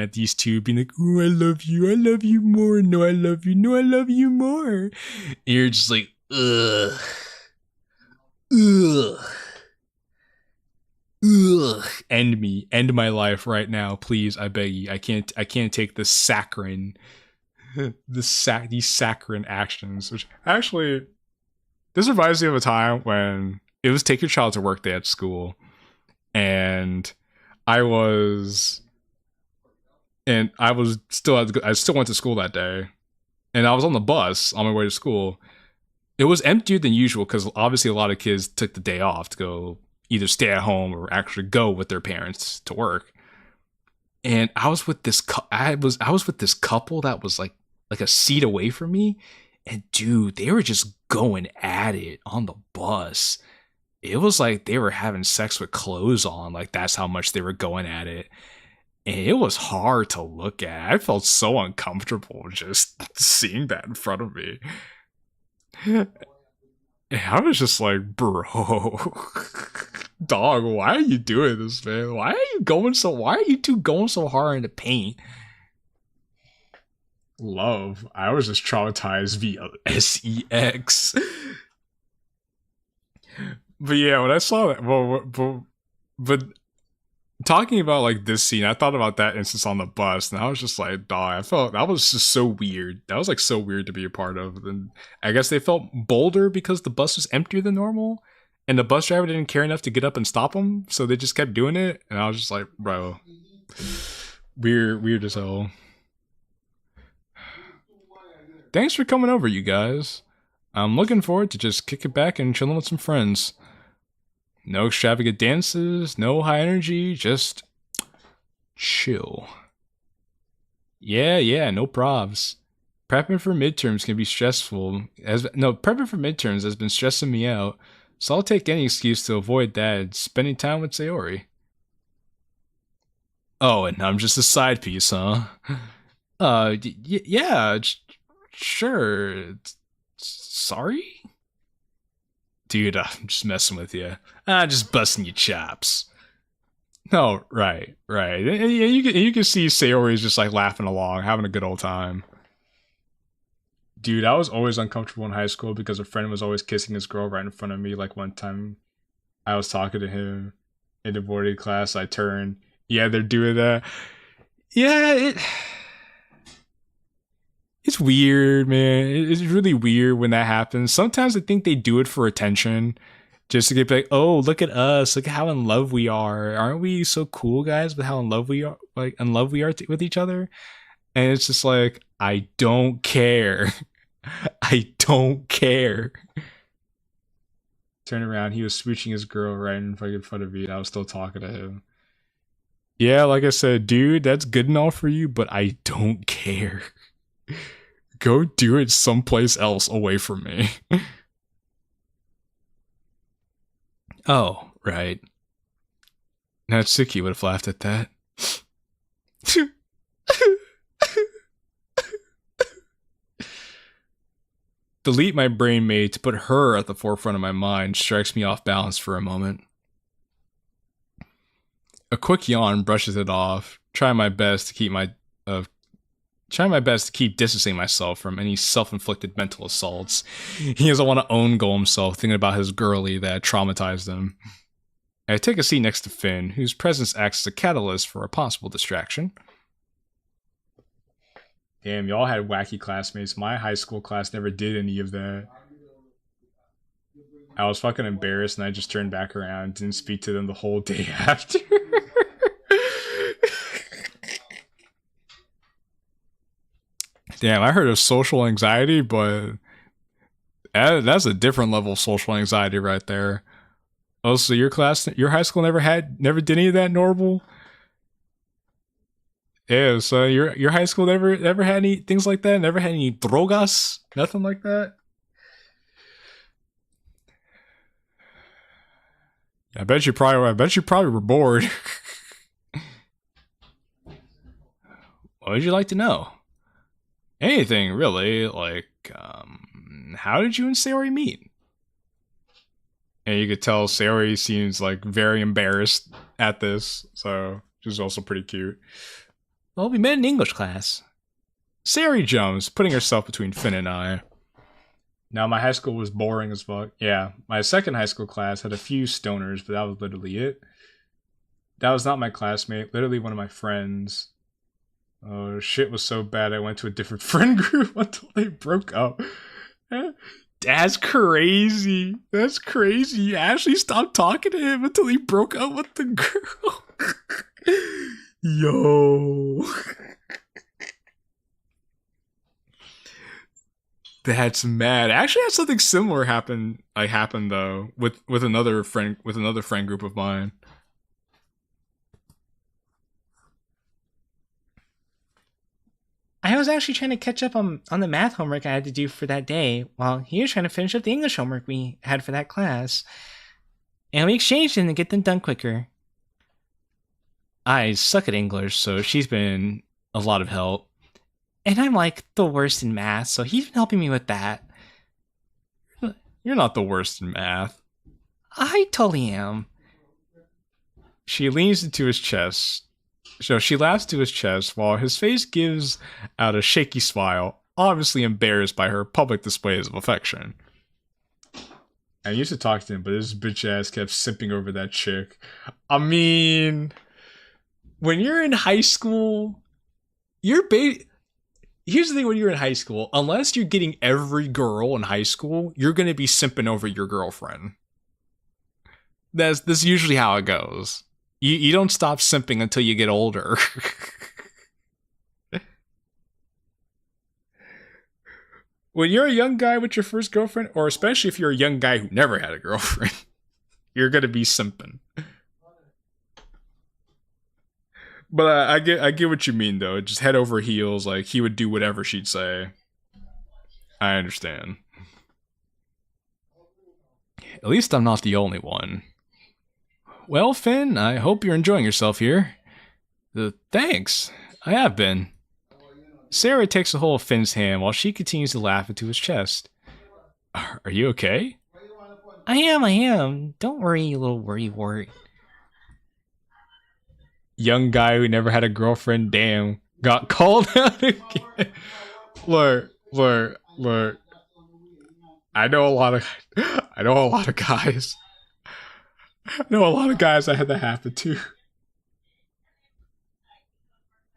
at these two, being like, "Oh, I love you more. No, I love you more." And you're just like, ugh. End my life right now, please. I beg you. I can't take this saccharine, these saccharine actions. Which actually, this reminds me of a time when it was Take Your Child to Work Day at school, and I still went to school that day, and I was on the bus on my way to school. It was emptier than usual because obviously a lot of kids took the day off to go either stay at home or actually go with their parents to work. And I was with this couple that was like a seat away from me, and dude, they were just going at it on the bus. It was like they were having sex with clothes on. Like, that's how much they were going at it. And it was hard to look at. I felt so uncomfortable just seeing that in front of me. And I was just like, bro, dog, why are you doing this, man? Why are you two going so hard in the paint? Love. I was just traumatized via sex. But yeah, when I saw that, but talking about like this scene, I thought about that instance on the bus, and I was just like, dog, I felt that was just so weird. That was like so weird to be a part of. And I guess they felt bolder because the bus was emptier than normal, and the bus driver didn't care enough to get up and stop them, so they just kept doing it. And I was just like, bro, weird as hell. Thanks for coming over, you guys. I'm looking forward to just kicking back and chilling with some friends. No extravagant dances, no high energy, just chill. Yeah, no probs. Prepping for midterms can be stressful. Prepping for midterms has been stressing me out, so I'll take any excuse to avoid that. Spending time with Sayori. Oh, and I'm just a side piece, huh? Yeah, sure. Sorry? Dude, I'm just messing with you. Just busting your chops. No, right. And you can see Sayori's just like laughing along, having a good old time. Dude, I was always uncomfortable in high school because a friend was always kissing his girl right in front of me. Like one time I was talking to him in the boarding class, I turned. Yeah, they're doing that. Yeah, it's weird, man. It's really weird when that happens. Sometimes I think they do it for attention. Just to get like, oh, look at us. Look at how in love we are. Aren't we so cool, guys, with how in love we are, with each other? And it's just like, I don't care. I don't care. Turn around, he was smooching his girl right in front of me, and I was still talking to him. Yeah, like I said, dude, that's good and all for you, but I don't care. Go do it someplace else away from me. Oh, right. Natsuki would have laughed at that. Delete my brain made to put her at the forefront of my mind strikes me off balance for a moment. A quick yawn brushes it off. Trying my best to keep distancing myself from any self-inflicted mental assaults. He doesn't want to own-go himself thinking about his girlie that traumatized him. I take a seat next to Finn, whose presence acts as a catalyst for a possible distraction. Damn, y'all had wacky classmates. My high school class never did any of that. I was fucking embarrassed and I just turned back around and didn't speak to them the whole day after. Damn, I heard of social anxiety, but that's a different level of social anxiety right there. Oh, so your high school never did any of that, Normal? Yeah, so your high school never had any things like that? Never had any drogas? Nothing like that? I bet you probably were bored. What would you like to know? Anything, really. Like, how did you and Sayori meet? And you could tell Sayori seems like very embarrassed at this, so which is also pretty cute. Well, we met in English class. Sayori jumps, putting herself between Finn and I. Now, my high school was boring as fuck. Yeah, my second high school class had a few stoners, but that was literally it. That was not my classmate, literally one of my friends. Oh, shit was so bad I went to a different friend group until they broke up. That's crazy. That's crazy. Ashley stopped talking to him until he broke up with the girl. Yo. That's mad. I actually had something similar happen though with another friend group of mine. I was actually trying to catch up on the math homework I had to do for that day, while he was trying to finish up the English homework we had for that class. And we exchanged them to get them done quicker. I suck at English, so she's been a lot of help. And I'm like the worst in math, so he's been helping me with that. You're not the worst in math. I totally am. She leans into his chest. So she laughs to his chest while his face gives out a shaky smile, obviously embarrassed by her public displays of affection. I used to talk to him, but this bitch ass kept simping over that chick. I mean, when you're in high school, here's the thing when you're in high school, unless you're getting every girl in high school, you're going to be simping over your girlfriend. That's usually how it goes. You don't stop simping until you get older. When you're a young guy with your first girlfriend, or especially if you're a young guy who never had a girlfriend, you're going to be simping. But I get what you mean, though. Just head over heels, like, he would do whatever she'd say. I understand. At least I'm not the only one. Well, Finn, I hope you're enjoying yourself here. Thanks. I have been. Sayori takes a hold of Finn's hand while she continues to laugh into his chest. Are you okay? I am. Don't worry, you little worry wart. Young guy who never had a girlfriend, damn, got called out again. Look. I know a lot of guys. I know a lot of guys I had that happen to.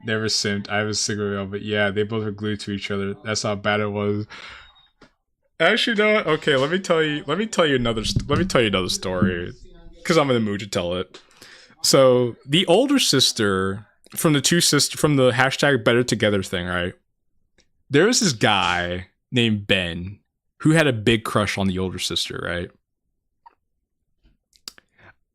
Never simped. I was single male, but yeah, they both were glued to each other. That's how bad it was. Actually, no. Okay, let me tell you another story, because I'm in the mood to tell it. So the older sister from the hashtag Better Together thing, right? There was this guy named Ben who had a big crush on the older sister, right?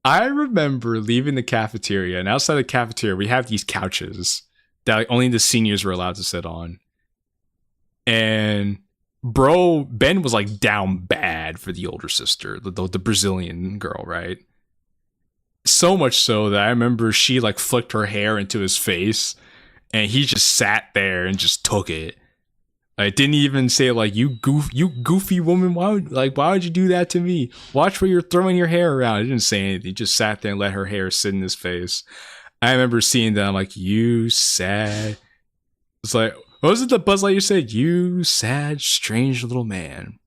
I remember leaving the cafeteria, and outside the cafeteria, we have these couches that only the seniors were allowed to sit on. And bro, Ben was like down bad for the older sister, the Brazilian girl, right? So much so that I remember she like flicked her hair into his face, and he just sat there and just took it. Like, didn't even say like, you goofy woman, why would you do that to me? Watch where you're throwing your hair around. He didn't say anything. He just sat there and let her hair sit in his face. I remember seeing that. I'm like, you sad. It's like, what was it that Buzz Lightyear said? You sad, strange little man.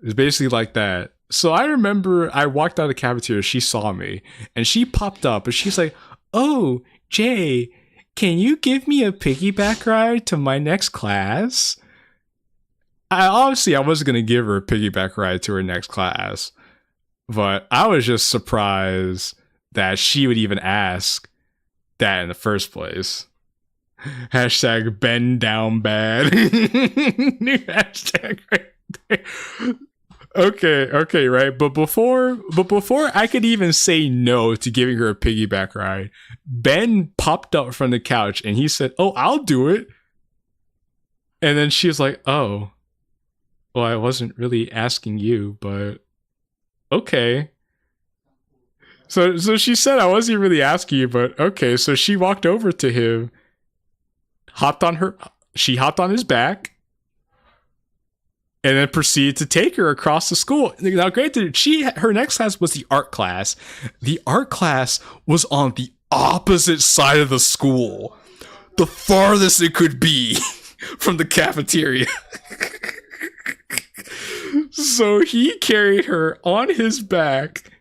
It's basically like that. So I remember I walked out of the cafeteria, she saw me, and she popped up, and she's like, oh, Jay, can you give me a piggyback ride to my next class? I wasn't going to give her a piggyback ride to her next class, but I was just surprised that she would even ask that in the first place. Hashtag bend down bad. New hashtag right there. Okay, right. But before I could even say no to giving her a piggyback ride, Ben popped up from the couch and he said, "Oh, I'll do it." And then she was like, "Oh, well, I wasn't really asking you, but okay." So she said, "I wasn't really asking you, but okay." So she walked over to him, hopped on his back, and then proceeded to take her across the school. Now, granted, her next class was the art class. The art class was on the opposite side of the school, the farthest it could be from the cafeteria. So he carried her on his back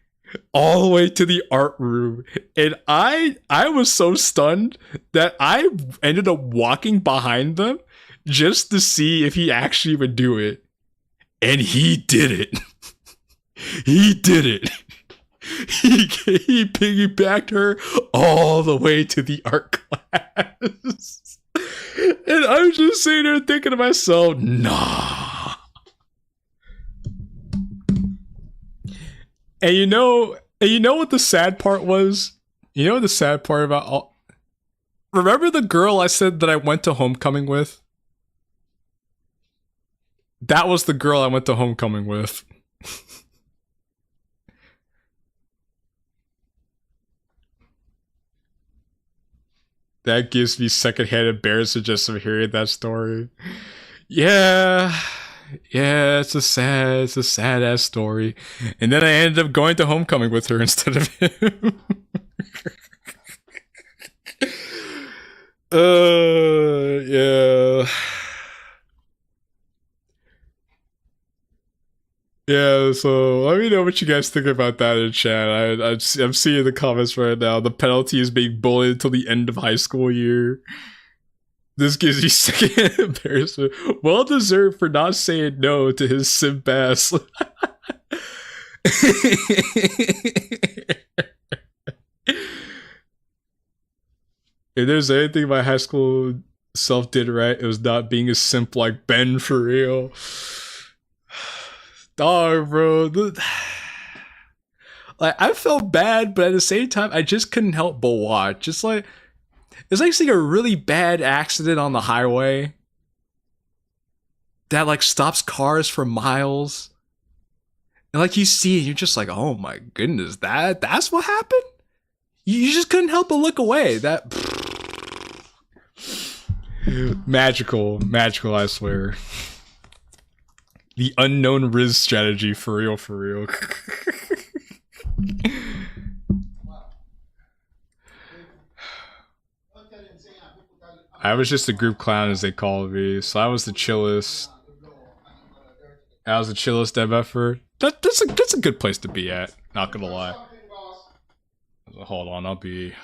all the way to the art room, and I was so stunned that I ended up walking behind them just to see if he actually would do it. And he did it. He did it. He piggybacked her all the way to the art class. And I was just sitting there thinking to myself, nah. And you know what the sad part was? You know what the sad part about all... Remember the girl I said that I went to homecoming with? That was the girl I went to homecoming with. That gives me secondhand embarrassment just from hearing that story. Yeah, it's a sad ass story. And then I ended up going to homecoming with her instead of him. Yeah. Yeah, so let me know what you guys think about that in chat. I'm seeing the comments right now. The penalty is being bullied until the end of high school year. This gives you second embarrassment. Well deserved for not saying no to his simp ass. If there's anything my high school self did right, it was not being a simp like Ben for real. Dog, bro. Like, I felt bad, but at the same time, I just couldn't help but watch. Just like, it's like seeing a really bad accident on the highway. that like stops cars for miles. And like you see it, you're just like, oh my goodness, that's what happened? You just couldn't help but look away. That magical, I swear. The unknown Riz strategy, for real, for real. I was just a group clown, as they called me, so I was the chillest. I was the chillest dev effort. That's a good place to be at, not gonna lie. Hold on, I'll be...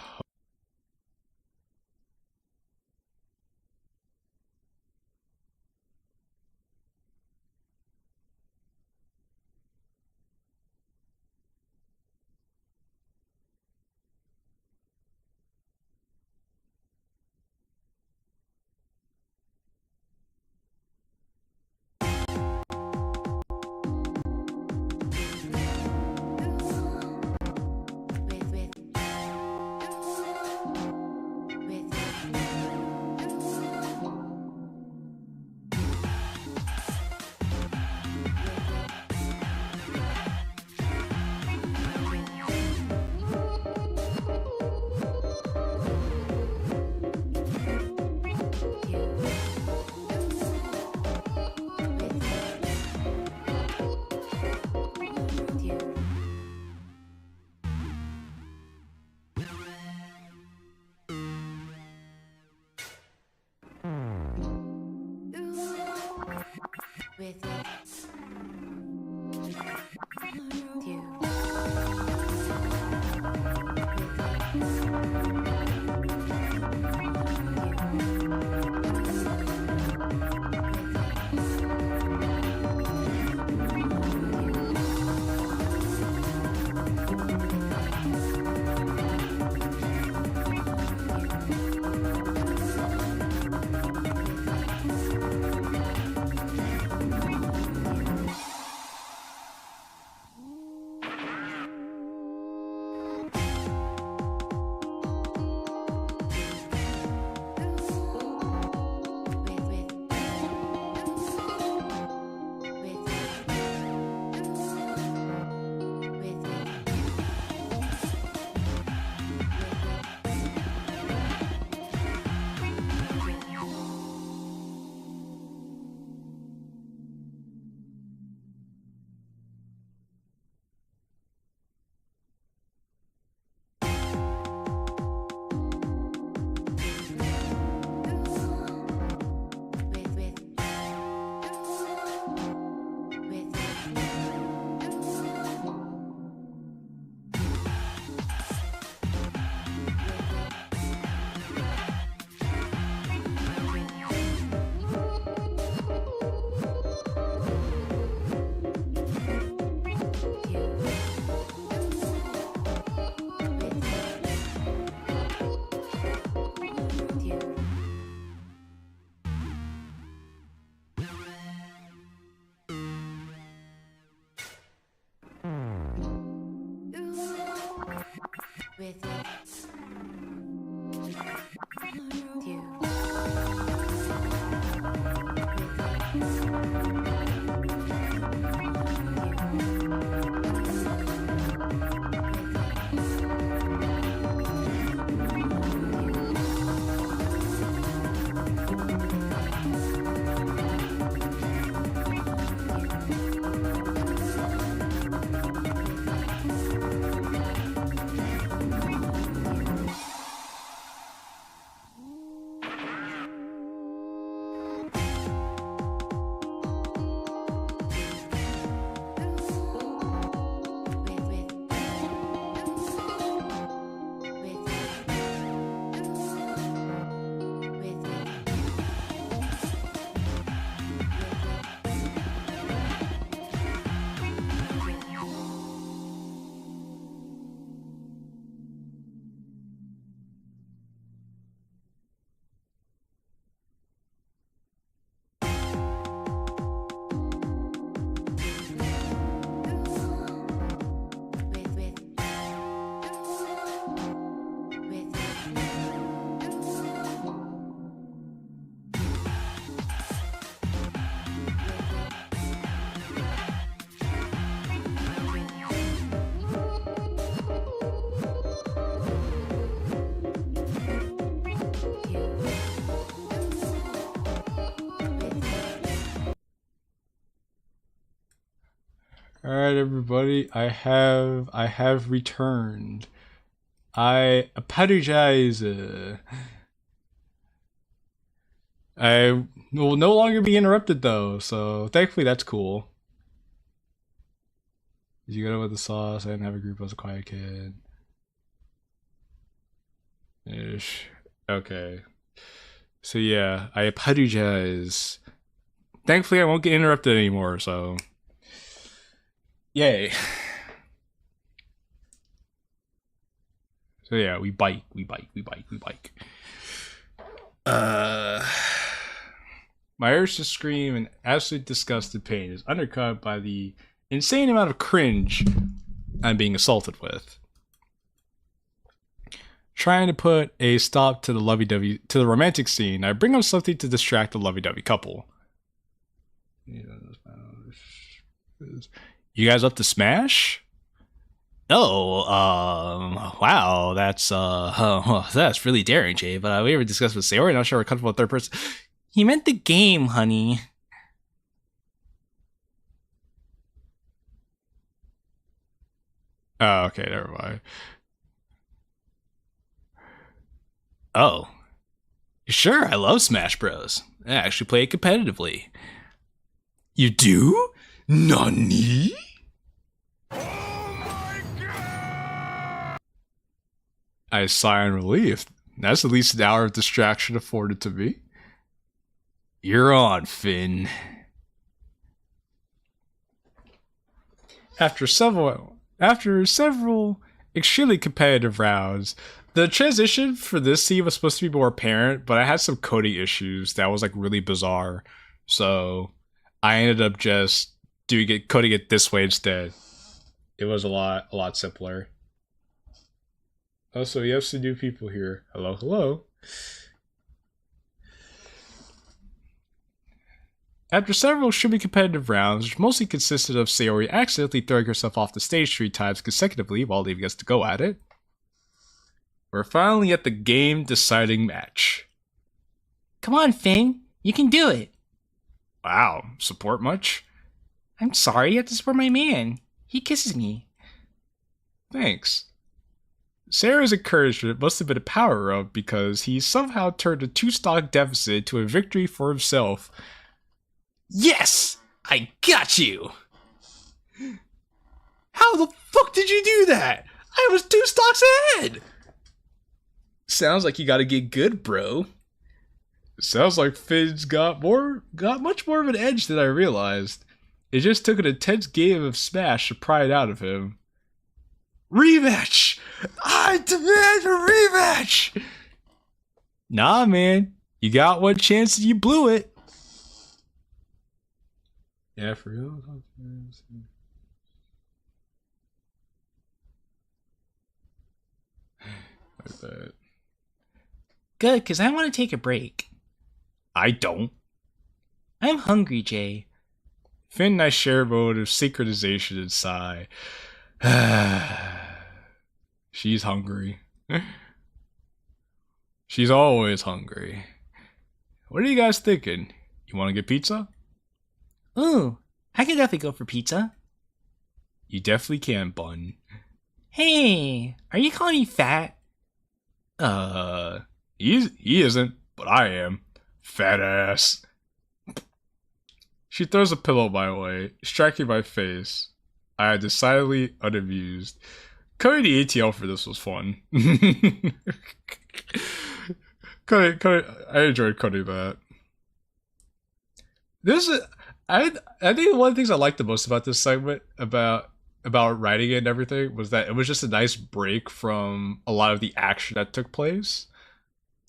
Alright, everybody, I have returned. I apologize. I will no longer be interrupted though, so thankfully that's cool. Did you get it with the sauce? I didn't have a group, I was a quiet kid. Ish. Okay. So yeah, I apologize. Thankfully I won't get interrupted anymore, so yay. So yeah, we bike. My urge to scream in absolute disgust and pain is undercut by the insane amount of cringe I'm being assaulted with. Trying to put a stop to the romantic scene, I bring up something to distract the lovey-dovey couple. You guys up to smash? Oh, wow, that's really daring, Jay, but we ever discussed with Sayori, not sure we're comfortable with third person. He meant the game, honey. Oh, okay, never mind. Oh. Sure, I love Smash Bros. I actually play it competitively. You do? Nani? I sigh in relief. That's at least an hour of distraction afforded to me. You're on, Finn. After several extremely competitive rounds, the transition for this scene was supposed to be more apparent, but I had some coding issues that was like really bizarre. So I ended up just coding it this way instead. It was a lot simpler. Also, you have some new people here. Hello, hello. After several extremely competitive rounds, which mostly consisted of Sayori accidentally throwing herself off the stage 3 times consecutively while leaving us to go at it, we're finally at the game-deciding match. Come on, Finn. You can do it. Wow, support much? I'm sorry, you have to support my man. He kisses me. Thanks. Sarah's encouragement must have been a power-up because he somehow turned a 2-stock deficit to a victory for himself. Yes! I got you! How the fuck did you do that? I was 2 stocks ahead! Sounds like you gotta get good, bro. Sounds like Finn's got much more of an edge than I realized. It just took an intense game of Smash to pry it out of him. Rematch! I demand a rematch! Nah, man. You got one chance and you blew it. Yeah, for real? Like that. Good, because I want to take a break. I don't. I'm hungry, Jay. Finn and I share a mode of synchronization and sigh. She's hungry. She's always hungry. What are you guys thinking? You want to get pizza? Ooh, I could definitely go for pizza. You definitely can, bun. Hey, are you calling me fat? He isn't, but I am. Fat ass. She throws a pillow my way, striking my face. I am decidedly unamused. Coding the ATL for this was fun. I enjoyed coding that. I think one of the things I liked the most about this segment, about writing it and everything, was that it was just a nice break from a lot of the action that took place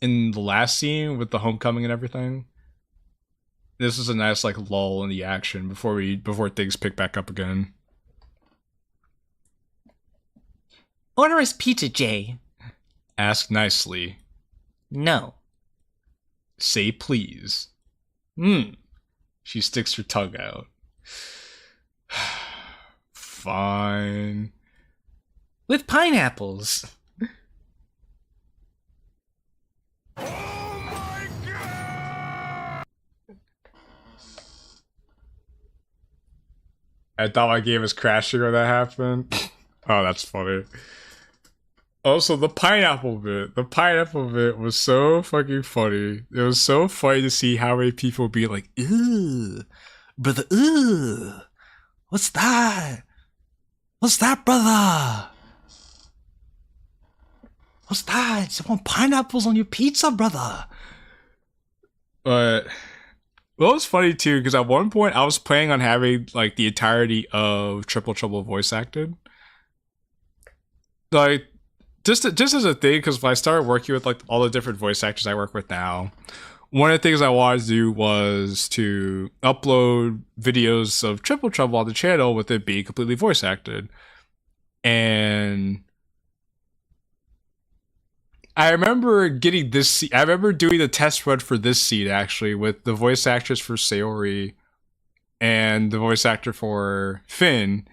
in the last scene with the homecoming and everything. This is a nice like lull in the action before things pick back up again. Order us pizza, Jay. Ask nicely. No. Say please. She sticks her tongue out. Fine. With pineapples. I thought my game was crashing when that happened. Oh, that's funny. Also, the pineapple bit was so fucking funny. It was so funny to see how many people be like, "Ew, brother, ew, what's that? What's that, brother? What's that? You want pineapples on your pizza, brother?" But well, it was funny too, because at one point I was planning on having like the entirety of Triple Trouble voice acted. Like, just as a thing, because when I started working with like all the different voice actors I work with now, one of the things I wanted to do was to upload videos of Triple Trouble on the channel with it being completely voice acted. And I remember getting this scene. I remember doing the test run for this scene actually with the voice actress for Sayori and the voice actor for Finn.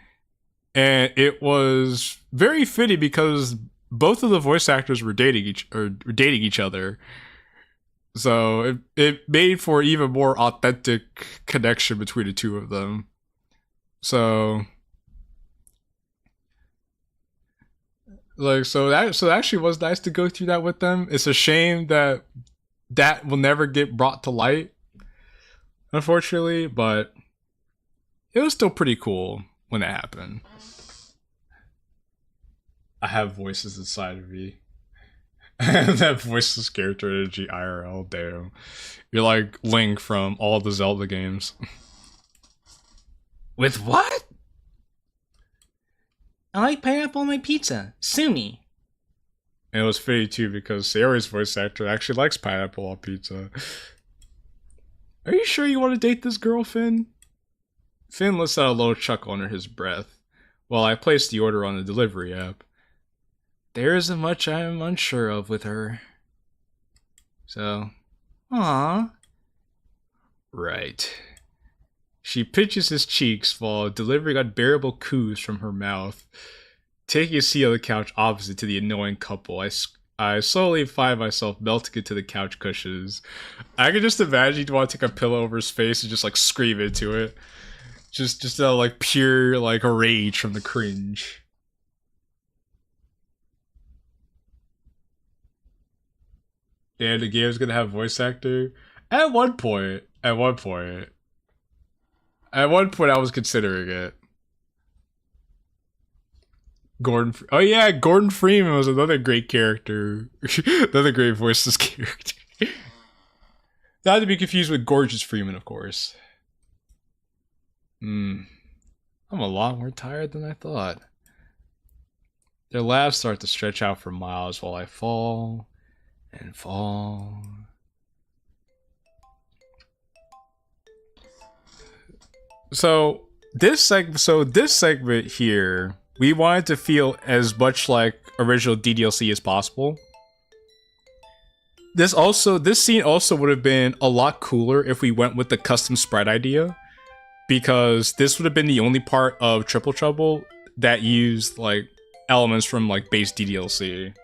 And it was very fitting because both of the voice actors were dating each other. So it made for an even more authentic connection between the two of them. So that actually was nice to go through that with them. It's a shame that that will never get brought to light, unfortunately, but it was still pretty cool when it happened. I have voices inside of me. That voiceless character energy IRL, damn. You're like Link from all the Zelda games. With what? I like pineapple on my pizza. Sue me. And it was fitting too because Sayori's voice actor actually likes pineapple on pizza. Are you sure you want to date this girl, Finn? Finn lets out a low chuckle under his breath while I place the order on the delivery app. There isn't much I'm unsure of with her. So, Aww. Right. She pinches his cheeks while delivering unbearable coos from her mouth. Taking a seat on the couch opposite to the annoying couple, I slowly find myself melting into the couch cushions. I can just imagine you'd want to take a pillow over his face and just like scream into it. Just like pure like rage from the cringe. And the game's gonna have voice actor. At one point, I was considering it. Oh yeah, Gordon Freeman was another great character. Another great voiceless character. Not to be confused with Gorgeous Freeman, of course. I'm a lot more tired than I thought. Their laughs start to stretch out for miles while I fall and fall. So this segment here, we wanted to feel as much like original DDLC as possible. This scene also would have been a lot cooler if we went with the custom sprite idea, because this would have been the only part of Triple Trouble that used like elements from like base DDLC,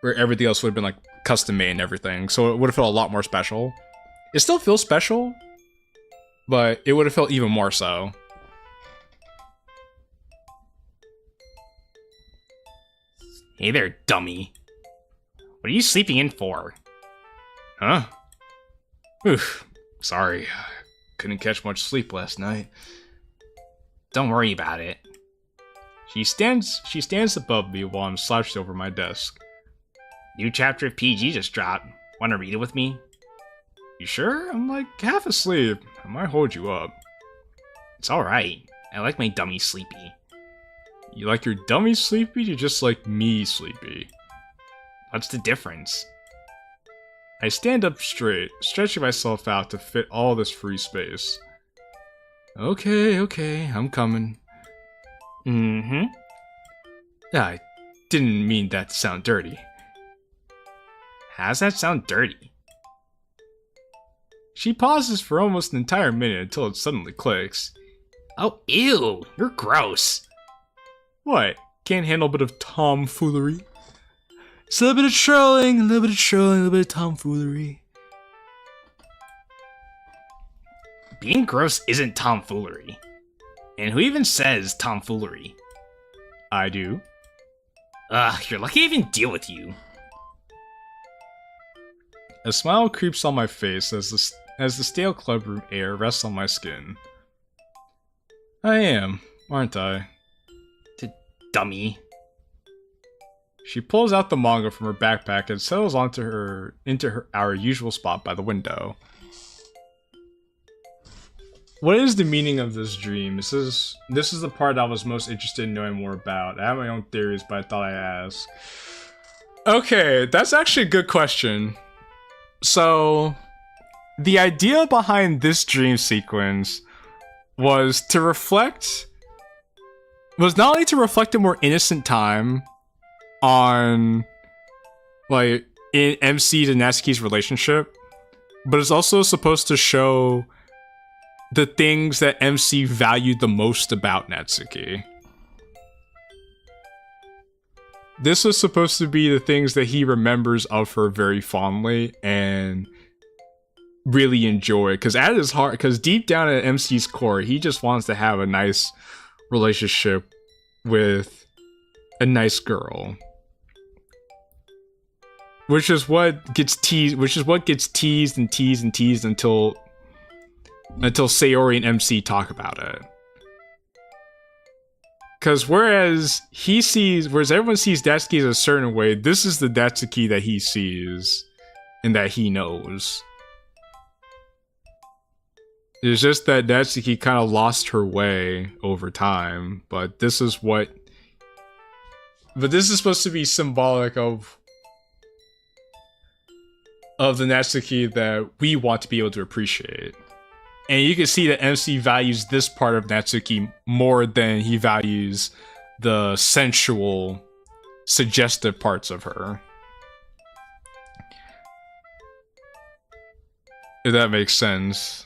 where everything else would have been like custom made and everything. So it would have felt a lot more special. It still feels special, but it would have felt even more so. Hey there, dummy. What are you sleeping in for? Huh? Oof. Sorry. Couldn't catch much sleep last night. Don't worry about it. She stands above me while I'm slouched over my desk. New chapter of PG just dropped. Wanna read it with me? You sure? I'm like half asleep. I might hold you up. It's alright. I like my dummy sleepy. You like your dummy sleepy? You just like me sleepy. What's the difference? I stand up straight, stretching myself out to fit all this free space. Okay, I'm coming. Mm-hmm. I didn't mean that to sound dirty. How's that sound dirty? She pauses for almost an entire minute until it suddenly clicks. Oh, ew! You're gross. What? Can't handle a bit of tomfoolery? It's a little bit of trolling, a little bit of tomfoolery. Being gross isn't tomfoolery. And who even says tomfoolery? I do. Ugh, you're lucky I even deal with you. A smile creeps on my face as the stale clubroom air rests on my skin. I am, aren't I? Dummy. She pulls out the manga from her backpack and settles into our usual spot by the window. What is the meaning of this dream? This is the part I was most interested in knowing more about. I have my own theories, but I thought I'd ask. Okay, that's actually a good question. So, the idea behind this dream sequence was not only to reflect a more innocent time on, like, in MC to Natsuki's relationship, but it's also supposed to show the things that MC valued the most about Natsuki. This was supposed to be the things that he remembers of her very fondly and really enjoy. Because at his heart, because deep down at MC's core, he just wants to have a nice relationship with a nice girl. Which is what gets teased and teased until Sayori and MC talk about it. Because whereas everyone sees Natsuki as a certain way, this is the Natsuki that he sees and that he knows. It's just that Natsuki kind of lost her way over time, but this is supposed to be symbolic of the Natsuki that we want to be able to appreciate. And you can see that MC values this part of Natsuki more than he values the sensual, suggestive parts of her. If that makes sense.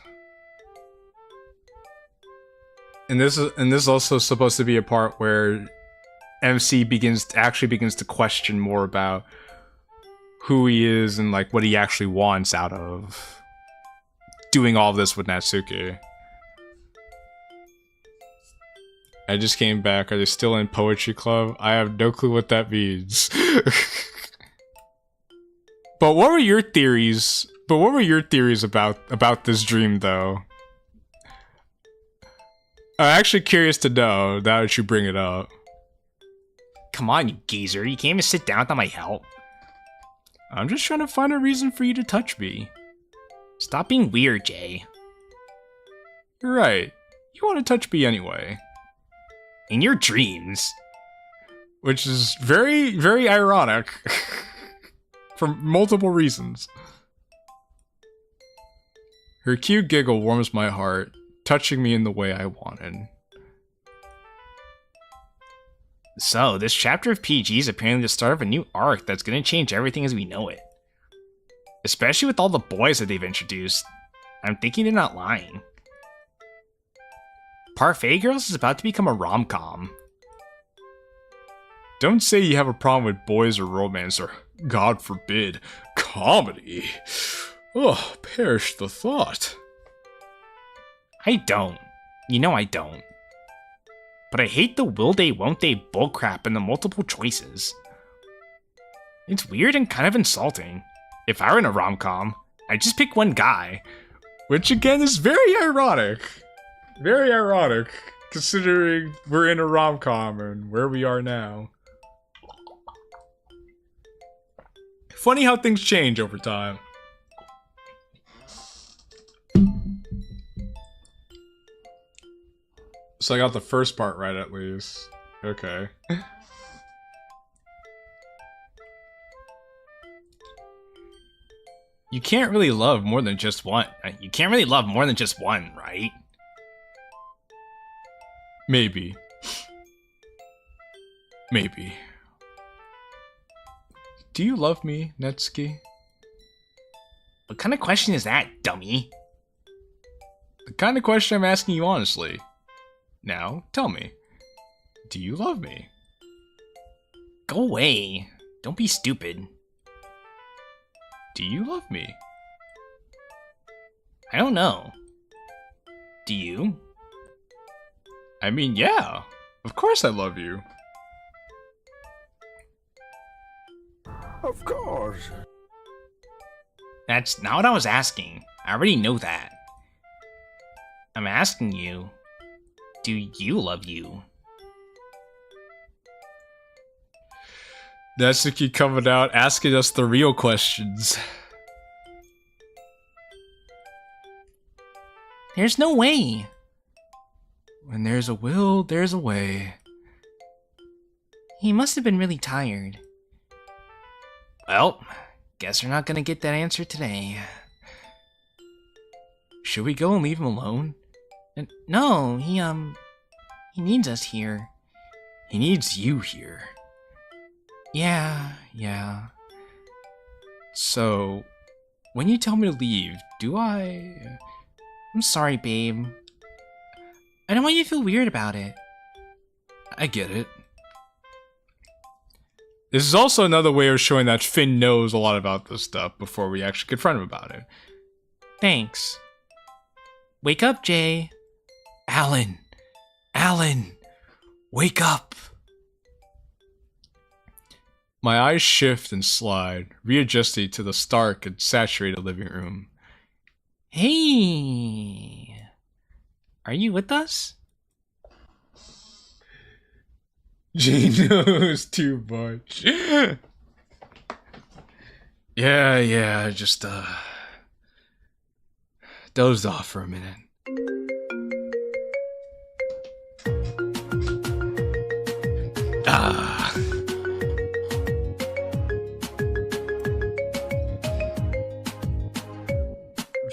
And this is also supposed to be a part where MC begins to question more about who he is and like what he actually wants out of doing all this with Natsuki. I just came back. Are they still in poetry club? I have no clue what that means. But what were your theories? About this dream, though? I'm actually curious to know now that you bring it up. Come on, you geezer. You can't even sit down without my help. I'm just trying to find a reason for you to touch me. Stop being weird, Jay. You're right. You want to touch me anyway. In your dreams. Which is very, very ironic. For multiple reasons. Her cute giggle warms my heart, touching me in the way I wanted. So, this chapter of PG is apparently the start of a new arc that's going to change everything as we know it. Especially with all the boys that they've introduced. I'm thinking they're not lying. Parfait Girls is about to become a rom-com. Don't say you have a problem with boys or romance or, God forbid, comedy. Oh, perish the thought. I don't. You know I don't. But I hate the will they, won't they bullcrap and the multiple choices. It's weird and kind of insulting. If I were in a rom-com, I'd just pick one guy. Which again is very ironic. Very ironic, considering we're in a rom-com and where we are now. Funny how things change over time. So I got the first part right at least. Okay. You can't really love more than just one. You can't really love more than just one, right? Maybe. Maybe. Do you love me, Natsuki? What kind of question is that, dummy? The kind of question I'm asking you honestly. Now, tell me. Do you love me? Go away. Don't be stupid. Do you love me? I don't know. Do you? I mean, yeah. Of course I love you. Of course. That's not what I was asking. I already know that. I'm asking you, do you love you? Natsuki coming out, asking us the real questions. There's no way. When there's a will, there's a way. He must have been really tired. Well, guess we're not gonna get that answer today. Should we go and leave him alone? No, he needs us here. He needs you here. Yeah. So, when you tell me to leave, do I... I'm sorry, babe. I don't want you to feel weird about it. I get it. This is also another way of showing that Finn knows a lot about this stuff before we actually confront him about it. Thanks. Wake up, Jay. Alan! Wake up! My eyes shift and slide, readjusting to the stark and saturated living room. Hey! Are you with us? Jay knows too much. Yeah, I just, dozed off for a minute.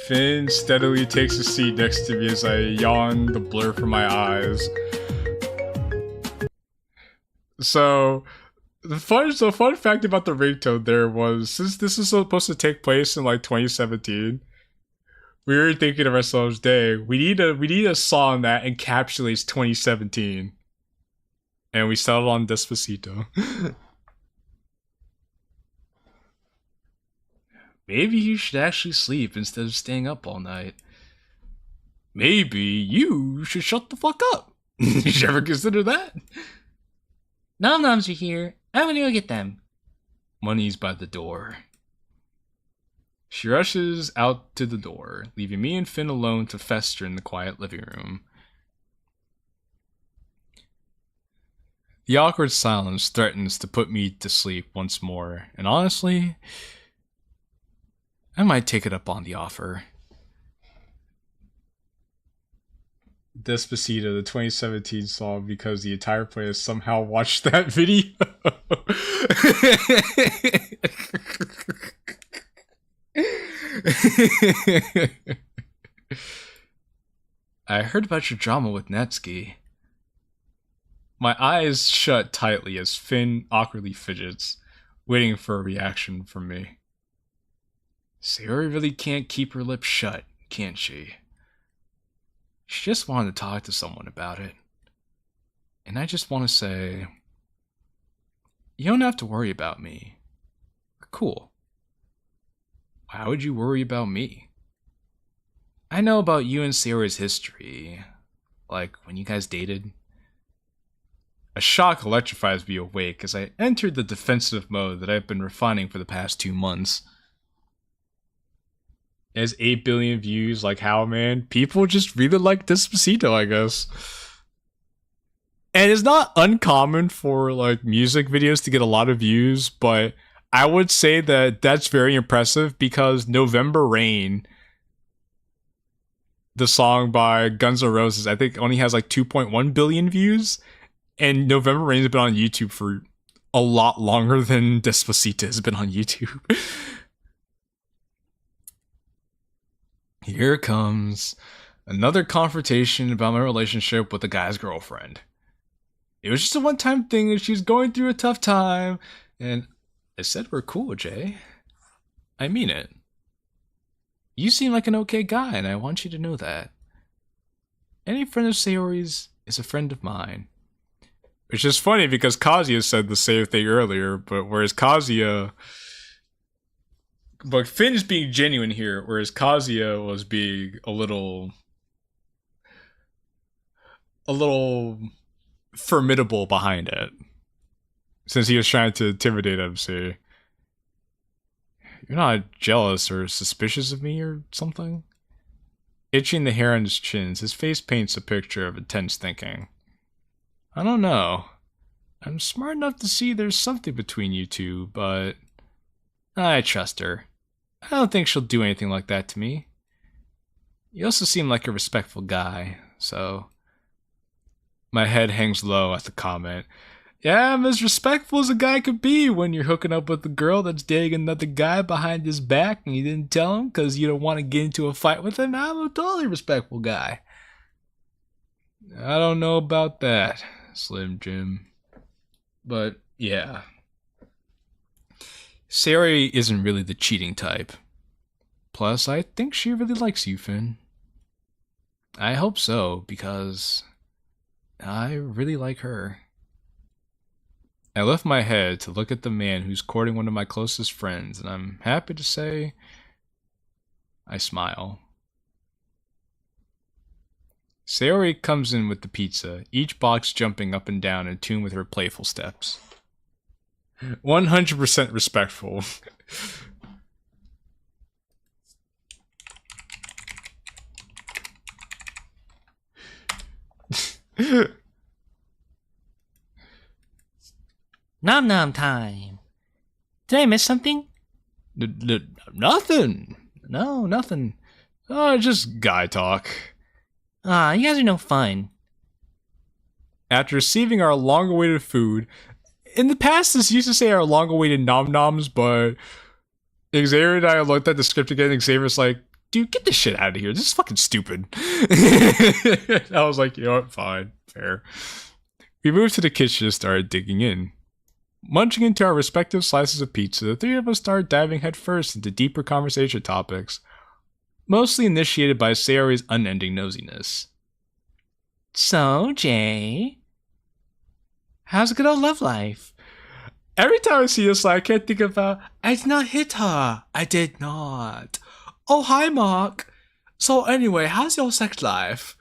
Finn steadily takes a seat next to me as I yawn the blur from my eyes. So, the fun fact about the ringtone there was, since this is supposed to take place in like 2017, we were thinking to ourselves, "Dang, we need a song that encapsulates 2017," and we settled on Despacito. Maybe you should actually sleep instead of staying up all night. Maybe you should shut the fuck up. Did you ever consider that? Nom noms are here. I'm gonna go get them. Money's by the door. She rushes out to the door, leaving me and Finn alone to fester in the quiet living room. The awkward silence threatens to put me to sleep once more, and honestly, I might take it up on the offer. Despacito, the 2017 song, because the entire playlist somehow watched that video. I heard about your drama with Natsuki. My eyes shut tightly as Finn awkwardly fidgets, waiting for a reaction from me. Sayori really can't keep her lips shut, can't she? She just wanted to talk to someone about it. And I just want to say, you don't have to worry about me. We're cool. Why would you worry about me? I know about you and Sayori's history, like when you guys dated. A shock electrifies me awake as I entered the defensive mode that I've been refining for the past 2 months. It has 8 billion views, like how, man? People just really like Despacito, I guess. And it's not uncommon for, like, music videos to get a lot of views, but I would say that that's very impressive because November Rain, the song by Guns N' Roses, I think only has like 2.1 billion views, and November Rain has been on YouTube for a lot longer than Despacito has been on YouTube. Here comes another confrontation about my relationship with the guy's girlfriend. It was just a one-time thing and she was going through a tough time, and I said we're cool, Jay. I mean it. You seem like an okay guy, and I want you to know that. Any friend of Sayori's is a friend of mine. Which is funny because Kazuya said the same thing earlier, but whereas Kazuya... But Finn is being genuine here, whereas Kazuya was being a little a little formidable behind it. Since he was trying to intimidate MC. You're not jealous or suspicious of me or something? Itching the hair on his chins, his face paints a picture of intense thinking. I don't know. I'm smart enough to see there's something between you two, but I trust her. I don't think she'll do anything like that to me. You also seem like a respectful guy, so... My head hangs low at the comment. Yeah, I'm as respectful as a guy could be when you're hooking up with a girl that's dating another guy behind his back and you didn't tell him because you don't want to get into a fight with him. I'm a totally respectful guy. I don't know about that, Slim Jim. But, yeah. Sayori isn't really the cheating type. Plus, I think she really likes you, Finn. I hope so, because I really like her. I lift my head to look at the man who's courting one of my closest friends, and I'm happy to say I smile. Sayori comes in with the pizza, each box jumping up and down in tune with her playful steps. 100% respectful. Nom nom time. Did I miss something? Nothing. No, nothing. Oh, just guy talk. Ah, you guys are no fun. After receiving our long-awaited food, in the past this used to say our long-awaited nom-noms, but Xavier and I looked at the script again, and Xavier's like, dude, get this shit out of here. This is fucking stupid. I was like, you know what, fine, fair. We moved to the kitchen and started digging in. Munching into our respective slices of pizza, the three of us started diving headfirst into deeper conversation topics, mostly initiated by Sayori's unending nosiness. So, Jay, how's a good old love life? Every time I see this, I can't think about, I did not hit her. I did not. Oh, hi, Mark. So anyway, how's your sex life?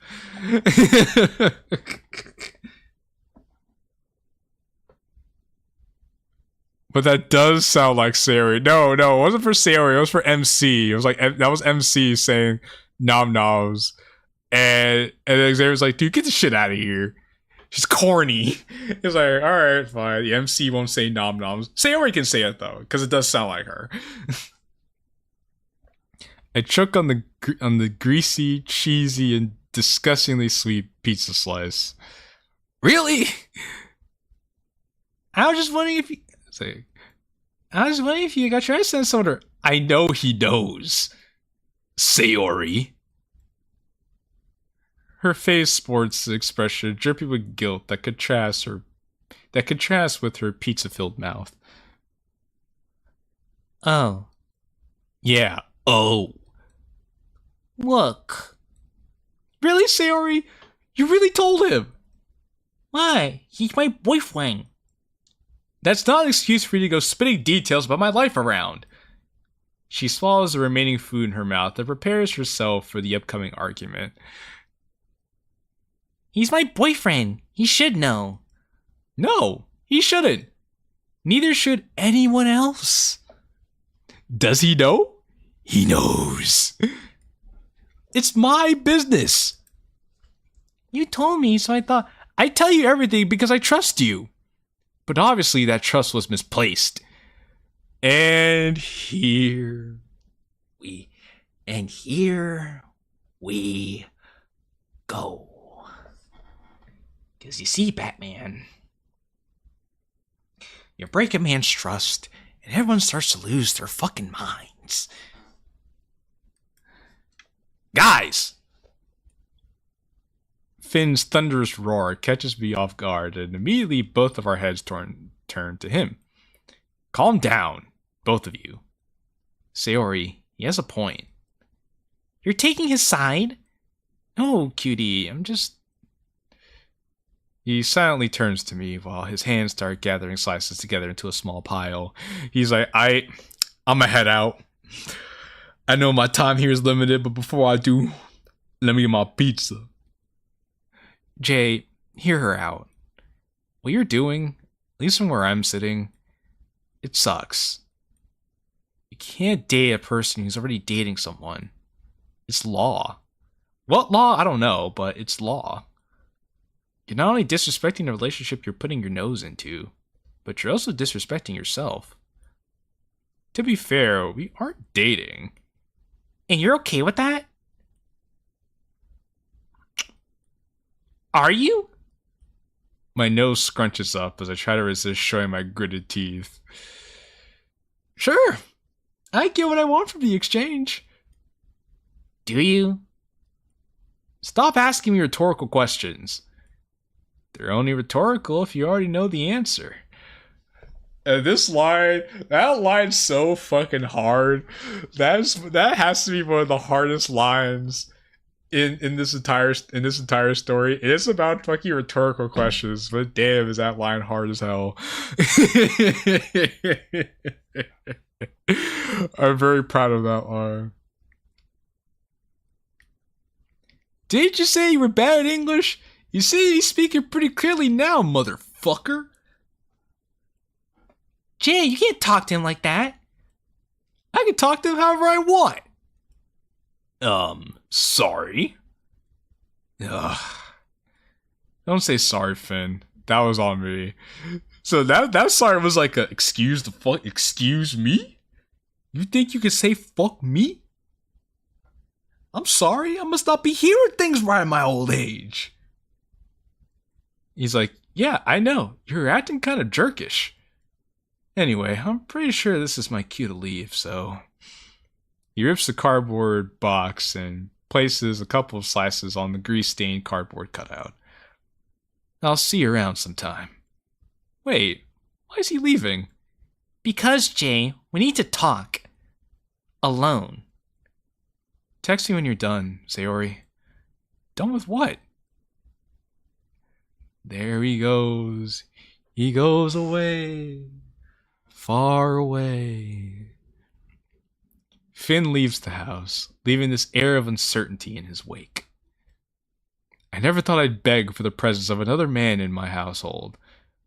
But that does sound like Sayori. No, it wasn't for Sayori. It was for MC. It was like that was MC saying nom noms, and then Xavier's like, "Dude, get the shit out of here. She's corny." He's like, "All right, fine." The MC won't say nom noms. Sayori can say it though, because it does sound like her. I choke on the greasy, cheesy, and disgustingly sweet pizza slice. Really? I was just wondering if you... I was wondering if you got your accent sorter. I know he knows. Sayori. Her face sports an expression dripping with guilt that contrasts with her pizza-filled mouth. Oh. Yeah, oh. Look. Really, Sayori? You really told him? Why? He's my boyfriend. That's not an excuse for you to go spitting details about my life around. She swallows the remaining food in her mouth and prepares herself for the upcoming argument. He's my boyfriend. He should know. No, he shouldn't. Neither should anyone else. Does he know? He knows. It's my business. You told me, so I thought I tell you everything because I trust you. But obviously that trust was misplaced. And here we go. Because you see, Batman, you break a man's trust, and everyone starts to lose their fucking minds. Guys! Finn's thunderous roar catches me off guard, and immediately both of our heads turn to him. Calm down, both of you. Sayori, he has a point. You're taking his side? No, cutie, I'm just... He silently turns to me while his hands start gathering slices together into a small pile. He's like, I'm gonna head out. I know my time here is limited, but before I do, let me get my pizza. Jay, hear her out. What you're doing, at least from where I'm sitting, it sucks. You can't date a person who's already dating someone. It's law. What law? I don't know, but it's law. You're not only disrespecting the relationship you're putting your nose into, but you're also disrespecting yourself. To be fair, we aren't dating. And you're okay with that? Are you? My nose scrunches up as I try to resist showing my gritted teeth. Sure, I get what I want from the exchange. Do you? Stop asking me rhetorical questions. They're only rhetorical if you already know the answer. And that line's so fucking hard. That has to be one of the hardest lines in this entire story. It is about fucking rhetorical questions, but damn, is that line hard as hell. I'm very proud of that line. Didn't you say you were bad at English? You say you speak it pretty clearly now, motherfucker. Jay, you can't talk to him like that. I can talk to him however I want. Sorry. Ugh. Don't say sorry, Finn. That was on me. So that sorry was like a excuse me? You think you can say fuck me? I'm sorry, I must not be hearing things right in my old age. He's like, yeah, I know. You're acting kind of jerkish. Anyway, I'm pretty sure this is my cue to leave, so... He rips the cardboard box and places a couple of slices on the grease-stained cardboard cutout. I'll see you around sometime. Wait, why is he leaving? Because, Jay, we need to talk. Alone. Text me when you're done, Sayori. Done with what? There he goes. He goes away. Far away. Finn leaves the house, leaving this air of uncertainty in his wake. I never thought I'd beg for the presence of another man in my household,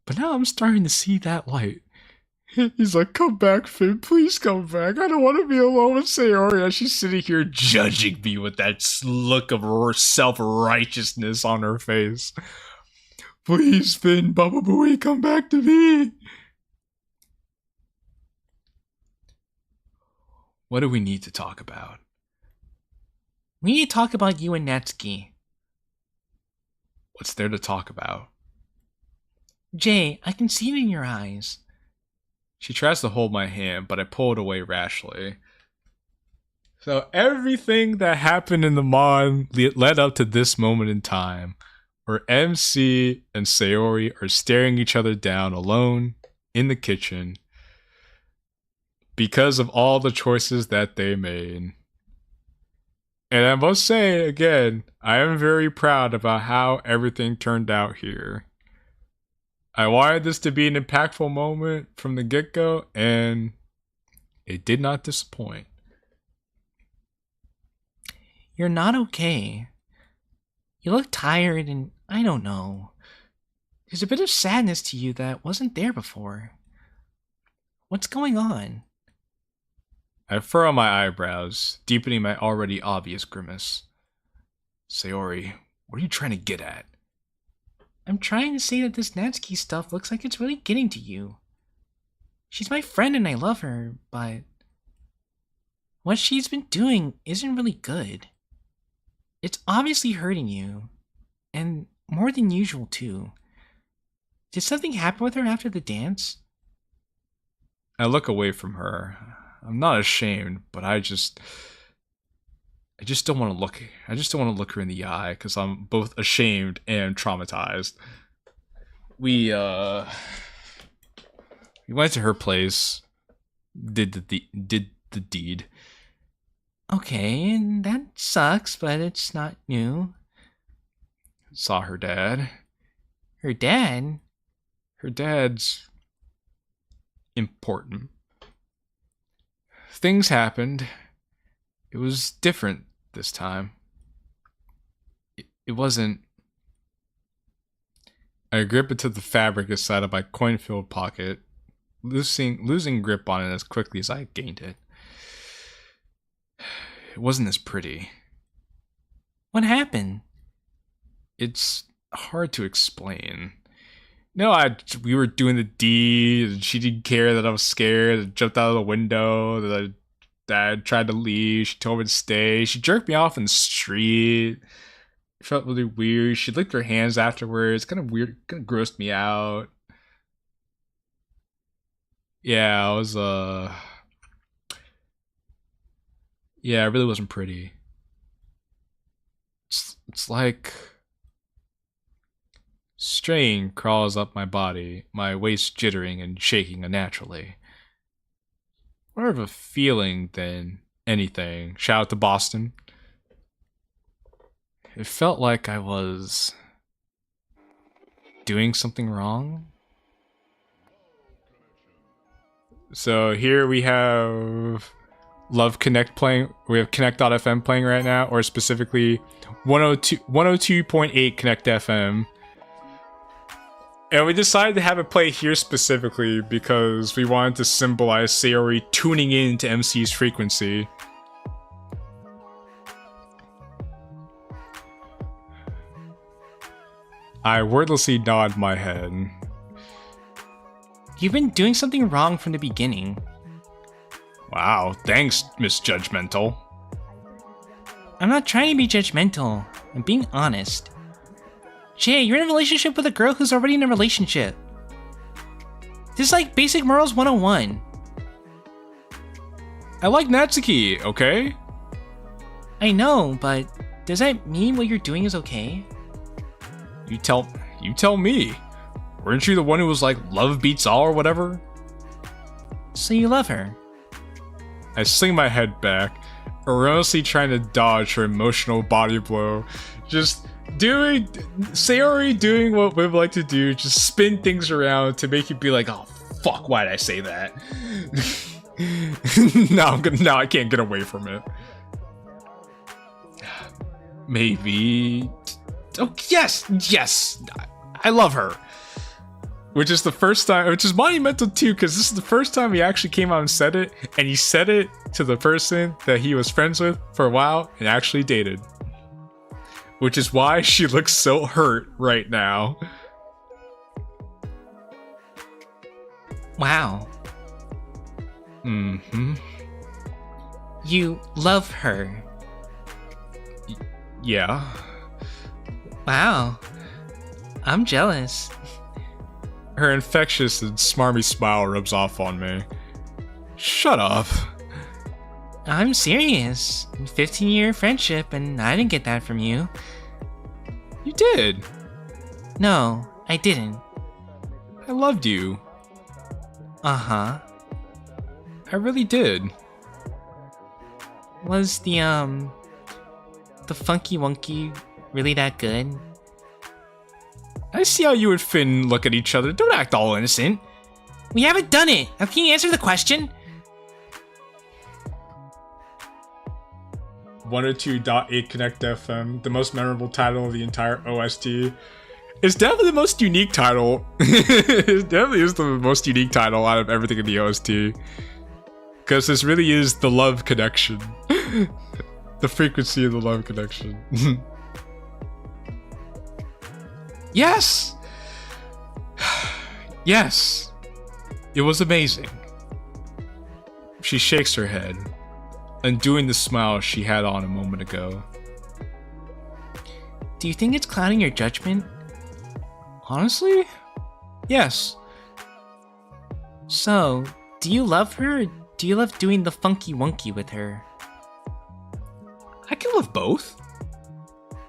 but now I'm starting to see that light. He's like, come back, Finn, please come back. I don't want to be alone with Sayori as she's sitting here judging me with that look of self-righteousness on her face. Please, Finn, Baba Booey, come back to me. What do we need to talk about? We need to talk about you and Natsuki. What's there to talk about? Jay, I can see it in your eyes. She tries to hold my hand, but I pull it away rashly. So everything that happened in the mon led up to this moment in time, where MC and Sayori are staring each other down alone in the kitchen because of all the choices that they made. And I must say, again, I am very proud about how everything turned out here. I wanted this to be an impactful moment from the get-go, and it did not disappoint. You're not okay. You look tired and I don't know. There's a bit of sadness to you that wasn't there before. What's going on? I furrow my eyebrows, deepening my already obvious grimace. Sayori, what are you trying to get at? I'm trying to say that this Natsuki stuff looks like it's really getting to you. She's my friend and I love her, but what she's been doing isn't really good. It's obviously hurting you, and more than usual too. Did something happen with her after the dance? I look away from her. I'm not ashamed, but I just don't want to look. I just don't want to look her in the eye because I'm both ashamed and traumatized. We went to her place, did the deed. Okay, and that sucks, but it's not new. Saw her dad. Her dad? Her dad's important. Things happened. It was different this time. It wasn't I grip into the fabric inside of my coin-filled pocket, losing grip on it as quickly as I gained it. It wasn't as pretty. What happened? It's hard to explain. No, we were doing the deed, and she didn't care that I was scared. I jumped out of the window. That I tried to leave. She told me to stay. She jerked me off in the street. It felt really weird. She licked her hands afterwards. Kind of weird. Kind of grossed me out. Yeah, I was yeah, it really wasn't pretty. It's like strain crawls up my body, my waist jittering and shaking unnaturally. More of a feeling than anything. Shout out to Boston. It felt like I was doing something wrong. So here we have Love Connect playing. We have Connect.fm playing right now, or specifically 102.8 Connect FM. And we decided to have it play here specifically because we wanted to symbolize Sayori tuning in to MC's frequency. I wordlessly nod my head. You've been doing something wrong from the beginning. Wow, thanks, Miss Judgmental. I'm not trying to be judgmental. I'm being honest. Jay, you're in a relationship with a girl who's already in a relationship. This is like basic morals 101. I like Natsuki, okay? I know, but does that mean what you're doing is okay? You tell me. Weren't you the one who was like, love beats all or whatever? So you love her? I sling my head back, erroneously trying to dodge her emotional body blow. Just Sayori doing what we like to do, just spin things around to make you be like, oh fuck, why'd I say that? Now I can't get away from it. Maybe. Oh yes, I love her. Which is the first time, which is monumental too, because this is the first time he actually came out and said it, and he said it to the person that he was friends with for a while and actually dated. Which is why she looks so hurt right now. Wow. Mm-hmm. You love her. Yeah. Wow. I'm jealous. Her infectious and smarmy smile rubs off on me. Shut up. I'm serious. 15-year friendship, and I didn't get that from you. You did. No, I didn't. I loved you. Uh-huh. I really did. Was the Funky Wonky really that good? I see how you and Finn look at each other. Don't act all innocent. We haven't done it! Now can you answer the question? 102.8 Connect FM, the most memorable title of the entire OST. It's definitely the most unique title. It definitely is the most unique title out of everything in the OST. Because this really is the love connection. The frequency of the love connection. Yes! Yes! It was amazing. She shakes her head, undoing the smile she had on a moment ago. Do you think it's clouding your judgment? Honestly? Yes. So, do you love her, or do you love doing the funky wonky with her? I can love both.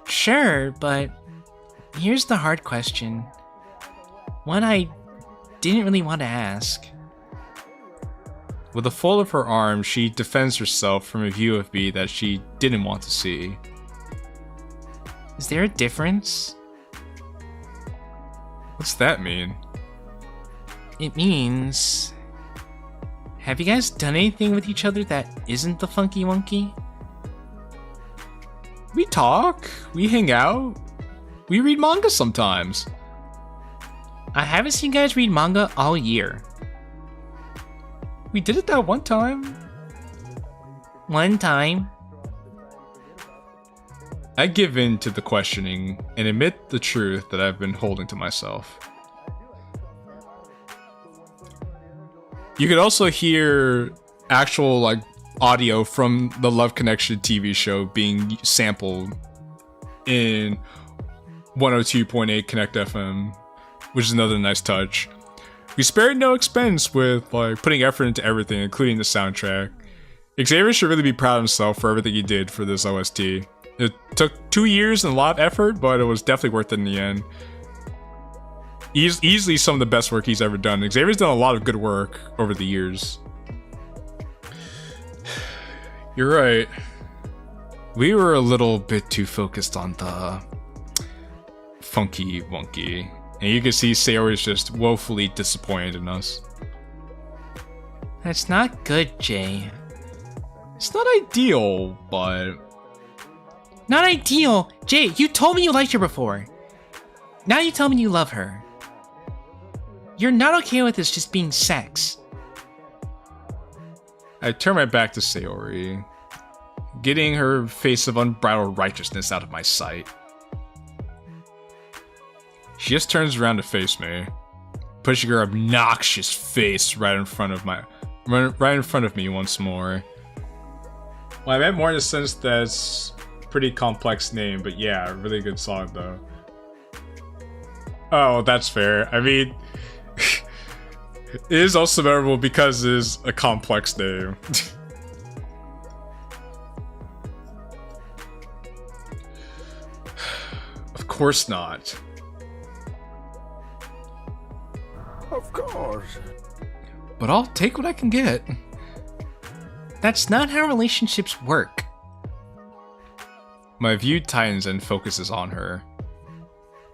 Sure, but here's the hard question. One I didn't really want to ask. With a fold of her arm, she defends herself from a view of me that she didn't want to see. Is there a difference? What's that mean? It means... Have you guys done anything with each other that isn't the funky wonky? We talk, we hang out, we read manga sometimes. I haven't seen you guys read manga all year. We did it that one time. One time. I give in to the questioning and admit the truth that I've been holding to myself. You could also hear actual like audio from the Love Connection TV show being sampled in 102.8 Connect FM, which is another nice touch. We spared no expense with like putting effort into everything, including the soundtrack. Xavier should really be proud of himself for everything he did for this OST. It took 2 years and a lot of effort, but it was definitely worth it in the end. Easily some of the best work he's ever done. Xavier's done a lot of good work over the years. You're right. We were a little bit too focused on the funky wonky. And you can see Sayori's just woefully disappointed in us. That's not good, Jay. It's not ideal, but... Not ideal? Jay, you told me you liked her before. Now you tell me you love her. You're not okay with this just being sex. I turn my back to Sayori, getting her face of unbridled righteousness out of my sight. She just turns around to face me, pushing her obnoxious face right in front of me once more. Well, I meant more in the sense that it's a pretty complex name, but yeah, really good song though. Oh, that's fair. I mean, it is also memorable because it is a complex name. Of course not. Of course. But I'll take what I can get. That's not how relationships work. My view tightens and focuses on her.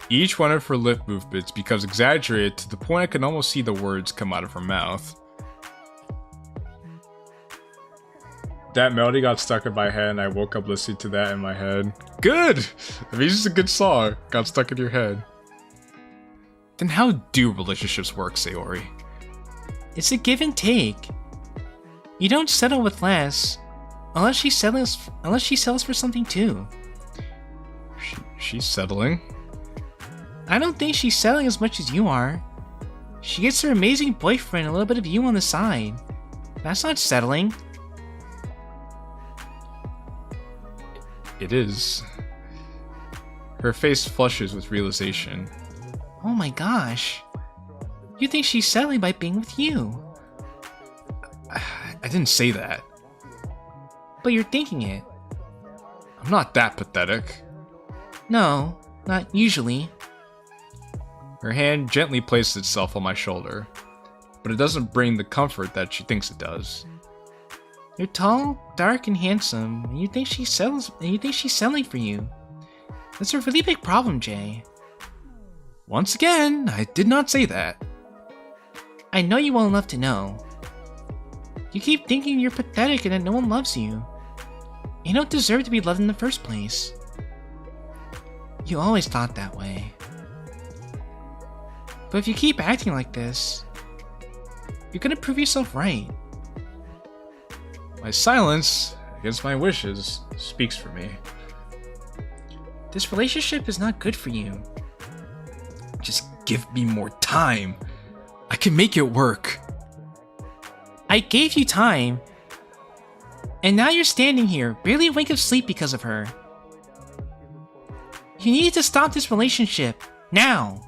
Each one of her lip movements becomes exaggerated to the point I can almost see the words come out of her mouth. That melody got stuck in my head and I woke up listening to that in my head. Good! That means it's a good song. Got stuck in your head. Then how do relationships work, Sayori? It's a give and take. You don't settle with less unless she settles for something too. She's settling? I don't think she's settling as much as you are. She gets her amazing boyfriend a little bit of you on the side. That's not settling. It is. Her face flushes with realization. Oh my gosh. You think she's settling by being with you. I didn't say that. But you're thinking it. I'm not that pathetic. No, not usually. Her hand gently places itself on my shoulder, but it doesn't bring the comfort that she thinks it does. You're tall, dark, and handsome, and you think she's settling for you. That's a really big problem, Jay. Once again, I did not say that. I know you well enough to know. You keep thinking you're pathetic and that no one loves you. You don't deserve to be loved in the first place. You always thought that way. But if you keep acting like this, you're gonna prove yourself right. My silence, against my wishes, speaks for me. This relationship is not good for you. Just give me more time. I can make it work. I gave you time, and now you're standing here, barely awake of sleep because of her. You need to stop this relationship, now!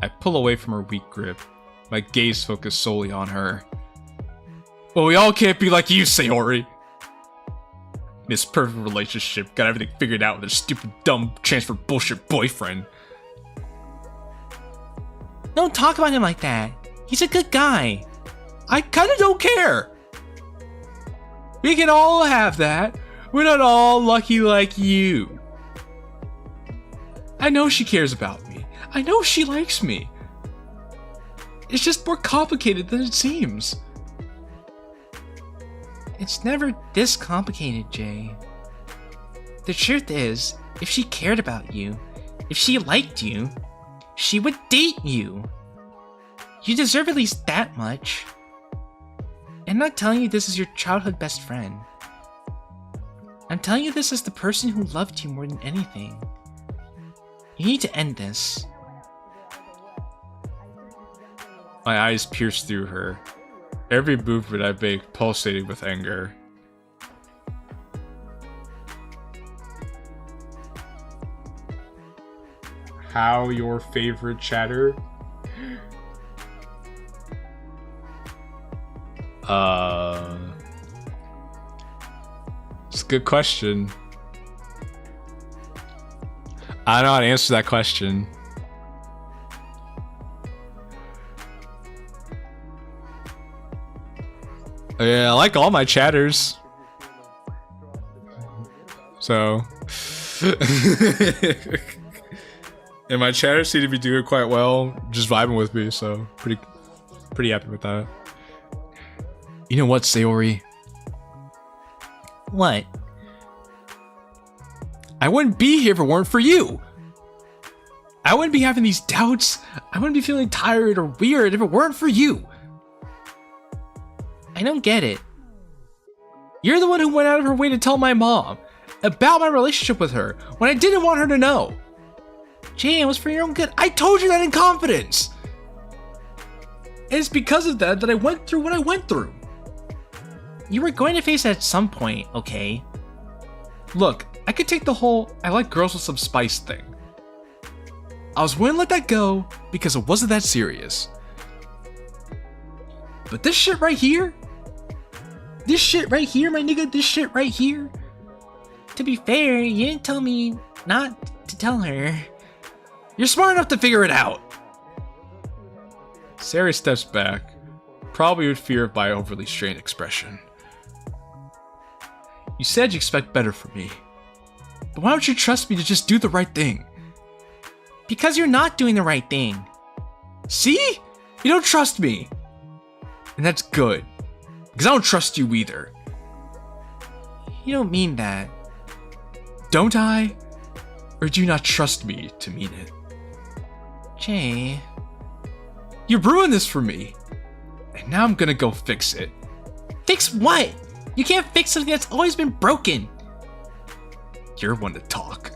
I pull away from her weak grip, my gaze focused solely on her. Well, we all can't be like you, Sayori. This perfect relationship, got everything figured out with a stupid, dumb, transfer bullshit boyfriend. Don't talk about him like that. He's a good guy. I kinda don't care. We can all have that. We're not all lucky like you. I know she cares about me. I know she likes me. It's just more complicated than it seems. It's never this complicated, Jay. The truth is, if she cared about you, if she liked you, She would date you. You deserve at least that much. I'm not telling you this is your childhood best friend. I'm telling you this as the person who loved you more than anything. You need to end this. My eyes pierced through her. Every movement I make pulsating with anger. How your favorite chatter? It's a good question. I don't know how to answer that question. Yeah, I like all my chatters. So. And my chatters seem to be doing quite well, just vibing with me, so pretty happy with that. You know what, Sayori? What? I wouldn't be here if it weren't for you. I wouldn't be having these doubts. I wouldn't be feeling tired or weird if it weren't for you. I don't get it. You're the one who went out of her way to tell my mom about my relationship with her when I didn't want her to know. Jay, it was for your own good. I told you that in confidence. And it's because of that that I went through what I went through. You were going to face it at some point, okay? Look, I could take the whole I like girls with some spice thing. I was willing to let that go because it wasn't that serious. But this shit right here, my nigga, this shit right here. To be fair, you didn't tell me not to tell her. You're smart enough to figure it out. Sayori steps back, probably with fear of my overly strained expression. You said you expect better from me. But why don't you trust me to just do the right thing? Because you're not doing the right thing. See? You don't trust me. And that's good. Because I don't trust you either. You don't mean that. Don't I? Or do you not trust me to mean it? Jay. You ruined this for me. And now I'm gonna go fix it. Fix what? You can't fix something that's always been broken. You're one to talk.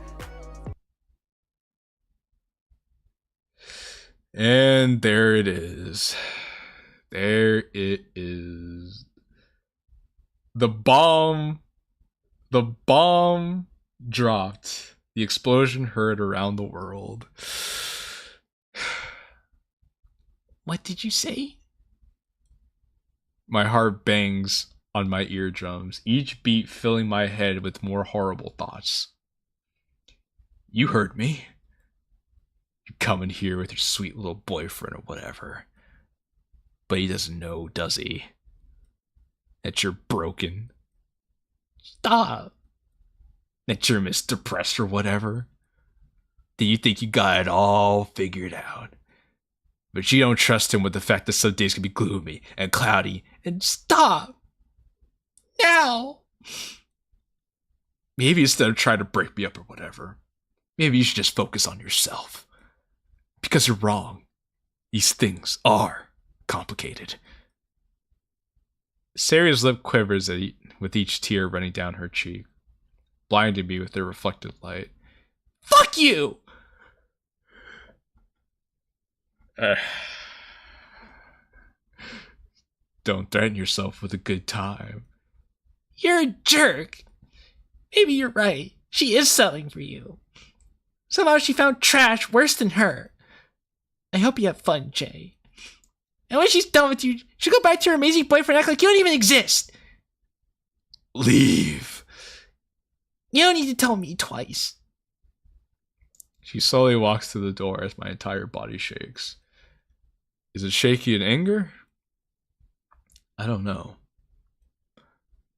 And there it is. There it is. The bomb dropped. The explosion heard around the world. What did you say? My heart bangs on my eardrums, each beat filling my head with more horrible thoughts. You heard me. You're coming here with your sweet little boyfriend or whatever. But he doesn't know, does he? That you're broken. Stop. That you're Mr. Depressed or whatever. That you think you got it all figured out. But you don't trust him with the fact that some days can be gloomy and cloudy and stop. Now. Maybe instead of trying to break me up or whatever, maybe you should just focus on yourself. Because you're wrong. These things are complicated. Sayori's lip quivers with each tear running down her cheek, blinding me with their reflected light. Fuck you! Don't threaten yourself with a good time. You're a jerk. Maybe you're right. She is selling for you. Somehow she found trash worse than her. I hope you have fun, Jay. And when she's done with you, she'll go back to her amazing boyfriend and act like you don't even exist. Leave. You don't need to tell me twice. She slowly walks to the door as my entire body shakes. Is it shaky in anger? I don't know.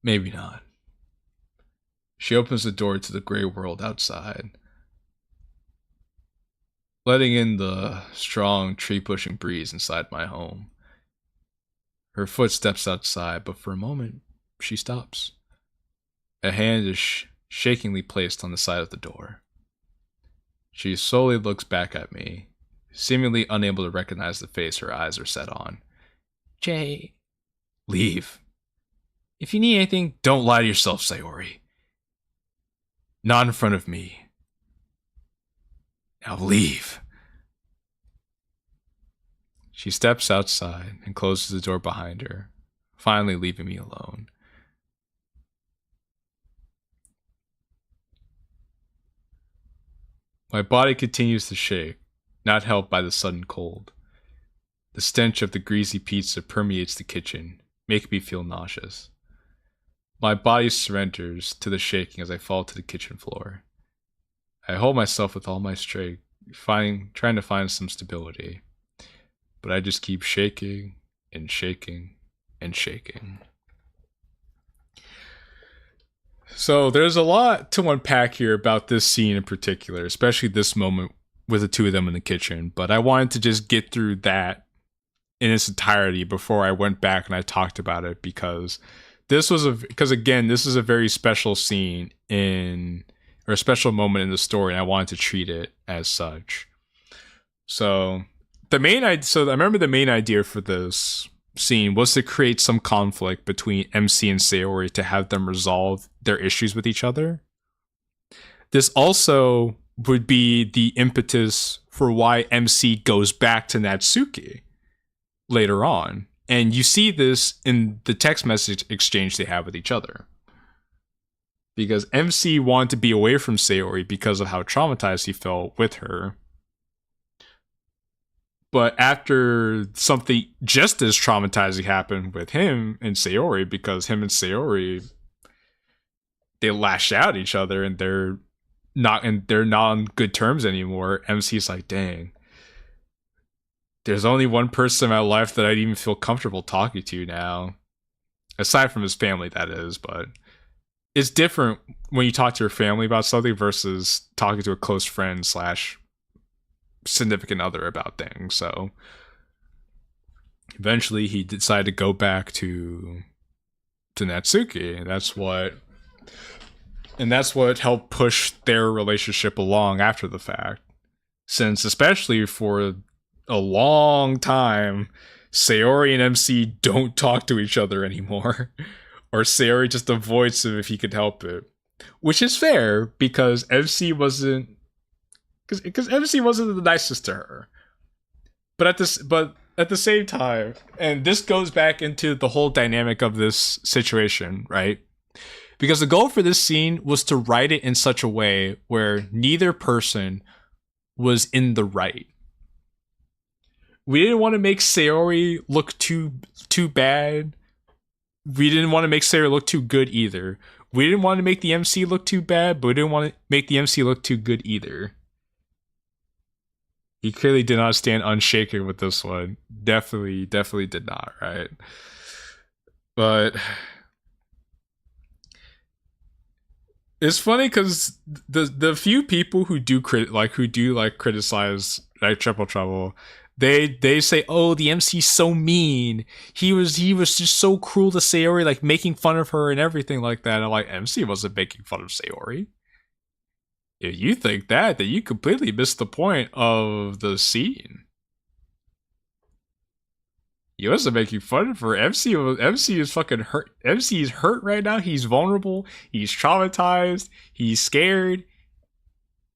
Maybe not. She opens the door to the gray world outside, letting in the strong tree-pushing breeze inside my home. Her foot steps outside, but for a moment, she stops. A hand is shakingly placed on the side of the door. She slowly looks back at me, seemingly unable to recognize the face her eyes are set on. Jay, Leave. if you need anything, Don't lie to yourself, Sayori. Not in front of me. Now leave. She steps outside and closes the door behind her, finally leaving me alone. My body continues to shake, not helped by the sudden cold. The stench of the greasy pizza permeates the kitchen, making me feel nauseous. My body surrenders to the shaking as I fall to the kitchen floor. I hold myself with all my strength, trying to find some stability. But I just keep shaking and shaking and shaking. So there's a lot to unpack here about this scene in particular, especially this moment with the two of them in the kitchen. But I wanted to just get through that in its entirety before I went back and I talked about it, because this is a very special scene or a special moment in the story, and I wanted to treat it as such. So I remember the main idea for this scene was to create some conflict between MC and Sayori to have them resolve their issues with each other. This also would be the impetus for why MC goes back to Natsuki later on. And you see this in the text message exchange they have with each other. Because MC wanted to be away from Sayori because of how traumatized he felt with her. But after something just as traumatizing happened with him and Sayori, because him and Sayori, they lash out at each other and they're not on good terms anymore. MC's like, dang, there's only one person in my life that I'd even feel comfortable talking to now. Aside from his family, that is, but it's different when you talk to your family about something versus talking to a close friend / significant other about things. So eventually he decided to go back to Natsuki, and that's what helped push their relationship along after the fact, since especially for a long time Sayori and MC don't talk to each other anymore, or Sayori just avoids him if he could help it, which is fair because MC wasn't the nicest to her. But at the same time, and this goes back into the whole dynamic of this situation, right? Because the goal for this scene was to write it in such a way where neither person was in the right. We didn't want to make Sayori look too bad. We didn't want to make Sayori look too good either. We didn't want to make the MC look too bad, but we didn't want to make the MC look too good either. He clearly did not stand unshaken with this one. Definitely did not, right? But it's funny because the few people who do criticize Triple Trouble, they say, oh, the MC's so mean. He was just so cruel to Sayori, like making fun of her and everything like that. And I'm like, MC wasn't making fun of Sayori. If you think that, then you completely missed the point of the scene. He wasn't making fun of her. MC is fucking hurt. MC is hurt right now. He's vulnerable. He's traumatized. He's scared.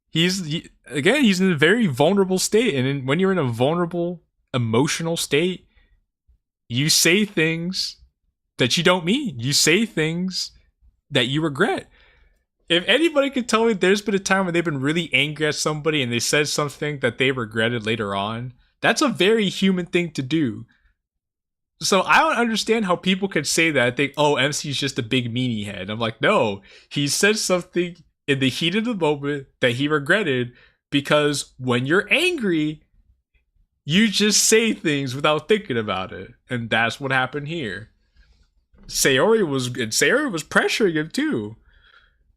He's in a very vulnerable state. And when you're in a vulnerable, emotional state, you say things that you don't mean. You say things that you regret. If anybody could tell me there's been a time when they've been really angry at somebody and they said something that they regretted later on, that's a very human thing to do. So I don't understand how people could say that and think, oh, MC's just a big meanie head. I'm like, no, he said something in the heat of the moment that he regretted, because when you're angry, you just say things without thinking about it. And that's what happened here. Sayori was pressuring him too.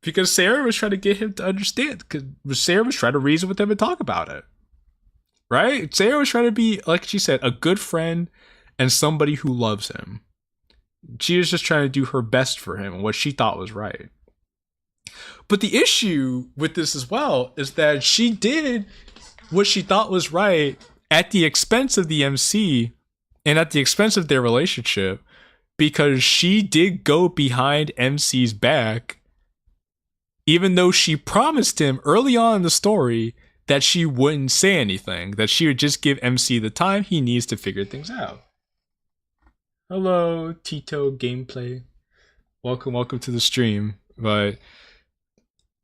Because Sayori was trying to get him to understand. Because Sayori was trying to reason with him and talk about it. Right? Sayori was trying to be, like she said, a good friend and somebody who loves him. She was just trying to do her best for him and what she thought was right. But the issue with this as well is that she did what she thought was right at the expense of the MC and at the expense of their relationship, because she did go behind MC's back, even though she promised him early on in the story that she wouldn't say anything, that she would just give MC the time he needs to figure things out. Hello, Tito Gameplay. Welcome to the stream. But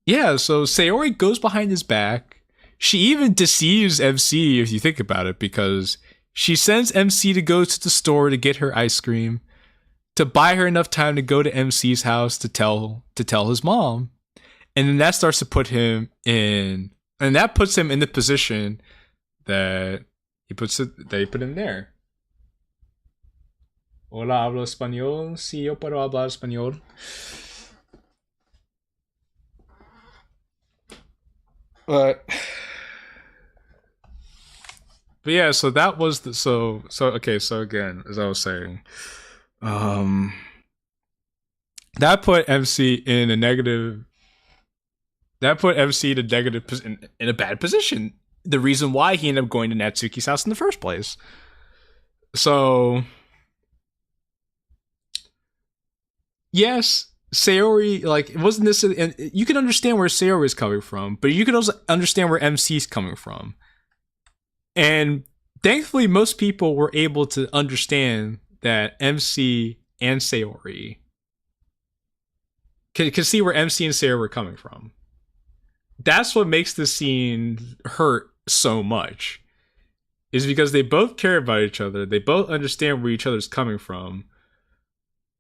yeah, so Sayori goes behind his back. She even deceives MC, if you think about it, because she sends MC to go to the store to get her ice cream, to buy her enough time to go to MC's house to tell his mom. And then that starts to put him in, and that puts him in the position that he put him there. Hola, hablo español. Sí, yo puedo hablar español. But yeah, so that was the so again, as I was saying, that put MC in a negative. That put MC in a bad position. The reason why he ended up going to Natsuki's house in the first place. So yes, Sayori, like, it wasn't this, and you can understand where Sayori is coming from, but you can also understand where MC's coming from. And thankfully, most people were able to understand that MC and Sayori can see where MC and Sayori were coming from. That's what makes the scene hurt so much, is because they both care about each other. They both understand where each other's coming from.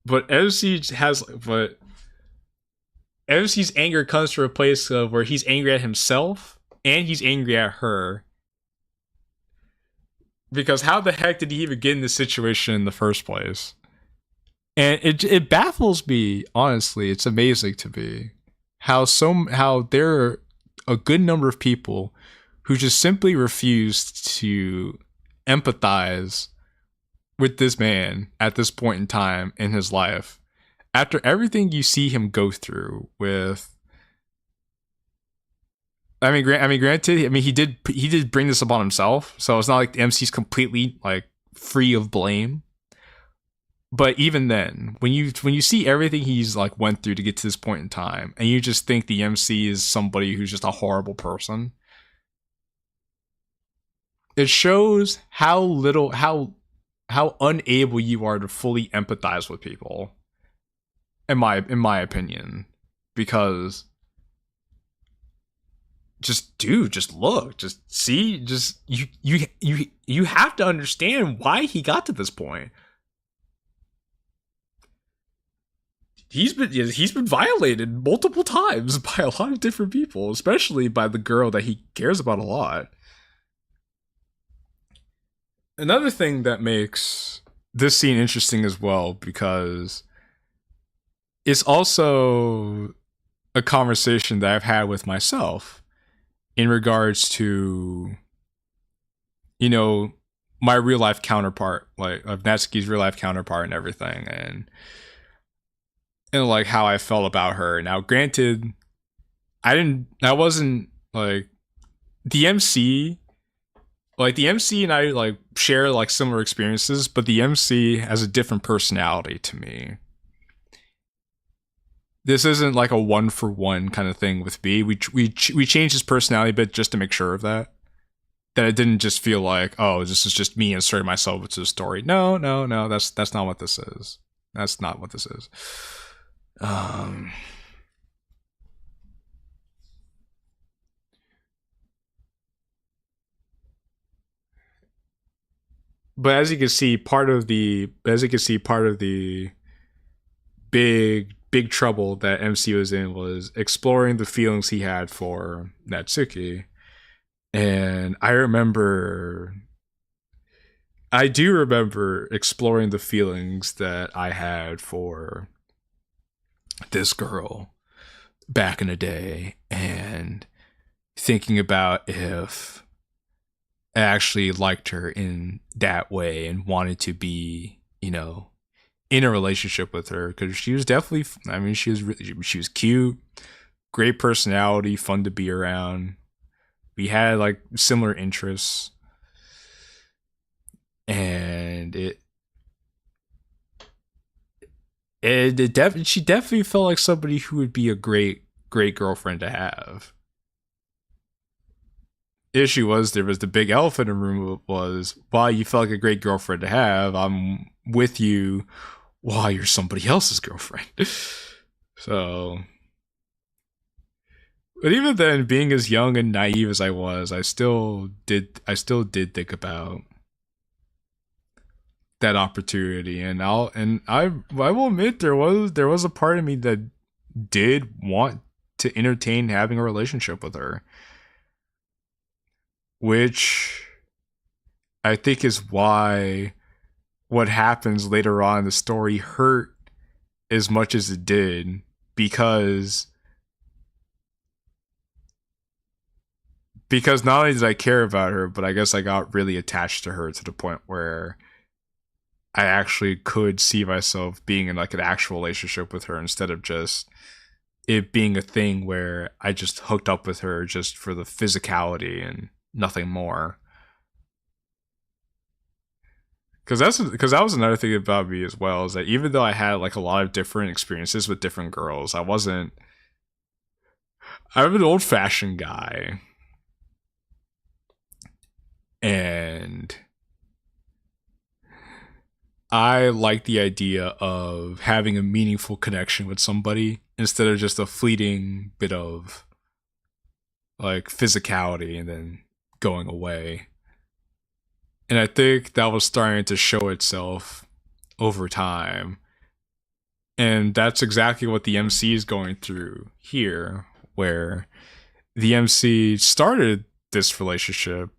But MC's anger comes from a place of where he's angry at himself and he's angry at her. Because how the heck did he even get in this situation in the first place? And it baffles me, honestly. It's amazing to me how there are a good number of people who just simply refuse to empathize with this man at this point in time in his life, after everything you see him go through with. Granted, he did bring this upon himself, so it's not like the MC's completely like free of blame. But even then, when you see everything he's like went through to get to this point in time, and you just think the MC is somebody who's just a horrible person, it shows how unable you are to fully empathize with people. In my opinion, because just look, just see, just you have to understand why he got to this point. He's been violated multiple times by a lot of different people, especially by the girl that he cares about a lot. Another thing that makes this scene interesting as well, because it's also a conversation that I've had with myself in regards to, my real life counterpart, like of Natsuki's real life counterpart and everything, and like how I felt about her. Now, granted, I wasn't like the MC. Like, the MC and I like share like similar experiences, but the MC has a different personality to me. This isn't like a 1-for-1 kind of thing with me. We changed his personality a bit just to make sure of that it didn't just feel like, oh, this is just me inserting myself into the story. No, that's not what this is. That's not what this is. But as you can see, part of the big trouble that MC was in was exploring the feelings he had for Natsuki. And I do remember exploring the feelings that I had for this girl back in the day, and thinking about if I actually liked her in that way and wanted to be, in a relationship with her, because she was definitely, she was cute, great personality, fun to be around. We had like similar interests. and she definitely felt like somebody who would be a great girlfriend to have. Issue was, there was the big elephant in the room, was, while you felt like a great girlfriend to have, I'm with you while you're somebody else's girlfriend. So, but even then, being as young and naive as I was, I still did think about that opportunity, and I will admit, there was a part of me that did want to entertain having a relationship with her, which I think is why what happens later on in the story hurt as much as it did, because not only did I care about her, but I guess I got really attached to her to the point where I actually could see myself being in like an actual relationship with her, instead of just it being a thing where I just hooked up with her just for the physicality and nothing more. Because that was another thing about me as well, is that even though I had like a lot of different experiences with different girls, I'm an old-fashioned guy, and I like the idea of having a meaningful connection with somebody instead of just a fleeting bit of like physicality and then going away. And I think that was starting to show itself over time. And that's exactly what the MC is going through here, where the MC started this relationship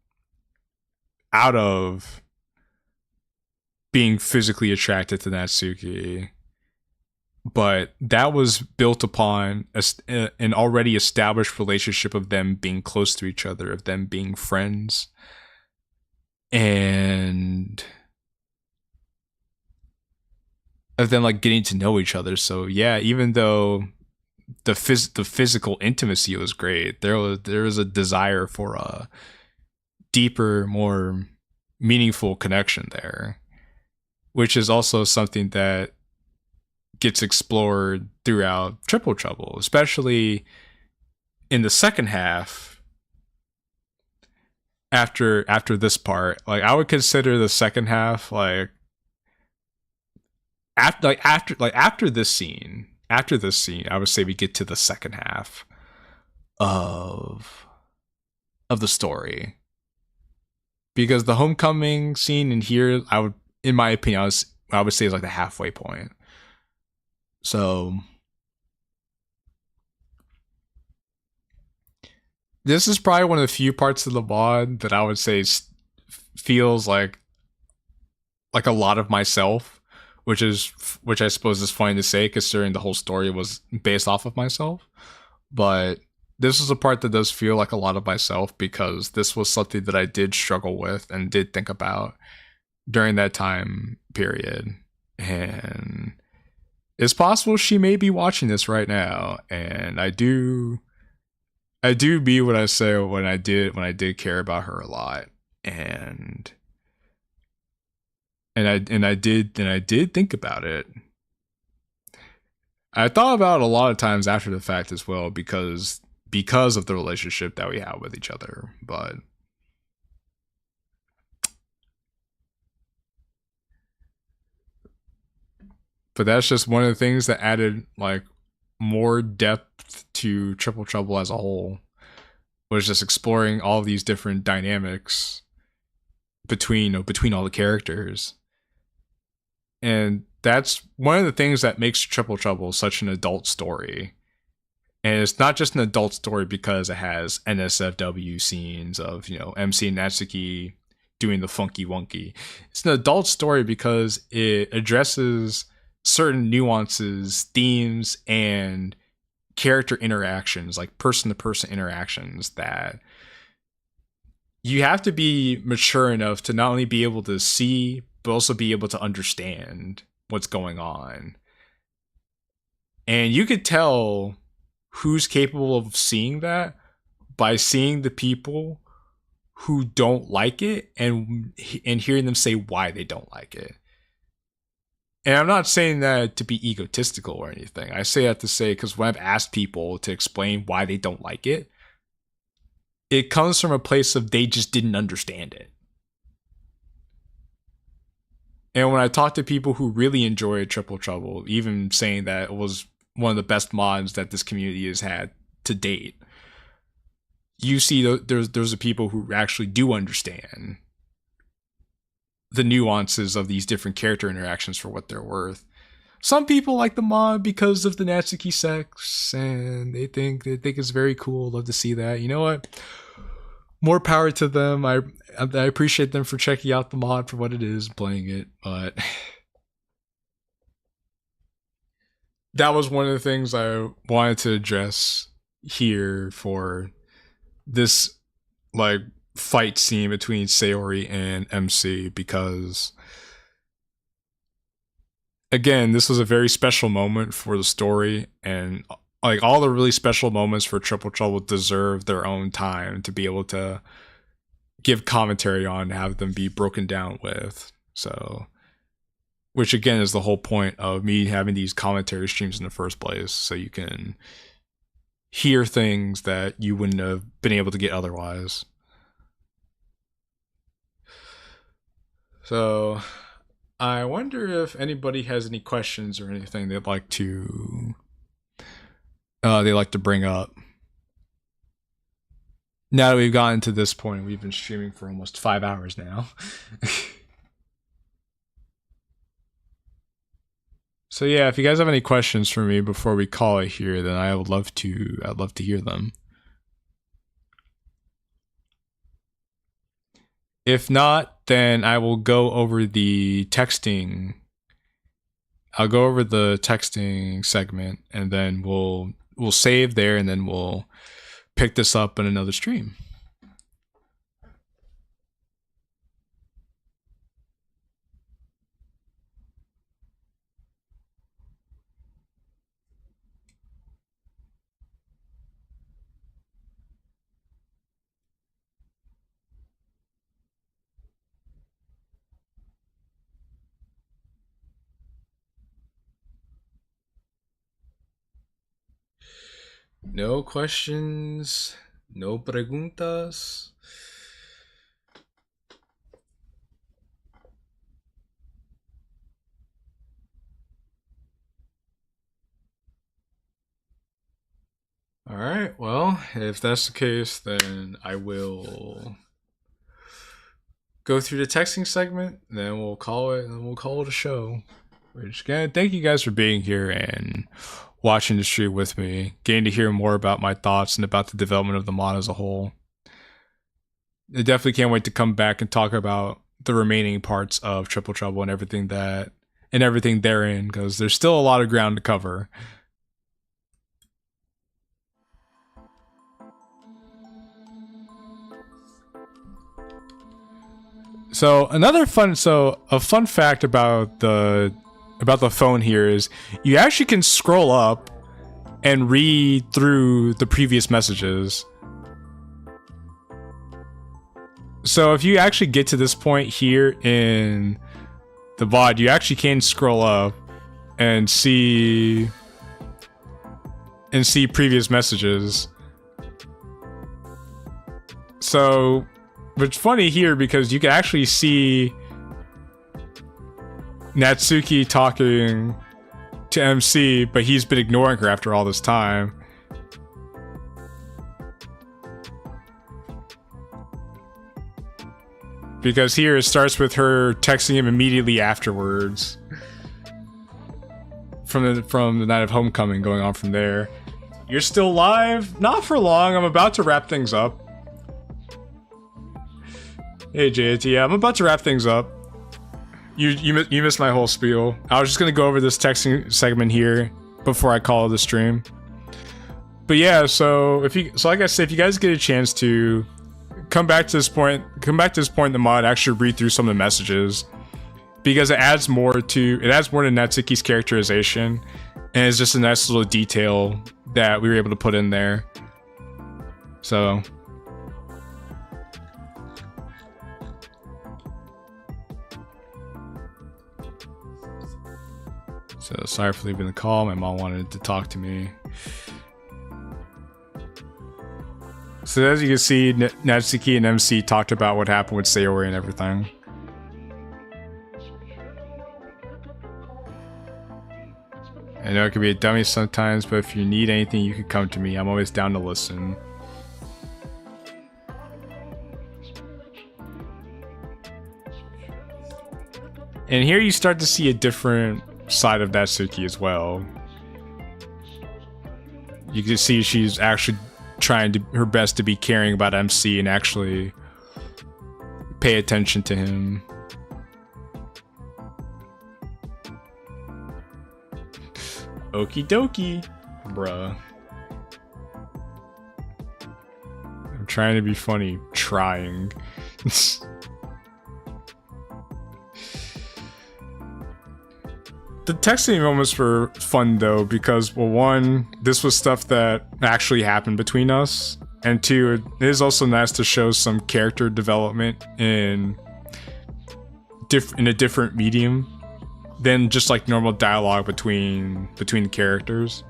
out of being physically attracted to Natsuki, but that was built upon an already established relationship of them being close to each other, of them being friends, and of them like getting to know each other. So yeah, even though the physical intimacy was great, there was a desire for a deeper, more meaningful connection there, which is also something that gets explored throughout Triple Trouble, especially in the second half. After this part, like I would consider the second half after this scene, I would say we get to the second half of the story, because the homecoming scene in here, in my opinion, I would say is like the halfway point. So this is probably one of the few parts of the mod that I would say feels like a lot of myself, which I suppose is funny to say considering the whole story was based off of myself. But this is a part that does feel like a lot of myself, because this was something that I did struggle with and did think about during that time period. And it's possible she may be watching this right now, and I do be what I say when I did care about her a lot, and I did think about it. I thought about it a lot of times after the fact as well, because of the relationship that we have with each other, but that's just one of the things that added like more depth to Triple Trouble as a whole, was just exploring all of these different dynamics between all the characters. And that's one of the things that makes Triple Trouble such an adult story. And it's not just an adult story because it has NSFW scenes of, MC and Natsuki doing the funky wonky. It's an adult story because it addresses certain nuances, themes, and character interactions, like person-to-person interactions, that you have to be mature enough to not only be able to see, but also be able to understand what's going on. And you could tell who's capable of seeing that by seeing the people who don't like it and hearing them say why they don't like it. And I'm not saying that to be egotistical or anything. I say that to say, because when I've asked people to explain why they don't like it, it comes from a place of they just didn't understand it. And when I talk to people who really enjoy Triple Trouble, even saying that it was one of the best mods that this community has had to date, you see there's the people who actually do understand the nuances of these different character interactions for what they're worth. Some people like the mod because of the Natsuki sex, and they think it's very cool. Love to see that. You know what? More power to them. I appreciate them for checking out the mod for what it is, playing it, but that was one of the things I wanted to address here for this like fight scene between Sayori and MC, because again, this was a very special moment for the story, and like all the really special moments for Triple Trouble deserve their own time to be able to give commentary on, have them be broken down with. So, which again is the whole point of me having these commentary streams in the first place, so you can hear things that you wouldn't have been able to get otherwise. So, I wonder if anybody has any questions or anything they'd like to bring up. Now that we've gotten to this point, we've been streaming for almost 5 hours now. So yeah, if you guys have any questions for me before we call it here, then I'd love to hear them. If not, then I will go over the texting. I'll go over the texting segment, and then we'll save there, and then we'll pick this up in another stream. No questions, no preguntas. All right, well, if that's the case, then I will go through the texting segment, and then we'll call it a show. Which, again, thank you guys for being here and watching the stream with me, getting to hear more about my thoughts and about the development of the mod as a whole. I definitely can't wait to come back and talk about the remaining parts of Triple Trouble and everything therein, because there's still a lot of ground to cover. So a fun fact about the phone here is you actually can scroll up and read through the previous messages. So if you actually get to this point here in the VOD, you actually can scroll up and see previous messages. So it's funny here because you can actually see Natsuki talking to MC, but he's been ignoring her after all this time. Because here it starts with her texting him immediately afterwards. From the night of homecoming, going on from there. You're still live? Not for long, I'm about to wrap things up. Hey JT, yeah, I'm about to wrap things up. You missed my whole spiel. I was just gonna go over this texting segment here before I call the stream. But yeah, so like I said, if you guys get a chance to come back to this point in the mod, actually read through some of the messages, because it adds more to Natsuki's characterization, and it's just a nice little detail that we were able to put in there. So So sorry for leaving the call. My mom wanted to talk to me. So as you can see, Natsuki and MC talked about what happened with Sayori and everything. I know it can be a dummy sometimes, but if you need anything, you can come to me. I'm always down to listen. And here you start to see a different side of Natsuki as well. You can see she's actually trying her best to be caring about MC and actually pay attention to him. Okie dokie, bruh. I'm trying to be funny. Trying. The texting moments were fun though, because, well, one, this was stuff that actually happened between us, and two, it is also nice to show some character development in a different medium than just like normal dialogue between the characters.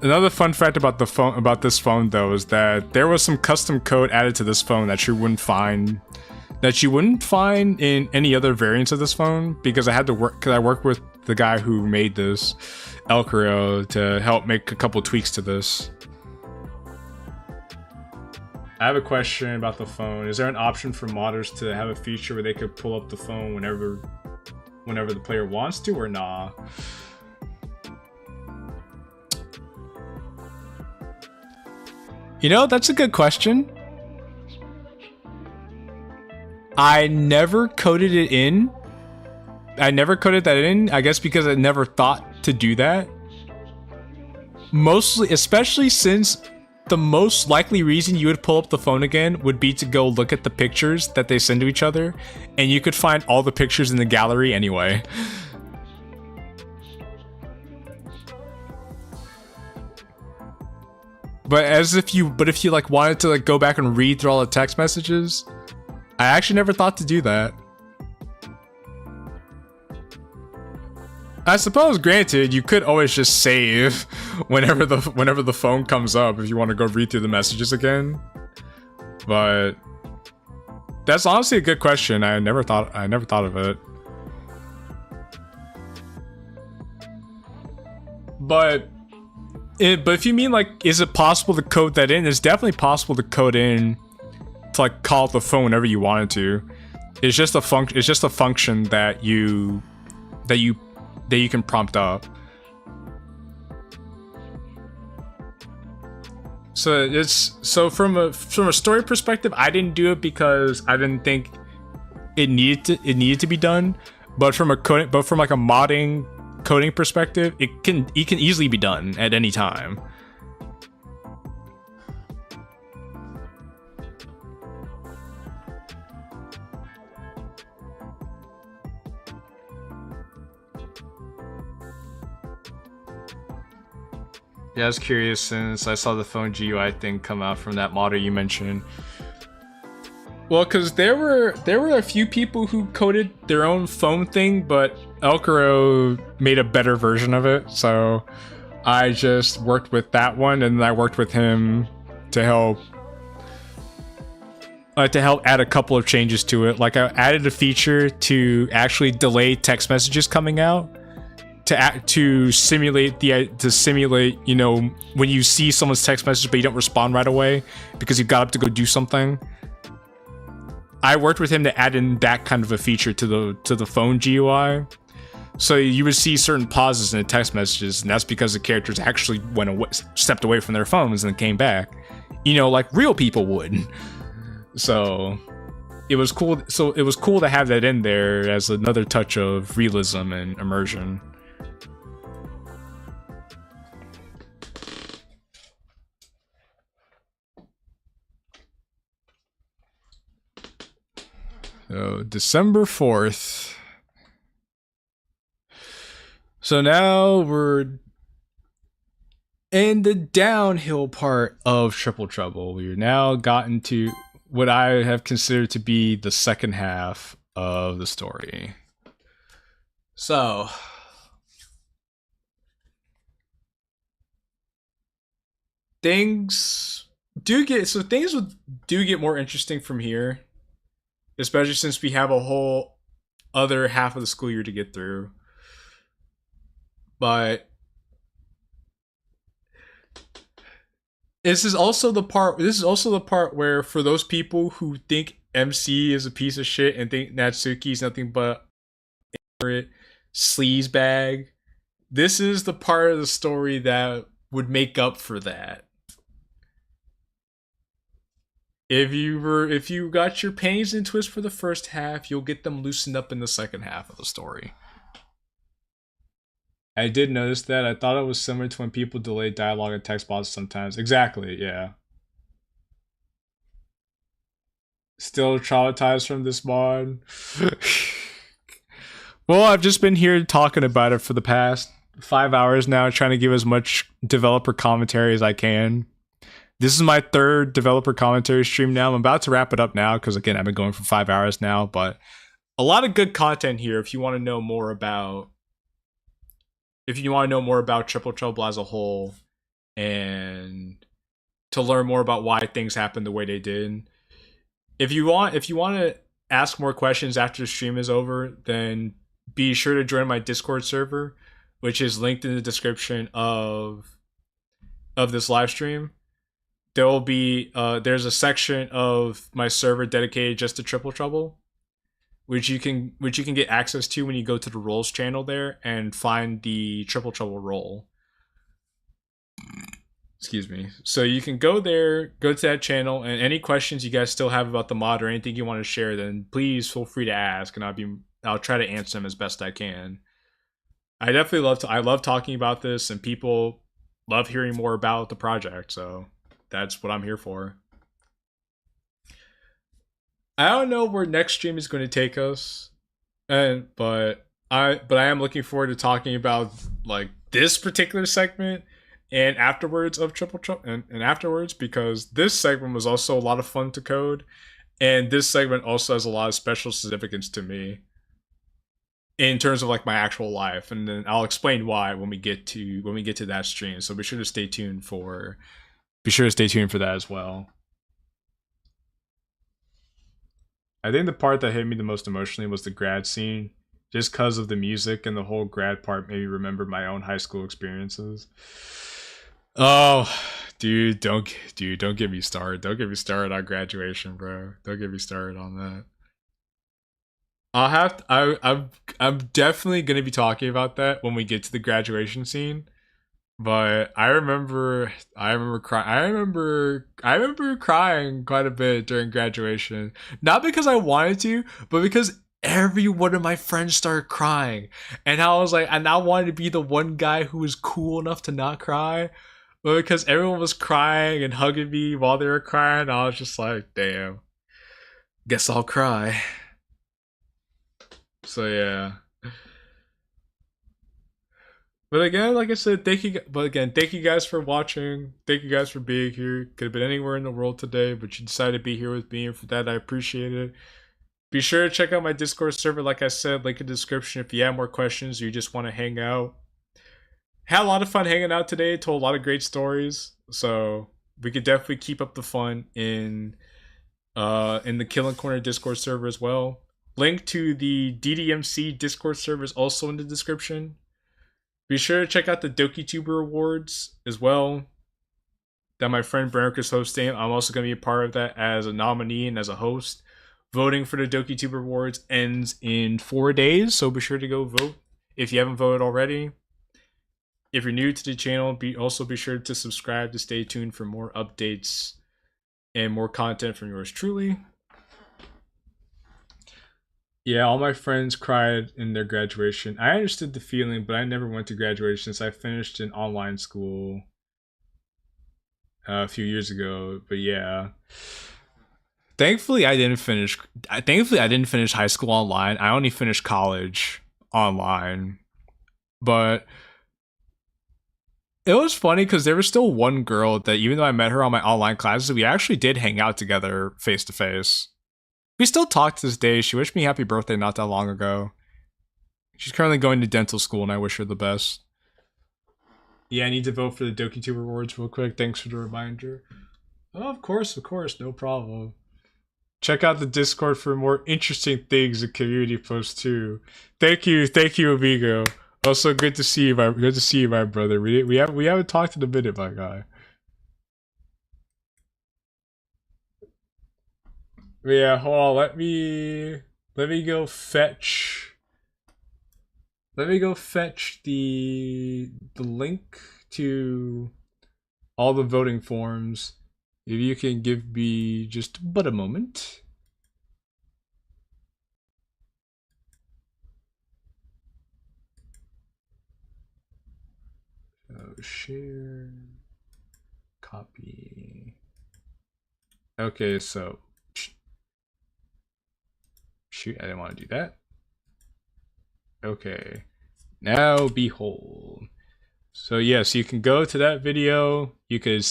Another fun fact about this phone though is that there was some custom code added to this phone that you wouldn't find in any other variants of this phone, because I worked with the guy who made this, Elcaro, to help make a couple tweaks to this. I have a question about the phone. Is there an option for modders to have a feature where they could pull up the phone whenever the player wants to, or nah? You know, that's a good question. I never coded it in. I never coded that in, I guess because I never thought to do that. Mostly, especially since the most likely reason you would pull up the phone again would be to go look at the pictures that they send to each other, and you could find all the pictures in the gallery anyway. But if you like wanted to like go back and read through all the text messages, I actually never thought to do that. I suppose, granted, you could always just save whenever the phone comes up if you want to go read through the messages again. But that's honestly a good question. I never thought of it. But if you mean like, is it possible to code that in? It's definitely possible to code in to like call up the phone whenever you wanted to. It's just a function that you can prompt up. So from a story perspective, I didn't do it because I didn't think it needed to be done. But from like a modding coding perspective, it can easily be done at any time. Yeah, I was curious since I saw the phone GUI thing come out from that modder you mentioned. Well, because there were a few people who coded their own phone thing, but Elcaro made a better version of it, so I just worked with that one, and I worked with him to help add a couple of changes to it. Like, I added a feature to actually delay text messages coming out to simulate, you know, when you see someone's text message but you don't respond right away because you got up to go do something. I worked with him to add in that kind of a feature to the phone GUI. So you would see certain pauses in the text messages, and that's because the characters actually stepped away from their phones and then came back. You know, like real people would. So it was cool. So it was cool to have that in there as another touch of realism and immersion. So December 4th. So now we're in the downhill part of Triple Trouble. We've now gotten to what I have considered to be the second half of the story. So, things do get more interesting from here, especially since we have a whole other half of the school year to get through. But this is also the part where, for those people who think MC is a piece of shit and think Natsuki is nothing but a sleaze bag, this is the part of the story that would make up for that. If you got your panties in twist for the first half, you'll get them loosened up in the second half of the story. I did notice that. I thought it was similar to when people delay dialogue and text boxes sometimes. Exactly, yeah. Still traumatized from this mod. Well, I've just been here talking about it for the past 5 hours now, trying to give as much developer commentary as I can. This is my third developer commentary stream now. I'm about to wrap it up now because, again, I've been going for 5 hours now, but a lot of good content here if you want to know more about Triple Trouble as a whole and to learn more about why things happened the way they did. If you want to ask more questions after the stream is over, then be sure to join my Discord server, which is linked in the description of this live stream. There will be there's a section of my server dedicated just to Triple Trouble, which you can get access to when you go to the roles channel there and find the Triple Trouble role. Excuse me. So you can go there, go to that channel, and any questions you guys still have about the mod or anything you want to share, then please feel free to ask, and I'll try to answer them as best I can. I love talking about this, and people love hearing more about the project, so that's what I'm here for. I don't know where next stream is going to take us, but I am looking forward to talking about like this particular segment and afterwards of Triple Trouble and afterwards, because this segment was also a lot of fun to code, and this segment also has a lot of special significance to me in terms of like my actual life, and then I'll explain why when we get to that stream. So be sure to stay tuned for that as well. I think the part that hit me the most emotionally was the grad scene, just because of the music, and the whole grad part made me remember my own high school experiences. Oh, dude, don't get me started. Don't get me started on graduation, bro. Don't get me started on that. I'm definitely gonna be talking about that when we get to the graduation scene. But I remember crying quite a bit during graduation. Not because I wanted to, but because every one of my friends started crying. And I was like, and I wanted to be the one guy who was cool enough to not cry. But because everyone was crying and hugging me while they were crying, I was just like, damn. Guess I'll cry. So yeah. But again, like I said, thank you guys for watching. Thank you guys for being here. Could have been anywhere in the world today, but you decided to be here with me, and for that, I appreciate it. Be sure to check out my Discord server, like I said, link in the description if you have more questions or you just want to hang out. Had a lot of fun hanging out today, told a lot of great stories, so we could definitely keep up the fun in the Killing Corner Discord server as well. Link to the DDMC Discord server is also in the description. Be sure to check out the DokiTuber Awards as well that my friend Bernard is hosting. I'm also going to be a part of that as a nominee and as a host. Voting for the DokiTuber Awards ends in 4 days, so be sure to go vote if you haven't voted already. If you're new to the channel, be sure to subscribe to stay tuned for more updates and more content from yours truly. Yeah, all my friends cried in their graduation. I understood the feeling, but I never went to graduation since I finished in online school a few years ago. But yeah, thankfully I didn't finish high school online. I only finished college online. But It was funny because there was still one girl that, even though I met her on my online classes, we actually did hang out together face to face. We still talk to this day. She wished me happy birthday not that long ago. She's currently going to dental school, and I wish her the best. Yeah, I need to vote for the DokiTuber Awards real quick. Thanks for the reminder. Oh, of course, no problem. Check out the Discord for more interesting things and community posts too. Thank you, Amigo. Also, good to see you, my brother. We haven't talked in a minute, my guy. But yeah, hold on. Let me go fetch. Let me go fetch the link to all the voting forms. If you can give me just but a moment. So share, copy. Okay, so shoot, I didn't want to do that. Okay, now behold. So yes, you can go to that video. You can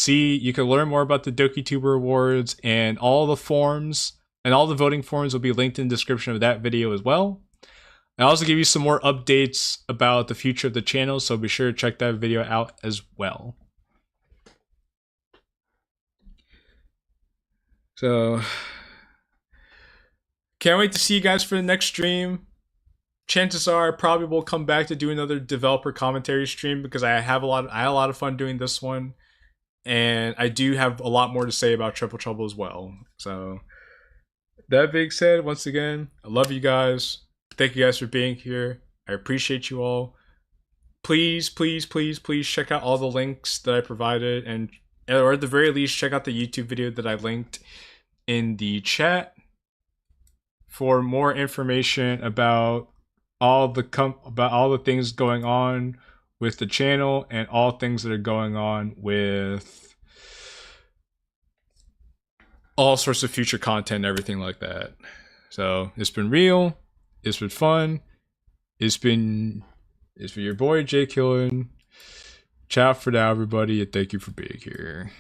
learn more about the DokiTuber Awards and all the forms, and all the voting forms will be linked in the description of that video as well. I'll also give you some more updates about the future of the channel, so be sure to check that video out as well. So, can't wait to see you guys for the next stream. Chances are I probably will come back to do another developer commentary stream because I had a lot of fun doing this one, and I do have a lot more to say about Triple Trouble as well. So that being said, once again, I love you guys. Thank you guys for being here. I appreciate you all. Please check out all the links that I provided, and or at the very least check out the YouTube video that I linked in the chat for more information about all the things going on with the channel and all things that are going on with all sorts of future content and everything like that. So it's been real, it's been fun, it's been your boy JQilin. Ciao for now, everybody, and thank you for being here.